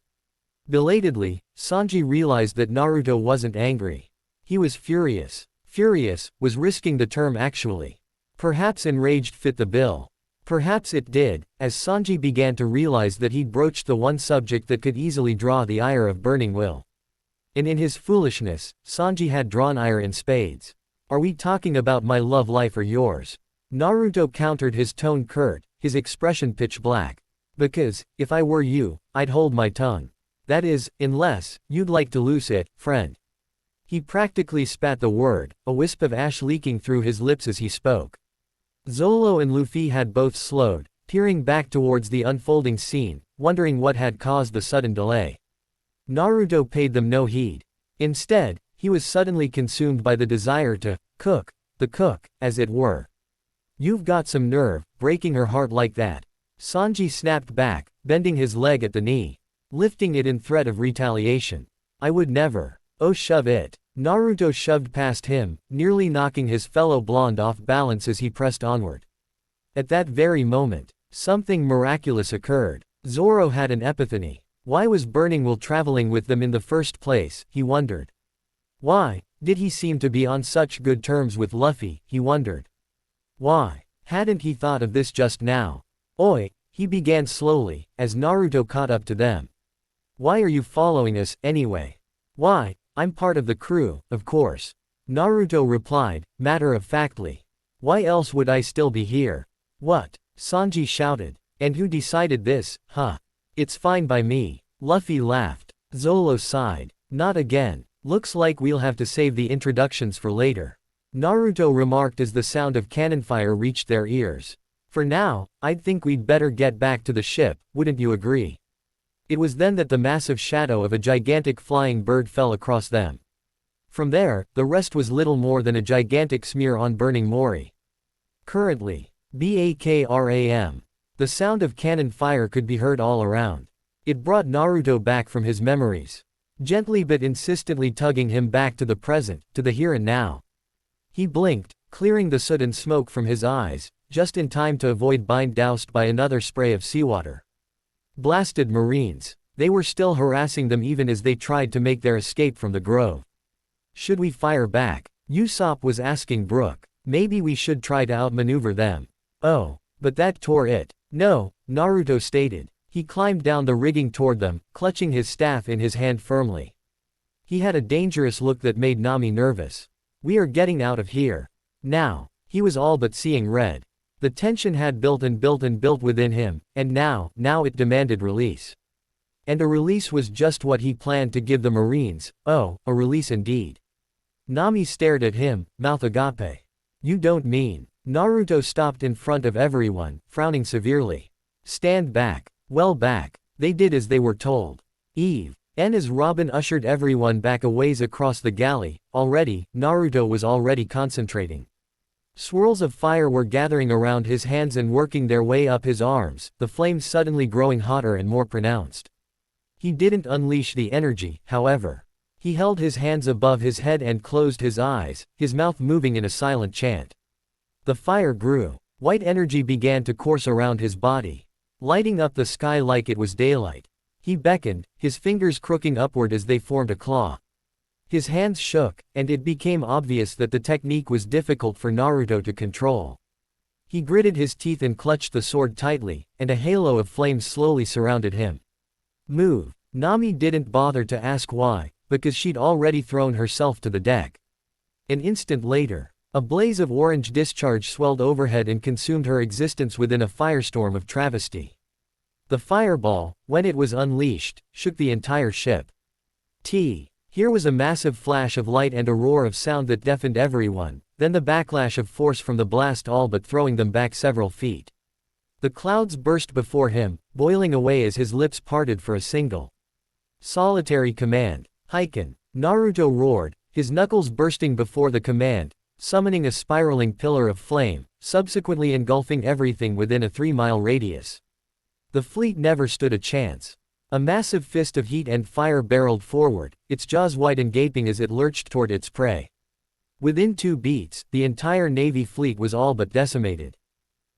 Belatedly, Sanji realized that Naruto wasn't angry. He was furious. Furious was risking the term actually. Perhaps enraged fit the bill. Perhaps it did, as Sanji began to realize that he'd broached the one subject that could easily draw the ire of Burning Will. And in his foolishness, Sanji had drawn ire in spades. Are we talking about my love life or yours? Naruto countered, his tone curt, his expression pitch black. Because, if I were you, I'd hold my tongue. That is, unless you'd like to loose it, friend. He practically spat the word, a wisp of ash leaking through his lips as he spoke. Zolo and Luffy had both slowed, peering back towards the unfolding scene, wondering what had caused the sudden delay. Naruto paid them no heed. Instead, he was suddenly consumed by the desire to cook, the cook, as it were. You've got some nerve, breaking her heart like that. Sanji snapped back, bending his leg at the knee, lifting it in threat of retaliation. I would never. Oh, shove it. Naruto shoved past him, nearly knocking his fellow blonde off balance as he pressed onward. At that very moment, something miraculous occurred. Zoro had an epiphany. Why was Burning Will traveling with them in the first place, he wondered. Why did he seem to be on such good terms with Luffy, he wondered. Why hadn't he thought of this just now? Oi, he began slowly, as Naruto caught up to them. Why are you following us, anyway? Why? I'm part of the crew, of course. Naruto replied, matter-of-factly. Why else would I still be here? What? Sanji shouted. And who decided this, huh? It's fine by me. Luffy laughed. Zolo sighed. Not again. Looks like we'll have to save the introductions for later. Naruto remarked as the sound of cannon fire reached their ears. For now, I'd think we'd better get back to the ship, wouldn't you agree? It was then that the massive shadow of a gigantic flying bird fell across them. From there, the rest was little more than a gigantic smear on burning Mori. Currently, BAKRAM. The sound of cannon fire could be heard all around. It brought Naruto back from his memories, gently but insistently tugging him back to the present, to the here and now. He blinked, clearing the soot and smoke from his eyes, just in time to avoid being doused by another spray of seawater. Blasted Marines. They were still harassing them even as they tried to make their escape from the grove. Should we fire back? Usopp was asking Brook. Maybe we should try to outmaneuver them. Oh, but that tore it. No, Naruto stated. He climbed down the rigging toward them, clutching his staff in his hand firmly. He had a dangerous look that made Nami nervous. We are getting out of here. Now. He was all but seeing red. The tension had built and built and built within him, and now it demanded release. And a release was just what he planned to give the Marines. Oh, a release indeed. Nami stared at him, mouth agape. You don't mean. Naruto stopped in front of everyone, frowning severely. Stand back. Well back. They did as they were told. Eve. And as Robin ushered everyone back a ways across the galley, Naruto was already concentrating. Swirls of fire were gathering around his hands and working their way up his arms, the flames suddenly growing hotter and more pronounced. He didn't unleash the energy, however. He held his hands above his head and closed his eyes, his mouth moving in a silent chant. The fire grew. White energy began to course around his body, lighting up the sky like it was daylight. He beckoned, his fingers crooking upward as they formed a claw. His hands shook, and it became obvious that the technique was difficult for Naruto to control. He gritted his teeth and clutched the sword tightly, and a halo of flames slowly surrounded him. Move. Nami didn't bother to ask why, because she'd already thrown herself to the deck. An instant later, a blaze of orange discharge swelled overhead and consumed her existence within a firestorm of travesty. The fireball, when it was unleashed, shook the entire ship. Here was a massive flash of light and a roar of sound that deafened everyone, then the backlash of force from the blast all but throwing them back several feet. The clouds burst before him, boiling away as his lips parted for a single solitary command. Heiken. Naruto roared, his knuckles bursting before the command, summoning a spiraling pillar of flame, subsequently engulfing everything within a 3-mile radius. The fleet never stood a chance. A massive fist of heat and fire barreled forward, its jaws wide and gaping as it lurched toward its prey. Within 2 beats, the entire Navy fleet was all but decimated.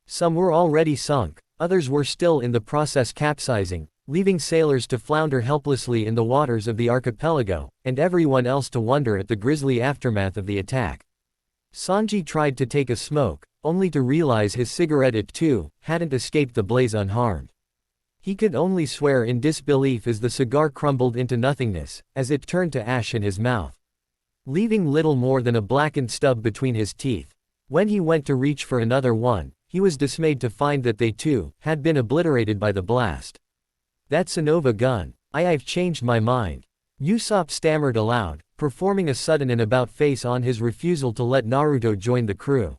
Some were already sunk, others were still in the process capsizing, leaving sailors to flounder helplessly in the waters of the archipelago, and everyone else to wonder at the grisly aftermath of the attack. Sanji tried to take a smoke, only to realize his cigarette it too hadn't escaped the blaze unharmed. He could only swear in disbelief as the cigar crumbled into nothingness, as it turned to ash in his mouth, leaving little more than a blackened stub between his teeth. When he went to reach for another one, he was dismayed to find that they too had been obliterated by the blast. "That's a Nova gun. I've changed my mind," Usopp stammered aloud, performing a sudden and about face on his refusal to let Naruto join the crew.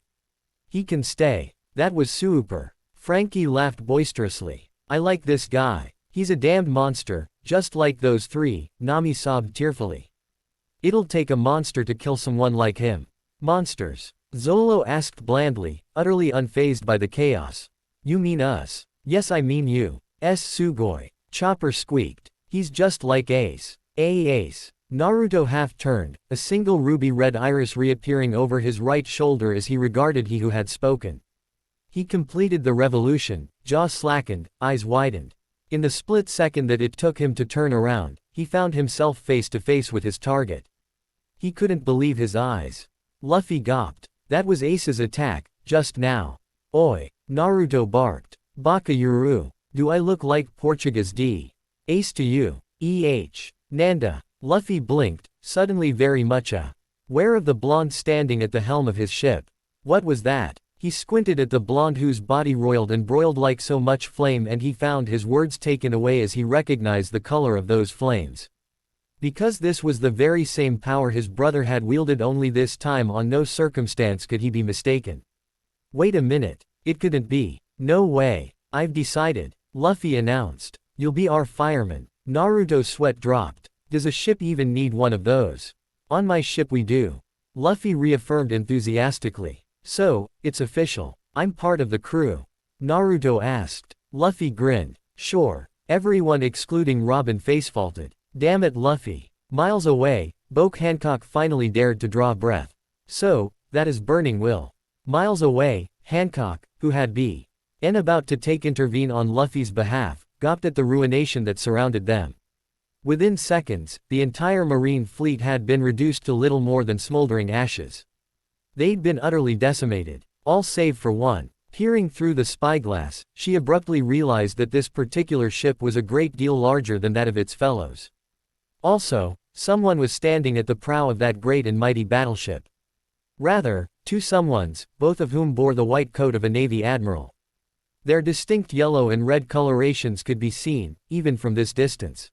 "He can stay. That was super." Frankie laughed boisterously. "I like this guy. He's a damned monster, just like those three," Nami sobbed tearfully. "It'll take a monster to kill someone like him." "Monsters?" Zolo asked blandly, utterly unfazed by the chaos. "You mean us?" "Yes, I mean you. Sugoi," Chopper squeaked. "He's just like Ace." Ace. Naruto half-turned, a single ruby-red iris reappearing over his right shoulder as he regarded he who had spoken. He completed the revolution, jaw slackened, eyes widened. In the split second that it took him to turn around, he found himself face to face with his target. He couldn't believe his eyes. Luffy gawped. That was Ace's attack, just now. "Oi," Naruto barked. "Baka Yuru, do I look like Portuguese D? Ace to you. Nanda." Luffy blinked, suddenly very much aware of the blonde standing at the helm of his ship. What was that? He squinted at the blonde whose body roiled and broiled like so much flame, and he found his words taken away as he recognized the color of those flames. Because this was the very same power his brother had wielded, only this time on no circumstance could he be mistaken. "Wait a minute. It couldn't be. No way. I've decided," Luffy announced. "You'll be our fireman." Naruto's sweat dropped. "Does a ship even need one of those?" "On my ship we do," Luffy reaffirmed enthusiastically. "So, it's official. I'm part of the crew?" Naruto asked. Luffy grinned. "Sure." Everyone excluding Robin facepalted. "Damn it, Luffy." Miles away, Boke Hancock finally dared to draw breath. "So, that is Burning Will." Miles away, Hancock, who had been about to intervene on Luffy's behalf, gawped at the ruination that surrounded them. Within seconds, the entire Marine fleet had been reduced to little more than smoldering ashes. They'd been utterly decimated, all save for one. Peering through the spyglass, she abruptly realized that this particular ship was a great deal larger than that of its fellows. Also, someone was standing at the prow of that great and mighty battleship. Rather, two someones, both of whom bore the white coat of a Navy admiral. Their distinct yellow and red colorations could be seen, even from this distance.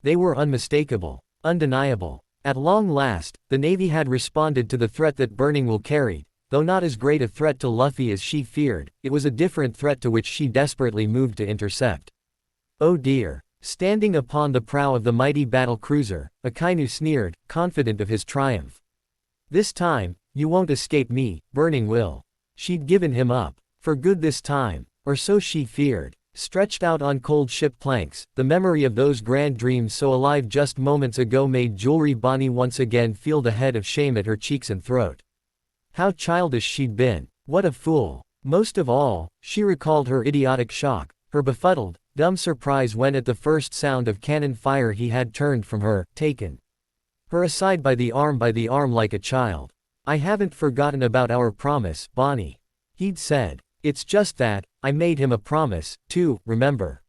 They were unmistakable, undeniable. At long last, the Navy had responded to the threat that Burning Will carried, though not as great a threat to Luffy as she feared. It was a different threat to which she desperately moved to intercept. "Oh dear." Standing upon the prow of the mighty battle cruiser, Akainu sneered, confident of his triumph. "This time, you won't escape me, Burning Will." She'd given him up. For good this time, or so she feared. Stretched out on cold ship planks, the memory of those grand dreams so alive just moments ago made Jewelry Bonnie once again feel the head of shame at her cheeks and throat. How childish she'd been. What a fool. Most of all, she recalled her idiotic shock, her befuddled, dumb surprise when at the first sound of cannon fire he had turned from her, taken her aside by the arm like a child. "I haven't forgotten about our promise, Bonnie," he'd said. "It's just that, I made him a promise, too, remember?"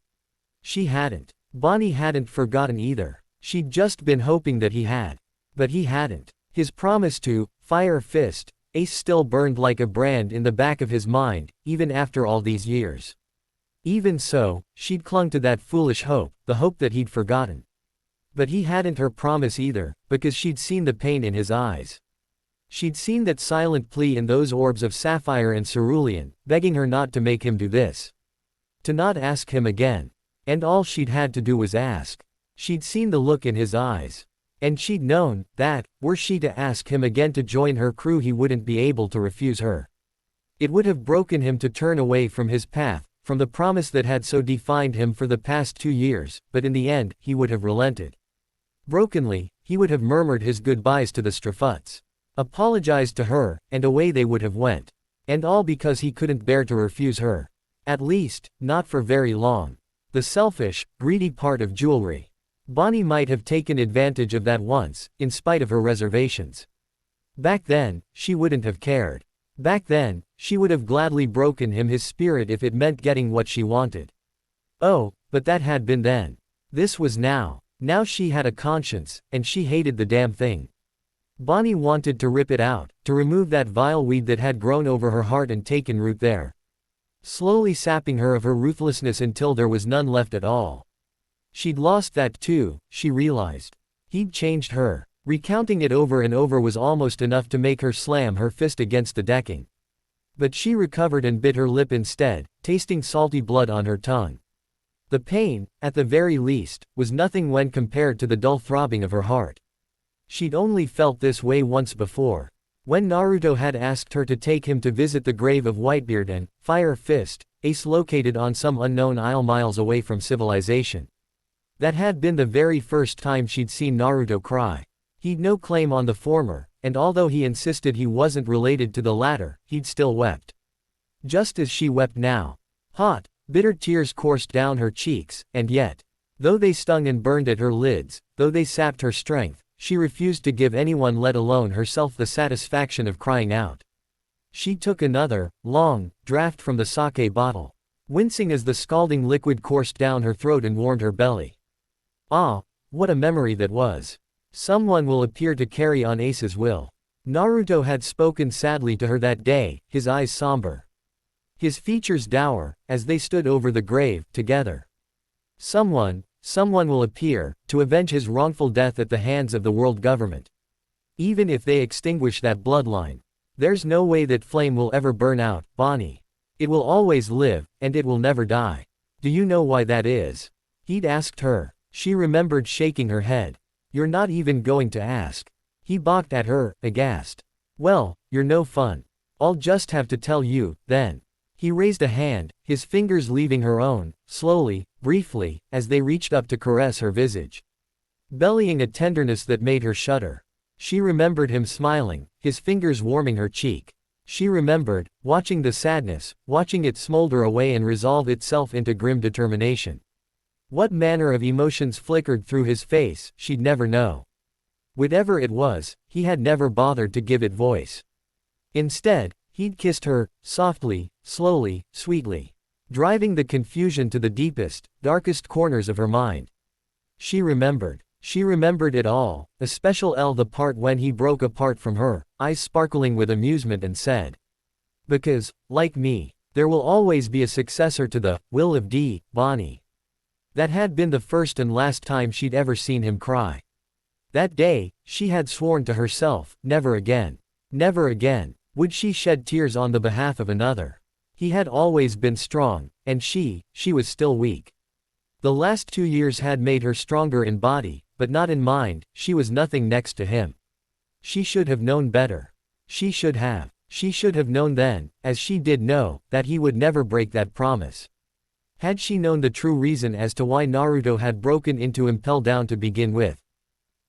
She hadn't. Bonnie hadn't forgotten either. She'd just been hoping that he had. But he hadn't. His promise to Fire Fist Ace still burned like a brand in the back of his mind, even after all these years. Even so, she'd clung to that foolish hope, the hope that he'd forgotten. But he hadn't her promise either, because she'd seen the pain in his eyes. She'd seen that silent plea in those orbs of sapphire and cerulean, begging her not to make him do this. To not ask him again. And all she'd had to do was ask. She'd seen the look in his eyes. And she'd known that, were she to ask him again to join her crew, he wouldn't be able to refuse her. It would have broken him to turn away from his path, from the promise that had so defined him for the past 2 years, but in the end, he would have relented. Brokenly, he would have murmured his goodbyes to the Strafuts. apologized to her, and away they would have went. And all because he couldn't bear to refuse her. At least, not for very long. The selfish, greedy part of jewelry. Bonnie might have taken advantage of that once, in spite of her reservations. Back then, she wouldn't have cared. Back then, she would have gladly broken him his spirit if it meant getting what she wanted. Oh, but that had been then. This was now. Now she had a conscience, and she hated the damn thing. Bonnie wanted to rip it out, to remove that vile weed that had grown over her heart and taken root there. Slowly sapping her of her ruthlessness until there was none left at all. She'd lost that too, she realized. He'd changed her. Recounting it over and over was almost enough to make her slam her fist against the decking. But she recovered and bit her lip instead, tasting salty blood on her tongue. The pain, at the very least, was nothing when compared to the dull throbbing of her heart. She'd only felt this way once before. When Naruto had asked her to take him to visit the grave of Whitebeard and Fire Fist, Ace located on some unknown isle miles away from civilization. That had been the very first time she'd seen Naruto cry. He'd no claim on the former, and although he insisted he wasn't related to the latter, he'd still wept. Just as she wept now. Hot, bitter tears coursed down her cheeks, and yet, though they stung and burned at her lids, though they sapped her strength, she refused to give anyone, let alone herself, the satisfaction of crying out. She took another, long, draught from the sake bottle, wincing as the scalding liquid coursed down her throat and warmed her belly. Ah, what a memory that was. Someone will appear to carry on Ace's will. Naruto had spoken sadly to her that day, his eyes somber. His features dour, as they stood over the grave, together. Someone will appear, to avenge his wrongful death at the hands of the world government. Even if they extinguish that bloodline. There's no way that flame will ever burn out, Bonnie. It will always live, and it will never die. Do you know why that is? He'd asked her. She remembered shaking her head. You're not even going to ask. He balked at her, aghast. Well, you're no fun. I'll just have to tell you, then. He raised a hand, his fingers leaving her own, slowly, briefly, as they reached up to caress her visage. Bellying a tenderness that made her shudder. She remembered him smiling, his fingers warming her cheek. She remembered, watching the sadness, watching it smolder away and resolve itself into grim determination. What manner of emotions flickered through his face, she'd never know. Whatever it was, he had never bothered to give it voice. Instead, he'd kissed her, softly, slowly, sweetly, driving the confusion to the deepest, darkest corners of her mind. She remembered it all, especially the part when he broke apart from her, eyes sparkling with amusement, and said, "Because, like me, there will always be a successor to the will of D, Bonnie." That had been the first and last time she'd ever seen him cry. That day, she had sworn to herself, never again. Never again would she shed tears on the behalf of another. He had always been strong, and she was still weak. The last 2 years had made her stronger in body, but not in mind. She was nothing next to him. She should have known better. She should have known then, as she did know, that he would never break that promise. Had she known the true reason as to why Naruto had broken into Impel Down to begin with.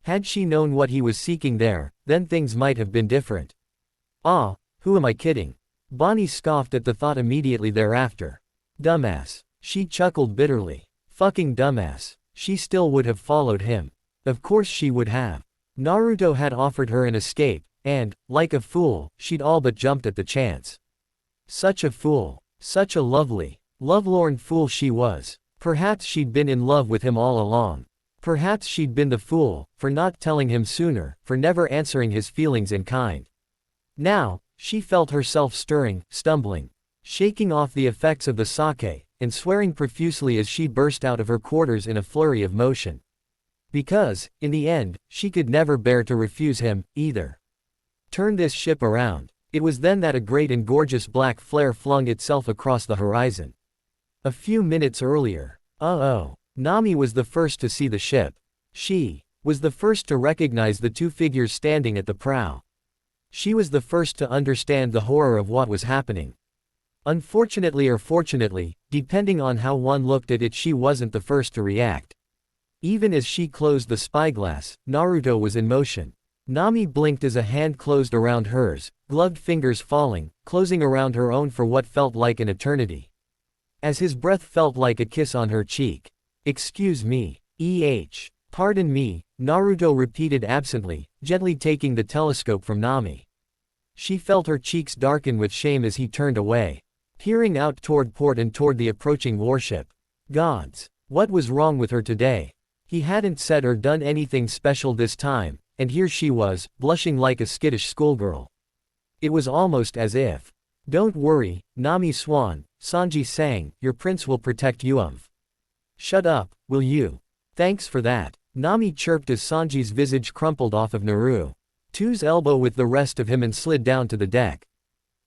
Had she known what he was seeking there, then things might have been different. Ah, who am I kidding? Bonnie scoffed at the thought immediately thereafter. Dumbass. She chuckled bitterly. Fucking dumbass. She still would have followed him. Of course she would have. Naruto had offered her an escape, and, like a fool, she'd all but jumped at the chance. Such a fool. Such a lovely, lovelorn fool she was. Perhaps she'd been in love with him all along. Perhaps she'd been the fool, for not telling him sooner, for never answering his feelings in kind. Now, she felt herself stirring, stumbling, shaking off the effects of the sake, and swearing profusely as she burst out of her quarters in a flurry of motion. Because, in the end, she could never bear to refuse him, either. Turn this ship around. It was then that a great and gorgeous black flare flung itself across the horizon. A few minutes earlier, Nami was the first to see the ship. She was the first to recognize the two figures standing at the prow. She was the first to understand the horror of what was happening. Unfortunately or fortunately, depending on how one looked at it, she wasn't the first to react. Even as she closed the spyglass, Naruto was in motion. Nami blinked as a hand closed around hers, gloved fingers falling, closing around her own for what felt like an eternity. As his breath felt like a kiss on her cheek. "Excuse me. Pardon me," Naruto repeated absently, gently taking the telescope from Nami. She felt her cheeks darken with shame as he turned away, peering out toward port and toward the approaching warship. Gods! What was wrong with her today? He hadn't said or done anything special this time, and here she was, blushing like a skittish schoolgirl. It was almost as if. "Don't worry, Nami Swan," Sanji sang, "your prince will protect you. Shut up, will you? Thanks for that," Nami chirped as Sanji's visage crumpled off of Naruto's elbow with the rest of him and slid down to the deck.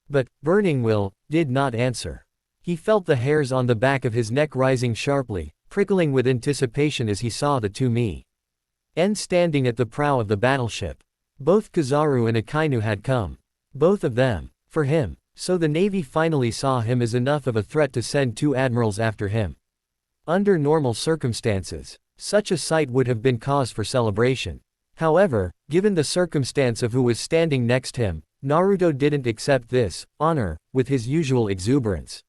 But, Burning Will, did not answer. He felt the hairs on the back of his neck rising sharply, prickling with anticipation as he saw the two men standing at the prow of the battleship. Both Kizaru and Akainu had come. Both of them. For him. So the Navy finally saw him as enough of a threat to send two admirals after him. Under normal circumstances, such a sight would have been cause for celebration. However, given the circumstance of who was standing next him, Naruto didn't accept this honor with his usual exuberance.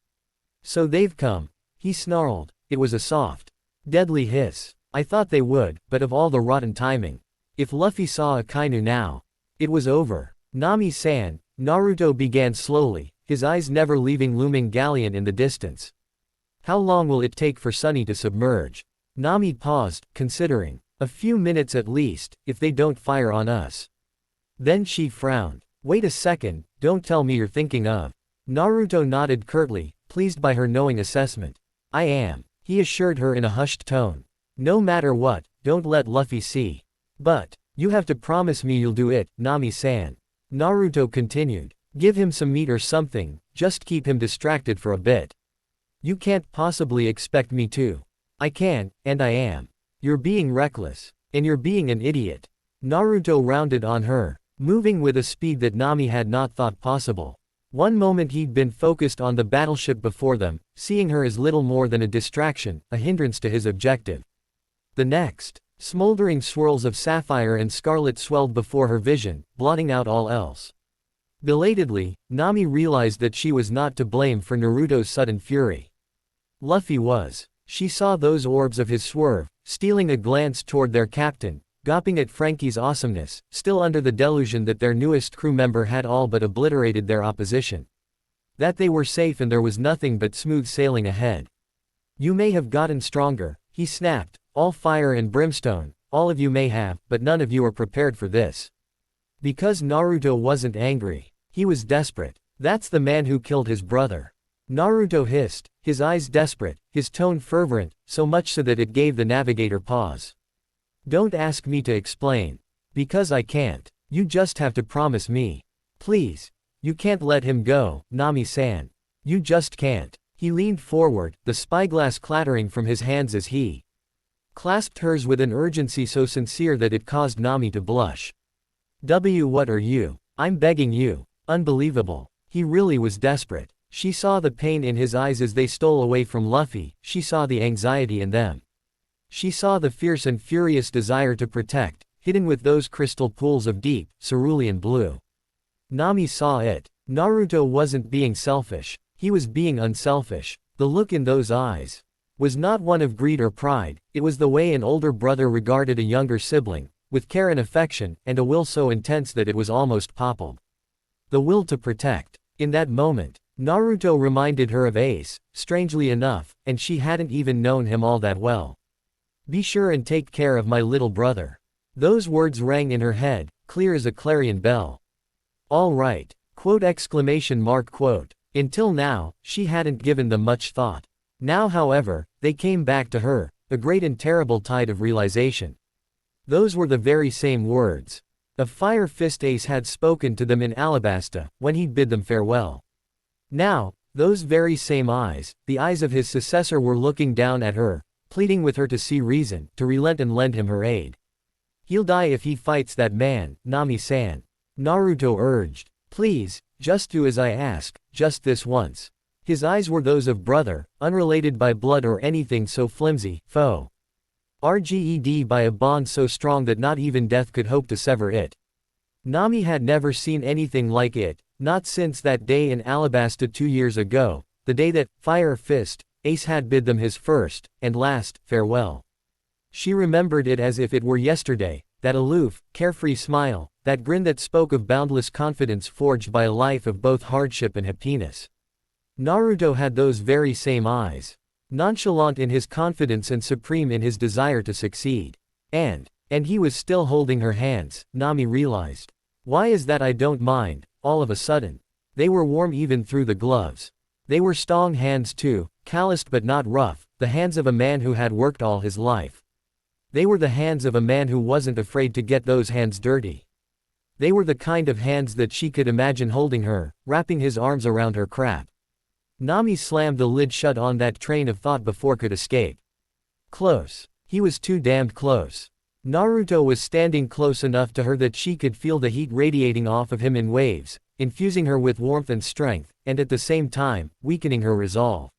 "So they've come," he snarled. It was a soft, deadly hiss. "I thought they would, but of all the rotten timing. If Luffy saw Akainu now, it was over." "Nami-san," Naruto began slowly, his eyes never leaving looming galleon in the distance. "How long will it take for Sunny to submerge?" Nami paused, considering. "A few minutes at least, if they don't fire on us." Then she frowned. "Wait a second, don't tell me you're thinking of." Naruto nodded curtly, pleased by her knowing assessment. "I am," he assured her in a hushed tone. "No matter what, don't let Luffy see. But, you have to promise me you'll do it, Nami-san." Naruto continued. "Give him some meat or something, just keep him distracted for a bit." "You can't possibly expect me to." "I can, and I am. You're being reckless. And you're being an idiot." Naruto rounded on her, moving with a speed that Nami had not thought possible. One moment he'd been focused on the battleship before them, seeing her as little more than a distraction, a hindrance to his objective. The next, smoldering swirls of sapphire and scarlet swelled before her vision, blotting out all else. Belatedly, Nami realized that she was not to blame for Naruto's sudden fury. Luffy was. She saw those orbs of his swerve, stealing a glance toward their captain, gawping at Frankie's awesomeness, still under the delusion that their newest crew member had all but obliterated their opposition. That they were safe and there was nothing but smooth sailing ahead. "You may have gotten stronger," he snapped, "all fire and brimstone, all of you may have, but none of you are prepared for this." Because Naruto wasn't angry. He was desperate. "That's the man who killed his brother." Naruto hissed, his eyes desperate, his tone fervent, so much so that it gave the navigator pause. "Don't ask me to explain. Because I can't. You just have to promise me. Please. You can't let him go, Nami-san. You just can't." He leaned forward, the spyglass clattering from his hands as he clasped hers with an urgency so sincere that it caused Nami to blush. What are you? I'm begging you." Unbelievable. He really was desperate. She saw the pain in his eyes as they stole away from Luffy, she saw the anxiety in them. She saw the fierce and furious desire to protect, hidden with those crystal pools of deep, cerulean blue. Nami saw it. Naruto wasn't being selfish. He was being unselfish. The look in those eyes was not one of greed or pride, it was the way an older brother regarded a younger sibling, with care and affection, and a will so intense that it was almost palpable. The will to protect. In that moment, Naruto reminded her of Ace, strangely enough, and she hadn't even known him all that well. "Be sure and take care of my little brother." Those words rang in her head, clear as a clarion bell. "All right." Until now, she hadn't given them much thought. Now however, they came back to her, a great and terrible tide of realization. Those were the very same words of Fire Fist Ace had spoken to them in Alabasta, when he'd bid them farewell. Now, those very same eyes, the eyes of his successor, were looking down at her, pleading with her to see reason, to relent and lend him her aid. "He'll die if he fights that man, Nami-san," Naruto urged. "Please, just do as I ask, just this once." His eyes were those of brother, unrelated by blood or anything so flimsy, foe. Rged by a bond so strong that not even death could hope to sever it. Nami had never seen anything like it, not since that day in Alabasta 2 years ago, the day that, Fire Fist, Ace had bid them his first, and last, farewell. She remembered it as if it were yesterday, that aloof, carefree smile, that grin that spoke of boundless confidence forged by a life of both hardship and happiness. Naruto had those very same eyes. Nonchalant in his confidence and supreme in his desire to succeed. And he was still holding her hands, Nami realized. Why is that I don't mind, all of a sudden? They were warm even through the gloves. They were strong hands too, calloused but not rough, the hands of a man who had worked all his life. They were the hands of a man who wasn't afraid to get those hands dirty. They were the kind of hands that she could imagine holding her, wrapping his arms around her crap. Nami slammed the lid shut on that train of thought before it could escape. Close. He was too damned close. Naruto was standing close enough to her that she could feel the heat radiating off of him in waves, infusing her with warmth and strength, and at the same time, weakening her resolve.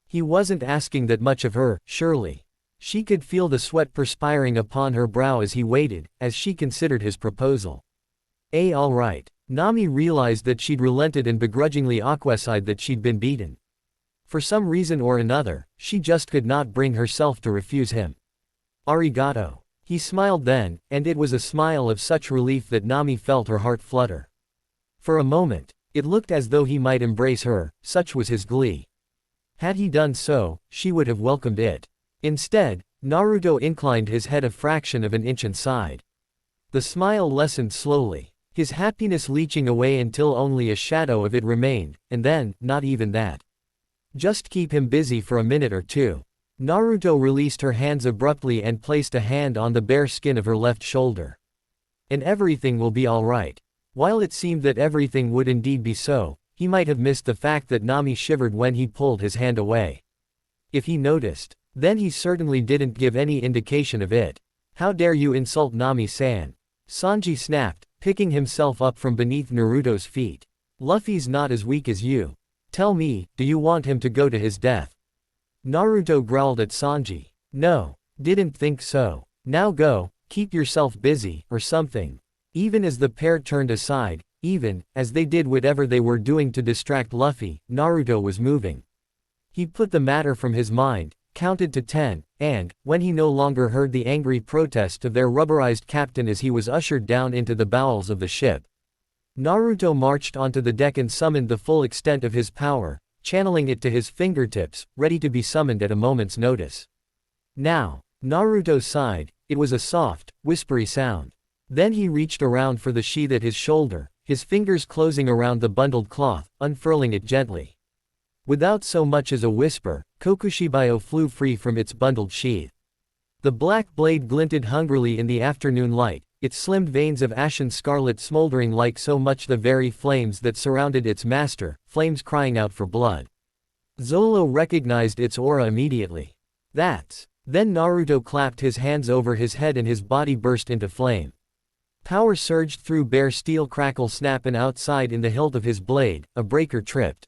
He wasn't asking that much of her, surely. She could feel the sweat perspiring upon her brow as he waited, as she considered his proposal. All right. Nami realized that she'd relented and begrudgingly acquiesced that she'd been beaten. For some reason or another, she just could not bring herself to refuse him. Arigato. He smiled then, and it was a smile of such relief that Nami felt her heart flutter. For a moment, it looked as though he might embrace her, such was his glee. Had he done so, she would have welcomed it. Instead, Naruto inclined his head a fraction of an inch and sighed. The smile lessened slowly, his happiness leaching away until only a shadow of it remained, and then, not even that. Just keep him busy for a minute or two. Naruto released her hands abruptly and placed a hand on the bare skin of her left shoulder. And everything will be all right. While it seemed that everything would indeed be so, he might have missed the fact that Nami shivered when he pulled his hand away. If he noticed, then he certainly didn't give any indication of it. How dare you insult Nami-san? Sanji snapped, picking himself up from beneath Naruto's feet. Luffy's not as weak as you. Tell me, do you want him to go to his death? Naruto growled at Sanji. No, didn't think so. Now go, keep yourself busy, or something. Even as the pair turned aside, even as they did whatever they were doing to distract Luffy, Naruto was moving. He put the matter from his mind, counted to 10, and, when he no longer heard the angry protest of their rubberized captain as he was ushered down into the bowels of the ship, Naruto marched onto the deck and summoned the full extent of his power, channeling it to his fingertips, ready to be summoned at a moment's notice. Now, Naruto sighed, it was a soft, whispery sound. Then he reached around for the sheath at his shoulder, his fingers closing around the bundled cloth, unfurling it gently. Without so much as a whisper, Kokushibayo flew free from its bundled sheath. The black blade glinted hungrily in the afternoon light, its slim veins of ashen scarlet smoldering like so much the very flames that surrounded its master, flames crying out for blood. Zolo recognized its aura immediately. That's. Then Naruto clapped his hands over his head and his body burst into flame. Power surged through bare steel, crackle snap, and outside in the hilt of his blade, a breaker tripped.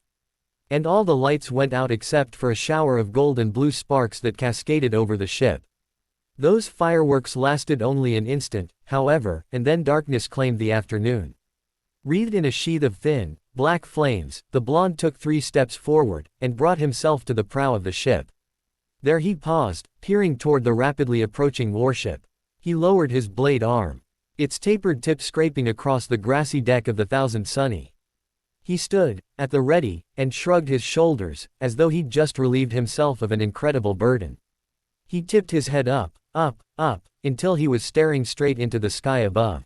And all the lights went out except for a shower of gold and blue sparks that cascaded over the ship. Those fireworks lasted only an instant, however, and then darkness claimed the afternoon. Wreathed in a sheath of thin, black flames, the blonde took 3 steps forward, and brought himself to the prow of the ship. There he paused, peering toward the rapidly approaching warship. He lowered his blade arm, its tapered tip scraping across the grassy deck of the Thousand Sunny. He stood, at the ready, and shrugged his shoulders, as though he'd just relieved himself of an incredible burden. He tipped his head up, until he was staring straight into the sky above.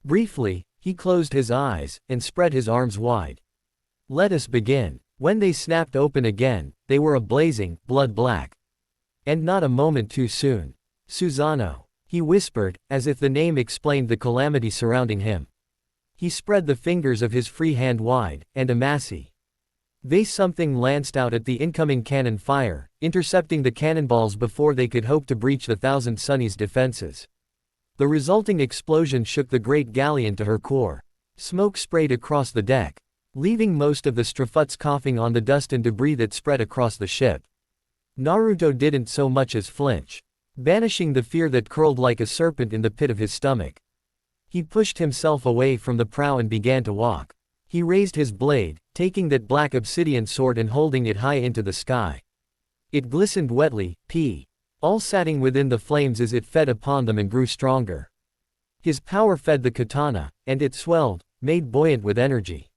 Briefly, he closed his eyes, and spread his arms wide. Let us begin. When they snapped open again, they were a blazing, blood black. And not a moment too soon. Susanoo, he whispered, as if the name explained the calamity surrounding him. He spread the fingers of his free hand wide, and Amasi. Something lanced out at the incoming cannon fire, intercepting the cannonballs before they could hope to breach the Thousand Sunny's defenses. The resulting explosion shook the great galleon to her core. Smoke sprayed across the deck, leaving most of the Strafuts coughing on the dust and debris that spread across the ship. Naruto didn't so much as flinch, banishing the fear that curled like a serpent in the pit of his stomach. He pushed himself away from the prow and began to walk. He raised his blade, taking that black obsidian sword and holding it high into the sky. It glistened wetly, pulsating within the flames as it fed upon them and grew stronger. His power fed the katana, and it swelled, made buoyant with energy.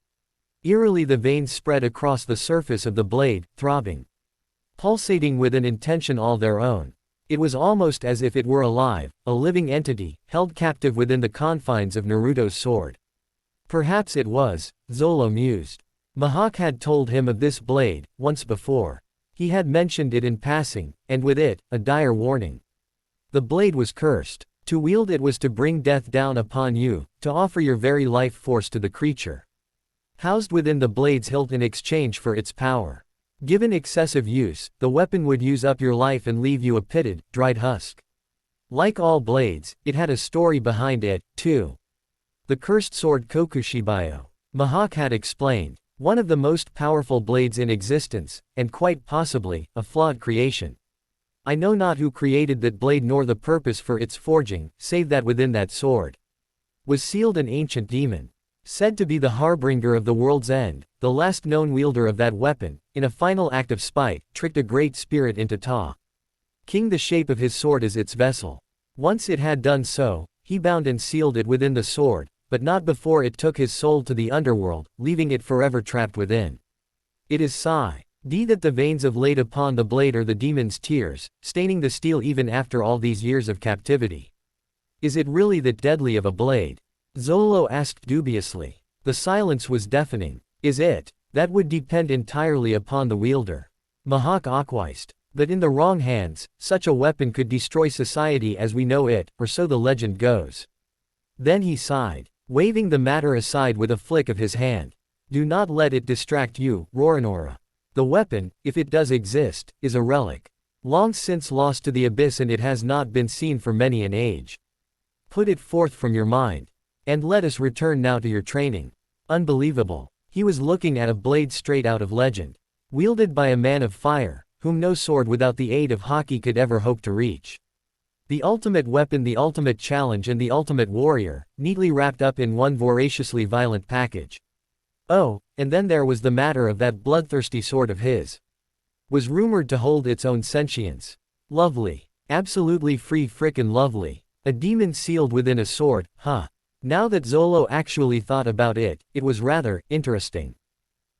Eerily the veins spread across the surface of the blade, throbbing, pulsating with an intention all their own. It was almost as if it were alive, a living entity, held captive within the confines of Naruto's sword. Perhaps it was, Zolo mused. Mihawk had told him of this blade, once before. He had mentioned it in passing, and with it, a dire warning. The blade was cursed. To wield it was to bring death down upon you, to offer your very life force to the creature housed within the blade's hilt in exchange for its power. Given excessive use, the weapon would use up your life and leave you a pitted, dried husk. Like all blades, it had a story behind it, too. The cursed sword Kokushibayo, Mihawk had explained, one of the most powerful blades in existence, and quite possibly, a flawed creation. I know not who created that blade nor the purpose for its forging, save that within that sword was sealed an ancient demon, said to be the harbinger of the world's end. The last known wielder of that weapon, in a final act of spite, tricked a great spirit into taking the shape of his sword as its vessel. Once it had done so, he bound and sealed it within the sword, but not before it took his soul to the underworld, leaving it forever trapped within. It is that the veins of laid upon the blade are the demon's tears, staining the steel even after all these years of captivity. Is it really that deadly of a blade? Zolo asked dubiously. The silence was deafening. Is it? That would depend entirely upon the wielder. Mihawk acquiesced. But in the wrong hands, such a weapon could destroy society as we know it, or so the legend goes. Then he sighed, waving the matter aside with a flick of his hand. Do not let it distract you, Roronoa. The weapon, if it does exist, is a relic. Long since lost to the abyss, and it has not been seen for many an age. Put it forth from your mind. And let us return now to your training. Unbelievable. He was looking at a blade straight out of legend. Wielded by a man of fire, whom no sword without the aid of Haki could ever hope to reach. The ultimate weapon, the ultimate challenge, and the ultimate warrior, neatly wrapped up in one voraciously violent package. Oh, and then there was the matter of that bloodthirsty sword of his. Was rumored to hold its own sentience. Lovely. Absolutely free frickin' lovely. A demon sealed within a sword, huh? Now that Zolo actually thought about it, it was rather interesting.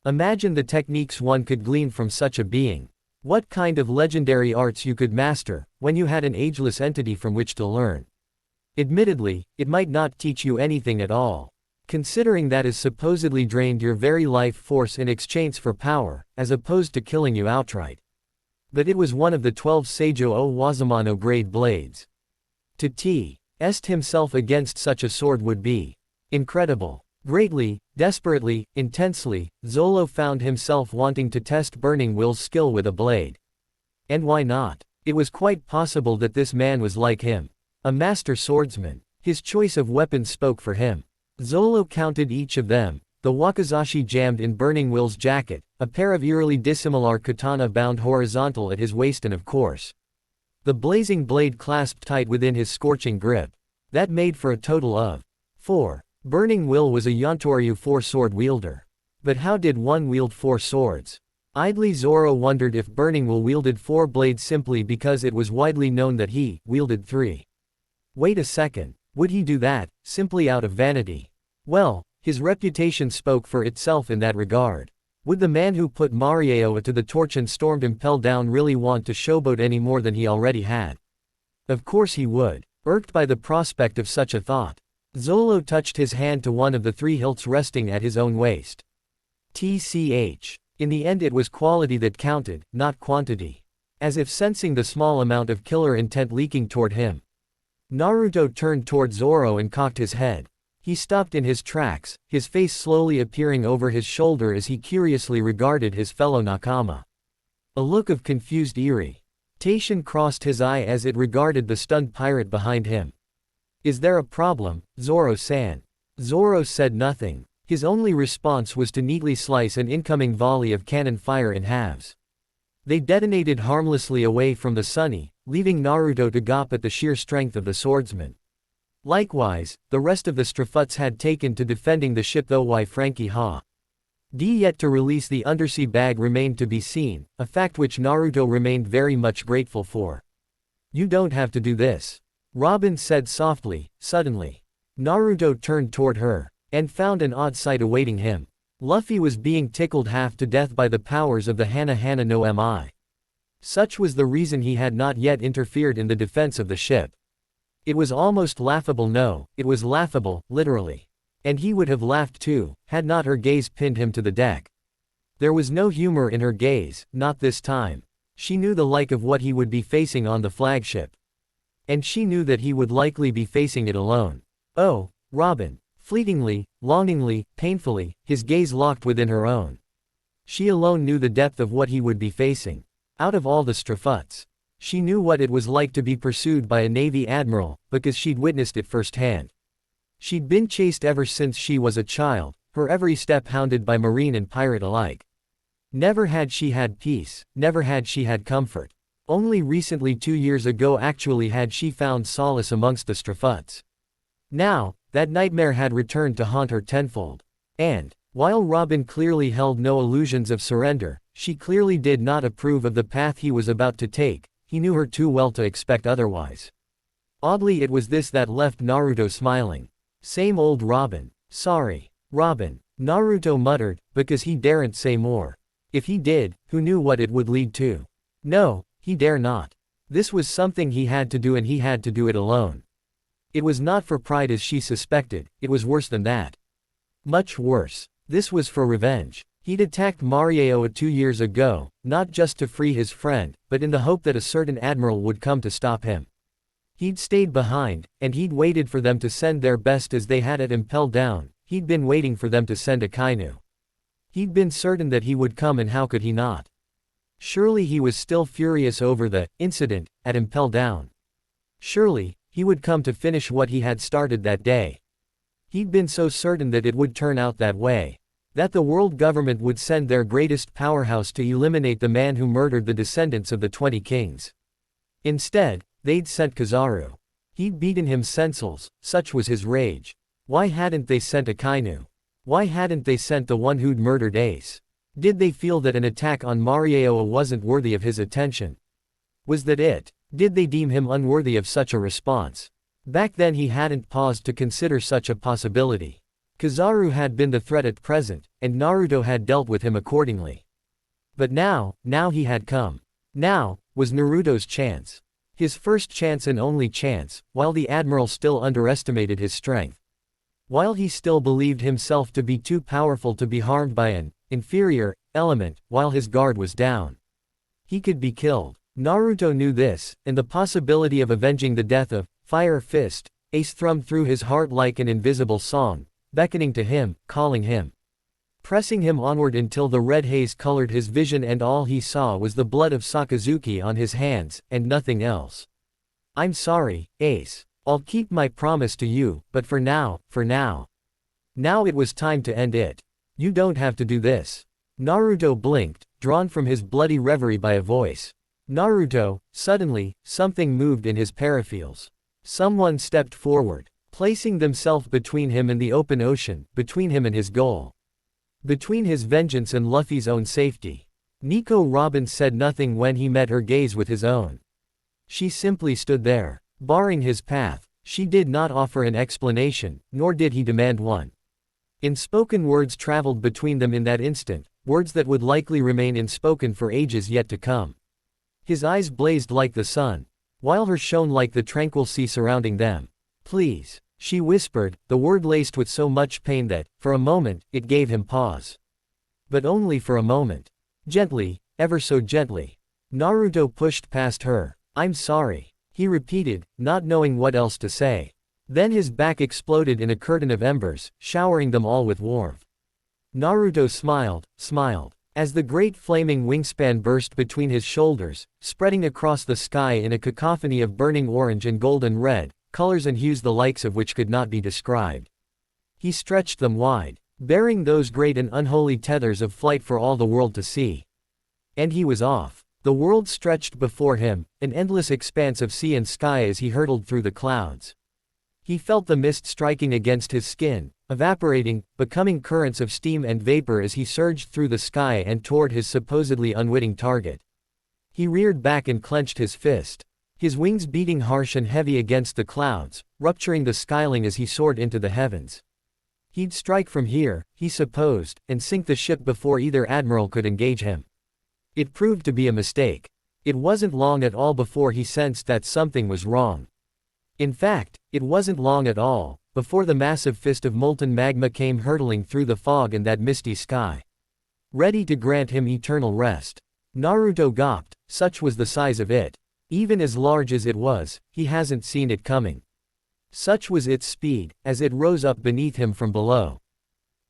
Imagine the techniques one could glean from such a being. What kind of legendary arts you could master, when you had an ageless entity from which to learn. Admittedly, it might not teach you anything at all, considering that is supposedly drained your very life force in exchange for power, as opposed to killing you outright. But it was one of the 12 Seijo o Wazamano grade blades. To test himself against such a sword would be incredible. Greatly, desperately, intensely, Zolo found himself wanting to test Burning Will's skill with a blade. And why not? It was quite possible that this man was like him. A master swordsman. His choice of weapons spoke for him. Zolo counted each of them. The wakizashi jammed in Burning Will's jacket, a pair of eerily dissimilar katana bound horizontal at his waist, and of course, the blazing blade clasped tight within his scorching grip. That made for a total of 4. Burning Will was a Yontoryu 4-sword wielder. But how did one wield 4 swords? Idly Zoro wondered if Burning Will wielded 4 blades simply because it was widely known that he wielded 3. Wait a second, would he do that, simply out of vanity? Well, his reputation spoke for itself in that regard. Would the man who put Marieoa to the torch and stormed Impel Down really want to showboat any more than he already had? Of course he would, irked by the prospect of such a thought. Zolo touched his hand to one of the 3 hilts resting at his own waist. TCH. In the end it was quality that counted, not quantity. As if sensing the small amount of killer intent leaking toward him, Naruto turned toward Zoro and cocked his head. He stopped in his tracks, his face slowly appearing over his shoulder as he curiously regarded his fellow Nakama. A look of confused irritation crossed his eye as it regarded the stunned pirate behind him. Is there a problem, Zoro-san? Zoro said nothing. His only response was to neatly slice an incoming volley of cannon fire in halves. They detonated harmlessly away from the sunny, leaving Naruto to gawp at the sheer strength of the swordsman. Likewise, the rest of the Strafuts had taken to defending the ship, though why Frankie Ha D yet to release the undersea bag remained to be seen, a fact which Naruto remained very much grateful for. You don't have to do this, Robin said softly, suddenly. Naruto turned toward her, and found an odd sight awaiting him. Luffy was being tickled half to death by the powers of the Hana Hana no Mi. Such was the reason he had not yet interfered in the defense of the ship. It was almost laughable, no, it was laughable, literally. And he would have laughed too, had not her gaze pinned him to the deck. There was no humor in her gaze, not this time. She knew the like of what he would be facing on the flagship. And she knew that he would likely be facing it alone. Oh, Robin. Fleetingly, longingly, painfully, his gaze locked within her own. She alone knew the depth of what he would be facing. Out of all the Strafuts, she knew what it was like to be pursued by a Navy admiral, because she'd witnessed it firsthand. She'd been chased ever since she was a child, her every step hounded by Marine and pirate alike. Never had she had peace, never had she had comfort. Only recently, 2 years ago actually, had she found solace amongst the Strafuts. Now, that nightmare had returned to haunt her tenfold. And, while Robin clearly held no illusions of surrender, she clearly did not approve of the path he was about to take. He knew her too well to expect otherwise. Oddly, it was this that left Naruto smiling. Same old Robin. Sorry, Robin, Naruto muttered, because he daren't say more. If he did, who knew what it would lead to? No, he dare not. This was something he had to do, and he had to do it alone. It was not for pride as she suspected, it was worse than that. Much worse. This was for revenge. He'd attacked Mariao 2 years ago, not just to free his friend, but in the hope that a certain admiral would come to stop him. He'd stayed behind, and he'd waited for them to send their best as they had at Impel Down. He'd been waiting for them to send Akainu. He'd been certain that he would come, and how could he not? Surely he was still furious over the incident at Impel Down. Surely, he would come to finish what he had started that day. He'd been so certain that it would turn out that way. That the world government would send their greatest powerhouse to eliminate the man who murdered the descendants of the 20 kings. Instead, they'd sent Kizaru. He'd beaten him senseless, such was his rage. Why hadn't they sent Akainu? Why hadn't they sent the one who'd murdered Ace? Did they feel that an attack on Mariao wasn't worthy of his attention? Was that it? Did they deem him unworthy of such a response? Back then he hadn't paused to consider such a possibility. Kizaru had been the threat at present, and Naruto had dealt with him accordingly. But now he had come. Now was Naruto's chance. His first chance and only chance, while the admiral still underestimated his strength. While he still believed himself to be too powerful to be harmed by an inferior element, while his guard was down. He could be killed. Naruto knew this, and the possibility of avenging the death of Fire Fist, Ace thrummed through his heart like an invisible song, beckoning to him, calling him. Pressing him onward until the red haze colored his vision and all he saw was the blood of Sakazuki on his hands, and nothing else. I'm sorry, Ace. I'll keep my promise to you, but for now. Now it was time to end it. You don't have to do this. Naruto blinked, drawn from his bloody reverie by a voice. Naruto, suddenly, something moved in his peripherals. Someone stepped forward, placing themselves between him and the open ocean, between him and his goal. Between his vengeance and Luffy's own safety. Nico Robin said nothing when he met her gaze with his own. She simply stood there, barring his path. She did not offer an explanation, nor did he demand one. Unspoken words traveled between them in that instant, words that would likely remain unspoken for ages yet to come. His eyes blazed like the sun, while hers shone like the tranquil sea surrounding them. Please, she whispered, the word laced with so much pain that, for a moment, it gave him pause. But only for a moment. Gently, ever so gently. Naruto pushed past her. I'm sorry, he repeated, not knowing what else to say. Then his back exploded in a curtain of embers, showering them all with warmth. Naruto smiled. As the great flaming wingspan burst between his shoulders, spreading across the sky in a cacophony of burning orange and golden red, colors and hues the likes of which could not be described. He stretched them wide, bearing those great and unholy tethers of flight for all the world to see. And he was off. The world stretched before him, an endless expanse of sea and sky as he hurtled through the clouds. He felt the mist striking against his skin, evaporating, becoming currents of steam and vapor as he surged through the sky and toward his supposedly unwitting target. He reared back and clenched his fist, his wings beating harsh and heavy against the clouds, rupturing the skyline as he soared into the heavens. He'd strike from here, he supposed, and sink the ship before either admiral could engage him. It proved to be a mistake. It wasn't long at all before he sensed that something was wrong. In fact, it wasn't long at all before the massive fist of molten magma came hurtling through the fog and that misty sky, ready to grant him eternal rest. Naruto gawped, such was the size of it. Even as large as it was, he hasn't seen it coming. Such was its speed, as it rose up beneath him from below,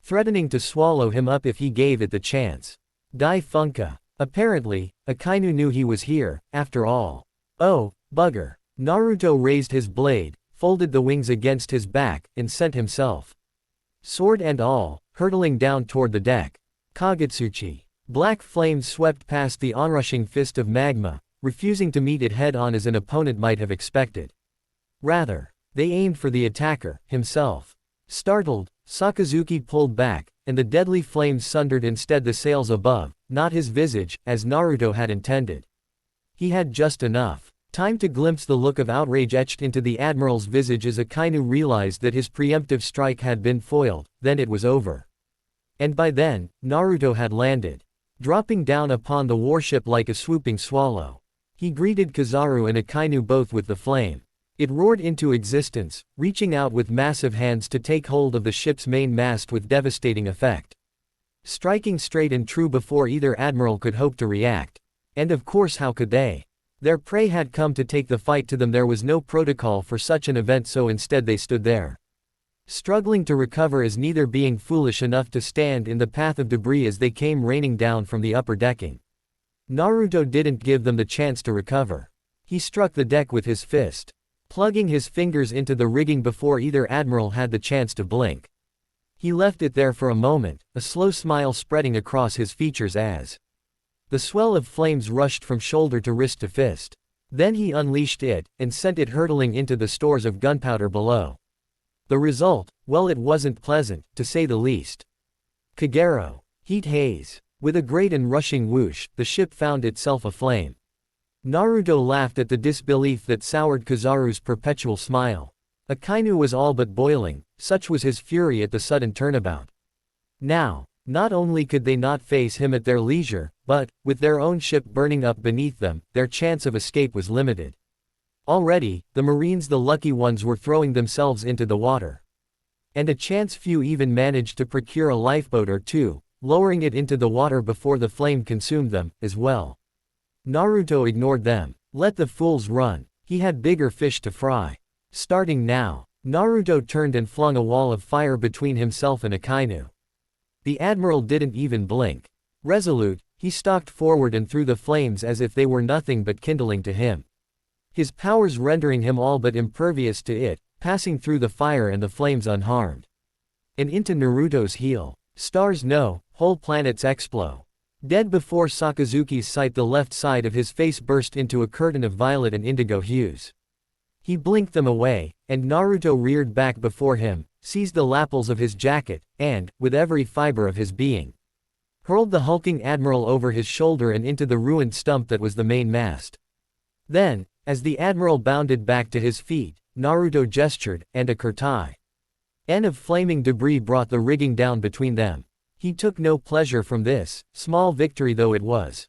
threatening to swallow him up if he gave it the chance. Dai Funka. Apparently, Akainu knew he was here, after all. Oh, bugger. Naruto raised his blade, folded the wings against his back, and sent himself, sword and all, hurtling down toward the deck. Kagutsuchi. Black flames swept past the onrushing fist of magma, refusing to meet it head-on as an opponent might have expected. Rather, they aimed for the attacker, himself. Startled, Sakazuki pulled back, and the deadly flames sundered instead the sails above, not his visage, as Naruto had intended. He had just enough time to glimpse the look of outrage etched into the admiral's visage as Akainu realized that his preemptive strike had been foiled, then it was over. And by then, Naruto had landed, dropping down upon the warship like a swooping swallow. He greeted Kizaru and Akainu both with the flame. It roared into existence, reaching out with massive hands to take hold of the ship's main mast with devastating effect, striking straight and true before either admiral could hope to react. And of course, how could they? Their prey had come to take the fight to them. There was no protocol for such an event, so instead they stood there, struggling to recover as neither being foolish enough to stand in the path of debris as they came raining down from the upper decking. Naruto didn't give them the chance to recover. He struck the deck with his fist, plugging his fingers into the rigging before either admiral had the chance to blink. He left it there for a moment, a slow smile spreading across his features as the swell of flames rushed from shoulder to wrist to fist. Then he unleashed it, and sent it hurtling into the stores of gunpowder below. The result, well, it wasn't pleasant, to say the least. Kagero. Heat haze. With a great and rushing whoosh, the ship found itself aflame. Naruto laughed at the disbelief that soured Kizaru's perpetual smile. Akainu was all but boiling, such was his fury at the sudden turnabout. Now, not only could they not face him at their leisure, but, with their own ship burning up beneath them, their chance of escape was limited. Already, the Marines, the lucky ones, were throwing themselves into the water. And a chance few even managed to procure a lifeboat or two, lowering it into the water before the flame consumed them, as well. Naruto ignored them. Let the fools run. He had bigger fish to fry. Starting now. Naruto turned and flung a wall of fire between himself and Akainu. The admiral didn't even blink. Resolute, he stalked forward and through the flames as if they were nothing but kindling to him, his powers rendering him all but impervious to it, passing through the fire and the flames unharmed. And into Naruto's heel. Stars no, whole planets explode. Dead before Sakazuki's sight, the left side of his face burst into a curtain of violet and indigo hues. He blinked them away, and Naruto reared back before him, seized the lapels of his jacket, and, with every fiber of his being, hurled the hulking admiral over his shoulder and into the ruined stump that was the main mast. Then, as the admiral bounded back to his feet, Naruto gestured, and a kurtai N of flaming debris brought the rigging down between them. He took no pleasure from this, small victory though it was.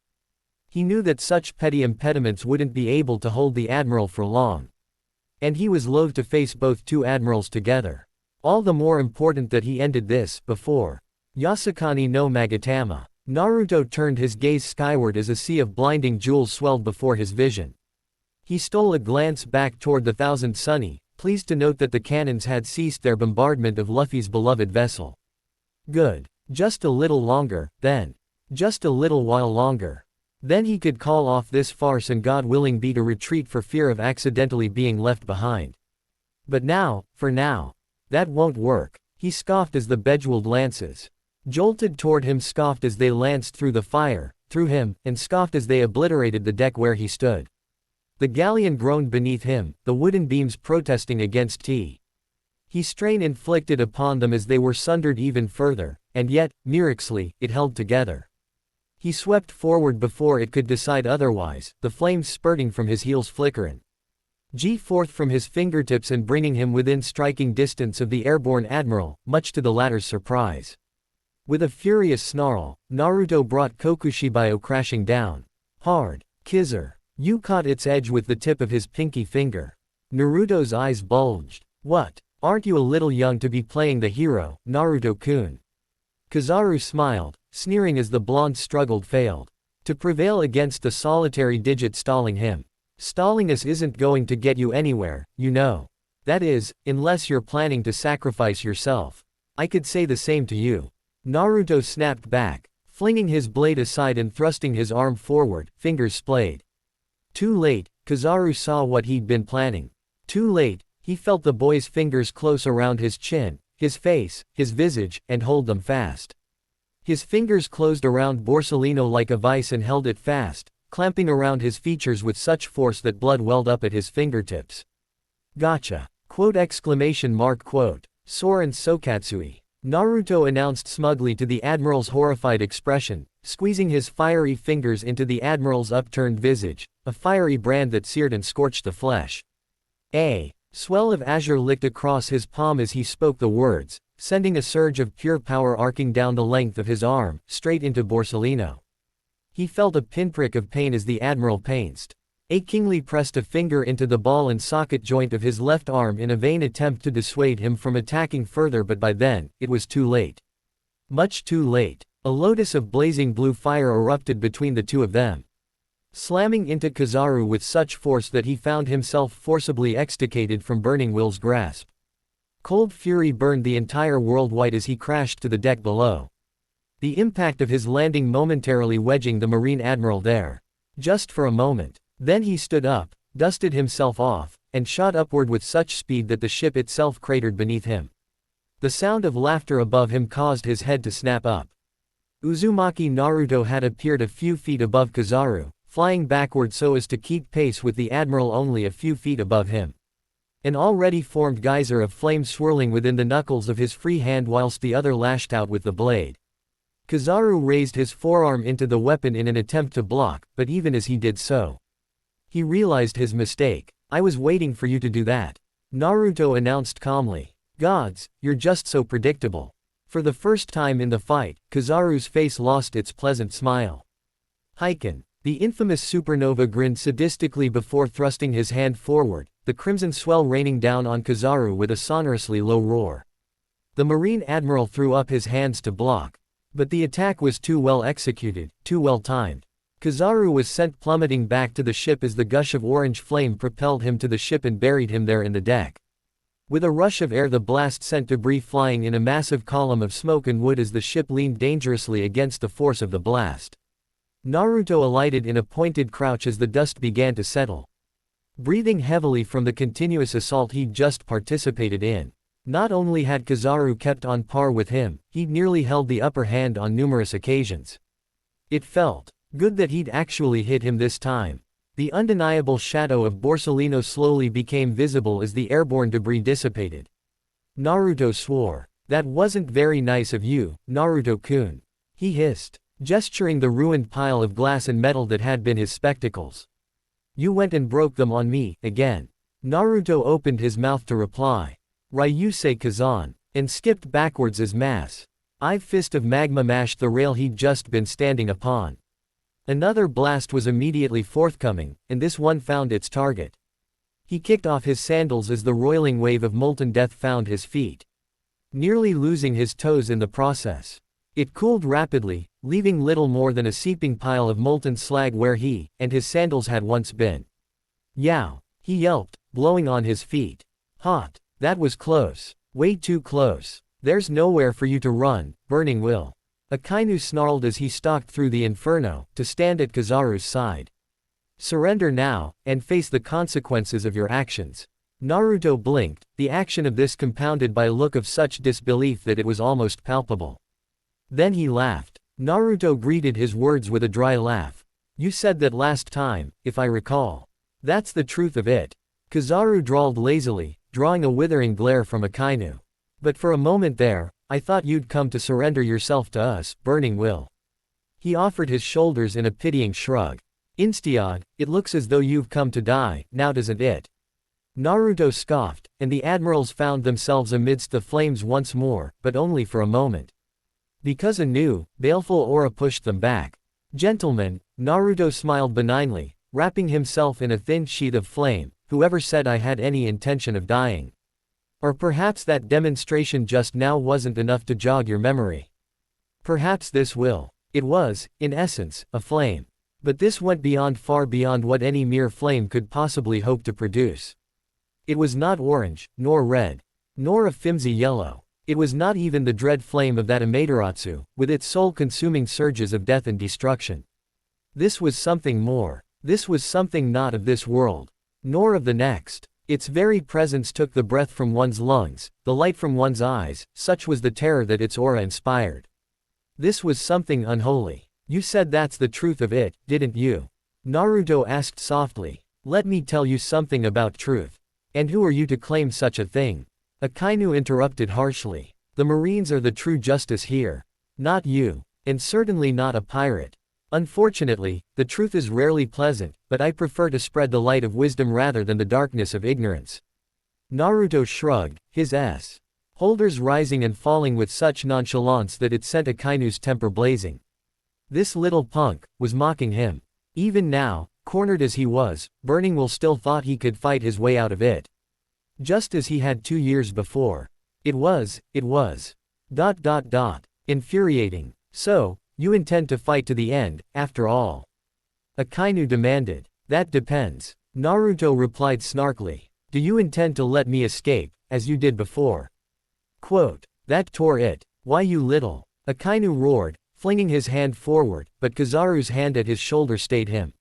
He knew that such petty impediments wouldn't be able to hold the admiral for long. And he was loath to face both two admirals together. All the more important that he ended this, before Yasukani no Magatama. Naruto turned his gaze skyward as a sea of blinding jewels swelled before his vision. He stole a glance back toward the Thousand Sunny, pleased to note that the cannons had ceased their bombardment of Luffy's beloved vessel. Good. Just a little longer, then. Just a little while longer. Then he could call off this farce and God willing beat a retreat for fear of accidentally being left behind. But now, for now, that won't work. He scoffed as the bejeweled lances jolted toward him, scoffed as they lanced through the fire, through him, and scoffed as they obliterated the deck where he stood. The galleon groaned beneath him, the wooden beams protesting against T. He strain inflicted upon them as they were sundered even further, and yet, miraculously, it held together. He swept forward before it could decide otherwise, the flames spurting from his heels flickering forth from his fingertips and bringing him within striking distance of the airborne admiral, much to the latter's surprise. With a furious snarl, Naruto brought Kokushibayo crashing down. Hard. Kizer. You caught its edge with the tip of his pinky finger. Naruto's eyes bulged. What? Aren't you a little young to be playing the hero, Naruto-kun? Kizaru smiled, sneering as the blonde struggled failed to prevail against the solitary digit stalling him. Stalling us isn't going to get you anywhere, you know. That is, unless you're planning to sacrifice yourself. I could say the same to you. Naruto snapped back, flinging his blade aside and thrusting his arm forward, fingers splayed. Too late, Kizaru saw what he'd been planning. Too late, he felt the boy's fingers close around his chin, his face, his visage, and hold them fast. His fingers closed around Borsellino like a vice and held it fast, clamping around his features with such force that blood welled up at his fingertips. Gotcha! Soren Sokatsui. Naruto announced smugly to the admiral's horrified expression, squeezing his fiery fingers into the admiral's upturned visage, a fiery brand that seared and scorched the flesh. A swell of azure licked across his palm as he spoke the words, sending a surge of pure power arcing down the length of his arm, straight into Borsellino. He felt a pinprick of pain as the admiral painsed. Achingly pressed a finger into the ball and socket joint of his left arm in a vain attempt to dissuade him from attacking further, but by then, it was too late. Much too late. A lotus of blazing blue fire erupted between the two of them, slamming into Kizaru with such force that he found himself forcibly extricated from Burning Will's grasp. Cold fury burned the entire world white as he crashed to the deck below. The impact of his landing momentarily wedging the Marine Admiral there. Just for a moment. Then he stood up, dusted himself off, and shot upward with such speed that the ship itself cratered beneath him. The sound of laughter above him caused his head to snap up. Uzumaki Naruto had appeared a few feet above Kizaru, flying backward so as to keep pace with the Admiral only a few feet above him. An already formed geyser of flame swirling within the knuckles of his free hand whilst the other lashed out with the blade. Kizaru raised his forearm into the weapon in an attempt to block, but even as he did so, he realized his mistake. I was waiting for you to do that, Naruto announced calmly. Gods, you're just so predictable. For the first time in the fight, Kizaru's face lost its pleasant smile. Heiken. The infamous supernova grinned sadistically before thrusting his hand forward, the crimson swell raining down on Kizaru with a sonorously low roar. The Marine Admiral threw up his hands to block. But the attack was too well executed, too well timed. Kizaru was sent plummeting back to the ship as the gush of orange flame propelled him to the ship and buried him there in the deck. With a rush of air, the blast sent debris flying in a massive column of smoke and wood as the ship leaned dangerously against the force of the blast. Naruto alighted in a pointed crouch as the dust began to settle, breathing heavily from the continuous assault he'd just participated in. Not only had Kizaru kept on par with him, he'd nearly held the upper hand on numerous occasions. It felt good that he'd actually hit him this time. The undeniable shadow of Borsellino slowly became visible as the airborne debris dissipated. Naruto swore. That wasn't very nice of you, Naruto-kun. He hissed, gesturing the ruined pile of glass and metal that had been his spectacles. You went and broke them on me, again. Naruto opened his mouth to reply. Ryusei Kazan, and skipped backwards as mass. Fist of magma mashed the rail he'd just been standing upon. Another blast was immediately forthcoming, and this one found its target. He kicked off his sandals as the roiling wave of molten death found his feet, nearly losing his toes in the process. It cooled rapidly, leaving little more than a seeping pile of molten slag where he and his sandals had once been. Yow! He yelped, blowing on his feet. Hot! That was close. Way too close. There's nowhere for you to run, Burning Will. Akainu snarled as he stalked through the inferno, to stand at Kizaru's side. Surrender now, and face the consequences of your actions. Naruto blinked, the action of this compounded by a look of such disbelief that it was almost palpable. Then he laughed. Naruto greeted his words with a dry laugh. You said that last time, if I recall. That's the truth of it. Kizaru drawled lazily, drawing a withering glare from Akainu. But for a moment there, I thought you'd come to surrender yourself to us, Burning Will. He offered his shoulders in a pitying shrug. Instead, it looks as though you've come to die, now doesn't it? Naruto scoffed, and the admirals found themselves amidst the flames once more, but only for a moment. Because a new, baleful aura pushed them back. Gentlemen, Naruto smiled benignly, wrapping himself in a thin sheet of flame, whoever said I had any intention of dying? Or perhaps that demonstration just now wasn't enough to jog your memory. Perhaps this will. It was, in essence, a flame. But this went beyond, far beyond what any mere flame could possibly hope to produce. It was not orange, nor red, nor a flimsy yellow. It was not even the dread flame of that Amaterasu, with its soul-consuming surges of death and destruction. This was something more. This was something not of this world, nor of the next. Its very presence took the breath from one's lungs, the light from one's eyes, such was the terror that its aura inspired. This was something unholy. You said that's the truth of it, didn't you? Naruto asked softly. Let me tell you something about truth. And who are you to claim such a thing? Akainu interrupted harshly. The Marines are the true justice here. Not you. And certainly not a pirate. Unfortunately, the truth is rarely pleasant, but I prefer to spread the light of wisdom rather than the darkness of ignorance. Naruto shrugged, his shoulders rising and falling with such nonchalance that it sent Akainu's temper blazing. This little punk was mocking him. Even now, cornered as he was, Burning Will still thought he could fight his way out of it. Just as he had 2 years before. It was. Infuriating. So, you intend to fight to the end, after all? Akainu demanded. That depends. Naruto replied snarkily. Do you intend to let me escape, as you did before? Quote. That tore it. Why you little? Akainu roared, flinging his hand forward, but Kizaru's hand at his shoulder stayed him.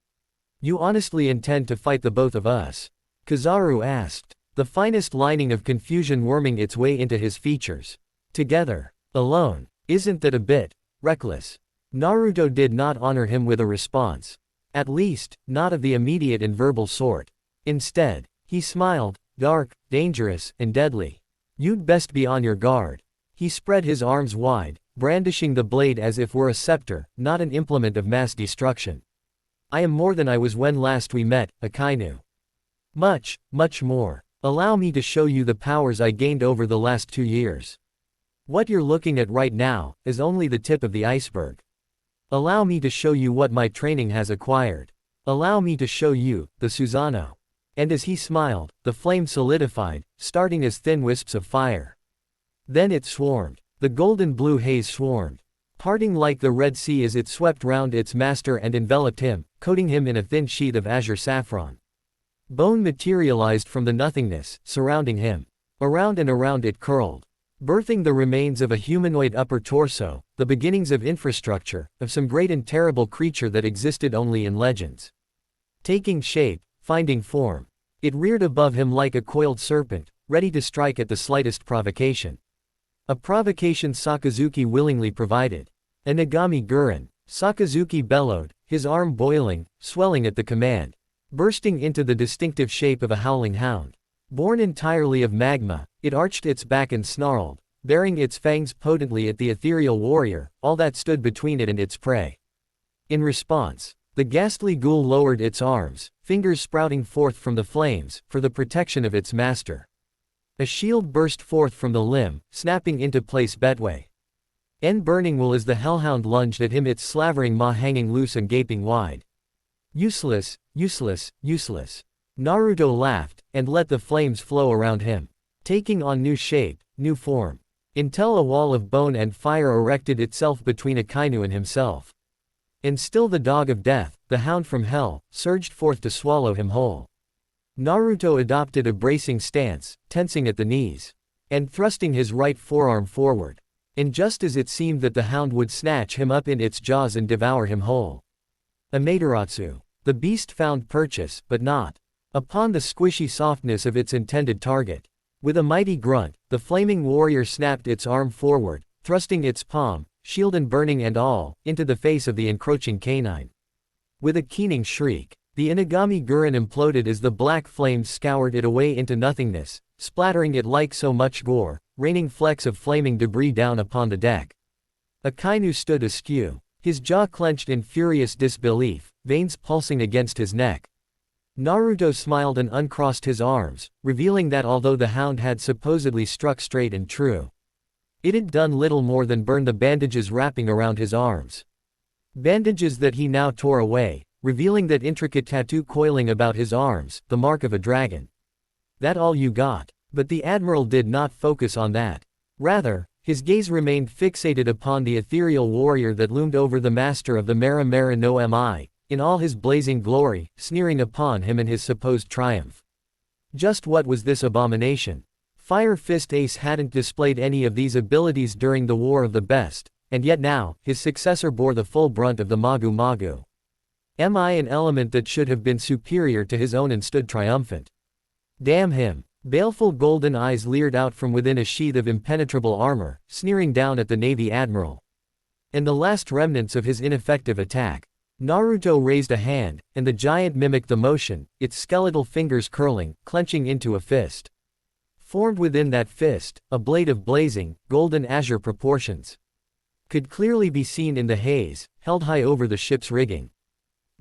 You honestly intend to fight the both of us? Kizaru asked, the finest lining of confusion worming its way into his features. Together. Alone. Isn't that a bit reckless? Naruto did not honor him with a response. At least, not of the immediate and verbal sort. Instead, he smiled, dark, dangerous, and deadly. You'd best be on your guard. He spread his arms wide, brandishing the blade as if were a scepter, not an implement of mass destruction. I am more than I was when last we met, Akainu. Much, much more. Allow me to show you the powers I gained over the last 2 years. What you're looking at right now is only the tip of the iceberg. Allow me to show you what my training has acquired. Allow me to show you, the Susanoo. And as he smiled, the flame solidified, starting as thin wisps of fire. Then it swarmed. The golden blue haze swarmed, parting like the Red Sea as it swept round its master and enveloped him, coating him in a thin sheet of azure saffron. Bone materialized from the nothingness, surrounding him. Around and around it curled, birthing the remains of a humanoid upper torso, the beginnings of infrastructure, of some great and terrible creature that existed only in legends. Taking shape, finding form, it reared above him like a coiled serpent, ready to strike at the slightest provocation. A provocation Sakazuki willingly provided. A Nagami Guren, Sakazuki bellowed, his arm boiling, swelling at the command, bursting into the distinctive shape of a howling hound. Born entirely of magma, it arched its back and snarled, baring its fangs potently at the ethereal warrior, all that stood between it and its prey. In response, the ghastly ghoul lowered its arms, fingers sprouting forth from the flames, for the protection of its master. A shield burst forth from the limb, snapping into place betway. Burning Will as the hellhound lunged at him, its slavering maw hanging loose and gaping wide. Useless, useless, useless. Naruto laughed, and let the flames flow around him, taking on new shape, new form, until a wall of bone and fire erected itself between Akainu and himself. And still the dog of death, the hound from hell, surged forth to swallow him whole. Naruto adopted a bracing stance, tensing at the knees, and thrusting his right forearm forward. And just as it seemed that the hound would snatch him up in its jaws and devour him whole, Amaterasu, the beast found purchase, but not upon the squishy softness of its intended target. With a mighty grunt, the flaming warrior snapped its arm forward, thrusting its palm, shield and burning and all, into the face of the encroaching canine. With a keening shriek, The Inagami Gurren imploded as the black flames scoured it away into nothingness, splattering it like so much gore, raining flecks of flaming debris down upon the deck. Akainu stood askew, his jaw clenched in furious disbelief, veins pulsing against his neck. Naruto smiled and uncrossed his arms, revealing that although the hound had supposedly struck straight and true, it had done little more than burn the bandages wrapping around his arms. Bandages that he now tore away, revealing that intricate tattoo coiling about his arms, the mark of a dragon. That all you got? But the admiral did not focus on that. Rather, his gaze remained fixated upon the ethereal warrior that loomed over the master of the Mera Mera no Mi, in all his blazing glory, sneering upon him in his supposed triumph. Just what was this abomination? Fire Fist Ace hadn't displayed any of these abilities during the War of the Best, and yet now, his successor bore the full brunt of the Magu Magu. Mi, an element that should have been superior to his own, and stood triumphant. Damn him. Baleful golden eyes leered out from within a sheath of impenetrable armor, sneering down at the Navy Admiral. And the last remnants of his ineffective attack. Naruto raised a hand, and the giant mimicked the motion, its skeletal fingers curling, clenching into a fist. Formed within that fist, a blade of blazing, golden azure proportions could clearly be seen in the haze, held high over the ship's rigging.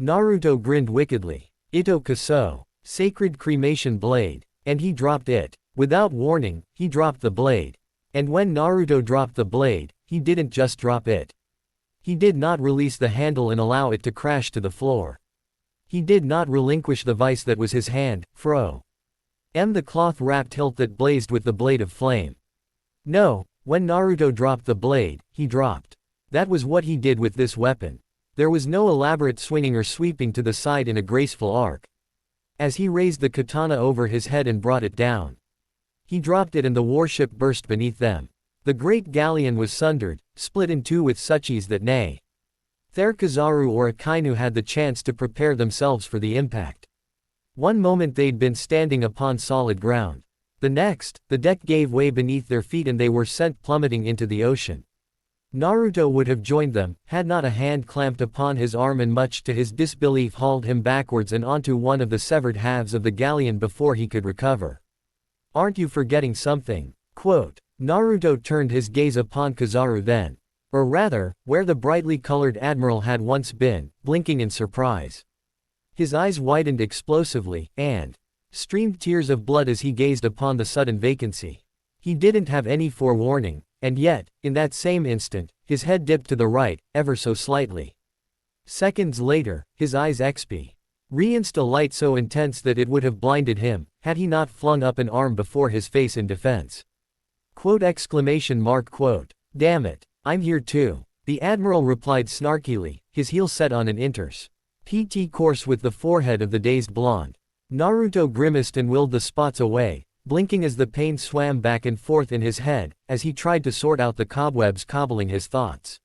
Naruto grinned wickedly. Ito Kaso, sacred cremation blade. And he dropped it. Without warning, he dropped the blade. And when Naruto dropped the blade, he didn't just drop it. He did not release the handle and allow it to crash to the floor. He did not relinquish the vice that was his hand, the cloth-wrapped hilt that blazed with the blade of flame. No, when Naruto dropped the blade, he dropped. That was what he did with this weapon. There was no elaborate swinging or sweeping to the side in a graceful arc. As he raised the katana over his head and brought it down, he dropped it and the warship burst beneath them. The great galleon was sundered, split in two with such ease that neither Kizaru or Akainu had the chance to prepare themselves for the impact. One moment they'd been standing upon solid ground. The next, the deck gave way beneath their feet and they were sent plummeting into the ocean. Naruto would have joined them, had not a hand clamped upon his arm and much to his disbelief hauled him backwards and onto one of the severed halves of the galleon before he could recover. Aren't you forgetting something? Naruto turned his gaze upon Kizaru then. Or rather, where the brightly colored admiral had once been, blinking in surprise. His eyes widened explosively, and streamed tears of blood as he gazed upon the sudden vacancy. He didn't have any forewarning. And yet, in that same instant, his head dipped to the right, ever so slightly. Seconds later, his eyes experienced a light so intense that it would have blinded him, had he not flung up an arm before his face in defense. Damn it, I'm here too. The admiral replied snarkily, his heel set on an PT course with the forehead of the dazed blonde. Naruto grimaced and willed the spots away, blinking as the pain swam back and forth in his head, as he tried to sort out the cobwebs cobbling his thoughts.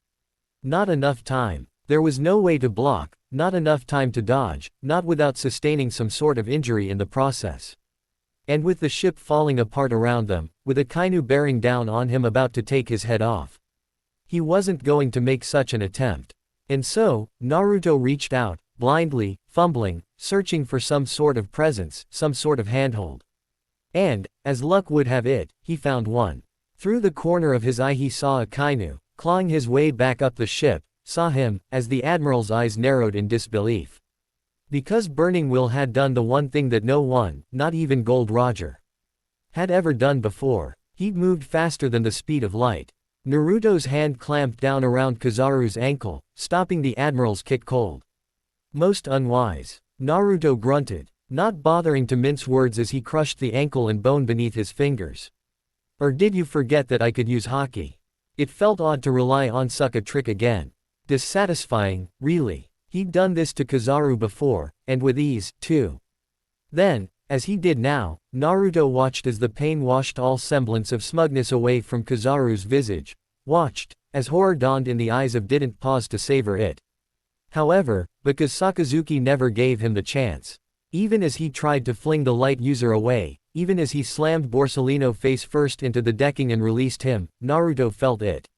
Not enough time. There was no way to block, not enough time to dodge, not without sustaining some sort of injury in the process. And with the ship falling apart around them, with Akainu bearing down on him about to take his head off. He wasn't going to make such an attempt. And so, Naruto reached out, blindly, fumbling, searching for some sort of presence, some sort of handhold. And, as luck would have it, he found one. Through the corner of his eye he saw Akainu, clawing his way back up the ship, saw him, as the admiral's eyes narrowed in disbelief. Because Burning Will had done the one thing that no one, not even Gold Roger, had ever done before. He'd moved faster than the speed of light. Naruto's hand clamped down around Kizaru's ankle, stopping the admiral's kick cold. Most unwise. Naruto grunted, not bothering to mince words as he crushed the ankle and bone beneath his fingers. Or did you forget that I could use hockey? It felt odd to rely on such a trick again. Dissatisfying, really. He'd done this to Kizaru before, and with ease, too. Then, as he did now, Naruto watched as the pain washed all semblance of smugness away from Kizaru's visage, watched, as horror dawned in the eyes of didn't pause to savor it. However, because Sakazuki never gave him the chance. Even as he tried to fling the light user away, even as he slammed Borsellino face first into the decking and released him, Naruto felt it.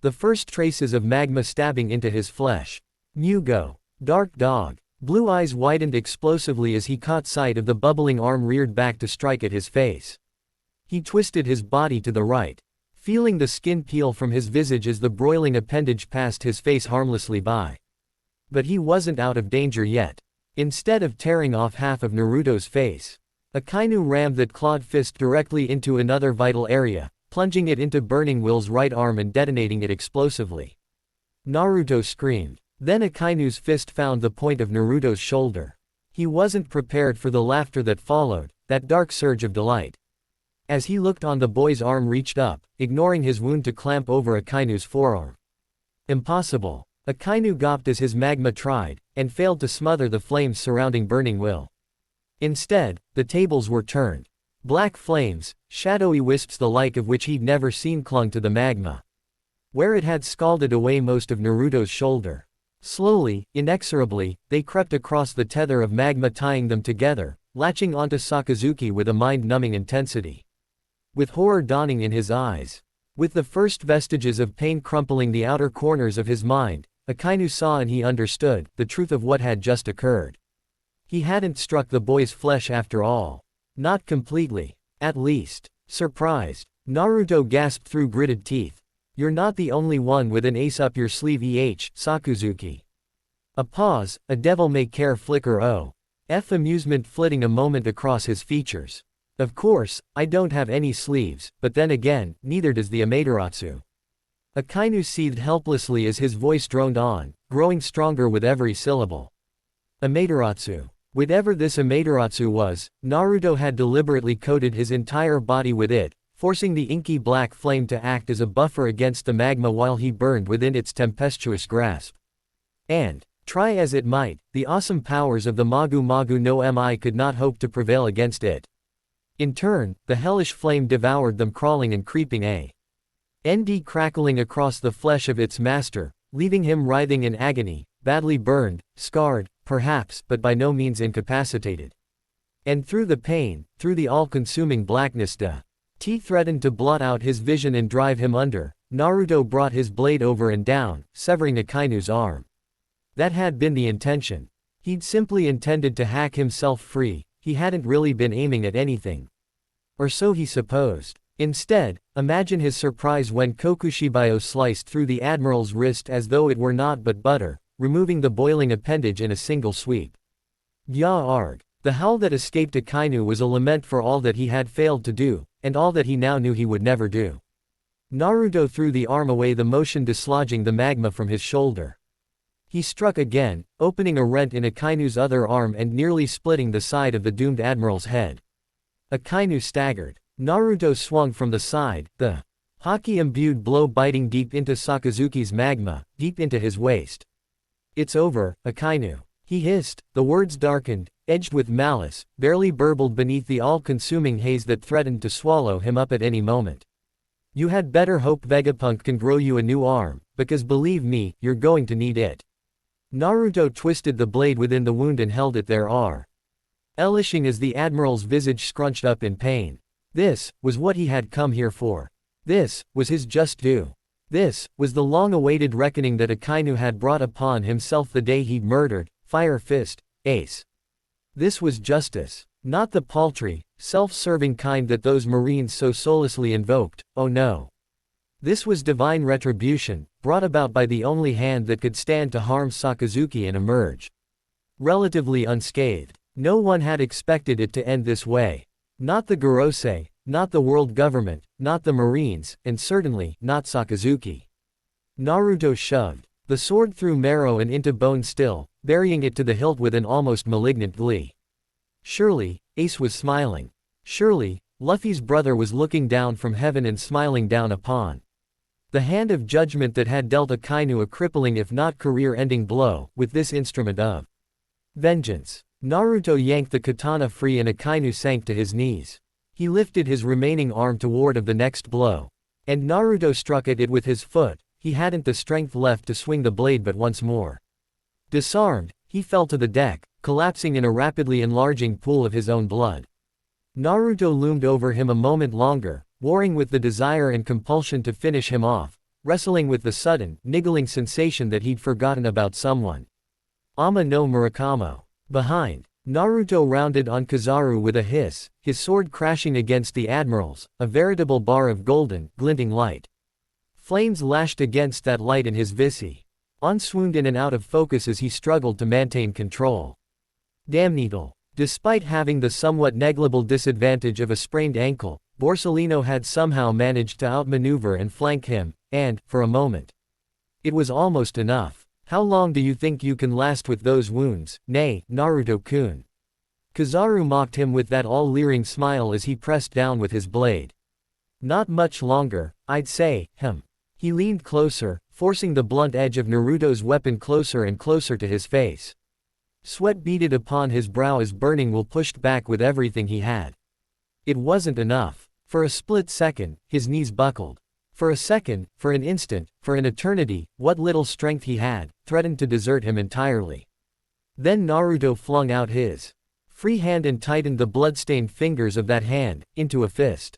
The first traces of magma stabbing into his flesh. Mugo. Dark dog. Blue eyes widened explosively as he caught sight of the bubbling arm reared back to strike at his face. He twisted his body to the right, feeling the skin peel from his visage as the broiling appendage passed his face harmlessly by. But he wasn't out of danger yet. Instead of tearing off half of Naruto's face, Akainu rammed that clawed fist directly into another vital area, plunging it into Burning Will's right arm and detonating it explosively. Naruto screamed. Then Akainu's fist found the point of Naruto's shoulder. He wasn't prepared for the laughter that followed, that dark surge of delight. As he looked on, the boy's arm reached up, ignoring his wound to clamp over Akainu's forearm. Impossible. Akainu gawped as his magma tried, and failed to smother the flames surrounding Burning Will. Instead, the tables were turned. Black flames, shadowy wisps the like of which he'd never seen, clung to the magma, where it had scalded away most of Naruto's shoulder. Slowly, inexorably, they crept across the tether of magma tying them together, latching onto Sakazuki with a mind-numbing intensity. With horror dawning in his eyes, with the first vestiges of pain crumpling the outer corners of his mind, Akainu saw and he understood the truth of what had just occurred. He hadn't struck the boy's flesh after all. Not completely. At least. Surprised, Naruto gasped through gritted teeth. "You're not the only one with an ace up your sleeve, Sakazuki." A pause, a devil-may-care flicker of amusement flitting a moment across his features. "Of course, I don't have any sleeves, but then again, neither does the Amaterasu." Akainu seethed helplessly as his voice droned on, growing stronger with every syllable. Amaterasu. Whatever this Amaterasu was, Naruto had deliberately coated his entire body with it, forcing the inky black flame to act as a buffer against the magma while he burned within its tempestuous grasp. And, try as it might, the awesome powers of the Magu Magu no Mi could not hope to prevail against it. In turn, the hellish flame devoured them, crawling and creeping crackling across the flesh of its master, leaving him writhing in agony, badly burned, scarred, perhaps, but by no means incapacitated. And through the pain, through the all-consuming blackness, T threatened to blot out his vision and drive him under. Naruto brought his blade over and down, severing Akainu's arm. That had been the intention. He'd simply intended to hack himself free. He hadn't really been aiming at anything. Or so he supposed. Instead, imagine his surprise when Kokushibayo sliced through the admiral's wrist as though it were naught but butter, removing the boiling appendage in a single sweep. Gya arg. The howl that escaped Akainu was a lament for all that he had failed to do, and all that he now knew he would never do. Naruto threw the arm away, the motion dislodging the magma from his shoulder. He struck again, opening a rent in Akainu's other arm and nearly splitting the side of the doomed admiral's head. Akainu staggered. Naruto swung from the side, the haki-imbued blow biting deep into Sakazuki's magma, deep into his waist. "It's over, Akainu," he hissed. The words darkened, edged with malice, barely burbled beneath the all-consuming haze that threatened to swallow him up at any moment. "You had better hope Vegapunk can grow you a new arm, because believe me, you're going to need it." Naruto twisted the blade within the wound and held it there relishing as the admiral's visage scrunched up in pain. This was what he had come here for. This was his just due. This was the long-awaited reckoning that Akainu had brought upon himself the day he'd murdered Fire Fist Ace. This was justice. Not the paltry, self-serving kind that those Marines so soullessly invoked, oh no. This was divine retribution, brought about by the only hand that could stand to harm Sakazuki and emerge relatively unscathed. No one had expected it to end this way. Not the Gorosei, not the world government, not the Marines, and certainly not Sakazuki. Naruto shoved the sword through marrow and into bone still, burying it to the hilt with an almost malignant glee. Surely, Ace was smiling. Surely, Luffy's brother was looking down from heaven and smiling down upon the hand of judgment that had dealt Akainu a crippling if not career-ending blow, with this instrument of vengeance. Naruto yanked the katana free and Akainu sank to his knees. He lifted his remaining arm to ward of the next blow. And Naruto struck at it with his foot. He hadn't the strength left to swing the blade but once more. Disarmed, he fell to the deck, collapsing in a rapidly enlarging pool of his own blood. Naruto loomed over him a moment longer, warring with the desire and compulsion to finish him off, wrestling with the sudden, niggling sensation that he'd forgotten about someone. Ama no Murakamo. Behind. Naruto rounded on Kizaru with a hiss, his sword crashing against the admiral's, a veritable bar of golden, glinting light. Flames lashed against that light in his visi. On swooned in and out of focus as he struggled to maintain control. Damneedle. Despite having the somewhat negligible disadvantage of a sprained ankle, Borsellino had somehow managed to outmaneuver and flank him, and, for a moment, it was almost enough. How long do you think you can last with those wounds, nay, Naruto-kun? Kizaru mocked him with that all-leering smile as he pressed down with his blade. Not much longer, I'd say, He leaned closer, forcing the blunt edge of Naruto's weapon closer and closer to his face. Sweat beaded upon his brow as Burning Will pushed back with everything he had. It wasn't enough. For a split second, his knees buckled. For a second, for an instant, for an eternity, what little strength he had, threatened to desert him entirely. Then Naruto flung out his free hand and tightened the blood-stained fingers of that hand into a fist.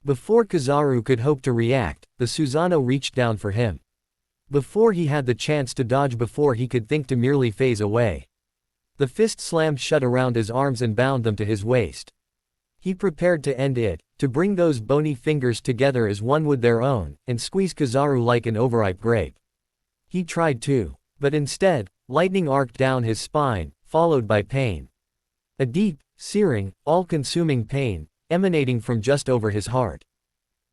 Before Kizaru could hope to react, the Susanoo reached down for him. Before he had the chance to dodge, before he could think to merely phase away, the fist slammed shut around his arms and bound them to his waist. He prepared to end it, to bring those bony fingers together as one would their own, and squeeze Kizaru like an overripe grape. He tried to. But instead, lightning arced down his spine, followed by pain. A deep, searing, all-consuming pain, emanating from just over his heart.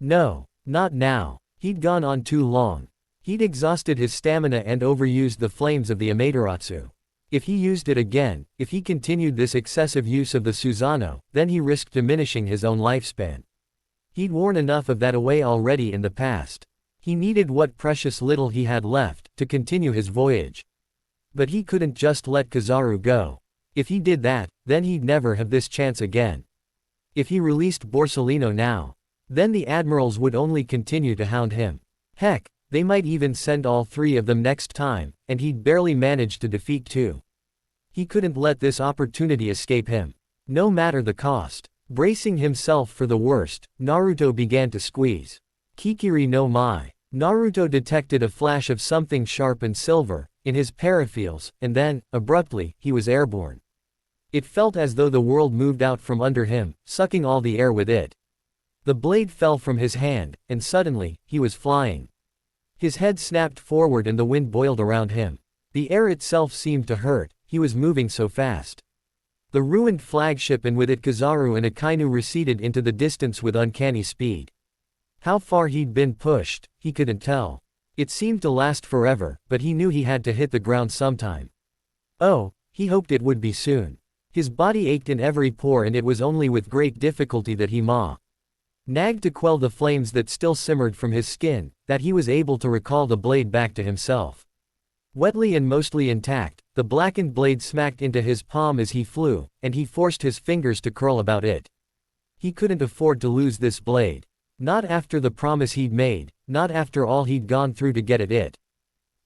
No, not now. He'd gone on too long. He'd exhausted his stamina and overused the flames of the Amaterasu. If he used it again, if he continued this excessive use of the Susanoo, then he risked diminishing his own lifespan. He'd worn enough of that away already in the past. He needed what precious little he had left, to continue his voyage. But he couldn't just let Kizaru go. If he did that, then he'd never have this chance again. If he released Borsellino now, then the admirals would only continue to hound him. Heck, they might even send all three of them next time, and he'd barely manage to defeat two. He couldn't let this opportunity escape him. No matter the cost. Bracing himself for the worst, Naruto began to squeeze. Kikiri no Mai. Naruto detected a flash of something sharp and silver in his paraphiles, and then, abruptly, he was airborne. It felt as though the world moved out from under him, sucking all the air with it. The blade fell from his hand, and suddenly, he was flying. His head snapped forward and the wind boiled around him. The air itself seemed to hurt, he was moving so fast. The ruined flagship and with it Kizaru and Akainu receded into the distance with uncanny speed. How far he'd been pushed, he couldn't tell. It seemed to last forever, but he knew he had to hit the ground sometime. Oh, he hoped it would be soon. His body ached in every pore and it was only with great difficulty that he nagged to quell the flames that still simmered from his skin, that he was able to recall the blade back to himself. Wetly and mostly intact, the blackened blade smacked into his palm as he flew, and he forced his fingers to curl about it. He couldn't afford to lose this blade. Not after the promise he'd made, not after all he'd gone through to get at it.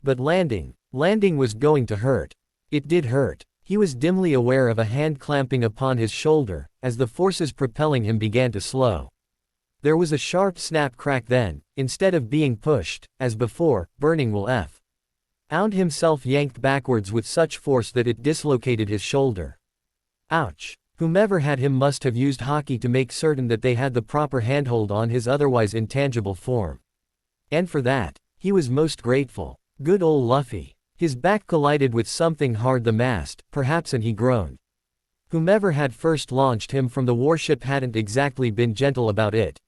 But landing was going to hurt. It did hurt. He was dimly aware of a hand clamping upon his shoulder, as the forces propelling him began to slow. There was a sharp snap crack then, instead of being pushed, as before, Burning Will found himself yanked backwards with such force that it dislocated his shoulder. Ouch. Whomever had him must have used hockey to make certain that they had the proper handhold on his otherwise intangible form. And for that, he was most grateful. Good old Luffy. His back collided with something hard, the mast, perhaps, and he groaned. Whomever had first launched him from the warship hadn't exactly been gentle about it.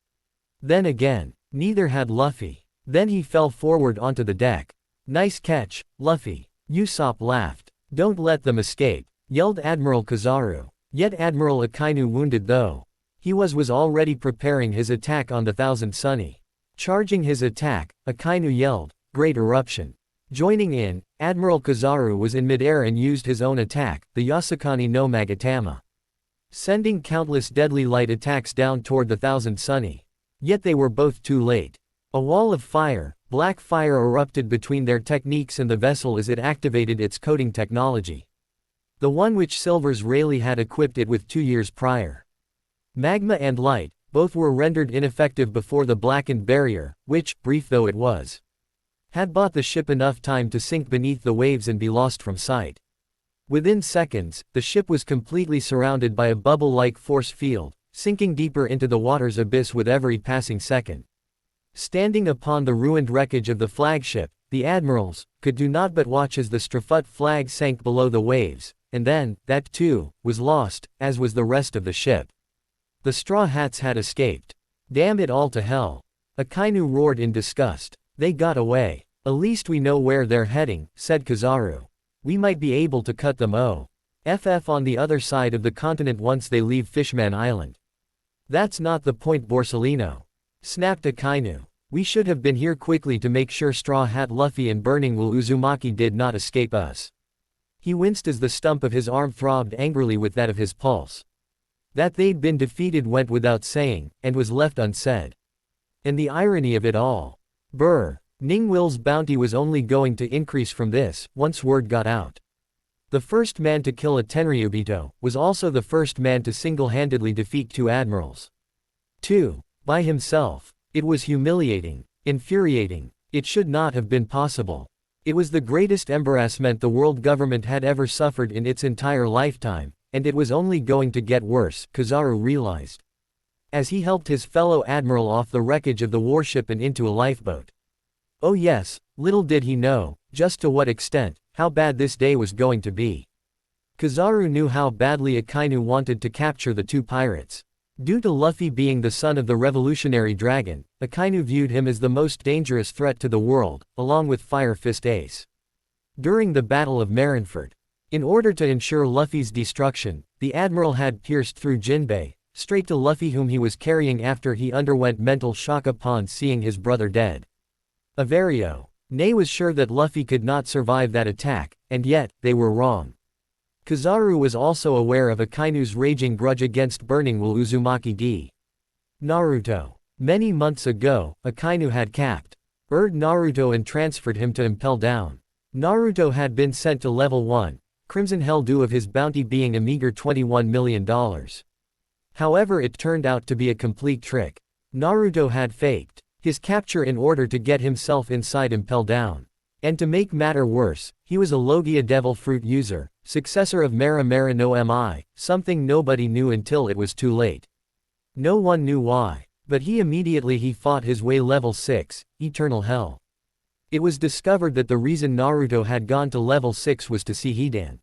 Then again, neither had Luffy. Then he fell forward onto the deck. Nice catch, Luffy. Usopp laughed. Don't let them escape, yelled Admiral Kizaru. Yet Admiral Akainu, wounded though he was already preparing his attack on the Thousand Sunny. Charging his attack, Akainu yelled, Great Eruption. Joining in, Admiral Kizaru was in midair and used his own attack, the Yasukani no Magatama, sending countless deadly light attacks down toward the Thousand Sunny. Yet they were both too late. A wall of fire, black fire, erupted between their techniques and the vessel as it activated its coating technology. The one which Silver's Rayleigh had equipped it with 2 years prior. Magma and light, both were rendered ineffective before the blackened barrier, which, brief though it was, had bought the ship enough time to sink beneath the waves and be lost from sight. Within seconds, the ship was completely surrounded by a bubble-like force field, sinking deeper into the water's abyss with every passing second. Standing upon the ruined wreckage of the flagship, the admirals could do not but watch as the Strafut flag sank below the waves, and then, that too, was lost, as was the rest of the ship. The Straw Hats had escaped. Damn it all to hell. Akainu roared in disgust. They got away. At least we know where they're heading, said Kizaru. We might be able to cut them off on the other side of the continent once they leave Fishman Island. That's not the point, Borsellino, snapped Akainu. We should have been here quickly to make sure Straw Hat Luffy and Burning Will Uzumaki did not escape us. He winced as the stump of his arm throbbed angrily with that of his pulse. That they'd been defeated went without saying, and was left unsaid. And the irony of it all. Brr. Ning Will's bounty was only going to increase from this, once word got out. The first man to kill a Tenryubito was also the first man to single-handedly defeat 2 admirals. 2. By himself. It was humiliating, infuriating. It should not have been possible. It was the greatest embarrassment the world government had ever suffered in its entire lifetime, and it was only going to get worse, Kizaru realized. As he helped his fellow admiral off the wreckage of the warship and into a lifeboat. Oh yes, little did he know, just to what extent, how bad this day was going to be. Kizaru knew how badly Akainu wanted to capture the 2 pirates. Due to Luffy being the son of the revolutionary dragon, Akainu viewed him as the most dangerous threat to the world, along with Fire Fist Ace. During the Battle of Marineford, in order to ensure Luffy's destruction, the admiral had pierced through Jinbei, straight to Luffy whom he was carrying after he underwent mental shock upon seeing his brother dead. Averio. Ney was sure that Luffy could not survive that attack, and yet, they were wrong. Kizaru was also aware of Akainu's raging grudge against Burning Will Uzumaki d. Naruto. Many months ago, Akainu had captured Naruto and transferred him to Impel Down. Naruto had been sent to level 1, Crimson Hell due of his bounty being a meager $21 million. However, it turned out to be a complete trick. Naruto had faked his capture in order to get himself inside Impel Down. And to make matter worse, he was a Logia Devil Fruit user, successor of Mera Mera no Mi, something nobody knew until it was too late. No one knew why, but he immediately fought his way level 6, Eternal Hell. It was discovered that the reason Naruto had gone to level 6 was to see Hidan.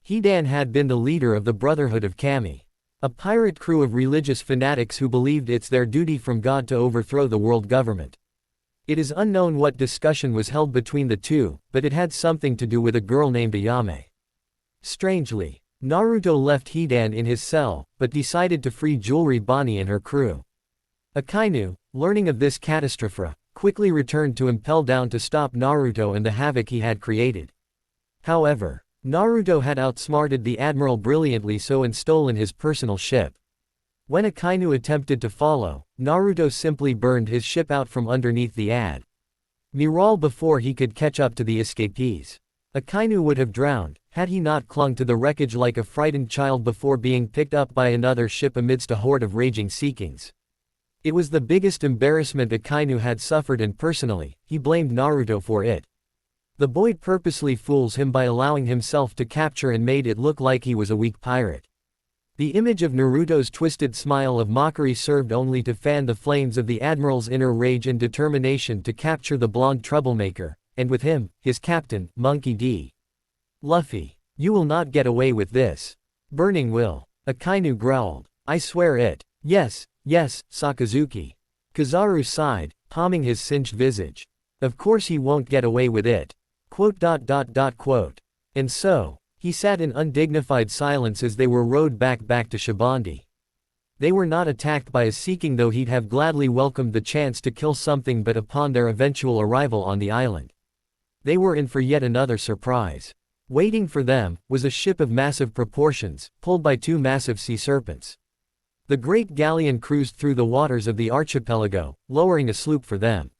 Hidan had been the leader of the Brotherhood of Kami, a pirate crew of religious fanatics who believed it's their duty from God to overthrow the world government. It is unknown what discussion was held between the two, but it had something to do with a girl named Ayame. Strangely, Naruto left Hidan in his cell, but decided to free Jewelry Bonnie and her crew. Akainu, learning of this catastrophe, quickly returned to Impel Down to stop Naruto and the havoc he had created. However, Naruto had outsmarted the admiral brilliantly and stolen his personal ship. When Akainu attempted to follow, Naruto simply burned his ship out from underneath the admiral before he could catch up to the escapees. Akainu would have drowned, had he not clung to the wreckage like a frightened child before being picked up by another ship amidst a horde of raging Sea-Kings. It was the biggest embarrassment Akainu had suffered, and personally, he blamed Naruto for it. The boy purposely fools him by allowing himself to capture and made it look like he was a weak pirate. The image of Naruto's twisted smile of mockery served only to fan the flames of the admiral's inner rage and determination to capture the blonde troublemaker, and with him, his captain, Monkey D. Luffy. You will not get away with this. Burning Will. Akainu growled. I swear it. Yes, yes, Sakazuki. Kizaru sighed, palming his singed visage. Of course he won't get away with it. And so, he sat in undignified silence as they were rowed back to Shibandi. They were not attacked by a Sea-King, though he'd have gladly welcomed the chance to kill something, but upon their eventual arrival on the island, they were in for yet another surprise. Waiting for them was a ship of massive proportions, pulled by 2 massive sea serpents. The great galleon cruised through the waters of the archipelago, lowering a sloop for them.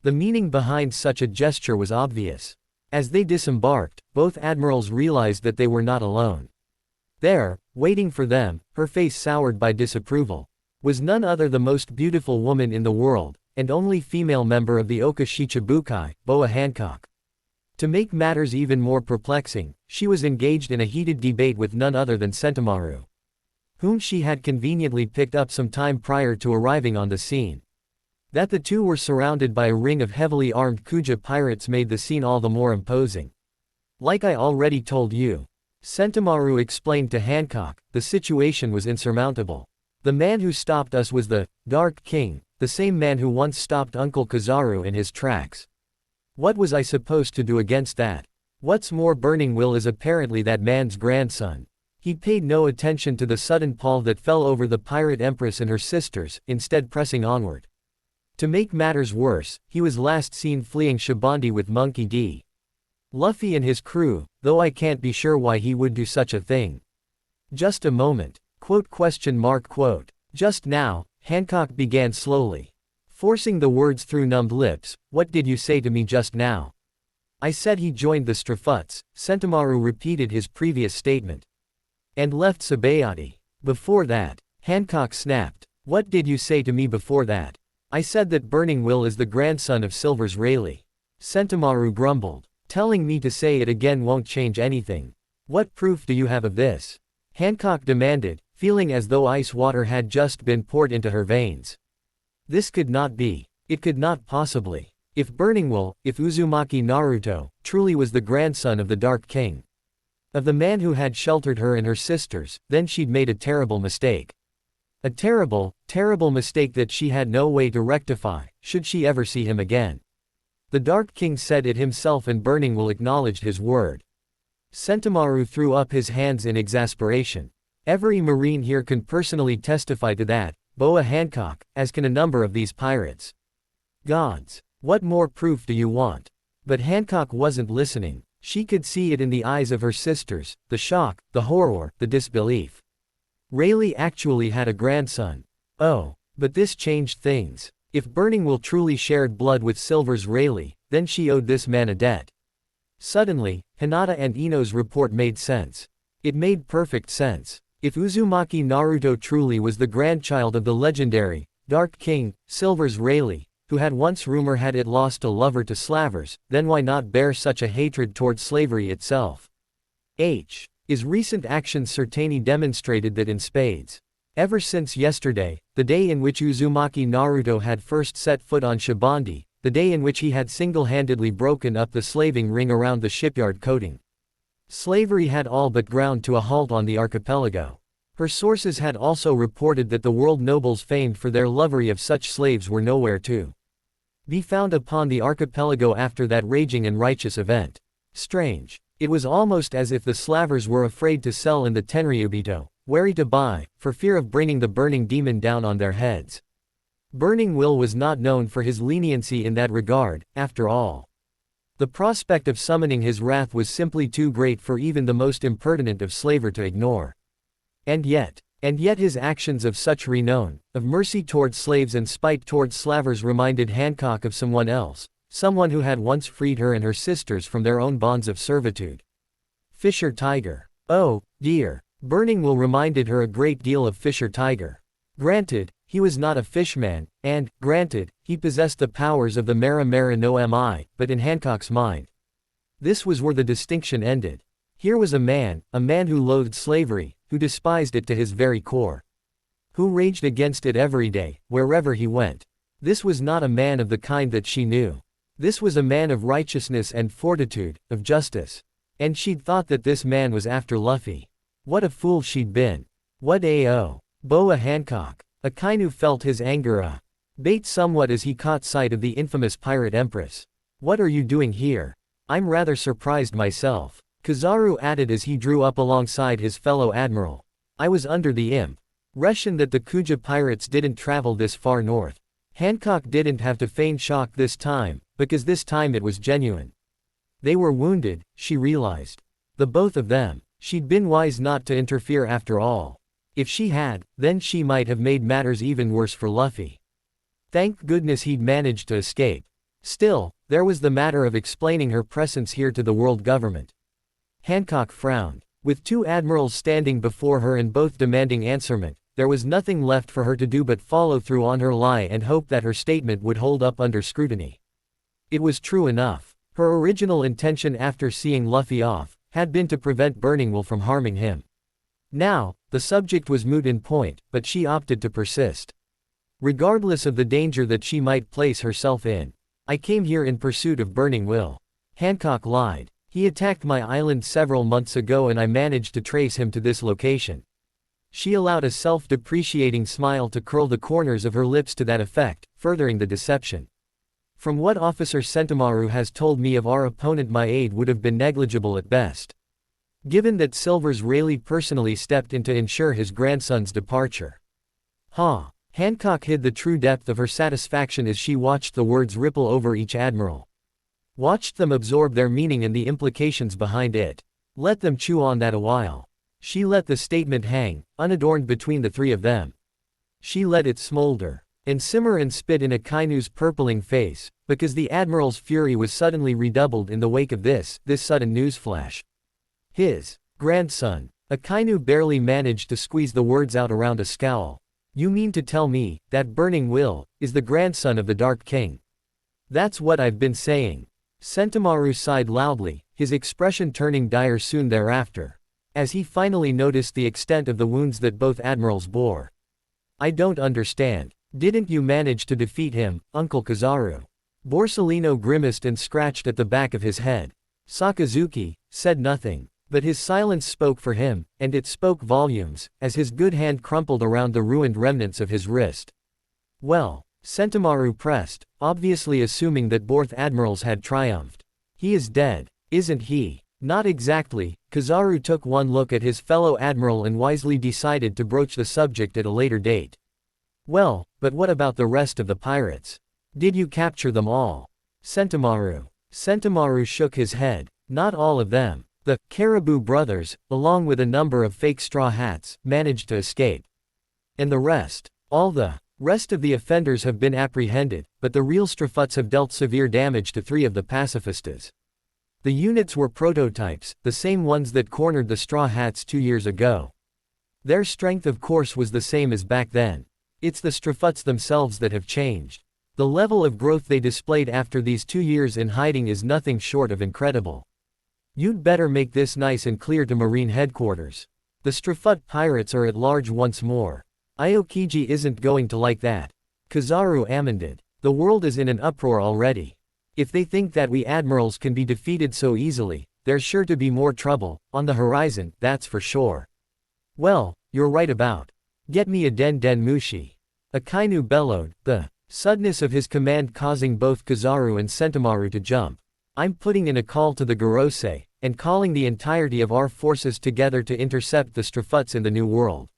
The meaning behind such a gesture was obvious. As they disembarked, both admirals realized that they were not alone. There, waiting for them, her face soured by disapproval, was none other the most beautiful woman in the world, and only female member of the Oka Shichibukai, Boa Hancock. To make matters even more perplexing, she was engaged in a heated debate with none other than Sentomaru, whom she had conveniently picked up some time prior to arriving on the scene. That the two were surrounded by a ring of heavily armed Kuja pirates made the scene all the more imposing. Like I already told you, Sentomaru explained to Hancock, the situation was insurmountable. The man who stopped us was the Dark King, the same man who once stopped Uncle Kizaru in his tracks. What was I supposed to do against that? What's more, Burning Will is apparently that man's grandson. He paid no attention to the sudden pall that fell over the pirate empress and her sisters, instead pressing onward. To make matters worse, he was last seen fleeing Shibandi with Monkey D. Luffy and his crew, though I can't be sure why he would do such a thing. Just a moment. Just now, Hancock began slowly, forcing the words through numbed lips. What did you say to me just now? I said he joined the Strafuts, Sentomaru repeated his previous statement. And left Sabayati. Before that, Hancock snapped. What did you say to me before that? I said that Burning Will is the grandson of Silver's Rayleigh. Sentomaru grumbled. Telling me to say it again won't change anything. What proof do you have of this? Hancock demanded, feeling as though ice water had just been poured into her veins. This could not be. It could not possibly. If Burning Will, if Uzumaki Naruto, truly was the grandson of the Dark King, of the man who had sheltered her and her sisters, then she'd made a terrible mistake. A terrible, terrible mistake that she had no way to rectify, should she ever see him again. The Dark King said it himself and Burning Will acknowledged his word. Sentomaru threw up his hands in exasperation. Every Marine here can personally testify to that, Boa Hancock, as can a number of these pirates. Gods, what more proof do you want? But Hancock wasn't listening. She could see it in the eyes of her sisters, the shock, the horror, the disbelief. Rayleigh actually had a grandson. Oh, but this changed things. If Burning Will truly shared blood with Silver's Rayleigh, then she owed this man a debt. Suddenly, Hinata and Ino's report made sense. It made perfect sense. If Uzumaki Naruto truly was the grandchild of the legendary Dark King, Silver's Rayleigh, who had once rumor had it lost a lover to slavers, then why not bear such a hatred toward slavery itself? His recent actions certainly demonstrated that in spades. Ever since yesterday, the day in which Uzumaki Naruto had first set foot on Shibandi, the day in which he had single-handedly broken up the slaving ring around the shipyard coating. Slavery had all but ground to a halt on the archipelago. Her sources had also reported that the world nobles famed for their lovery of such slaves were nowhere to be found upon the archipelago after that raging and righteous event. Strange. It was almost as if the slavers were afraid to sell in the Tenryubito, wary to buy, for fear of bringing the burning demon down on their heads. Burning Will was not known for his leniency in that regard, after all. The prospect of summoning his wrath was simply too great for even the most impertinent of slaver to ignore. And yet his actions of such renown, of mercy towards slaves and spite towards slavers reminded Hancock of someone else, someone who had once freed her and her sisters from their own bonds of servitude. Fisher Tiger. Oh, dear. Burning Will reminded her a great deal of Fisher Tiger. Granted, he was not a fishman, and, granted, he possessed the powers of the Mera Mera no Mi, but in Hancock's mind, this was where the distinction ended. Here was a man who loathed slavery, who despised it to his very core, who raged against it every day, wherever he went. This was not a man of the kind that she knew. This was a man of righteousness and fortitude, of justice. And she'd thought that this man was after Luffy. What a fool she'd been. What a Boa Hancock. Akainu felt his anger bait somewhat as he caught sight of the infamous pirate empress. What are you doing here? I'm rather surprised myself. Kizaru added as he drew up alongside his fellow admiral. I was under the impression that the Kuja pirates didn't travel this far north. Hancock didn't have to feign shock this time, because this time it was genuine. They were wounded, she realized. The both of them. She'd been wise not to interfere after all. If she had, then she might have made matters even worse for Luffy. Thank goodness he'd managed to escape. Still, there was the matter of explaining her presence here to the world government. Hancock frowned. With two admirals standing before her and both demanding answerment, there was nothing left for her to do but follow through on her lie and hope that her statement would hold up under scrutiny. It was true enough. Her original intention after seeing Luffy off, had been to prevent Burning Will from harming him. Now, the subject was moot in point, but she opted to persist. Regardless of the danger that she might place herself in. I came here in pursuit of Burning Will. Hancock lied. He attacked my island several months ago and I managed to trace him to this location. She allowed a self-depreciating smile to curl the corners of her lips to that effect, furthering the deception. From what Officer Sentomaru has told me of our opponent, my aid would have been negligible at best. Given that Silvers Rayleigh personally stepped in to ensure his grandson's departure. Hancock hid the true depth of her satisfaction as she watched the words ripple over each admiral. Watched them absorb their meaning and the implications behind it. Let them chew on that a while. She let the statement hang, unadorned between the three of them. She let it smolder and simmer and spit in Akainu's purpling face, because the admiral's fury was suddenly redoubled in the wake of this sudden newsflash. His grandson. Akainu barely managed to squeeze the words out around a scowl. You mean to tell me that Burning Will is the grandson of the Dark King? That's what I've been saying. Sentomaru sighed loudly, his expression turning dire soon thereafter, as he finally noticed the extent of the wounds that both admirals bore. I don't understand. Didn't you manage to defeat him, Uncle Kizaru? Borsellino grimaced and scratched at the back of his head. Sakazuki said nothing, but his silence spoke for him, and it spoke volumes, as his good hand crumpled around the ruined remnants of his wrist. Well, Sentomaru pressed, obviously assuming that both admirals had triumphed. He is dead, isn't he? Not exactly. Kizaru took one look at his fellow admiral and wisely decided to broach the subject at a later date. Well, but what about the rest of the pirates? Did you capture them all? Sentomaru shook his head. Not all of them. The Caribou brothers, along with a number of fake straw hats, managed to escape. And the rest? All the rest of the offenders have been apprehended, but the real Strafuts have dealt severe damage to 3 of the pacifistas. The units were prototypes, the same ones that cornered the straw hats 2 years ago. Their strength of course was the same as back then. It's the Strafuts themselves that have changed. The level of growth they displayed after these 2 years in hiding is nothing short of incredible. You'd better make this nice and clear to Marine Headquarters. The Strafut pirates are at large once more. Aokiji isn't going to like that. Kizaru amended. The world is in an uproar already. If they think that we admirals can be defeated so easily, there's sure to be more trouble on the horizon, that's for sure. Well, you're right about. Get me a Den Den Mushi. Akainu bellowed, the suddenness of his command causing both Kizaru and Sentomaru to jump. I'm putting in a call to the Gorosei, and calling the entirety of our forces together to intercept the Strafuts in the New World.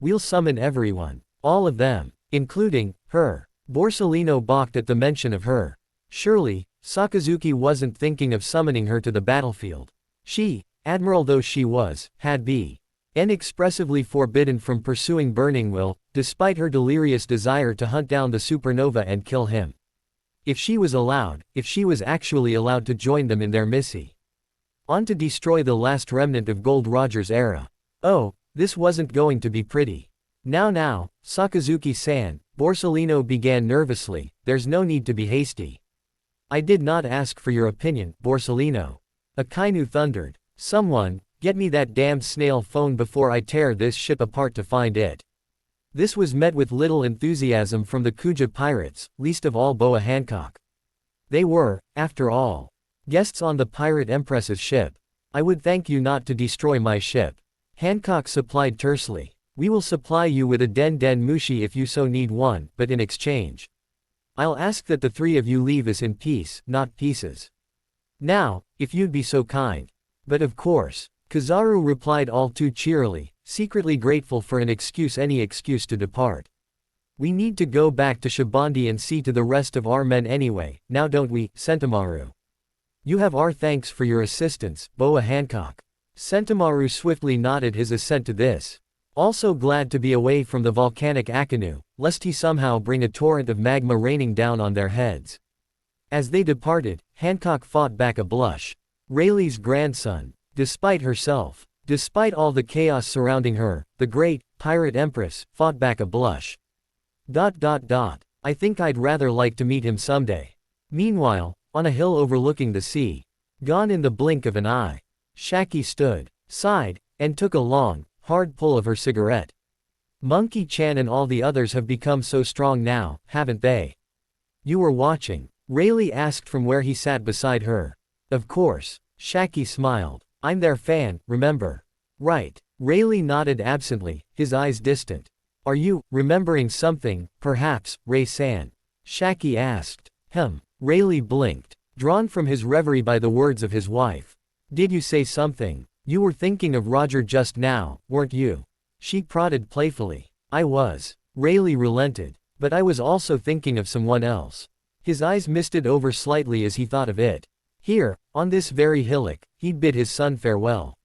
We'll summon everyone. All of them. Including her. Borsellino balked at the mention of her. Surely, Sakazuki wasn't thinking of summoning her to the battlefield. She, admiral though she was, had been inexpressively forbidden from pursuing Burning Will, despite her delirious desire to hunt down the supernova and kill him. If she was actually allowed to join them in their mission. On to destroy the last remnant of Gold Roger's era. Oh, this wasn't going to be pretty. Now, Sakazuki-san, Borsellino began nervously, there's no need to be hasty. I did not ask for your opinion, Borsellino. Akainu thundered. Someone, get me that damned snail phone before I tear this ship apart to find it. This was met with little enthusiasm from the Kuja pirates, least of all Boa Hancock. They were, after all, guests on the pirate Empress's ship. I would thank you not to destroy my ship. Hancock supplied tersely. We will supply you with a Den Den Mushi if you so need one, but in exchange, I'll ask that the 3 of you leave us in peace, not pieces. Now, if you'd be so kind. But of course, Kizaru replied all too cheerily, secretly grateful for any excuse to depart. We need to go back to Shibandi and see to the rest of our men anyway, now don't we, Sentomaru? You have our thanks for your assistance, Boa Hancock. Sentomaru swiftly nodded his assent to this. Also glad to be away from the volcanic Akinu, lest he somehow bring a torrent of magma raining down on their heads. As they departed, Hancock fought back a blush. Rayleigh's grandson. Despite herself. Despite all the chaos surrounding her, the great, pirate empress, fought back a blush. I think I'd rather like to meet him someday. Meanwhile, on a hill overlooking the sea. Gone in the blink of an eye. Shaki stood, sighed, and took a long, hard pull of her cigarette. Monkey Chan and all the others have become so strong now, haven't they? You were watching? Rayleigh asked from where he sat beside her. Of course. Shaki smiled. I'm their fan, remember? Right. Rayleigh nodded absently, his eyes distant. Are you remembering something, perhaps, Ray-san? Shaki asked. Rayleigh blinked, drawn from his reverie by the words of his wife. Did you say something? You were thinking of Roger just now, weren't you? She prodded playfully. I was. Rayleigh relented. But I was also thinking of someone else. His eyes misted over slightly as he thought of it. Here, on this very hillock, he'd bid his son farewell.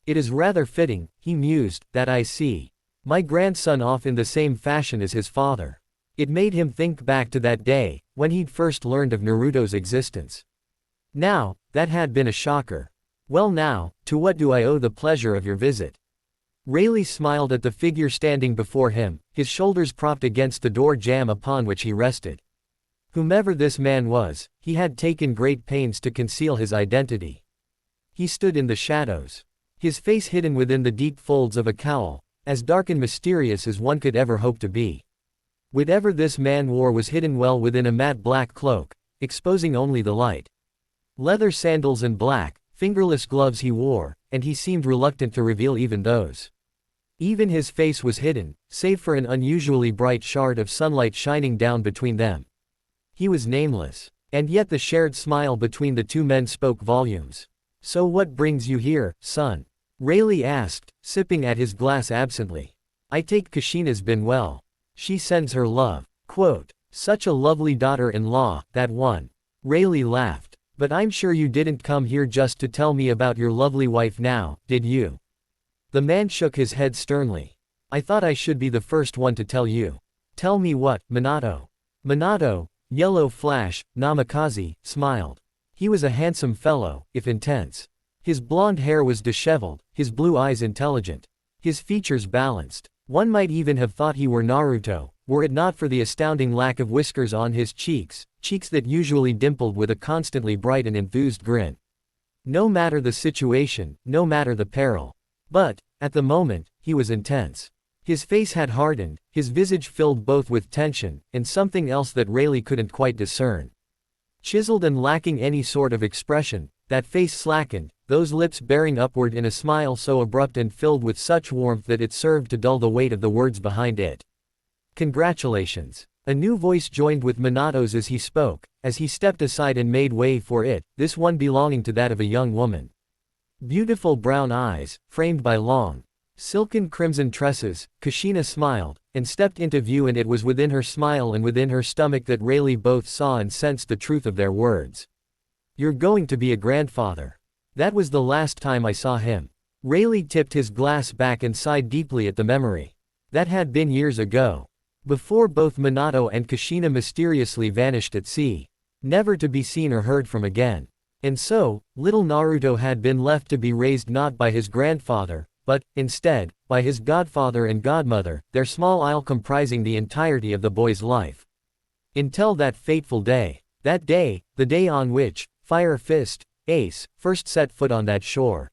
It is rather fitting, he mused, that I see my grandson off in the same fashion as his father. It made him think back to that day, when he'd first learned of Naruto's existence. Now, that had been a shocker. Well now, to what do I owe the pleasure of your visit? Rayleigh smiled at the figure standing before him, his shoulders propped against the door jamb upon which he rested. Whomever this man was, he had taken great pains to conceal his identity. He stood in the shadows, his face hidden within the deep folds of a cowl, as dark and mysterious as one could ever hope to be. Whatever this man wore was hidden well within a matte black cloak, exposing only the light. Leather sandals and black, fingerless gloves he wore, and he seemed reluctant to reveal even those. Even his face was hidden, save for an unusually bright shard of sunlight shining down between them. He was nameless. And yet the shared smile between the two men spoke volumes. So what brings you here, son? Rayleigh asked, sipping at his glass absently. I take Kushina's been well. She sends her love. Quote, such a lovely daughter-in-law, that one. Rayleigh laughed. But I'm sure you didn't come here just to tell me about your lovely wife now, did you? The man shook his head sternly. I thought I should be the first one to tell you. Tell me what, Minato? Minato, Yellow Flash, Namikaze, smiled. He was a handsome fellow, if intense. His blonde hair was disheveled, his blue eyes intelligent. His features balanced. One might even have thought he were Naruto, were it not for the astounding lack of whiskers on his cheeks, cheeks that usually dimpled with a constantly bright and enthused grin. No matter the situation, no matter the peril. But, at the moment, he was intense. His face had hardened, his visage filled both with tension, and something else that Rayleigh couldn't quite discern. Chiseled and lacking any sort of expression, that face slackened, those lips bearing upward in a smile so abrupt and filled with such warmth that it served to dull the weight of the words behind it. Congratulations. A new voice joined with Minato's as he spoke, as he stepped aside and made way for it, this one belonging to that of a young woman. Beautiful brown eyes, framed by long, silken crimson tresses, Kushina smiled, and stepped into view, and it was within her smile and within her stomach that Rayleigh both saw and sensed the truth of their words. You're going to be a grandfather. That was the last time I saw him. Rayleigh tipped his glass back and sighed deeply at the memory. That had been years ago. Before both Minato and Kushina mysteriously vanished at sea. Never to be seen or heard from again. And so, little Naruto had been left to be raised not by his grandfather, but, instead, by his godfather and godmother, their small isle comprising the entirety of the boy's life. Until that fateful day. That day, the day on which, Fire Fist, Ace, first set foot on that shore.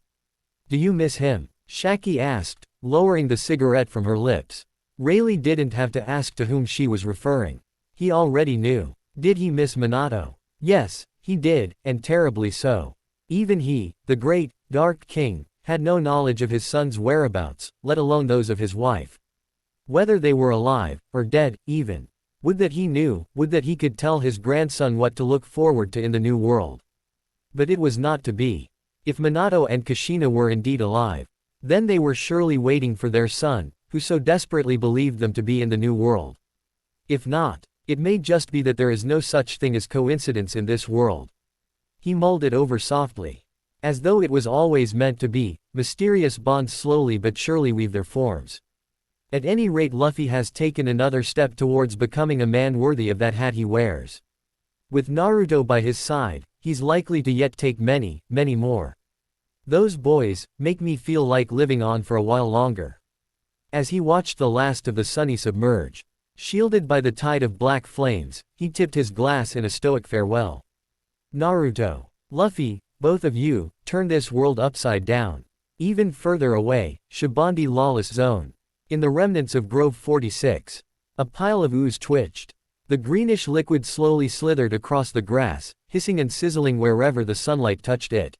Do you miss him? Shaki asked, lowering the cigarette from her lips. Rayleigh didn't have to ask to whom she was referring. He already knew. Did he miss Minato? Yes, he did, and terribly so. Even he, the great, dark king, had no knowledge of his son's whereabouts, let alone those of his wife. Whether they were alive, or dead, even. Would that he knew, would that he could tell his grandson what to look forward to in the new world. But it was not to be. If Minato and Kushina were indeed alive, then they were surely waiting for their son, who so desperately believed them to be in the new world. If not, it may just be that there is no such thing as coincidence in this world. He mulled it over softly. As though it was always meant to be, mysterious bonds slowly but surely weave their forms. At any rate, Luffy has taken another step towards becoming a man worthy of that hat he wears. With Naruto by his side, he's likely to yet take many, many more. Those boys make me feel like living on for a while longer. As he watched the last of the Sunny submerge, shielded by the tide of black flames, he tipped his glass in a stoic farewell. Naruto. Luffy, both of you, turn this world upside down. Even further away, Shibandi Lawless Zone. In the remnants of Grove 46. A pile of ooze twitched. The greenish liquid slowly slithered across the grass, hissing and sizzling wherever the sunlight touched it.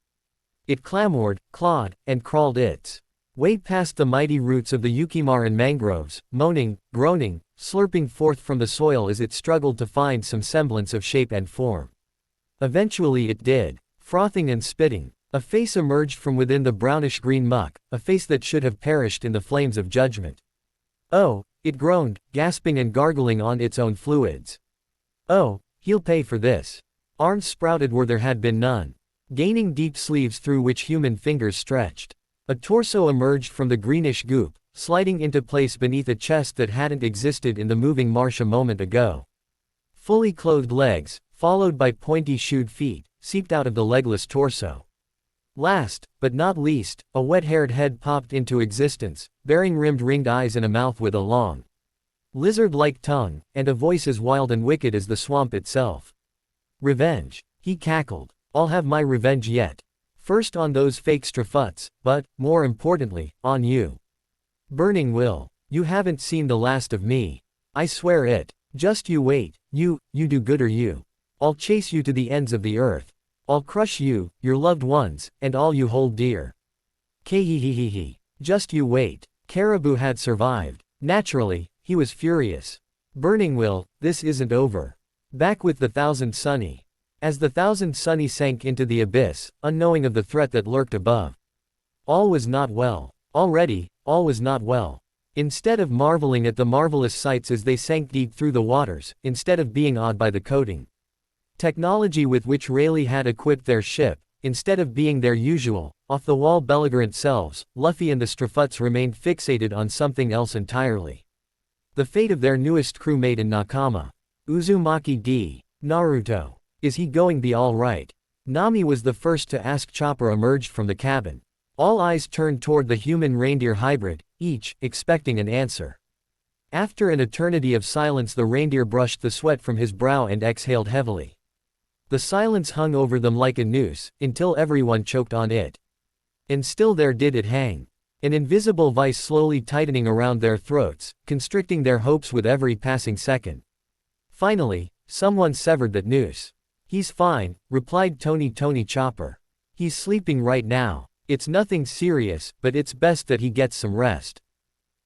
It clamored, clawed, and crawled its way past the mighty roots of the Yukimaran mangroves, moaning, groaning, slurping forth from the soil as it struggled to find some semblance of shape and form. Eventually it did. Frothing and spitting, a face emerged from within the brownish-green muck, a face that should have perished in the flames of judgment. Oh, it groaned, gasping and gargling on its own fluids. Oh, he'll pay for this. Arms sprouted where there had been none, gaining deep sleeves through which human fingers stretched. A torso emerged from the greenish goop, sliding into place beneath a chest that hadn't existed in the moving marsh a moment ago. Fully clothed legs, followed by pointy-shoed feet, seeped out of the legless torso. Last, but not least, a wet-haired head popped into existence, bearing rimmed-ringed eyes and a mouth with a long, lizard-like tongue, and a voice as wild and wicked as the swamp itself. Revenge, he cackled. I'll have my revenge yet. First on those fake strafuts, but, more importantly, on you. Burning Will, you haven't seen the last of me. I swear it. Just you wait, you do good or you. I'll chase you to the ends of the earth. I'll crush you, your loved ones, and all you hold dear. Kehehehehe. Just you wait. Caribou had survived. Naturally, he was furious. Burning Will, this isn't over. Back with the Thousand Sunny. As the Thousand Sunny sank into the abyss, unknowing of the threat that lurked above. All was not well. Already, all was not well. Instead of marveling at the marvelous sights as they sank deep through the waters, instead of being awed by the coating technology with which Rayleigh had equipped their ship, instead of being their usual, off-the-wall belligerent selves, Luffy and the Strafuts remained fixated on something else entirely. The fate of their newest crewmate and Nakama. Uzumaki D. Naruto. Is he going to be alright? Nami was the first to ask. Chopper emerged from the cabin. All eyes turned toward the human-reindeer hybrid, each expecting an answer. After an eternity of silence, the reindeer brushed the sweat from his brow and exhaled heavily. The silence hung over them like a noose, until everyone choked on it. And still there did it hang. An invisible vice slowly tightening around their throats, constricting their hopes with every passing second. Finally, someone severed that noose. He's fine, replied Tony Chopper. He's sleeping right now. It's nothing serious, but it's best that he gets some rest.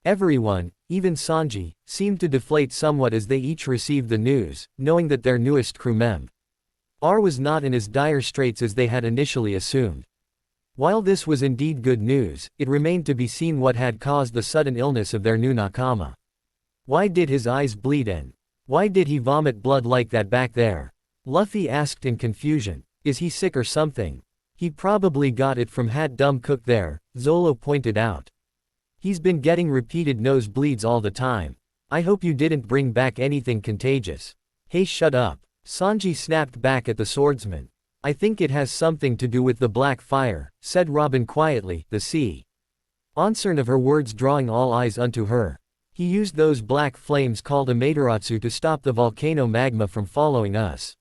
Everyone, even Sanji, seemed to deflate somewhat as they each received the news, knowing that their newest crew member was not in as dire straits as they had initially assumed. While this was indeed good news, it remained to be seen what had caused the sudden illness of their new Nakama. Why did his eyes bleed and why did he vomit blood like that back there? Luffy asked in confusion. Is he sick or something? He probably got it from Hat Dumb Cook there, Zolo pointed out. He's been getting repeated nosebleeds all the time. I hope you didn't bring back anything contagious. Hey, shut up. Sanji snapped back at the swordsman. I think it has something to do with the black fire, said Robin quietly, the sea concern of her words drawing all eyes unto her. He used those black flames called Amaterasu to stop the volcano magma from following us.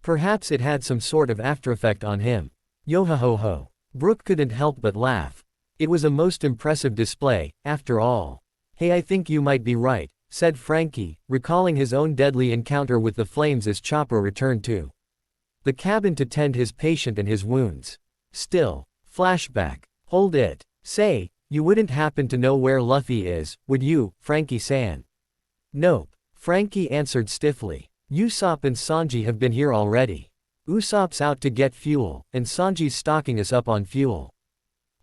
Perhaps it had some sort of aftereffect on him. Yo-ho-ho-ho. Brook couldn't help but laugh. It was a most impressive display, after all. Hey, I think you might be right, said Frankie, recalling his own deadly encounter with the flames as Chopper returned to the cabin to tend his patient and his wounds. Still. Flashback. Hold it. Say, you wouldn't happen to know where Luffy is, would you, Frankie-san? Nope. Frankie answered stiffly. Usopp and Sanji have been here already. Usopp's out to get fuel, and Sanji's stocking us up on fuel.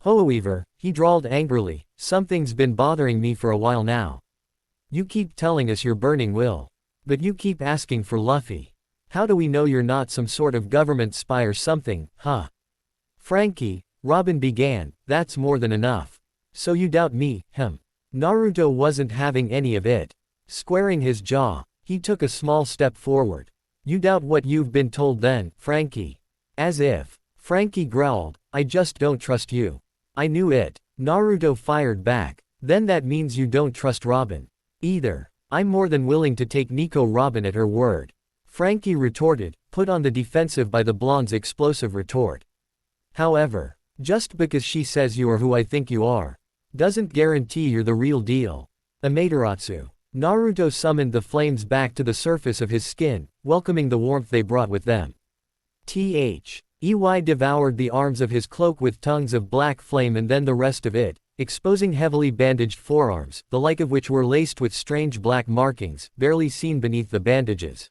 However, he drawled angrily, something's been bothering me for a while now. You keep telling us you're Burning Will. But you keep asking for Luffy. How do we know you're not some sort of government spy or something, huh? Frankie, Robin began, that's more than enough. So you doubt me, Naruto wasn't having any of it. Squaring his jaw, he took a small step forward. You doubt what you've been told then, Frankie. As if. Frankie growled, I just don't trust you. I knew it. Naruto fired back. Then that means you don't trust Robin. Either. I'm more than willing to take Nico Robin at her word. Frankie retorted, put on the defensive by the blonde's explosive retort. However, just because she says you are who I think you are, doesn't guarantee you're the real deal. Amaterasu. Naruto summoned the flames back to the surface of his skin, welcoming the warmth they brought with them. Ey devoured the arms of his cloak with tongues of black flame and then the rest of it, exposing heavily bandaged forearms, the like of which were laced with strange black markings, barely seen beneath the bandages.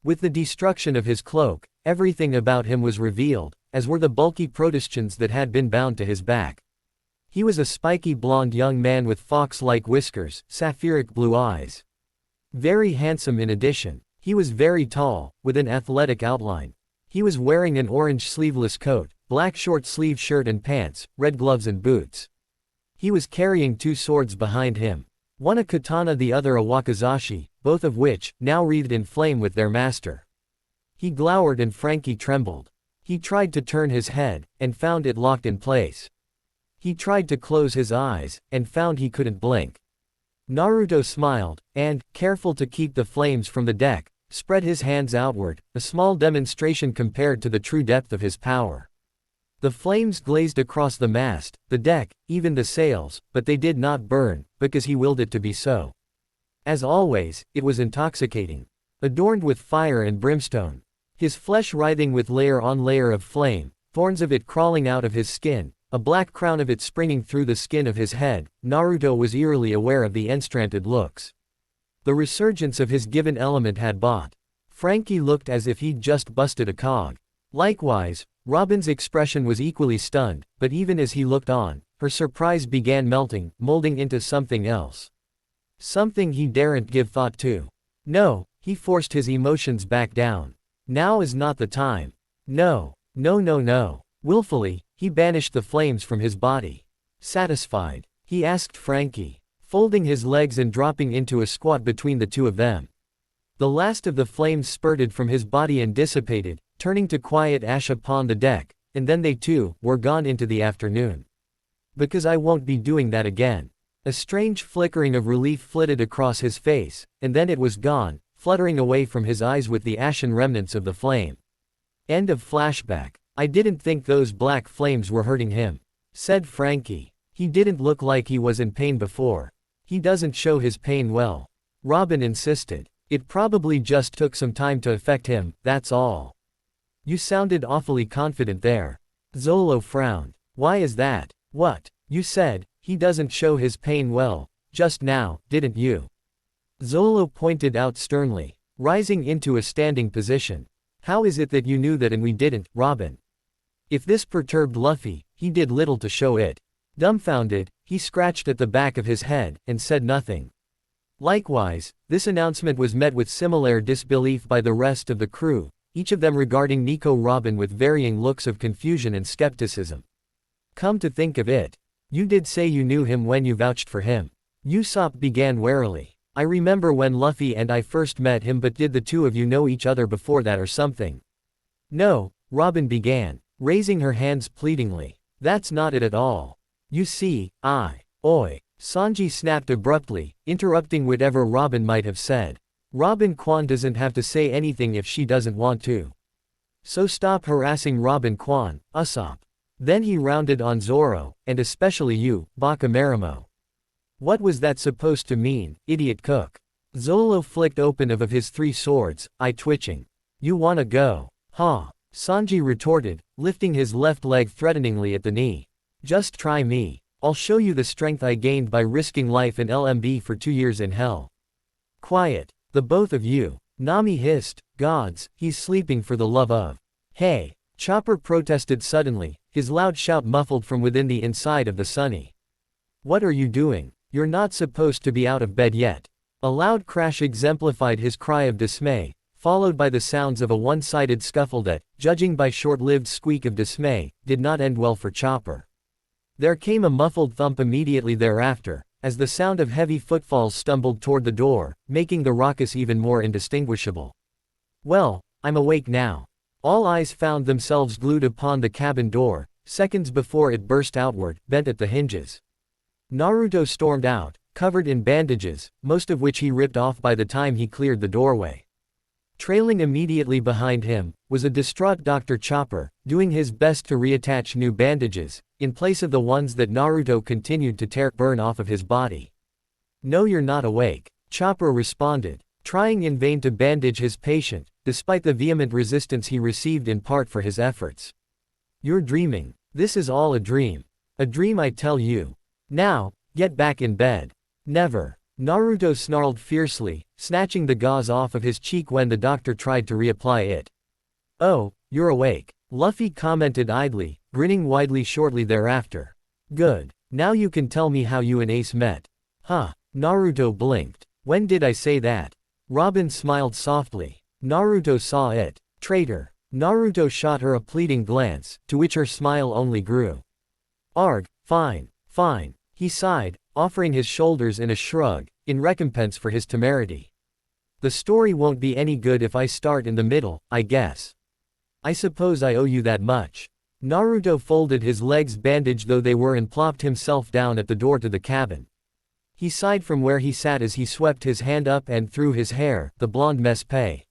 With the destruction of his cloak, everything about him was revealed, as were the bulky protrusions that had been bound to his back. He was a spiky blonde young man with fox-like whiskers, sapphiric blue eyes. Very handsome in addition. He was very tall, with an athletic outline. He was wearing an orange sleeveless coat, black short-sleeved shirt and pants, red gloves and boots. He was carrying 2 swords behind him. One a katana, the other a wakizashi, both of which, now wreathed in flame with their master. He glowered and Frankie trembled. He tried to turn his head, and found it locked in place. He tried to close his eyes, and found he couldn't blink. Naruto smiled, and, careful to keep the flames from the deck, spread his hands outward, a small demonstration compared to the true depth of his power. The flames glazed across the mast, the deck, even the sails, but they did not burn, because he willed it to be so. As always, it was intoxicating. Adorned with fire and brimstone. His flesh writhing with layer on layer of flame, thorns of it crawling out of his skin, a black crown of it springing through the skin of his head, Naruto was eerily aware of the enchanted looks. The resurgence of his given element had bought. Frankie looked as if he'd just busted a cog. Likewise, Robin's expression was equally stunned, but even as he looked on, her surprise began melting, molding into something else. Something he daren't give thought to. No, he forced his emotions back down. Now is not the time. No. Willfully, he banished the flames from his body. Satisfied, he asked Frankie, folding his legs and dropping into a squat between the 2 of them. The last of the flames spurted from his body and dissipated, turning to quiet ash upon the deck, and then they too were gone into the afternoon. Because I won't be doing that again. A strange flickering of relief flitted across his face, and then it was gone, fluttering away from his eyes with the ashen remnants of the flame. End of flashback. I didn't think those black flames were hurting him, said Frankie. He didn't look like he was in pain before. He doesn't show his pain well. Robin insisted. It probably just took some time to affect him, that's all. You sounded awfully confident there. Zolo frowned. Why is that? What? You said, he doesn't show his pain well, just now, didn't you? Zolo pointed out sternly, rising into a standing position. How is it that you knew that and we didn't, Robin? If this perturbed Luffy, he did little to show it. Dumbfounded, he scratched at the back of his head, and said nothing. Likewise, this announcement was met with similar disbelief by the rest of the crew, each of them regarding Nico Robin with varying looks of confusion and skepticism. Come to think of it, you did say you knew him when you vouched for him. Usopp began warily. I remember when Luffy and I first met him, but did the 2 of you know each other before that or something? No, Robin began, raising her hands pleadingly. That's not it at all. You see, Oi. Sanji snapped abruptly, interrupting whatever Robin might have said. Robin Kwan doesn't have to say anything if she doesn't want to. So stop harassing Robin Kwan, Usopp. Then he rounded on Zoro, and especially you, Bakamarimo. What was that supposed to mean, idiot cook? Zolo flicked open of his 3 swords, eye twitching. You wanna go? Huh? Sanji retorted, lifting his left leg threateningly at the knee. Just try me. I'll show you the strength I gained by risking life in LMB for 2 years in hell. Quiet, the both of you. Nami hissed, gods, he's sleeping for the love of. Hey! Chopper protested suddenly, his loud shout muffled from within the inside of the Sunny. What are you doing? You're not supposed to be out of bed yet. A loud crash exemplified his cry of dismay, followed by the sounds of a one-sided scuffle that, judging by short-lived squeak of dismay, did not end well for Chopper. There came a muffled thump immediately thereafter, as the sound of heavy footfalls stumbled toward the door, making the ruckus even more indistinguishable. Well, I'm awake now. All eyes found themselves glued upon the cabin door, seconds before it burst outward, bent at the hinges. Naruto stormed out, covered in bandages, most of which he ripped off by the time he cleared the doorway. Trailing immediately behind him, was a distraught Dr. Chopper, doing his best to reattach new bandages, in place of the ones that Naruto continued to burn off of his body. "No, you're not awake," Chopper responded, trying in vain to bandage his patient, despite the vehement resistance he received in part for his efforts. "You're dreaming. This is all a dream. A dream, I tell you. Now, get back in bed." "Never." Naruto snarled fiercely, snatching the gauze off of his cheek when the doctor tried to reapply it. "Oh, you're awake," Luffy commented idly, grinning widely shortly thereafter. "Good. Now you can tell me how you and Ace met." "Huh." Naruto blinked. "When did I say that?" Robin smiled softly. Naruto saw it. "Traitor." Naruto shot her a pleading glance, to which her smile only grew. "Arg, fine, fine," he sighed, offering his shoulders in a shrug, in recompense for his temerity. "The story won't be any good if I start in the middle, I guess. I suppose I owe you that much." Naruto folded his legs, bandaged though they were, and plopped himself down at the door to the cabin. He sighed from where he sat as he swept his hand up and through his hair, the blonde mespay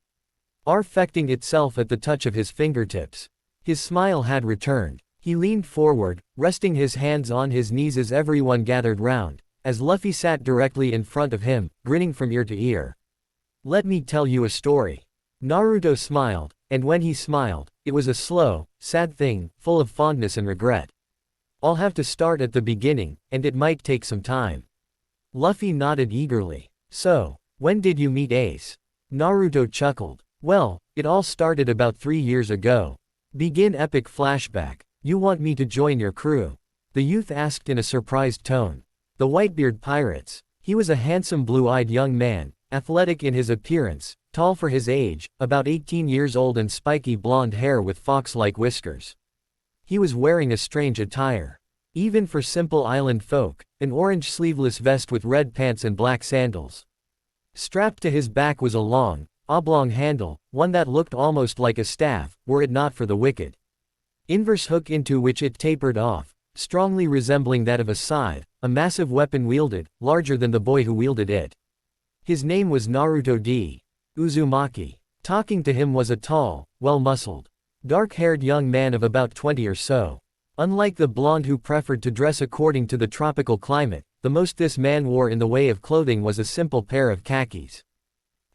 affecting itself at the touch of his fingertips. His smile had returned. He leaned forward, resting his hands on his knees as everyone gathered round, as Luffy sat directly in front of him, grinning from ear to ear. "Let me tell you a story." Naruto smiled, and when he smiled, it was a slow, sad thing, full of fondness and regret. "I'll have to start at the beginning, and it might take some time." Luffy nodded eagerly. "So, when did you meet Ace?" Naruto chuckled. "Well, it all started about 3 years ago." Begin epic flashback. "You want me to join your crew?" the youth asked in a surprised tone. The Whitebeard Pirates. He was a handsome blue-eyed young man, athletic in his appearance, tall for his age, about 18 years old, and spiky blonde hair with fox-like whiskers. He was wearing a strange attire. Even for simple island folk, an orange sleeveless vest with red pants and black sandals. Strapped to his back was a long, oblong handle, one that looked almost like a staff, were it not for the wicked inverse hook into which it tapered off, strongly resembling that of a scythe, a massive weapon wielded, larger than the boy who wielded it. His name was Naruto D. Uzumaki. Talking to him was a tall, well-muscled, dark-haired young man of about 20 or so. Unlike the blonde who preferred to dress according to the tropical climate, the most this man wore in the way of clothing was a simple pair of khakis.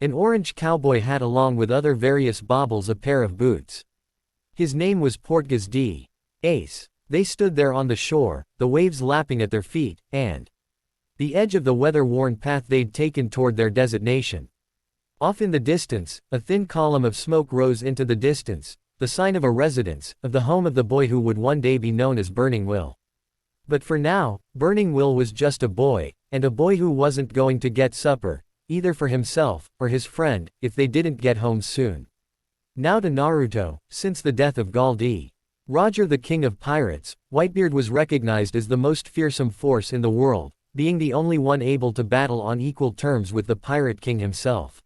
An orange cowboy hat along with other various baubles, a pair of boots. His name was Portgas D. Ace. They stood there on the shore, the waves lapping at their feet, and the edge of the weather-worn path they'd taken toward their designation. Off in the distance, a thin column of smoke rose into the distance, the sign of a residence, of the home of the boy who would one day be known as Burning Will. But for now, Burning Will was just a boy, and a boy who wasn't going to get supper, either for himself, or his friend, if they didn't get home soon. Now to Naruto, since the death of Gall D. Roger, the king of pirates, Whitebeard was recognized as the most fearsome force in the world, being the only one able to battle on equal terms with the pirate king himself.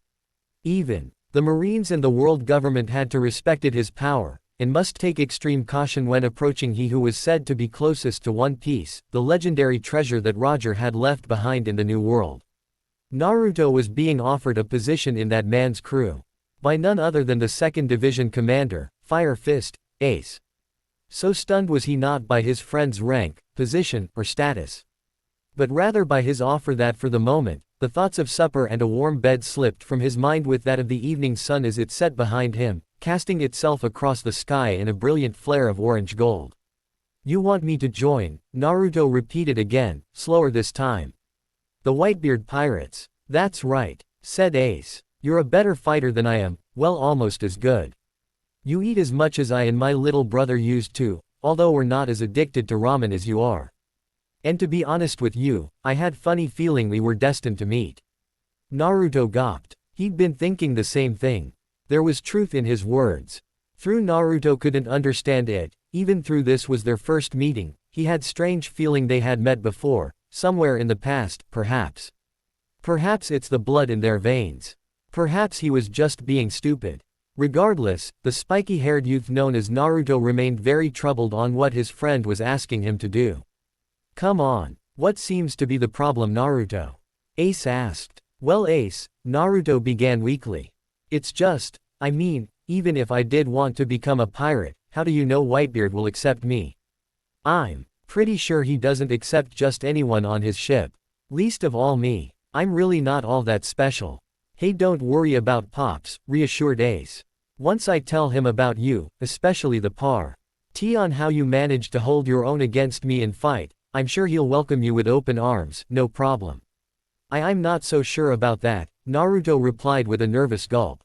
Even the Marines and the world government had to respect his power, and must take extreme caution when approaching he who was said to be closest to One Piece, the legendary treasure that Roger had left behind in the New World. Naruto was being offered a position in that man's crew. By none other than the 2nd Division commander, Fire Fist, Ace. So stunned was he not by his friend's rank, position, or status, but rather by his offer that for the moment, the thoughts of supper and a warm bed slipped from his mind with that of the evening sun as it set behind him, casting itself across the sky in a brilliant flare of orange gold. "You want me to join?" Naruto repeated again, slower this time. "The Whitebeard Pirates." "That's right," said Ace. "You're a better fighter than I am, well, almost as good. You eat as much as I and my little brother used to, although we're not as addicted to ramen as you are. And to be honest with you, I had funny feeling we were destined to meet." Naruto gawped. He'd been thinking the same thing. There was truth in his words. Though Naruto couldn't understand it, even though this was their first meeting, he had strange feeling they had met before, somewhere in the past, perhaps. Perhaps it's the blood in their veins. Perhaps he was just being stupid. Regardless, the spiky-haired youth known as Naruto remained very troubled on what his friend was asking him to do. "Come on. What seems to be the problem, Naruto?" Ace asked. "Well, Ace," Naruto began weakly. It's just, I mean, even if I did want to become a pirate, how do you know Whitebeard will accept me? I'm pretty sure he doesn't accept just anyone on his ship. Least of all me. I'm really not all that special. Hey, don't worry about Pops, reassured Ace. Once I tell him about you, especially the on how you managed to hold your own against me and fight, I'm sure he'll welcome you with open arms, no problem. I'm not so sure about that, Naruto replied with a nervous gulp.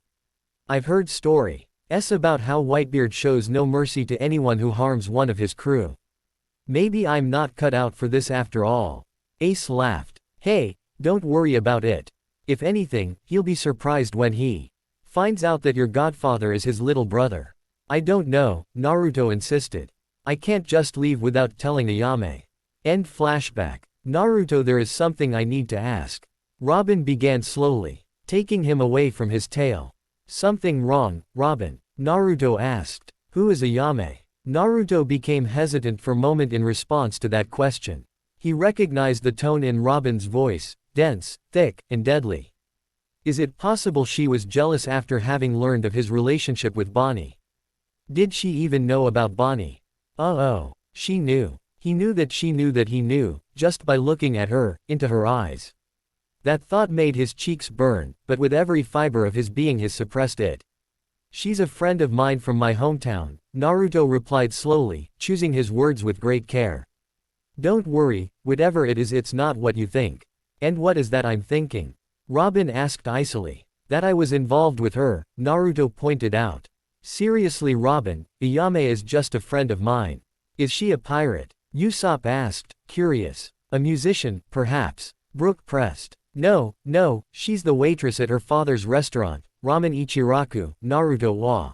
I've heard stories about how Whitebeard shows no mercy to anyone who harms one of his crew. Maybe I'm not cut out for this after all. Ace laughed. Hey, don't worry about it. If anything, he'll be surprised when he finds out that your godfather is his little brother. I don't know, Naruto insisted. I can't just leave without telling Ayame. End flashback. Naruto, there is something I need to ask. Robin began slowly, taking him away from his tail. Something wrong, Robin? Naruto asked. Who is Ayame? Naruto became hesitant for a moment in response to that question. He recognized the tone in Robin's voice, dense, thick, and deadly. Is it possible she was jealous after having learned of his relationship with Bonnie? Did she even know about Bonnie? Oh, she knew. He knew that she knew that he knew, just by looking at her, into her eyes. That thought made his cheeks burn, but with every fiber of his being he suppressed it. She's a friend of mine from my hometown, Naruto replied slowly, choosing his words with great care. Don't worry, whatever it is, it's not what you think. And what is that I'm thinking? Robin asked icily. That I was involved with her, Naruto pointed out. Seriously, Robin, Ayame is just a friend of mine. Is she a pirate? Usopp asked, curious. A musician, perhaps? Brook pressed. No, she's the waitress at her father's restaurant, Ramen Ichiraku, Naruto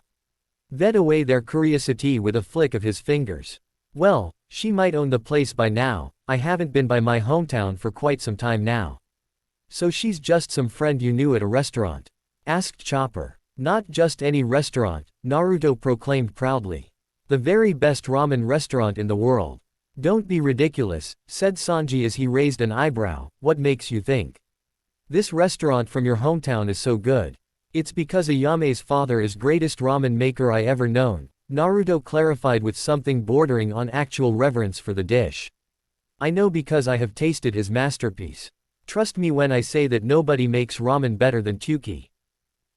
led away their curiosity with a flick of his fingers. Well, she might own the place by now. I haven't been by my hometown for quite some time now. So she's just some friend you knew at a restaurant? Asked Chopper. Not just any restaurant, Naruto proclaimed proudly. The very best ramen restaurant in the world. Don't be ridiculous, said Sanji as he raised an eyebrow. What makes you think this restaurant from your hometown is so good? It's because Ayame's father is greatest ramen maker I ever known, Naruto clarified with something bordering on actual reverence for the dish. I know because I have tasted his masterpiece. Trust me when I say that nobody makes ramen better than Tyuki.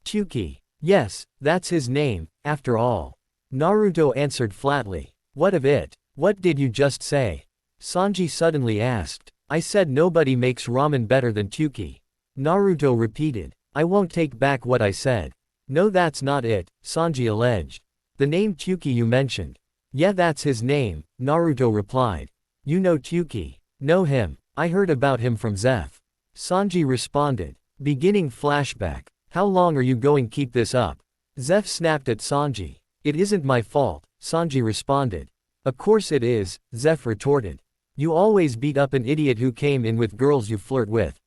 Tyuki. Yes, that's his name, after all. Naruto answered flatly. What of it? What did you just say? Sanji suddenly asked. I said nobody makes ramen better than Tyuki. Naruto repeated. I won't take back what I said. No, that's not it, Sanji alleged. The name Tyuki you mentioned. Yeah, that's his name, Naruto replied. You know Tyuki? Know him. I heard about him from Zeph. Sanji responded. Beginning flashback. How long are you going to keep this up? Zeph snapped at Sanji. It isn't my fault, Sanji responded. Of course it is, Zeph retorted. You always beat up an idiot who came in with girls you flirt with.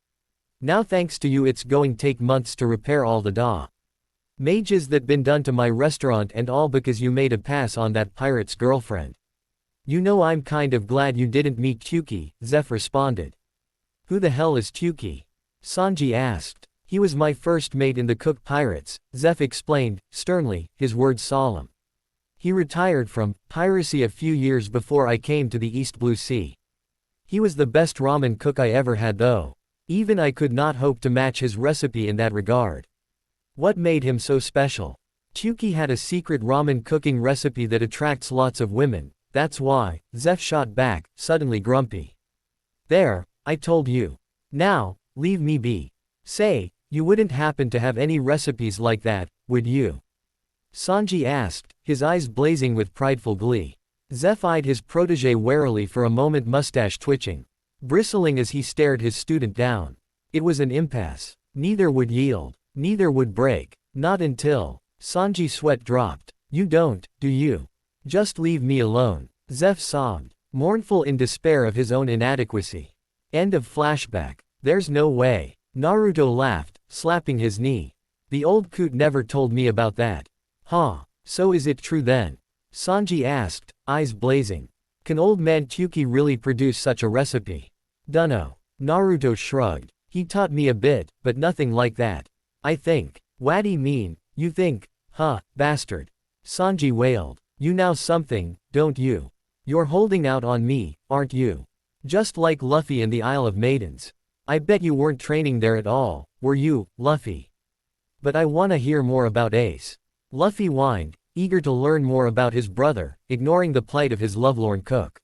Now thanks to you it's going to take months to repair all the damages that been done to my restaurant, and all because you made a pass on that pirate's girlfriend. You know, I'm kind of glad you didn't meet Tyuki, Zeph responded. Who the hell is Tyuki? Sanji asked. He was my first mate in the Cook Pirates, Zeph explained, sternly, his words solemn. He retired from piracy a few years before I came to the East Blue Sea. He was the best ramen cook I ever had though. Even I could not hope to match his recipe in that regard. What made him so special? Tyuki had a secret ramen cooking recipe that attracts lots of women, that's why, Zeph shot back, suddenly grumpy. There, I told you. Now, leave me be. Say, you wouldn't happen to have any recipes like that, would you? Sanji asked, his eyes blazing with prideful glee. Zeph eyed his protege warily for a moment, mustache twitching, bristling as he stared his student down. It was an impasse. Neither would yield. Neither would break. Not until Sanji's sweat dropped. You don't, do you? Just leave me alone. Zeph sobbed, mournful in despair of his own inadequacy. End of flashback. There's no way. Naruto laughed, slapping his knee. The old coot never told me about that. Huh. So is it true then? Sanji asked, eyes blazing. Can old man Tyuki really produce such a recipe? Dunno. Naruto shrugged. He taught me a bit, but nothing like that. I think What'd mean, you think, huh, bastard? Sanji wailed. You know something, don't you? You're holding out on me, aren't you? Just like Luffy in the Isle of Maidens. I bet you weren't training there at all, were you, Luffy? But I wanna hear more about Ace. Luffy whined, eager to learn more about his brother, ignoring the plight of his lovelorn cook.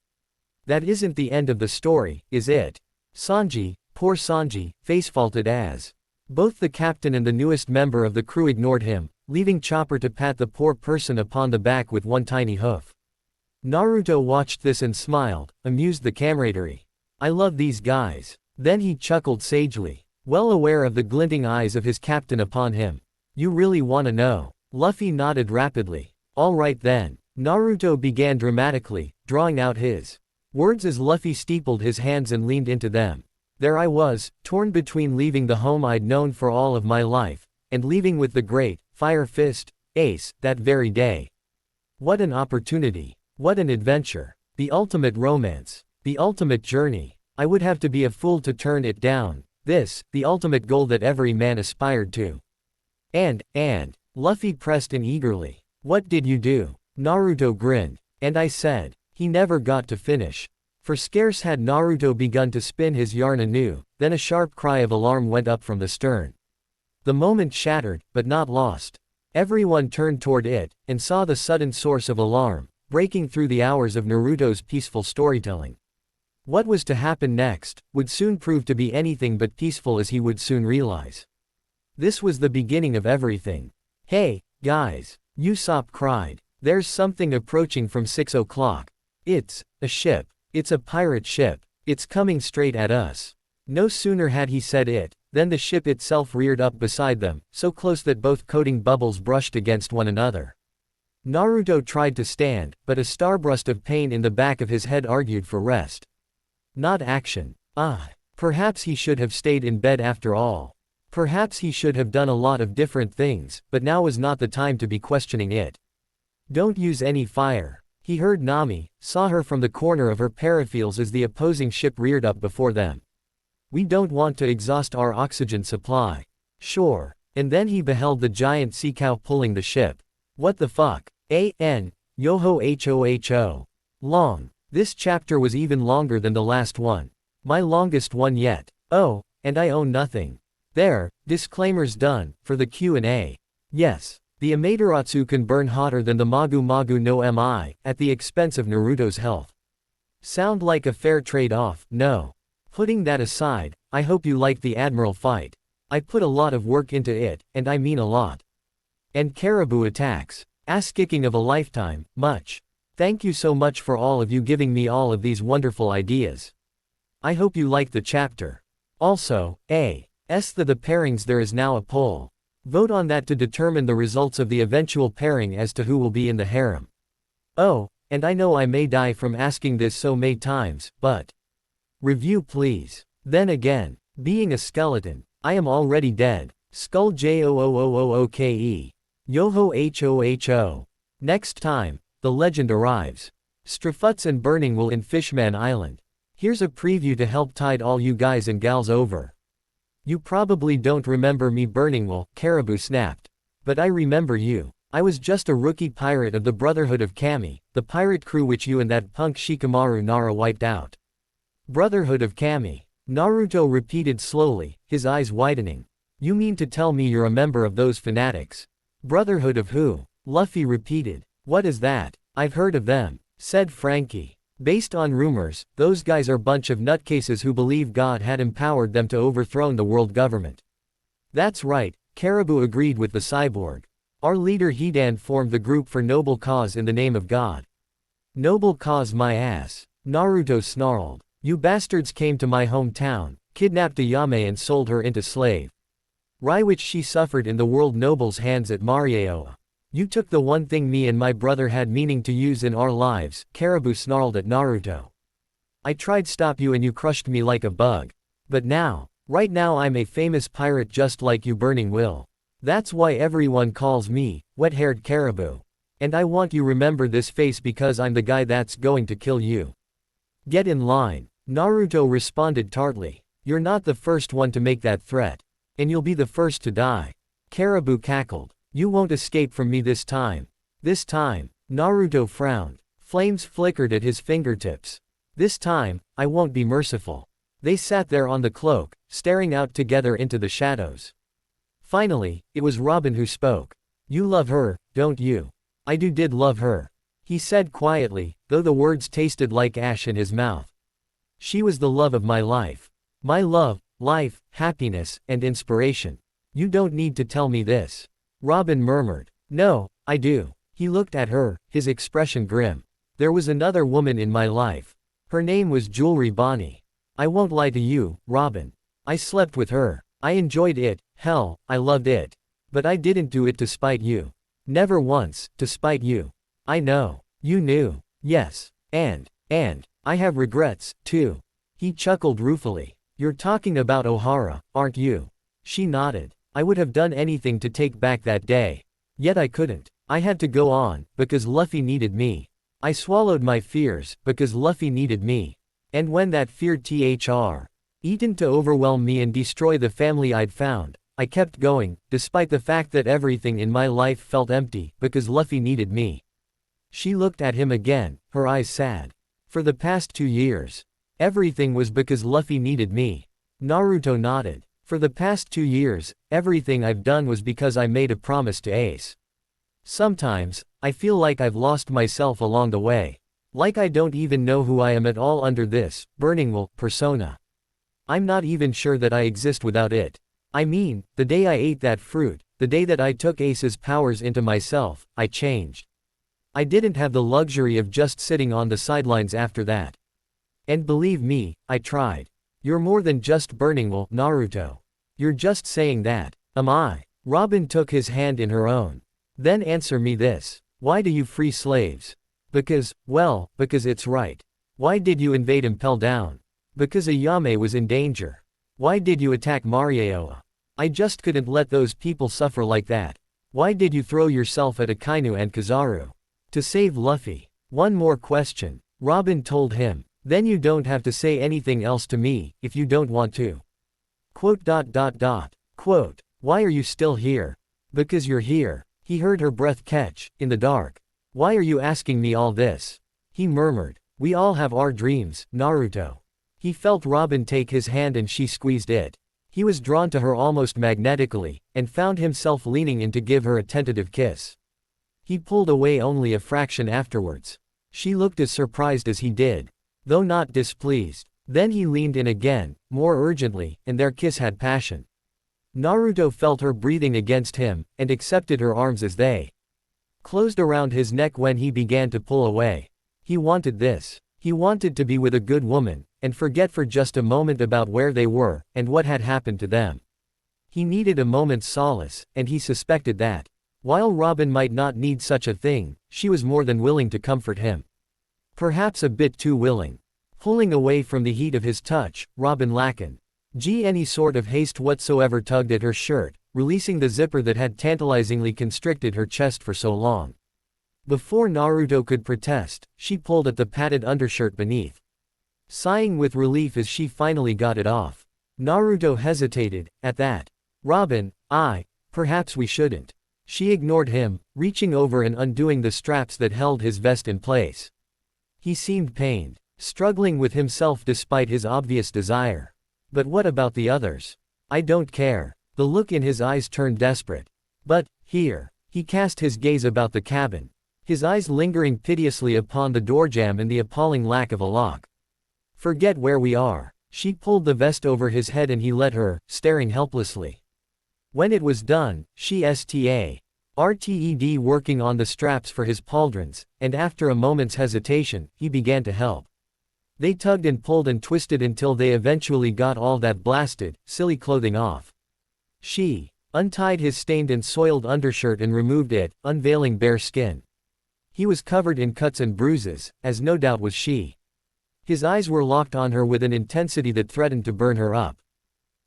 That isn't the end of the story, is it? Sanji, poor Sanji, face-faulted as. Both the captain and the newest member of the crew ignored him, leaving Chopper to pat the poor person upon the back with one tiny hoof. Naruto watched this and smiled, amused the camaraderie. I love these guys. Then he chuckled sagely, well aware of the glinting eyes of his captain upon him. You really wanna know? Luffy nodded rapidly. All right then. Naruto began dramatically, drawing out his words as Luffy steepled his hands and leaned into them. There I was, torn between leaving the home I'd known for all of my life, and leaving with the great, Fire Fist, Ace, that very day. What an opportunity. What an adventure. The ultimate romance. The ultimate journey. I would have to be a fool to turn it down. This, the ultimate goal that every man aspired to. And, Luffy pressed in eagerly. What did you do? Naruto grinned. And I said, he never got to finish. For scarce had Naruto begun to spin his yarn anew, then a sharp cry of alarm went up from the stern. The moment shattered, but not lost. Everyone turned toward it, and saw the sudden source of alarm, breaking through the hours of Naruto's peaceful storytelling. What was to happen next, would soon prove to be anything but peaceful, as he would soon realize. This was the beginning of everything. Hey, guys, Usopp cried. There's something approaching from 6 o'clock. It's a ship. It's a pirate ship. It's coming straight at us. No sooner had he said it, than the ship itself reared up beside them, so close that both coating bubbles brushed against one another. Naruto tried to stand, but a starburst of pain in the back of his head argued for rest. Not action. Perhaps he should have stayed in bed after all. Perhaps he should have done a lot of different things, but now was not the time to be questioning it. Don't use any fire. He heard Nami, saw her from the corner of her parafiels as the opposing ship reared up before them. We don't want to exhaust our oxygen supply. Sure. And then he beheld the giant sea cow pulling the ship. What the fuck? Yoho. Long. This chapter was even longer than the last one. My longest one yet. Oh, and I own nothing. There, disclaimers done, for the Q&A. Yes, the Amaterasu can burn hotter than the Magu Magu no Mi, at the expense of Naruto's health. Sound like a fair trade-off? No. Putting that aside, I hope you liked the Admiral fight. I put a lot of work into it, and I mean a lot. And caribou attacks. Ass-kicking of a lifetime, much. Thank you so much for all of you giving me all of these wonderful ideas. I hope you liked the chapter. Also, the pairings, there is now a poll. Vote on that to determine the results of the eventual pairing as to who will be in the harem. Oh, and I know I may die from asking this so many times, but review please. Then again, being a skeleton, I am already dead. Skull JOOOOOKE. Yoho. Next time, the legend arrives. Strafuts and burning will in Fishman Island. Here's a preview to help tide all you guys and gals over. You probably don't remember me burning will, Caribou snapped. But I remember you. I was just a rookie pirate of the Brotherhood of Kami, the pirate crew which you and that punk Shikamaru Nara wiped out. Brotherhood of Kami. Naruto repeated slowly, his eyes widening. You mean to tell me you're a member of those fanatics? Brotherhood of who? Luffy repeated. What is that? I've heard of them, said Frankie. Based on rumors, those guys are bunch of nutcases who believe God had empowered them to overthrow the world government. That's right, Caribou agreed with the cyborg. Our leader Hidan formed the group for noble cause in the name of God. Noble cause my ass. Naruto snarled. You bastards came to my hometown, kidnapped Ayame and sold her into slave. Which she suffered in the world noble's hands at Marieoa. You took the one thing me and my brother had meaning to use in our lives, Caribou snarled at Naruto. I tried stop you and you crushed me like a bug. But now, right now I'm a famous pirate just like you burning will. That's why everyone calls me, wet-haired Caribou. And I want you remember this face because I'm the guy that's going to kill you. Get in line. Naruto responded tartly. You're not the first one to make that threat. And you'll be the first to die. Caribou cackled. You won't escape from me this time. This time. Naruto frowned. Flames flickered at his fingertips. This time, I won't be merciful. They sat there on the cloak, staring out together into the shadows. Finally, it was Robin who spoke. You love her, don't you? I did love her. He said quietly, though the words tasted like ash in his mouth. She was the love of my life. My love, life, happiness, and inspiration. You don't need to tell me this. Robin murmured. No, I do. He looked at her, his expression grim. There was another woman in my life. Her name was Jewelry Bonnie. I won't lie to you, Robin. I slept with her. I enjoyed it, hell, I loved it. But I didn't do it to spite you. Never once, to spite you. I know. You knew. Yes. And, I have regrets, too. He chuckled ruefully. You're talking about Ohara, aren't you? She nodded. I would have done anything to take back that day. Yet I couldn't. I had to go on, because Luffy needed me. I swallowed my fears, because Luffy needed me. And when that fear eaten to overwhelm me and destroy the family I'd found, I kept going, despite the fact that everything in my life felt empty, because Luffy needed me. She looked at him again, her eyes sad. For the past 2 years. Everything was because Luffy needed me. Naruto nodded. For the past 2 years, everything I've done was because I made a promise to Ace. Sometimes, I feel like I've lost myself along the way. Like I don't even know who I am at all under this, burning will, persona. I'm not even sure that I exist without it. I mean, the day I ate that fruit, the day that I took Ace's powers into myself, I changed. I didn't have the luxury of just sitting on the sidelines after that. And believe me, I tried. You're more than just burning will, Naruto. You're just saying that. Am I? Robin took his hand in her own. Then answer me this. Why do you free slaves? Because it's right. Why did you invade Impel Down? Because Ayame was in danger. Why did you attack Marieoa? I just couldn't let those people suffer like that. Why did you throw yourself at Akainu and Kizaru? To save Luffy. One more question. Robin told him. Then you don't have to say anything else to me, if you don't want to. Quote, why are you still here? Because you're here. He heard her breath catch, in the dark. Why are you asking me all this? He murmured. We all have our dreams, Naruto. He felt Robin take his hand and she squeezed it. He was drawn to her almost magnetically, and found himself leaning in to give her a tentative kiss. He pulled away only a fraction afterwards. She looked as surprised as he did, though not displeased. Then he leaned in again, more urgently, and their kiss had passion. Naruto felt her breathing against him, and accepted her arms as they closed around his neck when he began to pull away. He wanted this. He wanted to be with a good woman, and forget for just a moment about where they were, and what had happened to them. He needed a moment's solace, and he suspected that, while Robin might not need such a thing, she was more than willing to comfort him. Perhaps a bit too willing. Pulling away from the heat of his touch, Robin lacking any sort of haste whatsoever tugged at her shirt, releasing the zipper that had tantalizingly constricted her chest for so long. Before Naruto could protest, she pulled at the padded undershirt beneath, sighing with relief as she finally got it off. Naruto hesitated, at that. Robin, perhaps we shouldn't. She ignored him, reaching over and undoing the straps that held his vest in place. He seemed pained, struggling with himself despite his obvious desire. But what about the others? I don't care. The look in his eyes turned desperate. But, here. He cast his gaze about the cabin, his eyes lingering piteously upon the doorjamb and the appalling lack of a lock. Forget where we are. She pulled the vest over his head and he let her, staring helplessly. When it was done, she started working on the straps for his pauldrons, and after a moment's hesitation, he began to help. They tugged and pulled and twisted until they eventually got all that blasted, silly clothing off. She untied his stained and soiled undershirt and removed it, unveiling bare skin. He was covered in cuts and bruises, as no doubt was she. His eyes were locked on her with an intensity that threatened to burn her up.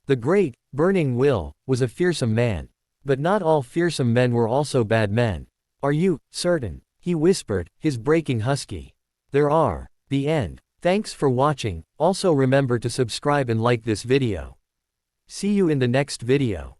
The great, burning Will, was a fearsome man. But not all fearsome men were also bad men. Are you certain? He whispered, his breaking husky. There are. The end. Thanks for watching. Also remember to subscribe and like this video. See you in the next video.